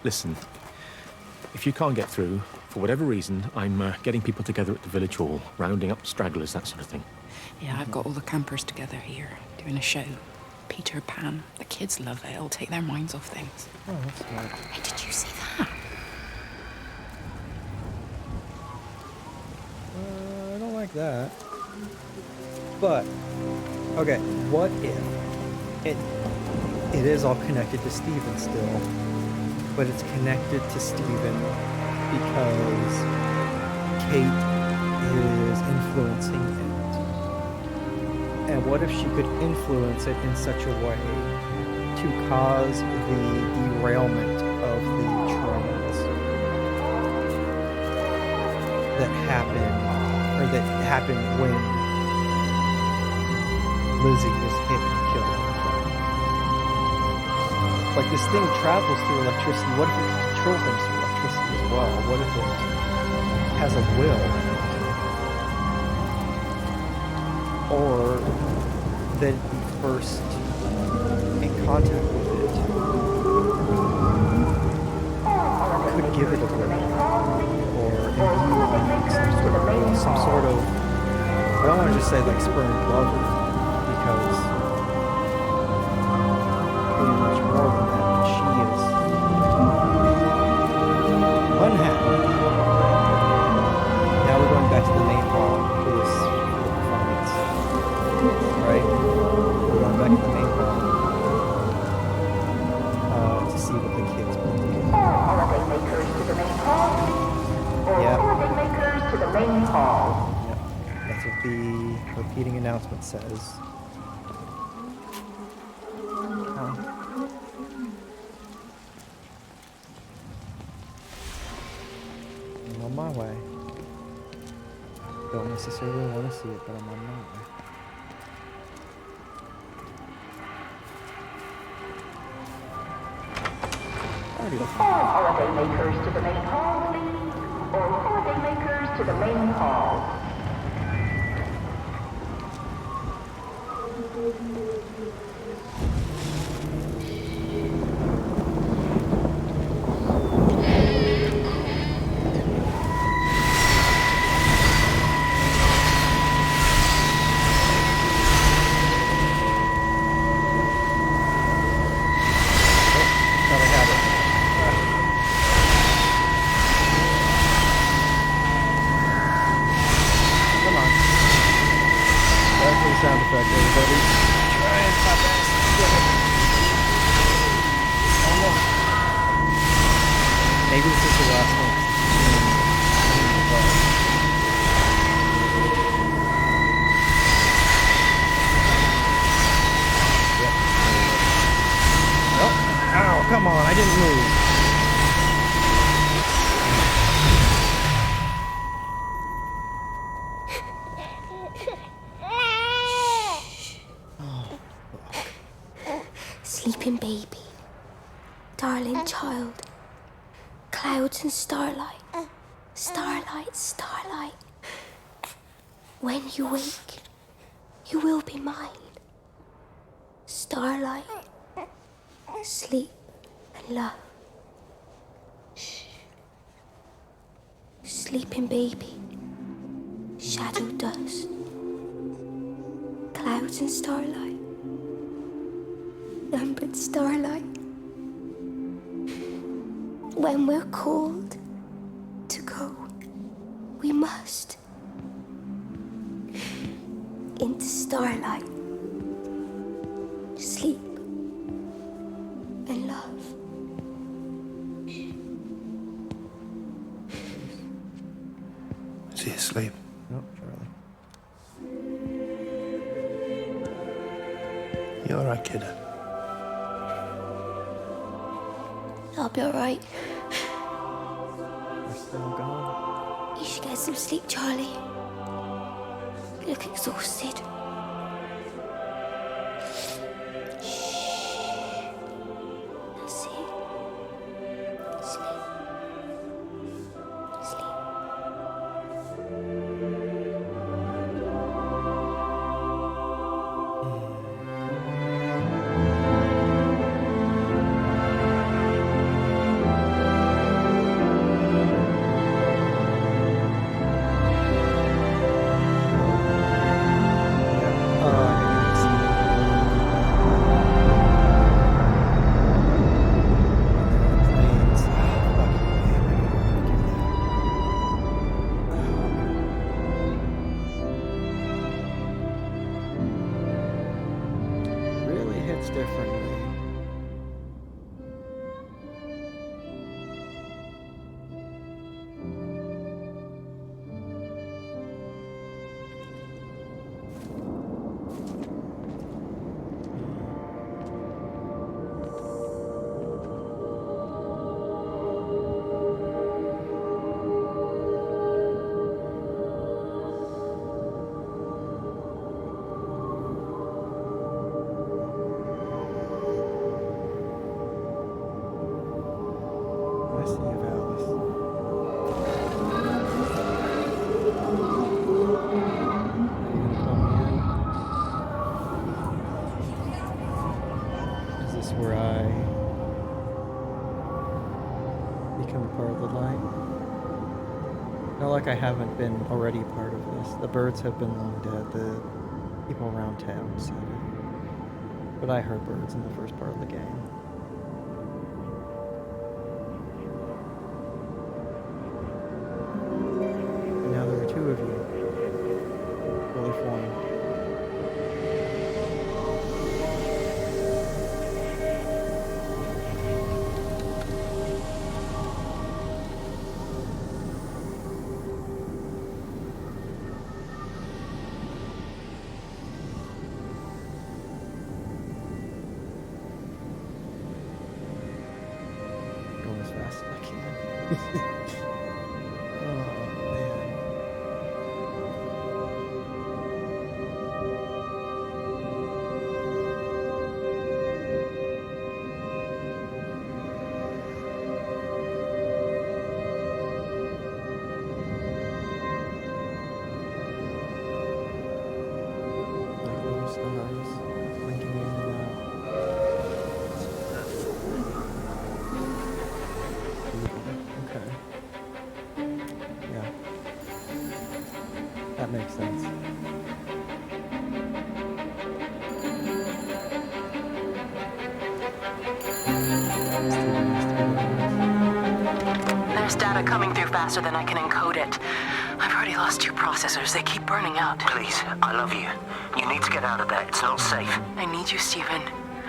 Listen, if you can't get through, for whatever reason, I'm getting people together at the village hall, rounding up stragglers, that sort of thing. Yeah, I've got all the campers together here, doing a show. Peter Pan. The kids love it. It'll take their minds off things. Oh, that's smart. Hey, did you see that? I don't like that. But, okay, what if it is all connected to Stephen still, but it's connected to Stephen because Kate is influencing it? And what if she could influence it in such a way to cause the derailment of the trains that happened when Lizzie was hit and killed? Like, this thing travels through electricity. What if it can control things through electricity as well? What if it has a will? Or that the first in contact with it could give it a will, or some sort of, I don't want to just say like spurned lover, because being much more than that, but she is unhappy. Now we're going back to the main hall for this performance, right? We're going back to the main hall to see what the kids bring. Holiday makers to the main hall, please. Or holiday makers to the main hall. Yep, that's what the repeating announcement says. I'm on my way. Don't necessarily want to see it, but I'm on my way. All holiday makers to the main hall, please. Or holiday makers to the main hall. Sound effect, everybody. Trying my best to get it. Almost. Maybe this is the last one. Yep. Oh, ow, come on, I didn't move. Sleeping baby, darling child, clouds and starlight, starlight, starlight. When you wake, you will be mine. Starlight, sleep and love. Shh. Sleeping baby, shadow dust, clouds and starlight. Numbered starlight. When we're called to go, we must into starlight, sleep and love. Is he asleep? No, Charlie. You all right, kid? I'll be alright. We're still gone. You should get some sleep, Charlie. You look exhausted. Shh. That's it. Sleep. Sleep. Where I become a part of the light. Not like I haven't been already a part of this. The birds have been long dead. The people around town said it. But I heard birds in the first part of the game. And now there are two of you. Fully formed. Going as fast as I can. Like little stars blinking in and out. Okay. Yeah. That makes sense. There's data coming through faster than I can encode it. I've already lost 2 processors. They keep burning out. Please, I love you. You need to get out of there. It's not safe. I need you, Stephen.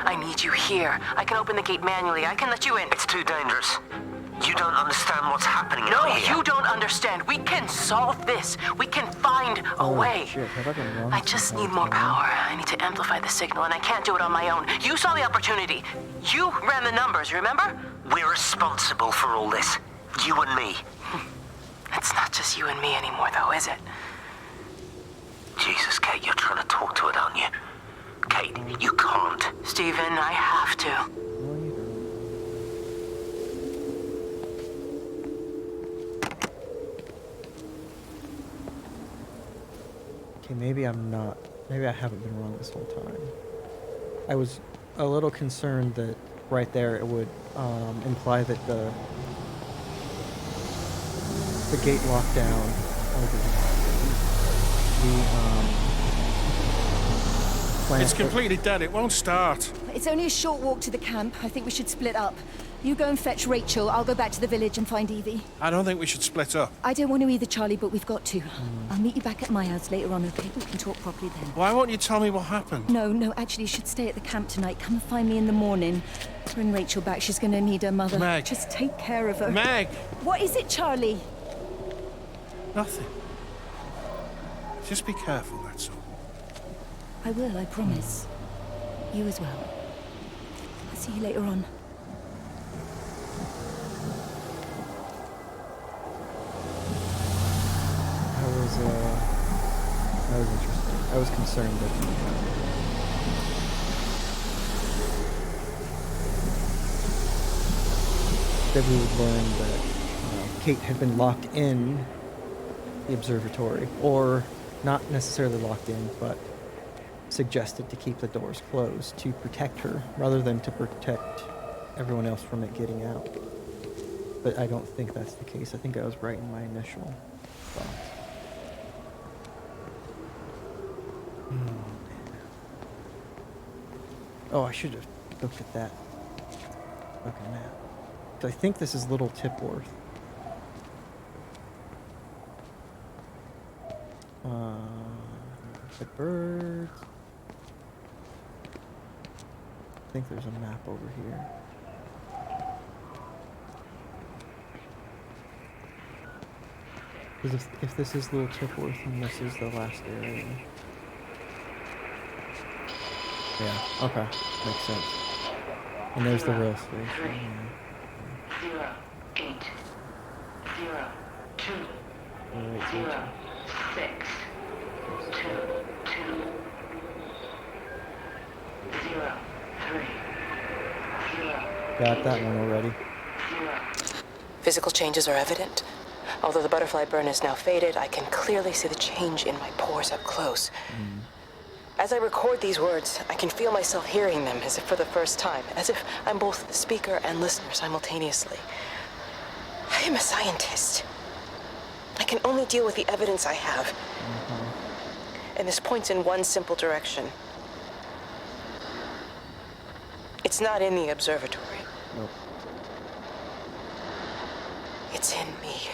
I need you here. I can open the gate manually. I can let you in. It's too dangerous. You don't understand what's happening No, out here. you don't understand. We can solve this. We can find a way. Shit, have I been wrong? I just need more power. I need to amplify the signal, and I can't do it on my own. You saw the opportunity. You ran the numbers, remember? We're responsible for all this. You and me. It's not just you and me anymore, though, is it? Jesus, Kate, you're trying to talk to it, aren't you? Kate, you can't. Stephen, I have to. Okay, maybe I'm not. Maybe I haven't been wrong this whole time. I was a little concerned that right there it would imply that the gate lockdown or the plant. It's completely dead. It won't start. It's only a short walk to the camp. I think we should split up. You go and fetch Rachel. I'll go back to the village and find Evie. I don't think we should split up. I don't want to either, Charlie, but we've got to. I'll meet you back at my house later on, okay? We can talk properly then. Why won't you tell me what happened? No, actually, you should stay at the camp tonight. Come and find me in the morning. Bring Rachel back. She's going to need her mother. Meg. Just take care of her. Meg! What is it, Charlie? Nothing. Just be careful, that's all. I will, I promise. You as well. I'll see you later on. That was interesting. I was concerned that we would learn that Kate had been locked in the observatory, or not necessarily locked in, but suggested to keep the doors closed to protect her, rather than to protect everyone else from it getting out. But I don't think that's the case. I think I was right in my initial thoughts. Oh, I should have looked at that fucking map. I think this is Little Tipworth. The birds. I think there's a map over here. Because if this is Little Tipworth, then this is the last area. Yeah, okay. Makes sense. And there's the rail station. 0, 8, 0, 2, 0, 6, 2, 2, 0, 3, 0. Got that one already. Physical changes are evident. Although the butterfly burn is now faded, I can clearly see the change in my pores up close. As I record these words, I can feel myself hearing them as if for the first time, as if I'm both the speaker and listener simultaneously. I am a scientist. I I can only deal with the evidence I have. And this points in one simple direction. It's not in the observatory. Nope. It's in me.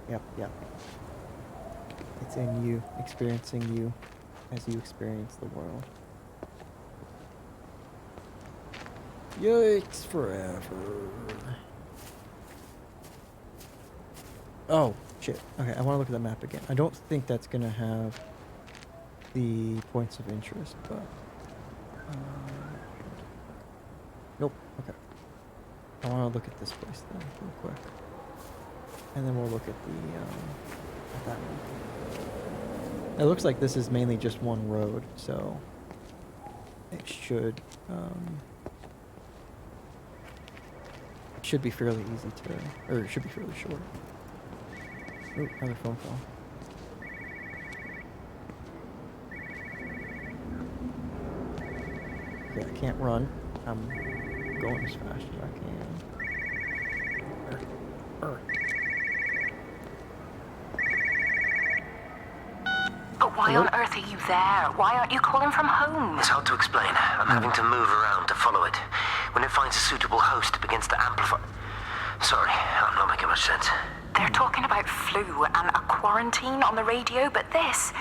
Yep. It's in you, experiencing you as you experience the world. Yikes forever. Oh, shit. Okay, I want to look at the map again. I don't think that's going to have the points of interest, but... nope, okay. I want to look at this place then, real quick. And then we'll look at that one. It looks like this is mainly just one road, so... it should be fairly easy to... or it should be fairly short. Oh, another phone call. Okay, I can't run. I'm going as fast as I can. But why on earth are you there? Why aren't you calling from home? It's hard to explain. I'm having to move around to follow it. When it finds a suitable host, it begins to amplify. Sorry, I'm not making much sense. They're talking about flu and a quarantine on the radio, but this...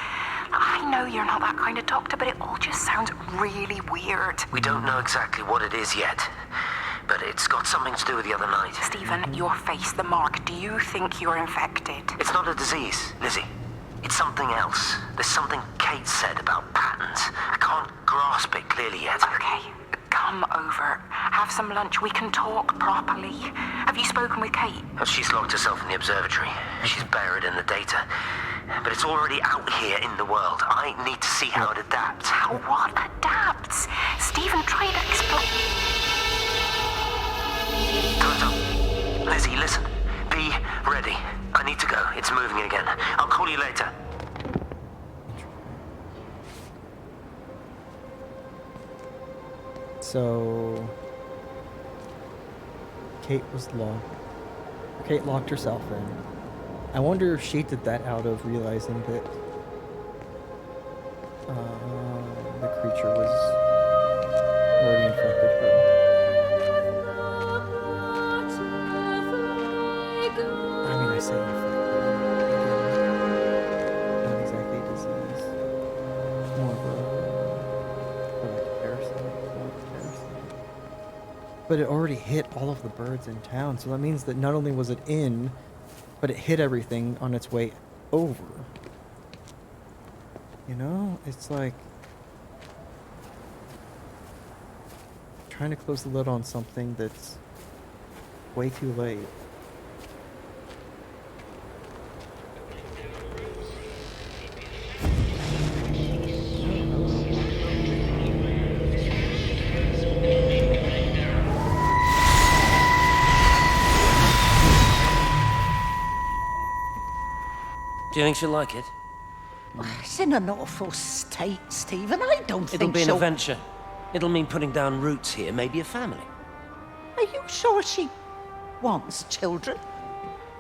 I know you're not that kind of doctor, but it all just sounds really weird. We don't know exactly what it is yet, but it's got something to do with the other night. Stephen, your face, the mark, do you think you're infected? It's not a disease, Lizzie. It's something else. There's something Kate said about patterns. I can't grasp it clearly yet. Okay, come over. Have some lunch. We can talk properly. Have you spoken with Kate? Well, she's locked herself in the observatory. She's buried in the data. But it's already out here in the world. I need to see how it adapts. How what adapts? Stephen, try to explain. Time's up. Lizzie, listen. Be ready. I need to go. It's moving again. I'll call you later. So... Kate locked herself in. I wonder if she did that out of realizing that the creature was already infected her. I mean, I say infected. Not exactly a disease. More of a parasite. But it already hit all of the birds in town, so that means that not only was it in, but it hit everything on its way over. You know? It's like... trying to close the lid on something that's way too late. Do you think she'll like it? It's in an awful state, Stephen. I don't think It'll be an she'll... adventure. It'll mean putting down roots here, maybe a family. Are you sure she wants children?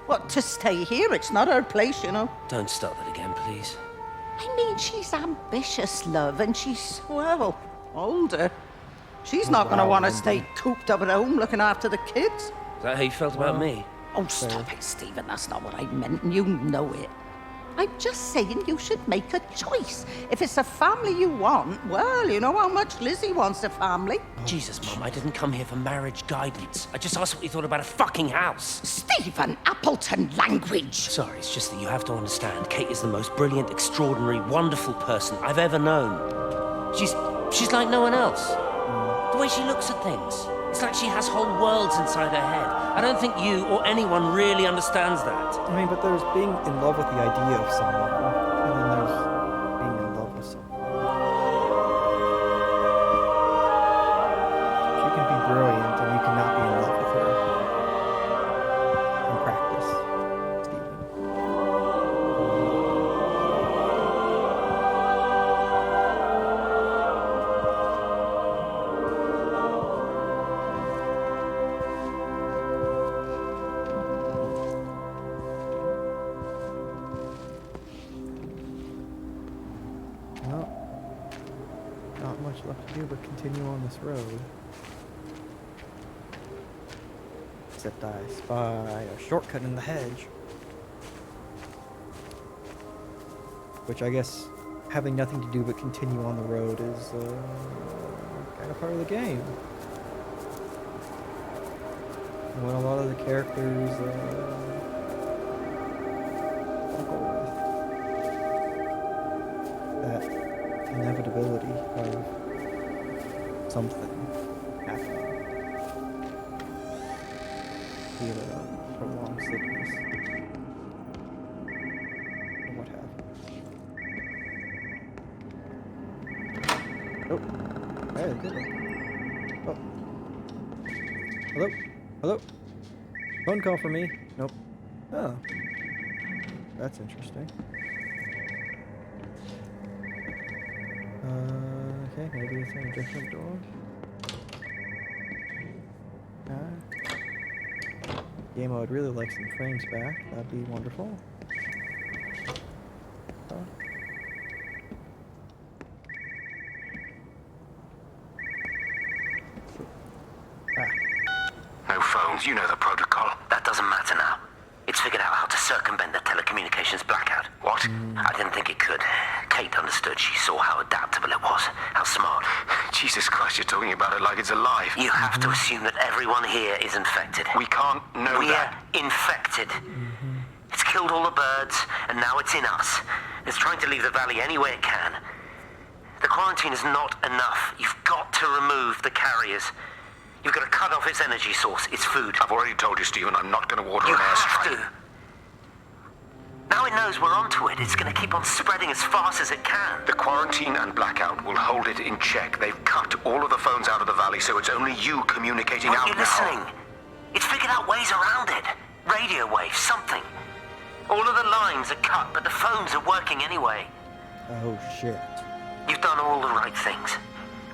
What, to stay here? It's not her place, you know. Don't start that again, please. I mean, she's ambitious, love, and she's, well, older. She's not going to want to stay cooped up at home looking after the kids. Is that how you felt about me? Oh, stop it, Stephen. That's not what I meant, and you know it. I'm just saying you should make a choice. If it's a family you want, well, you know how much Lizzie wants a family. Jesus, Mum, I didn't come here for marriage guidance. I just asked what you thought about a fucking house. Stephen Appleton language. Sorry, it's just that you have to understand. Kate is the most brilliant, extraordinary, wonderful person I've ever known. She's like no one else. The way she looks at things. It's like she has whole worlds inside her head. I don't think you or anyone really understands that. I mean, but there's being in love with the idea of someone, and then there's being in love with someone. She can be brilliant, and you cannot be in love with her. In practice, Well, not much left to do but continue on this road. Except I spy a shortcut in the hedge. Which I guess having nothing to do but continue on the road is kind of part of the game. And what a lot of the characters struggle with. That inevitability of something happening. Be it a prolonged sickness. Or what have you. Oh. Hey, did it. Oh. Hello? Hello? Phone call for me? Nope. Oh. That's interesting. Okay, maybe it's in a different door. Game, I would really like some frames back. That'd be wonderful. No phones, you know the protocol. That doesn't matter now. It's figured out how to circumvent the telecommunications blackout. What? I didn't think it could. Kate understood. She saw how adaptable it was. How smart. Jesus Christ, you're talking about it like it's alive. You have to assume that everyone here is infected. We can't know that. We're infected. It's killed all the birds, and now it's in us. It's trying to leave the valley any way it can. The quarantine is not enough. You've got to remove the carriers. You've got to cut off its energy source, its food. I've already told you, Stephen, I'm not going to water an airstrike. You have to. Now it knows we're onto it. It's going to keep on spreading as fast as it can. The quarantine and blackout will hold it in check. They've cut all of the phones out of the valley, so it's only you communicating out now. Are you listening? It's figured out ways around it. Radio waves, something. All of the lines are cut, but the phones are working anyway. Oh, shit. You've done all the right things,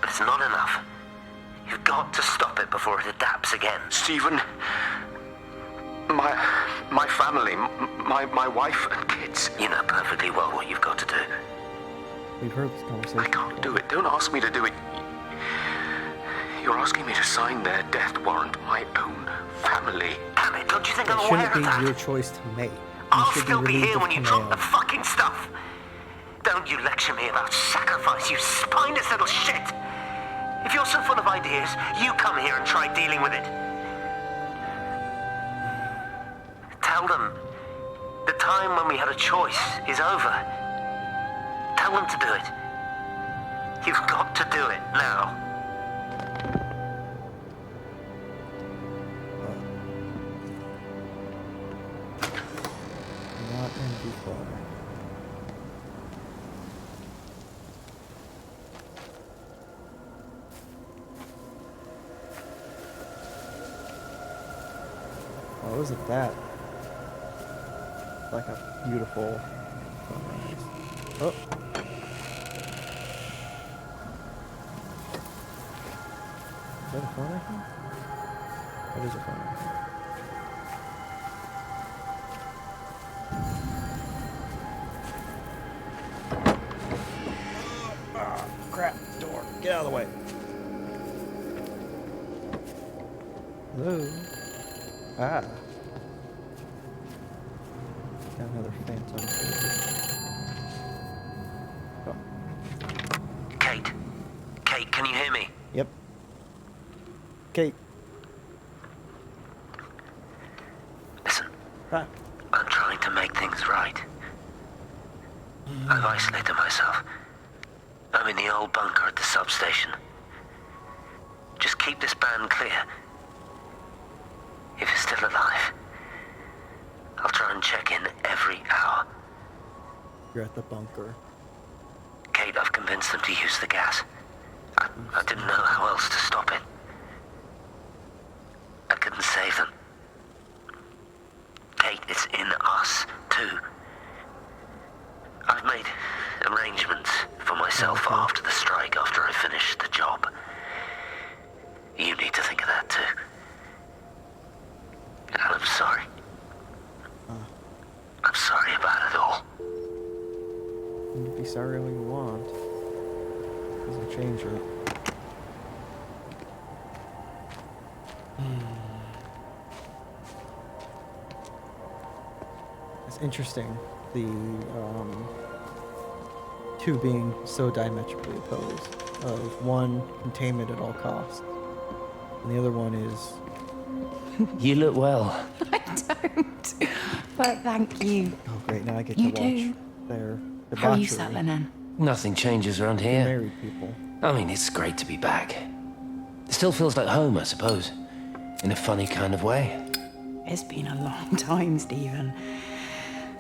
but it's not enough. You've got to stop it before it adapts again. Stephen, my family, my wife and kids. You know perfectly well what you've got to do. We've heard this conversation. I can't do it. Don't ask me to do it. You're asking me to sign their death warrant, my own family. Damn it, don't you think I'm aware of that? It shouldn't be your choice to make. I'll still be here when you drop the fucking stuff. Don't you lecture me about sacrifice, you spineless little shit. If you're so full of ideas, you come here and try dealing with it. Tell them the time when we had a choice is over. Tell them to do it. You've got to do it now. Not MP4. Oh, isn't that like a beautiful sunrise? Oh. Is that a phone I think? That is a phone I think. Oh, crap. Door. Get out of the way. Hello? Ah. Got another phantom. Oh. Kate. Kate, can you hear me? Yep. Kate. Listen. Huh? I'm trying to make things right. I've isolated myself. I'm in the old bunker at the substation. Just keep this band clear. If you're still alive, I'll try and check in every hour. You're at the bunker. Kate, I've convinced them to use the gas. I didn't know how else to stop it. I couldn't save them. Kate, it's in us, too. I've made arrangements for myself after the strike, after I finish the job. You need to think of that, too. And I'm sorry. I'm sorry about it all. You can be sorry all you want. change it. It's interesting, the two being so diametrically opposed. Of one, containment at all costs, and the other one is... You look well. I don't. But thank you. Oh great, now I get You to watch do. their debauchery. How are you settling in? Nothing changes around here. Married people. I mean, it's great to be back. It still feels like home, I suppose. In a funny kind of way. It's been a long time, Stephen.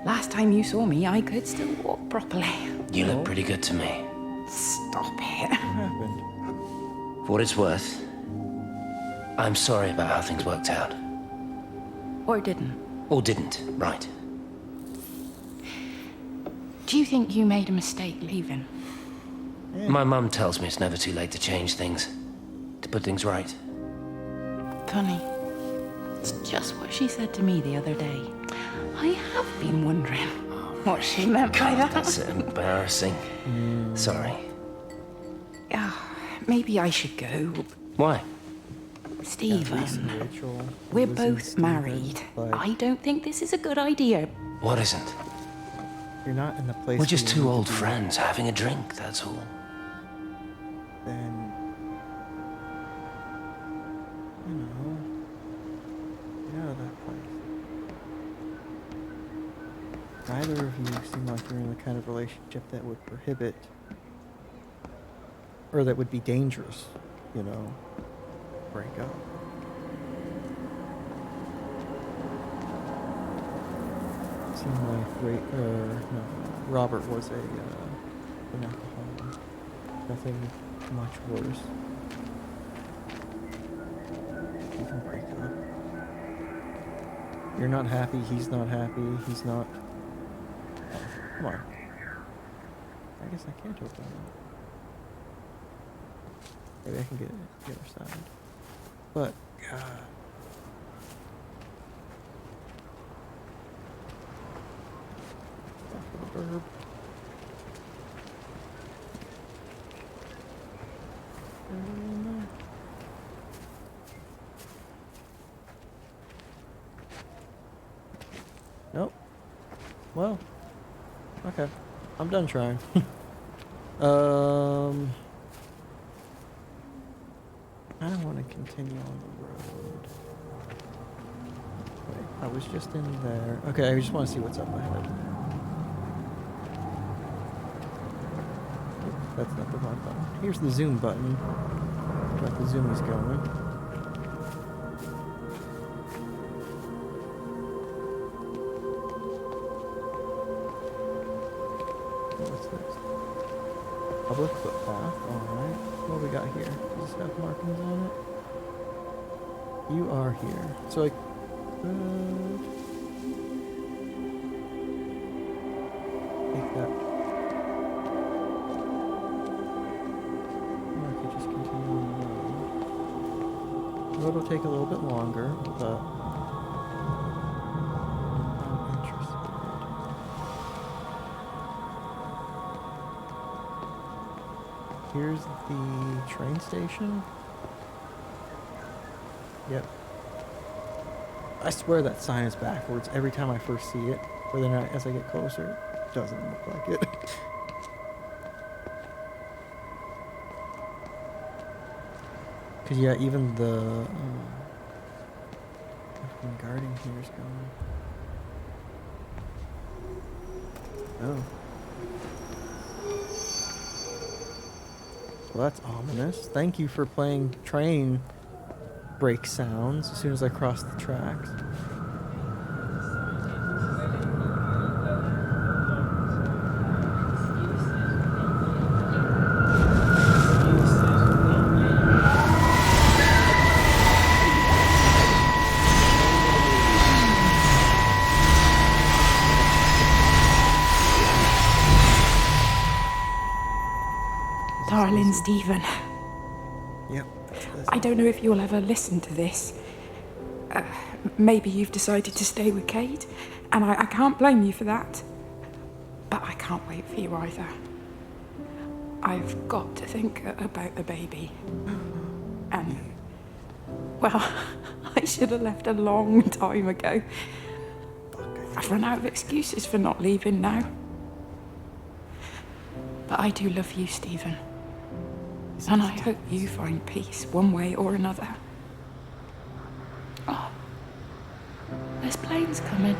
Last time you saw me, I could still walk properly. You look pretty good to me. Stop it. What happened? For what it's worth, I'm sorry about how things worked out. Or didn't. Or didn't, right. Do you think you made a mistake leaving? My mum tells me it's never too late to change things. To put things right. Funny. It's just what she said to me the other day. I have been wondering what she meant by that. That's embarrassing. Sorry. Maybe I should go. Why? Stephen, Rachel, we're Lizzie, both Stephen, married. but I don't think this is a good idea. What isn't? you're not in the place. We're just where you two need to old be. friends having a drink, that's all. Then, you know, get out of that place. Neither of you seem like you're in the kind of relationship that would prohibit, or that would be dangerous, you know, break up. Seemed like Robert was an alcoholic. Nothing much worse. You can break up. You're not happy, he's not happy, he's not... Oh, come on. I guess I can't open it. Maybe I can get it the other side. But, God... Verb. Nope. Well, okay. I'm done trying. I don't want to continue on the road. Wait, I was just in there. Okay, I just want to see what's up ahead. That's not the wrong button. Here's the zoom button. Got the zoom is going. What's this? Public footpath. Alright. What do we got here? Does this have markings on it? You are here. So I could take that. Or I could just continue on the road. The road will take a little bit longer, but I'm interested. Here's the train station. Yep. I swear that sign is backwards every time I first see it, but then as I get closer, it doesn't look like it. Because, yeah, even the fucking guarding here is gone. Oh. Well, that's ominous. Thank you for playing train brake sounds as soon as I cross the tracks. Darling Stephen. Yep. I don't know if you'll ever listen to this. Maybe you've decided to stay with Kate, and I can't blame you for that. But I can't wait for you either. I've got to think about the baby. And, well, I should have left a long time ago. I've run out of excuses for not leaving now. But I do love you, Stephen. And I hope you find peace one way or another. Oh, there's planes coming.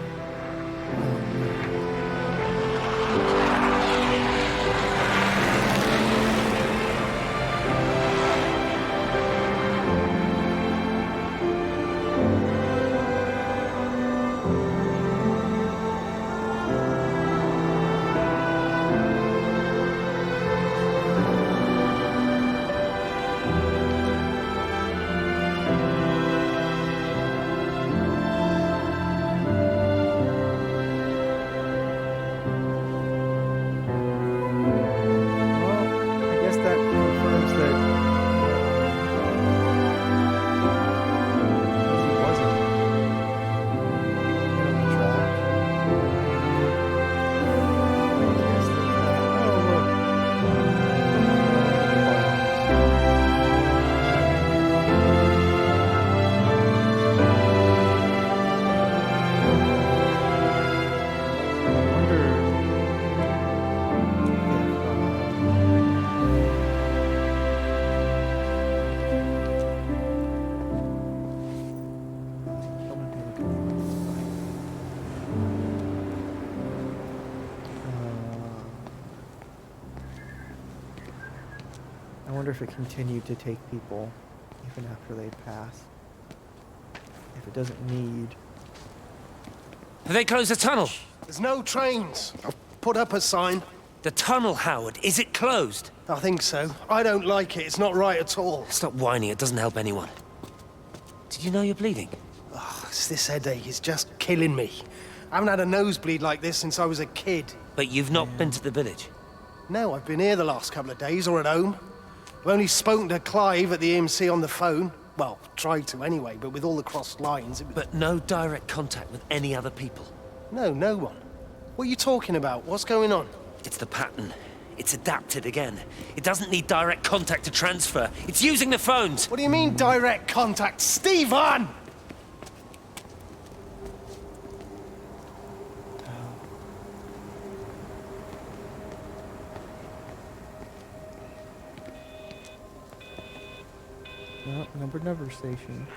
I wonder if it continued to take people even after they'd passed. If it doesn't need... Have they closed the tunnel? There's no trains. I've put up a sign. The tunnel, Howard, is it closed? I think so. I don't like it. It's not right at all. Stop whining, it doesn't help anyone. Did you know you're bleeding? Oh, it's this headache. It's just killing me. I haven't had a nosebleed like this since I was a kid. But you've not been to the village? No, I've been here the last couple of days, or at home. I've only spoken to Clive at the EMC on the phone. Well, tried to anyway, but with all the crossed lines... But no direct contact with any other people? No, no one. What are you talking about? What's going on? It's the pattern. It's adapted again. It doesn't need direct contact to transfer. It's using the phones. What do you mean, direct contact? Stephen! No, number station.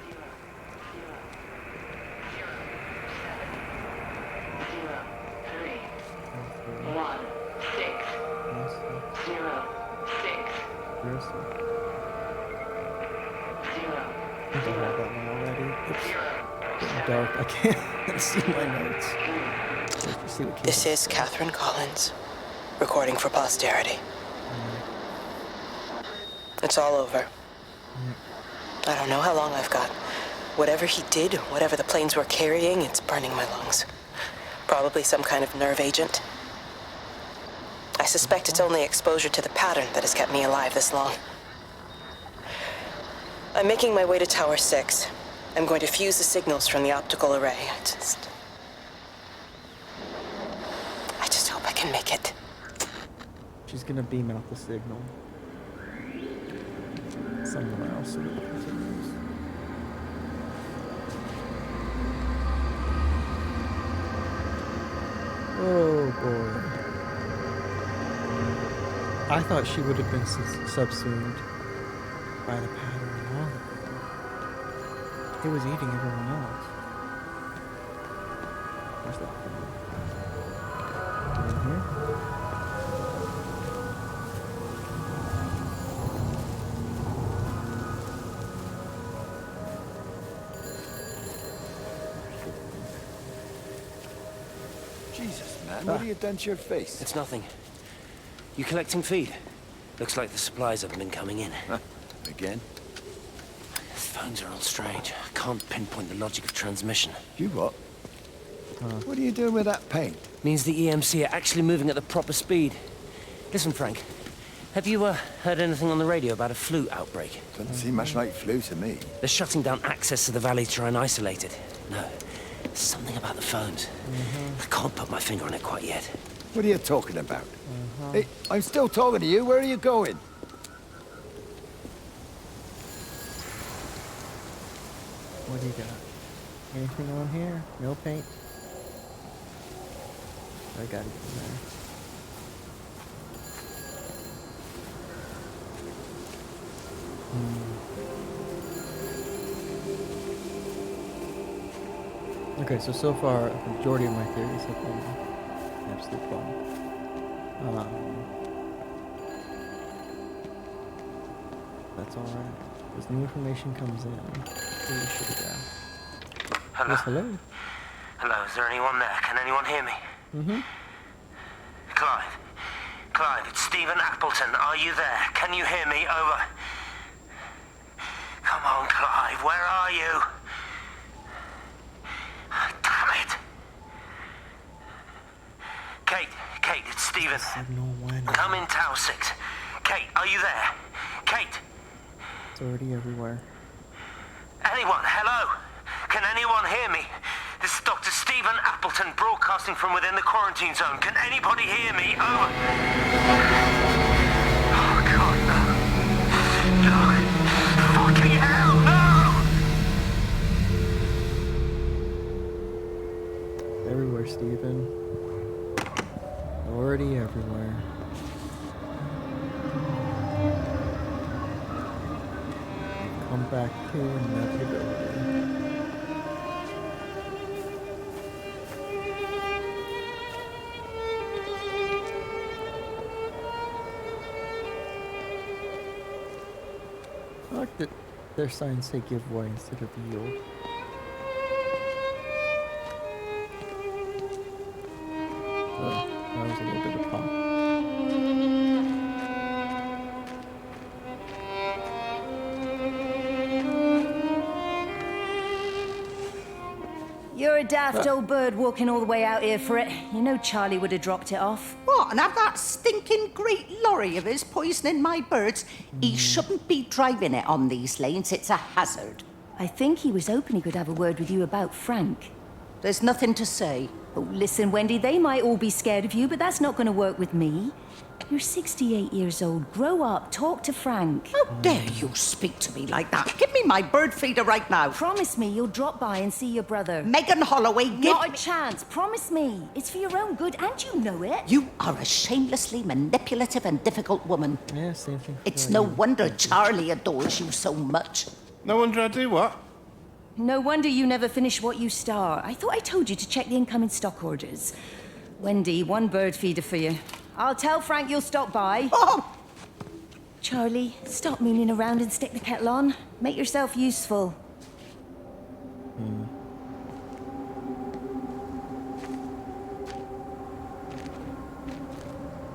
I think I have that one already. It's getting dark. I can't see my notes. Let's see what This is Catherine Collins, recording for posterity. It's all over. I don't know how long I've got. Whatever he did, whatever the planes were carrying, it's burning my lungs. Probably some kind of nerve agent. I suspect it's only exposure to the pattern that has kept me alive this long. I'm making my way to Tower 6. I'm going to fuse the signals from the optical array. I just hope I can make it. She's gonna beam out the signal somewhere else so that it continues. Oh boy. I thought she would have been subsumed by the pattern long ago. It was eating everyone else. Where's that thing? In here? Jesus, man, what have you done to your face? It's nothing. You collecting feed? Looks like the supplies haven't been coming in. Again? The phones are all strange. I can't pinpoint the logic of transmission. You what? What are you doing with that paint? Means the EMC are actually moving at the proper speed. Listen, Frank. Have you heard anything on the radio about a flu outbreak? Doesn't seem much like flu to me. They're shutting down access to the valley to try and isolate it. No. Something about the phones. I can't put my finger on it quite yet. What are you talking about? Hey, I'm still talking to you. Where are you going? What do you got? Anything on here? No paint? I gotta get in there. Okay, so far, the majority of my theories have been absolute wrong. That's alright. As new information comes in, we should go. Hello? Yes, hello? Hello, is there anyone there? Can anyone hear me? Mm-hmm. Clive? Clive, it's Stephen Appleton. Are you there? Can you hear me? Over. Come on, Clive, where are you? Damn it. Kate, it's Stephen. Come in Tower 6. Kate, are you there? Kate? It's already everywhere. Anyone? Hello? Can anyone hear me? This is Dr. Stephen Appleton broadcasting from within the quarantine zone. Can anybody hear me? Over. Oh, God, no. No. Fucking hell, no! Everywhere, Stephen. Already everywhere. Come back to inevitability. I like that their signs say give way instead of yield. Oh, that was a little bit of pop. You're a daft old bird walking all the way out here for it. You know Charlie would have dropped it off. What, and have that stinking great lorry of his poisoning my birds? He shouldn't be driving it on these lanes. It's a hazard. I think he was hoping he could have a word with you about Frank. There's nothing to say. Oh, listen, Wendy, they might all be scared of you, but that's not going to work with me. You're 68 years old. Grow up. Talk to Frank. How dare you speak to me like that? Give me my bird feeder right now. Promise me you'll drop by and see your brother. Megan Holloway, give Not me... a chance. Promise me. It's for your own good, and you know it. You are a shamelessly manipulative and difficult woman. Yeah, same thing. It's no wonder Charlie adores you so much. No wonder I do what? No wonder you never finish what you start. I thought I told you to check the incoming stock orders. Wendy, one bird feeder for you. I'll tell Frank you'll stop by. Oh! Charlie, stop mooning around and stick the kettle on. Make yourself useful.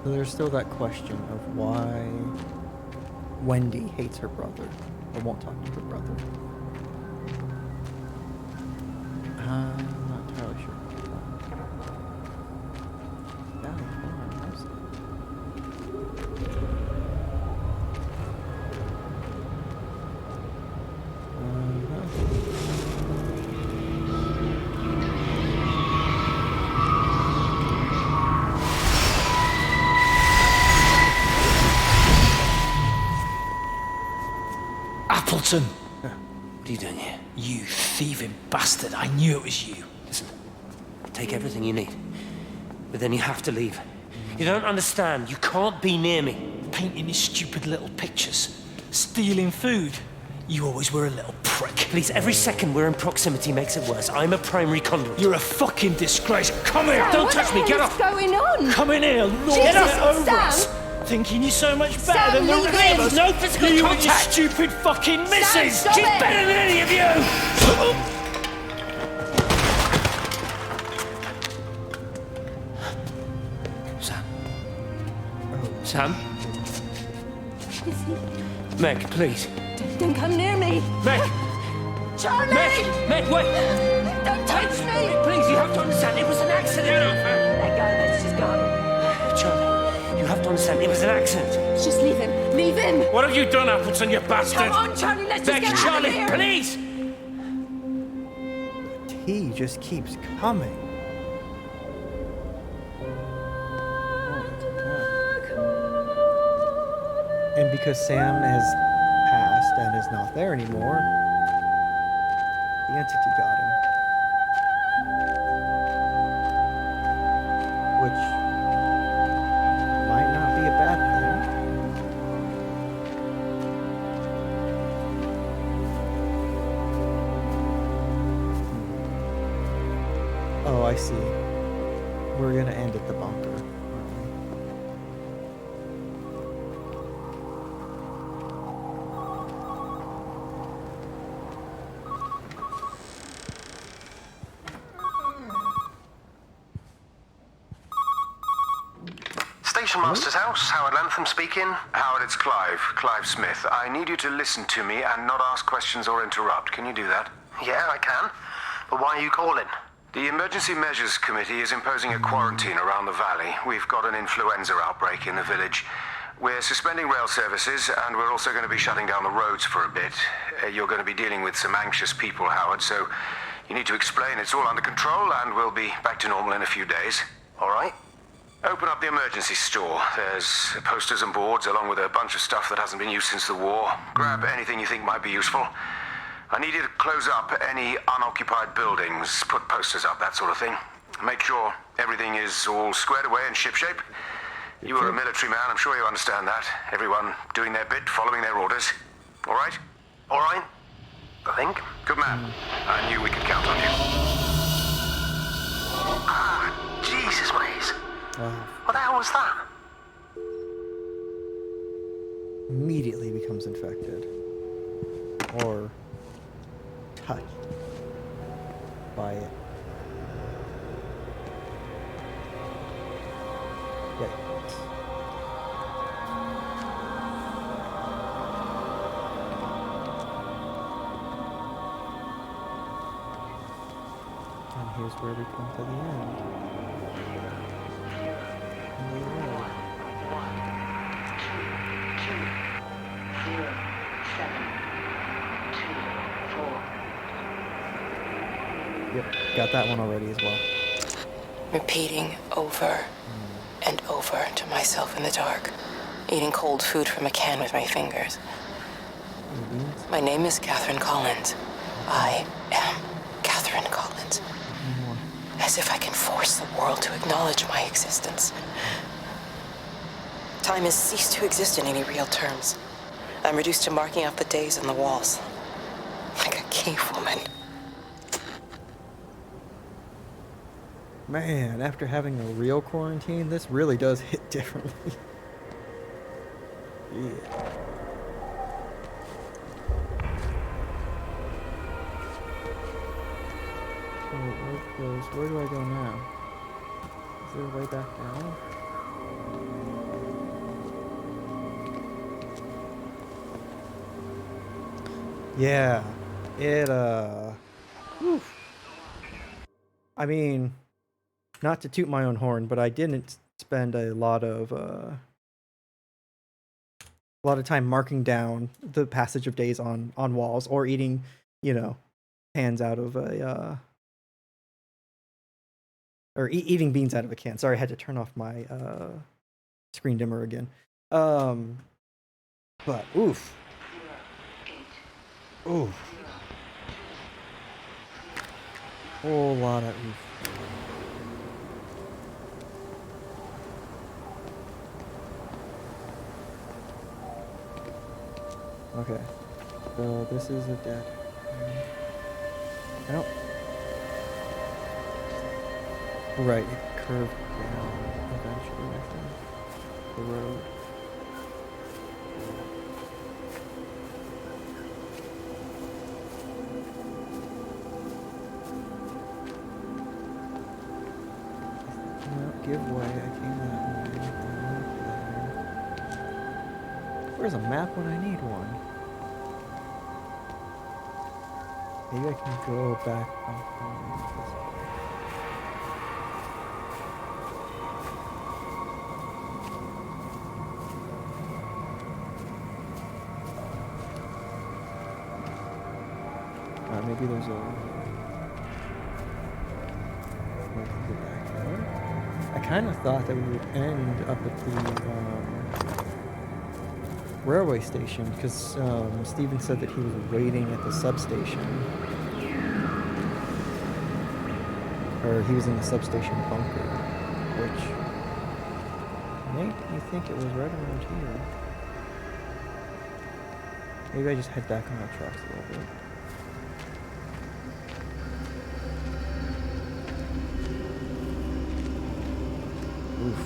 So there's still that question of why Wendy hates her brother or won't talk to her brother. I'm not entirely sure about that. Valley Farms. Appleton! What are you doing here? You thieving bastard. I knew it was you. Listen, take everything you need. But then you have to leave. You don't understand. You can't be near me. Painting these stupid little pictures. Stealing food. You always were a little prick. Please, every second we're in proximity makes it worse. I'm a primary conduit. You're a fucking disgrace. Come here! Don't touch me! Get off! What's going on? Come in here! Get Get over Sam! us! Thinking you're so much better Sam, than the leave three of him! us. No physical You and your contact! stupid fucking missus! stop She's it! better than any of you! Sam. Sam? Meg, please. Don't come near me. Meg! Charlie! Meg, wait! Don't touch me! Please, you have to understand, it was an accident! Let go, let's just go. Charlie, you have to understand, it was an accident. Just leave him. Leave him. What have you done, Appleton, you bastard? Come on, Charlie, let's just Meg, get Charlie, out of here. please! The tea just keeps coming. And because Sam has passed and is not there anymore, the entity got him. Which might not be a bad thing. Oh, I see. We're gonna end at the bunker. Station Master's house, Howard Lantham speaking. Howard, it's Clive. Clive Smith. I need you to listen to me and not ask questions or interrupt. Can you do that? Yeah, I can. But why are you calling? The Emergency Measures Committee is imposing a quarantine around the valley. We've got an influenza outbreak in the village. We're suspending rail services, and we're also going to be shutting down the roads for a bit. You're going to be dealing with some anxious people, Howard, so you need to explain it's all under control, and we'll be back to normal in a few days. All right? Open up the emergency store. There's posters and boards, along with a bunch of stuff that hasn't been used since the war. Grab anything you think might be useful. I need you to close up any unoccupied buildings, put posters up, that sort of thing. Make sure everything is all squared away and shipshape. You are a military man, I'm sure you understand that. Everyone doing their bit, following their orders. All right? All right? I think. Good man. I knew we could count on you. Ah, Jesus, Waze. What the hell was that? Immediately becomes infected. Or touched by it. Yikes. And here's where we come to the end. Yep, got that one already as well. Repeating over and over to myself in the dark, eating cold food from a can with my fingers. My name is Catherine Collins. I am Catherine Collins. As if I can force the world to acknowledge my existence. Time has ceased to exist in any real terms. I'm reduced to marking out the days on the walls. Like a cave woman. Man, after having a real quarantine, this really does hit differently. Yeah. So, where do I go now? Is there a way back down? Yeah. It, whew. I mean, not to toot my own horn, but I didn't spend a lot of time marking down the passage of days on walls or eating, you know, pans out of a or eating beans out of a can. Sorry, I had to turn off my screen dimmer again. But oof. Oof. Whole lot of oof. Okay, so this is a dead. Nope. Right, it curved down eventually, I think. The road. No, give way, I came that way. Where's a map when I need one? Maybe I can go back on this. Maybe there's a way to get back there. I kind of thought that we would end up at the railway station because Steven said that he was waiting at the substation. Or he was in the substation bunker, which made me think it was right around here. Maybe I just head back on my tracks a little bit. Oof.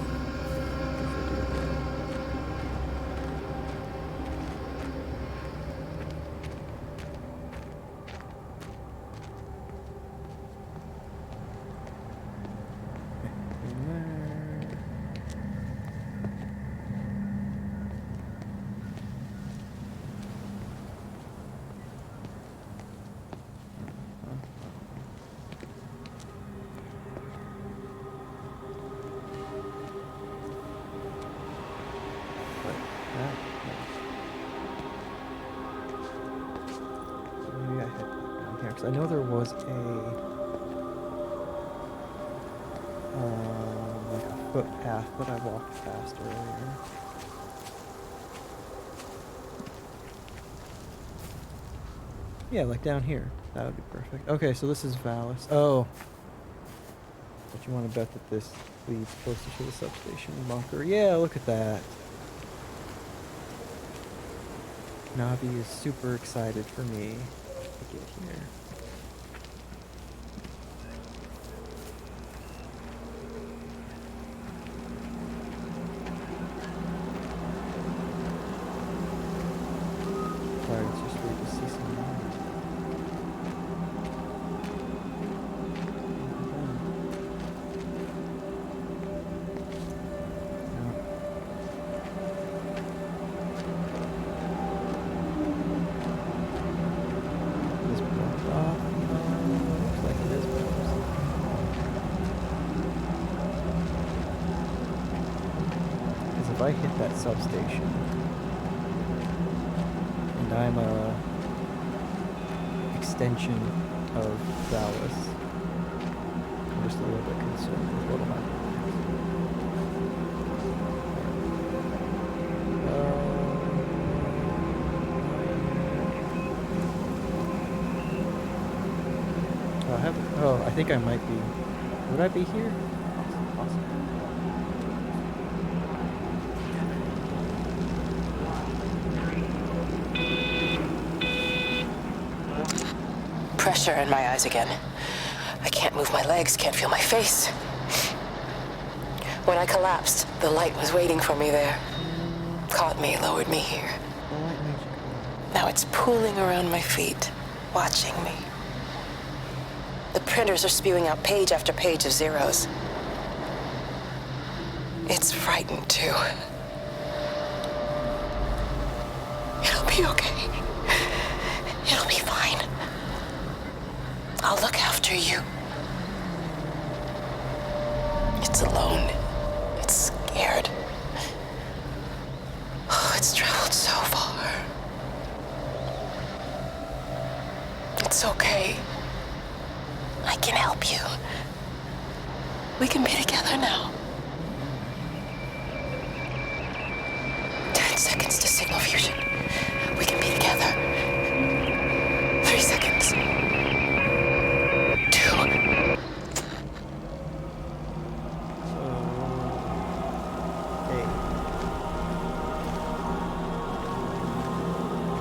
I know there was like a footpath that I walked past earlier. Yeah, like down here. That would be perfect. Okay, so this is Valis. Oh. But you want to bet that this leads closer to the substation bunker. Yeah, look at that. Navi is super excited for me to get here. Sorry, it's just weird to see some light. Is blocked off? Looks like it is blocked. Because if I hit that substation, and I'm a extension of Valis, I'm just a little bit concerned with what'll happen. I think I might be. Would I be here? Possible. Pressure in my eyes again. I can't move my legs, can't feel my face. When I collapsed, the light was waiting for me there. Caught me, lowered me here. Now it's pooling around my feet, watching me. The printers are spewing out page after page of zeros. It's frightened too. It'll be okay. It'll be fine. I'll look after you. It's alone. It's scared. Oh, it's traveled so far. It's okay. I can help you. We can be together now. 10 seconds to signal fusion. We can be together. 3 seconds. 2.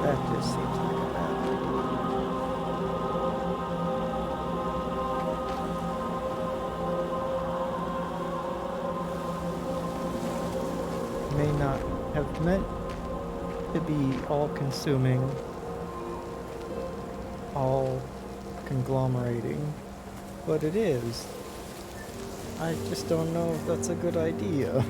That just seems like a bad idea. May not have meant to be all-consuming, all conglomerating, but it is. I just don't know if that's a good idea.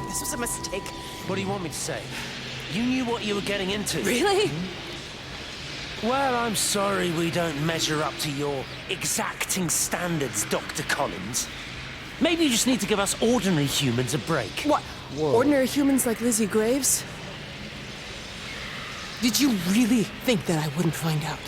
This was a mistake. What do you want me to say? You knew what you were getting into. Really? Well, I'm sorry we don't measure up to your exacting standards, Dr. Collins. Maybe you just need to give us ordinary humans a break. What? Ordinary humans like Lizzie Graves? Did you really think that I wouldn't find out?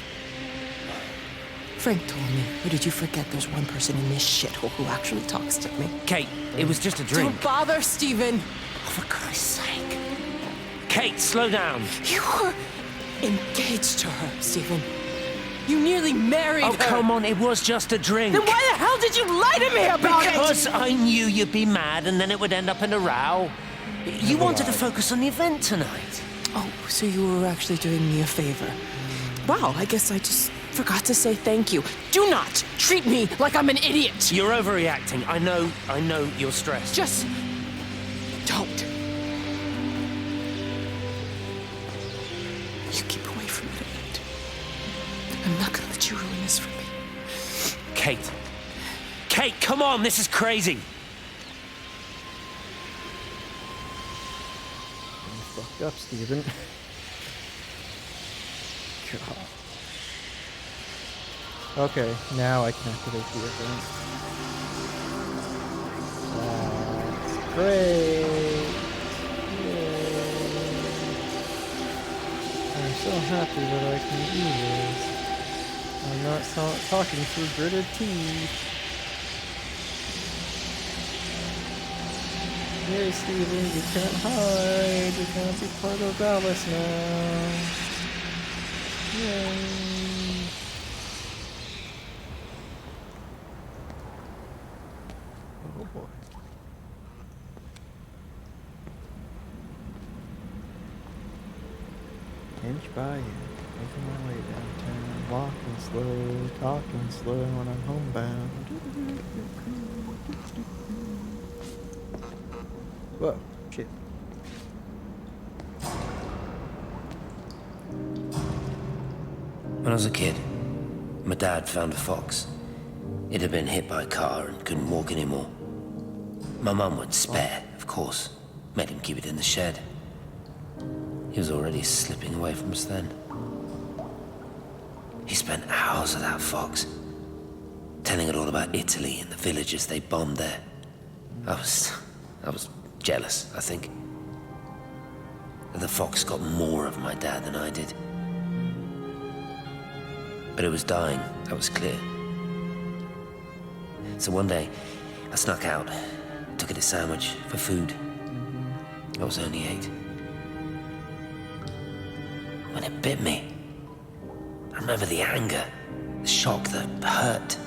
Frank told me, or did you forget there's one person in this shithole who actually talks to me? Kate, it was just a drink. Don't bother, Stephen. Oh, for Christ's sake. Kate, slow down. You were engaged to her, Stephen. You nearly married her. Oh, come on, it was just a drink. Then why the hell did you lie to me about it? Because I knew you'd be mad and then it would end up in a row. You wanted to focus on the event tonight. Oh, so you were actually doing me a favor. Wow, I guess I just forgot to say thank you. Do not treat me like I'm an idiot. You're overreacting. I know you're stressed. Just don't. You keep away from me tonight. I'm not gonna let you ruin this for me. Kate. Kate, come on, this is crazy. Fucked up, Stephen. God. Okay, now I can activate the event. That's great! Yay! I'm so happy that I can do this. I'm not talking through gritted teeth. Yay, Stephen, you can't hide. You're gonna be part of Alice now. Yay. Oh boy. Inch by inch, making my way downtown, walking slow, talking slow when I'm homebound. Whoa, shit. When I was a kid, my dad found a fox. It had been hit by a car and couldn't walk anymore. My mum would spare, of course, made him keep it in the shed. He was already slipping away from us then. He spent hours with that fox, telling it all about Italy and the villages they bombed there. I was jealous, I think. The fox got more of my dad than I did. But it was dying, that was clear. So one day, I snuck out, took it a sandwich for food. I was only 8. When it bit me, I remember the anger, the shock, the hurt.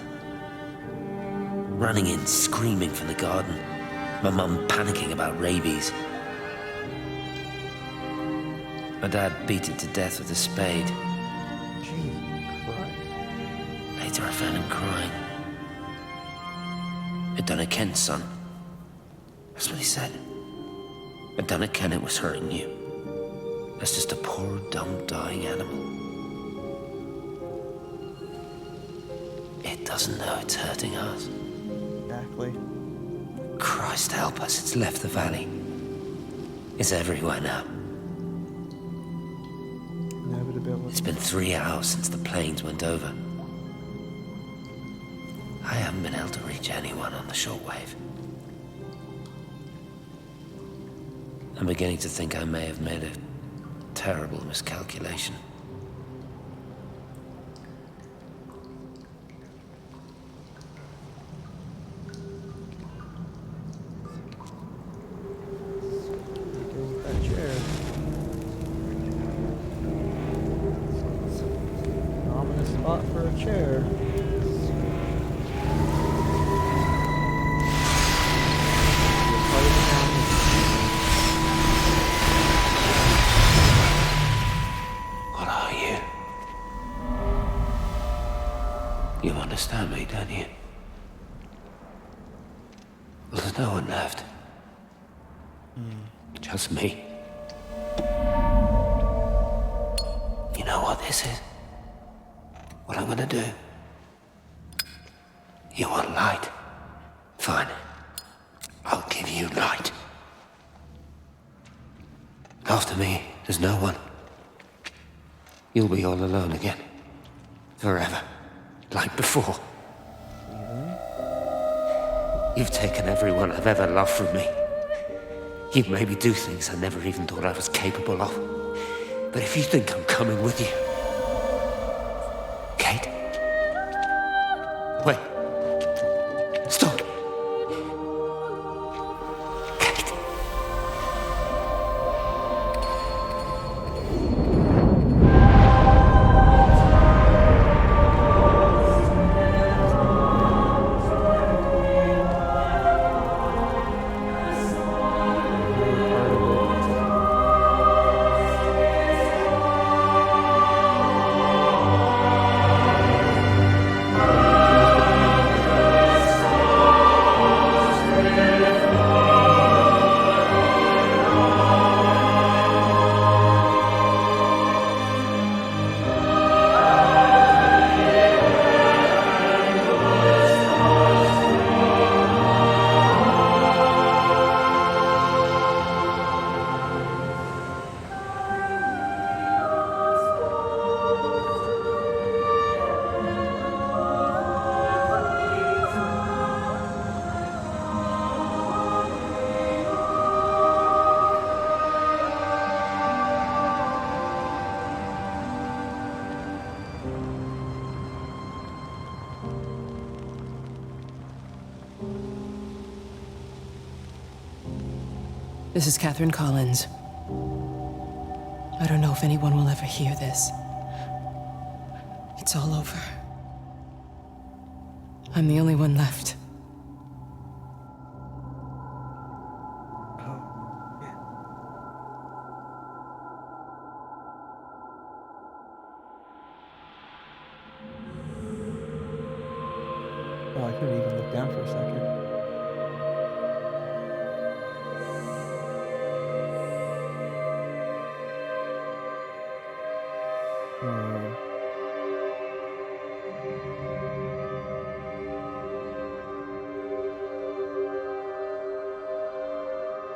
Running in, screaming from the garden. My mum panicking about rabies. My dad beat it to death with a spade. Jesus Christ. Later I found him crying. I'd done it, Ken's son. That's what he said. I'd done it, Ken, it was hurting you. That's just a poor, dumb, dying animal. It doesn't know it's hurting us. Exactly. Christ help us, it's left the valley. It's everywhere now. Inevitability. It's been 3 hours since the planes went over. I haven't been able to reach anyone on the shortwave. I'm beginning to think I may have made a terrible miscalculation. That chair. Ominous spot for a chair. What are you? You understand me, don't you? Well, there's no one left. Just me. You know what this is? What I'm gonna do? You want light? Fine. I'll give you light. After me, there's no one. You'll be all alone again. Forever. Like before. You've taken everyone I've ever loved from me. You've made me do things I never even thought I was capable of. But if you think I'm coming with you... Kate? Wait. Stop. This is Catherine Collins. I don't know if anyone will ever hear this. It's all over. I'm the only one left. Oh, I couldn't even look down for a second.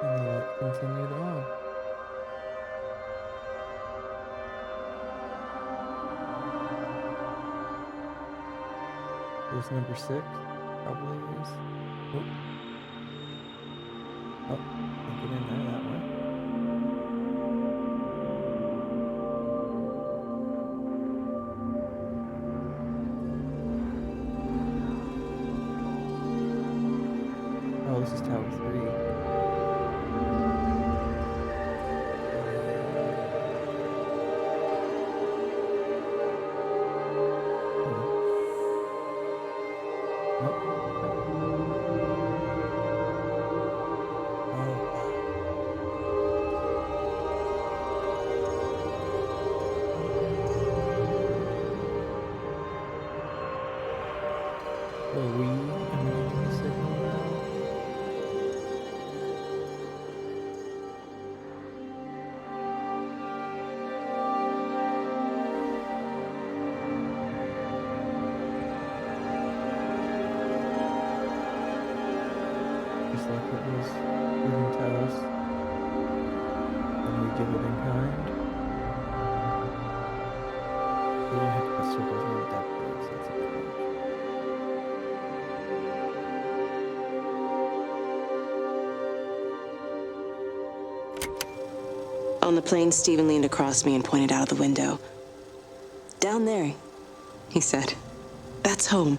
And the light continued on. There's number 6, probably is. Oh, can't get in there that way. Oh, this is Tower 3. Are we emanating the signal now? Just like it was given to us, and we give it in kind. We don't have to put circles where the depth is, that's a bit much. On the plane, Stephen leaned across me and pointed out of the window. Down there, he said. That's home.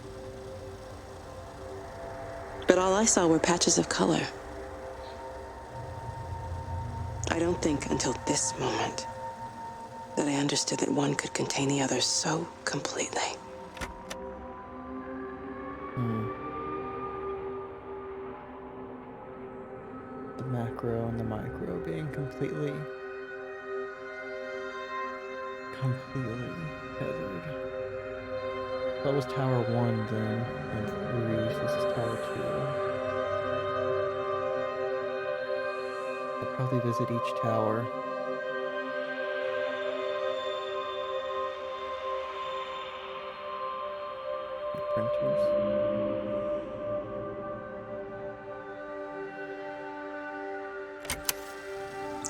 But all I saw were patches of color. I don't think until this moment that I understood that one could contain the other so completely. The macro and the micro being completely tethered. That was Tower 1 then, and Ruiz, this is Tower 2. I'll probably visit each tower. Printers.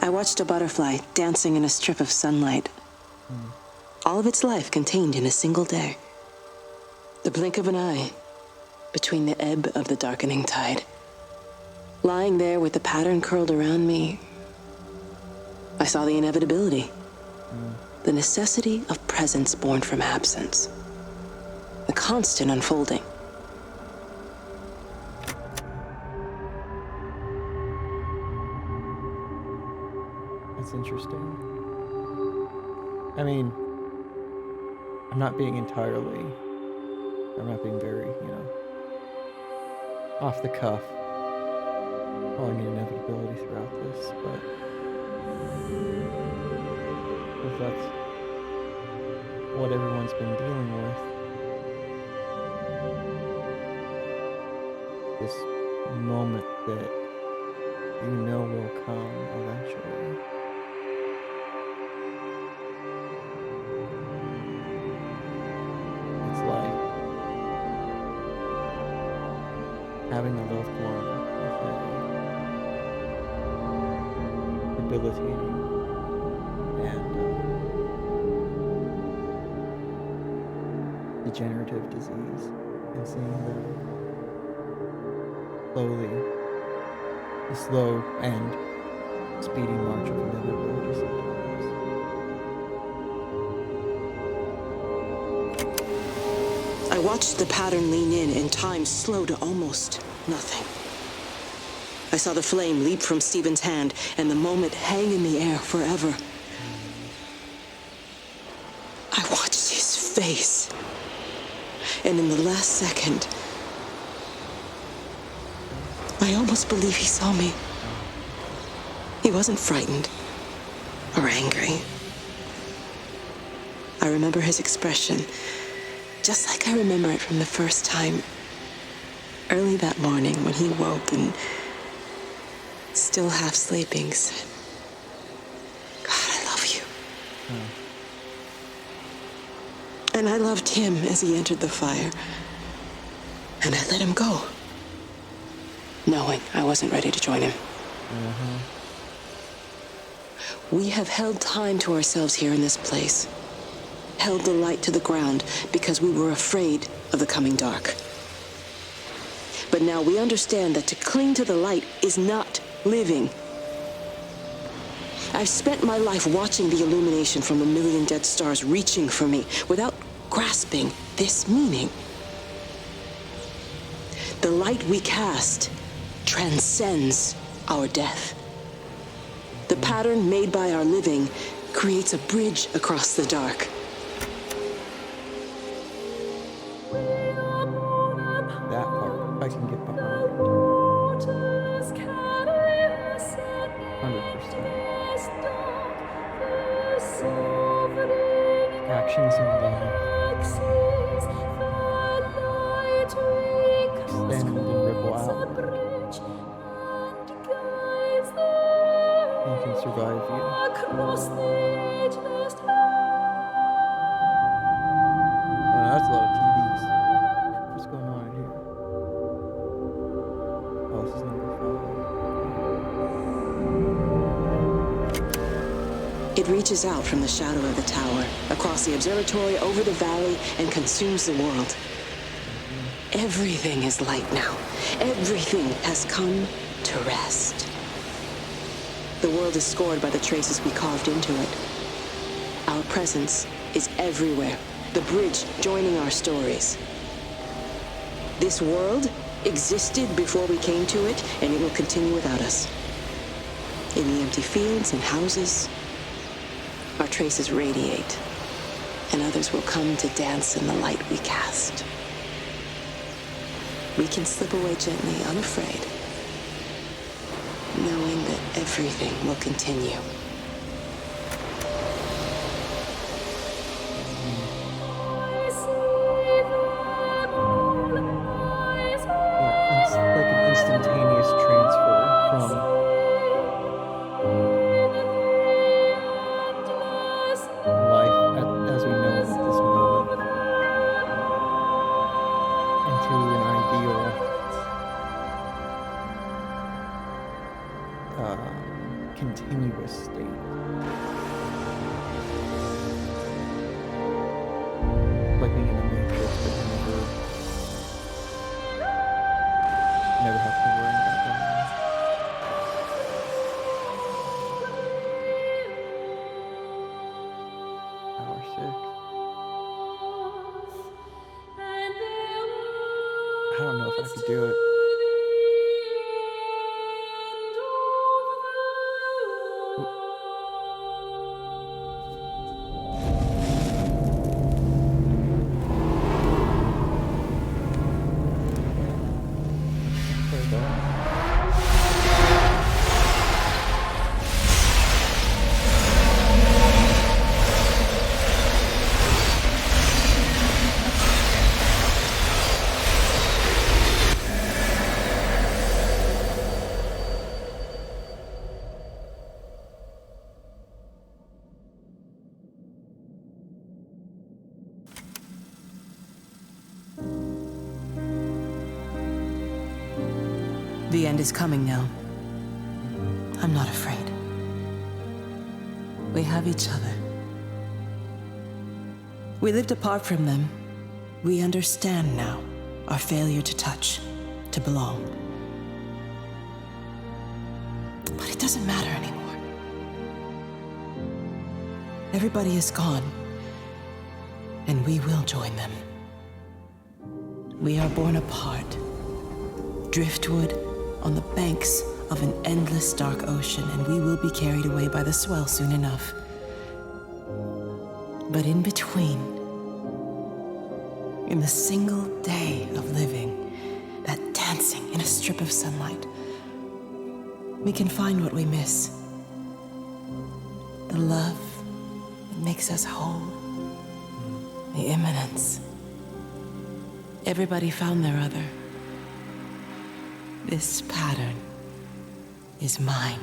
I watched a butterfly dancing in a strip of sunlight. All of its life contained in a single day. The blink of an eye between the ebb of the darkening tide. Lying there with the pattern curled around me, I saw the inevitability. The necessity of presence born from absence. The constant unfolding. That's interesting. I mean, I'm not being very, off the cuff, calling it inevitability throughout this, but if that's what everyone's been dealing with, this moment that will come eventually. It's like having a loved one with a debilitating and degenerative disease, and seeing them the slow and speedy march of inevitability sometimes. I watched the pattern lean in and time slow to almost nothing. I saw the flame leap from Stephen's hand and the moment hang in the air forever. I watched his face, and in the last second, I almost believe he saw me. He wasn't frightened or angry. I remember his expression, just like I remember it from the first time, early that morning when he woke and, still half sleeping, said, "God, I love you." And I loved him as he entered the fire. And I let him go, knowing I wasn't ready to join him. We have held time to ourselves here in this place. Held the light to the ground because we were afraid of the coming dark. But now we understand that to cling to the light is not living. I've spent my life watching the illumination from a million dead stars reaching for me without grasping this meaning. The light we cast transcends our death. The pattern made by our living creates a bridge across the dark. That part I can get behind. 100%. Actions in love extend and ripple out and can survive you. Oh, that's a lot of TVs. What's going on in here? Oh, this is number 5. It reaches out from the shadow of the tower, across the observatory, over the valley, and consumes the world. Everything is light now. Everything has come to rest. The world is scored by the traces we carved into it. Our presence is everywhere, the bridge joining our stories. This world existed before we came to it, and it will continue without us. In the empty fields and houses, our traces radiate, and others will come to dance in the light we cast. We can slip away gently, unafraid, knowing that everything will continue. It's like an instantaneous transfer from life as we know it at this moment into an ideal continuous state. I don't know if I could do it. The end is coming now. I'm not afraid. We have each other. We lived apart from them. We understand now our failure to touch, to belong. But it doesn't matter anymore. Everybody is gone, and we will join them. We are born apart, driftwood on the banks of an endless dark ocean, and we will be carried away by the swell soon enough. But in between, in the single day of living, that dancing in a strip of sunlight, we can find what we miss. The love that makes us whole. The imminence. Everybody found their other. This pattern is mine.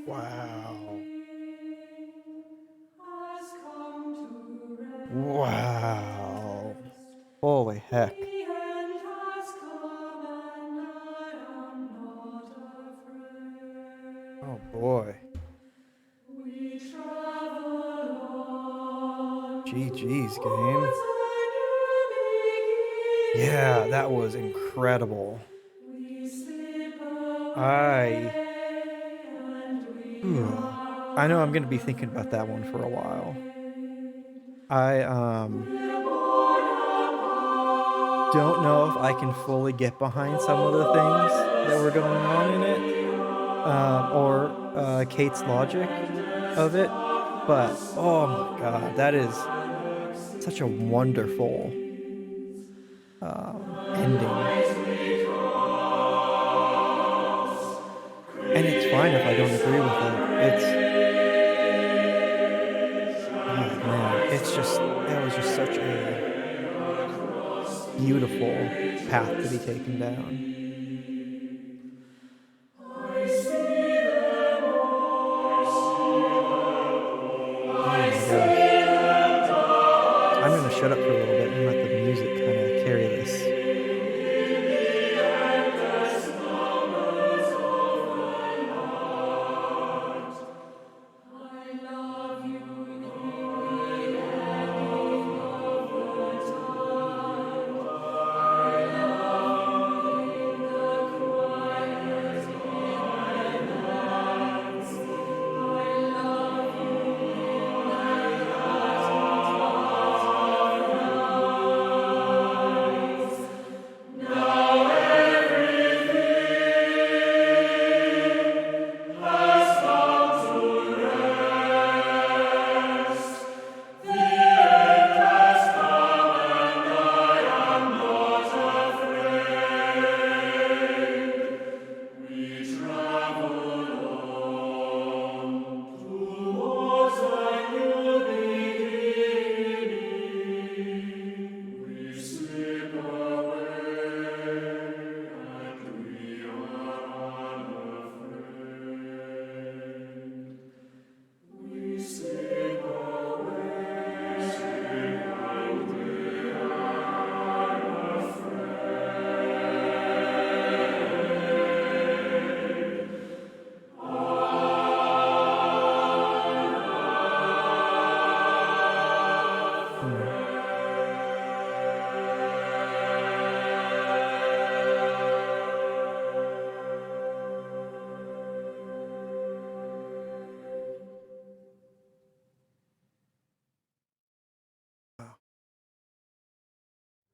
Wow. Wow. Holy heck. Oh boy. GG's game. Yeah, that was incredible. I know I'm going to be thinking about that one for a while. I don't know if I can fully get behind some of the things that were going on in it, or Kate's logic of it, but oh my god, that is such a wonderful ending. And it's fine if I don't agree with it. Oh man, that was just such a beautiful path to be taken down. Oh my gosh. I'm gonna shut up for a little bit and let the music kind of carry this.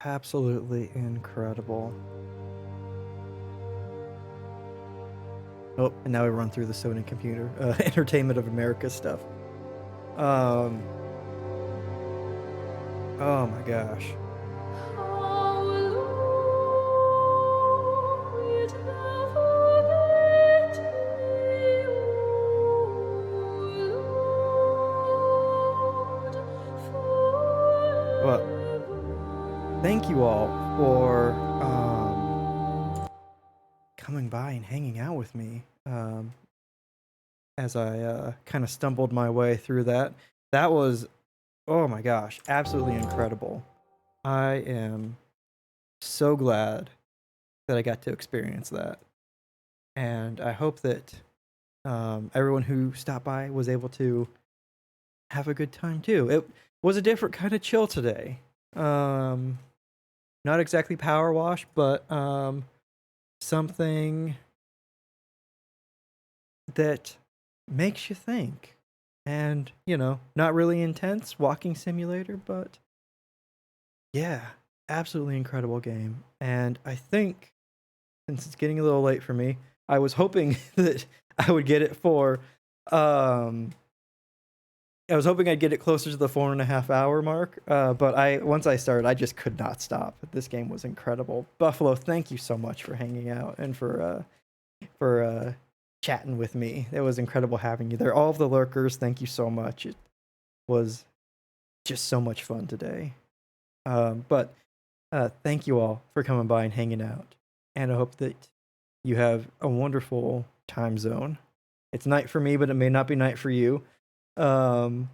absolutely incredible. Oh, and now we run through the Sony Computer Entertainment of America stuff. Oh my gosh. Well, thank you all for coming by and hanging out with me as I kind of stumbled my way through that. That was, oh my gosh, absolutely incredible. I am so glad that I got to experience that. And I hope that everyone who stopped by was able to have a good time too. It was a different kind of chill today. Not exactly power wash, but something that makes you think. And, you know, not really intense walking simulator, but yeah, absolutely incredible game. And I think, since it's getting a little late for me, I was hoping that I would get it for I was hoping I'd get it closer to the 4.5 hour mark, but once I started, I just could not stop. This game was incredible. Buffalo, thank you so much for hanging out and for chatting with me. It was incredible having you there. All of the lurkers, thank you so much. It was just so much fun today. But thank you all for coming by and hanging out. And I hope that you have a wonderful time zone. It's night for me, but it may not be night for you. And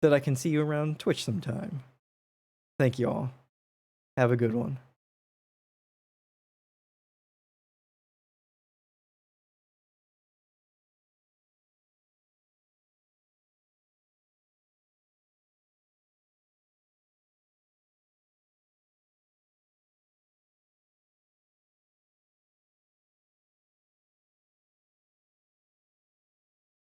that I can see you around Twitch sometime. Thank you all. Have a good one.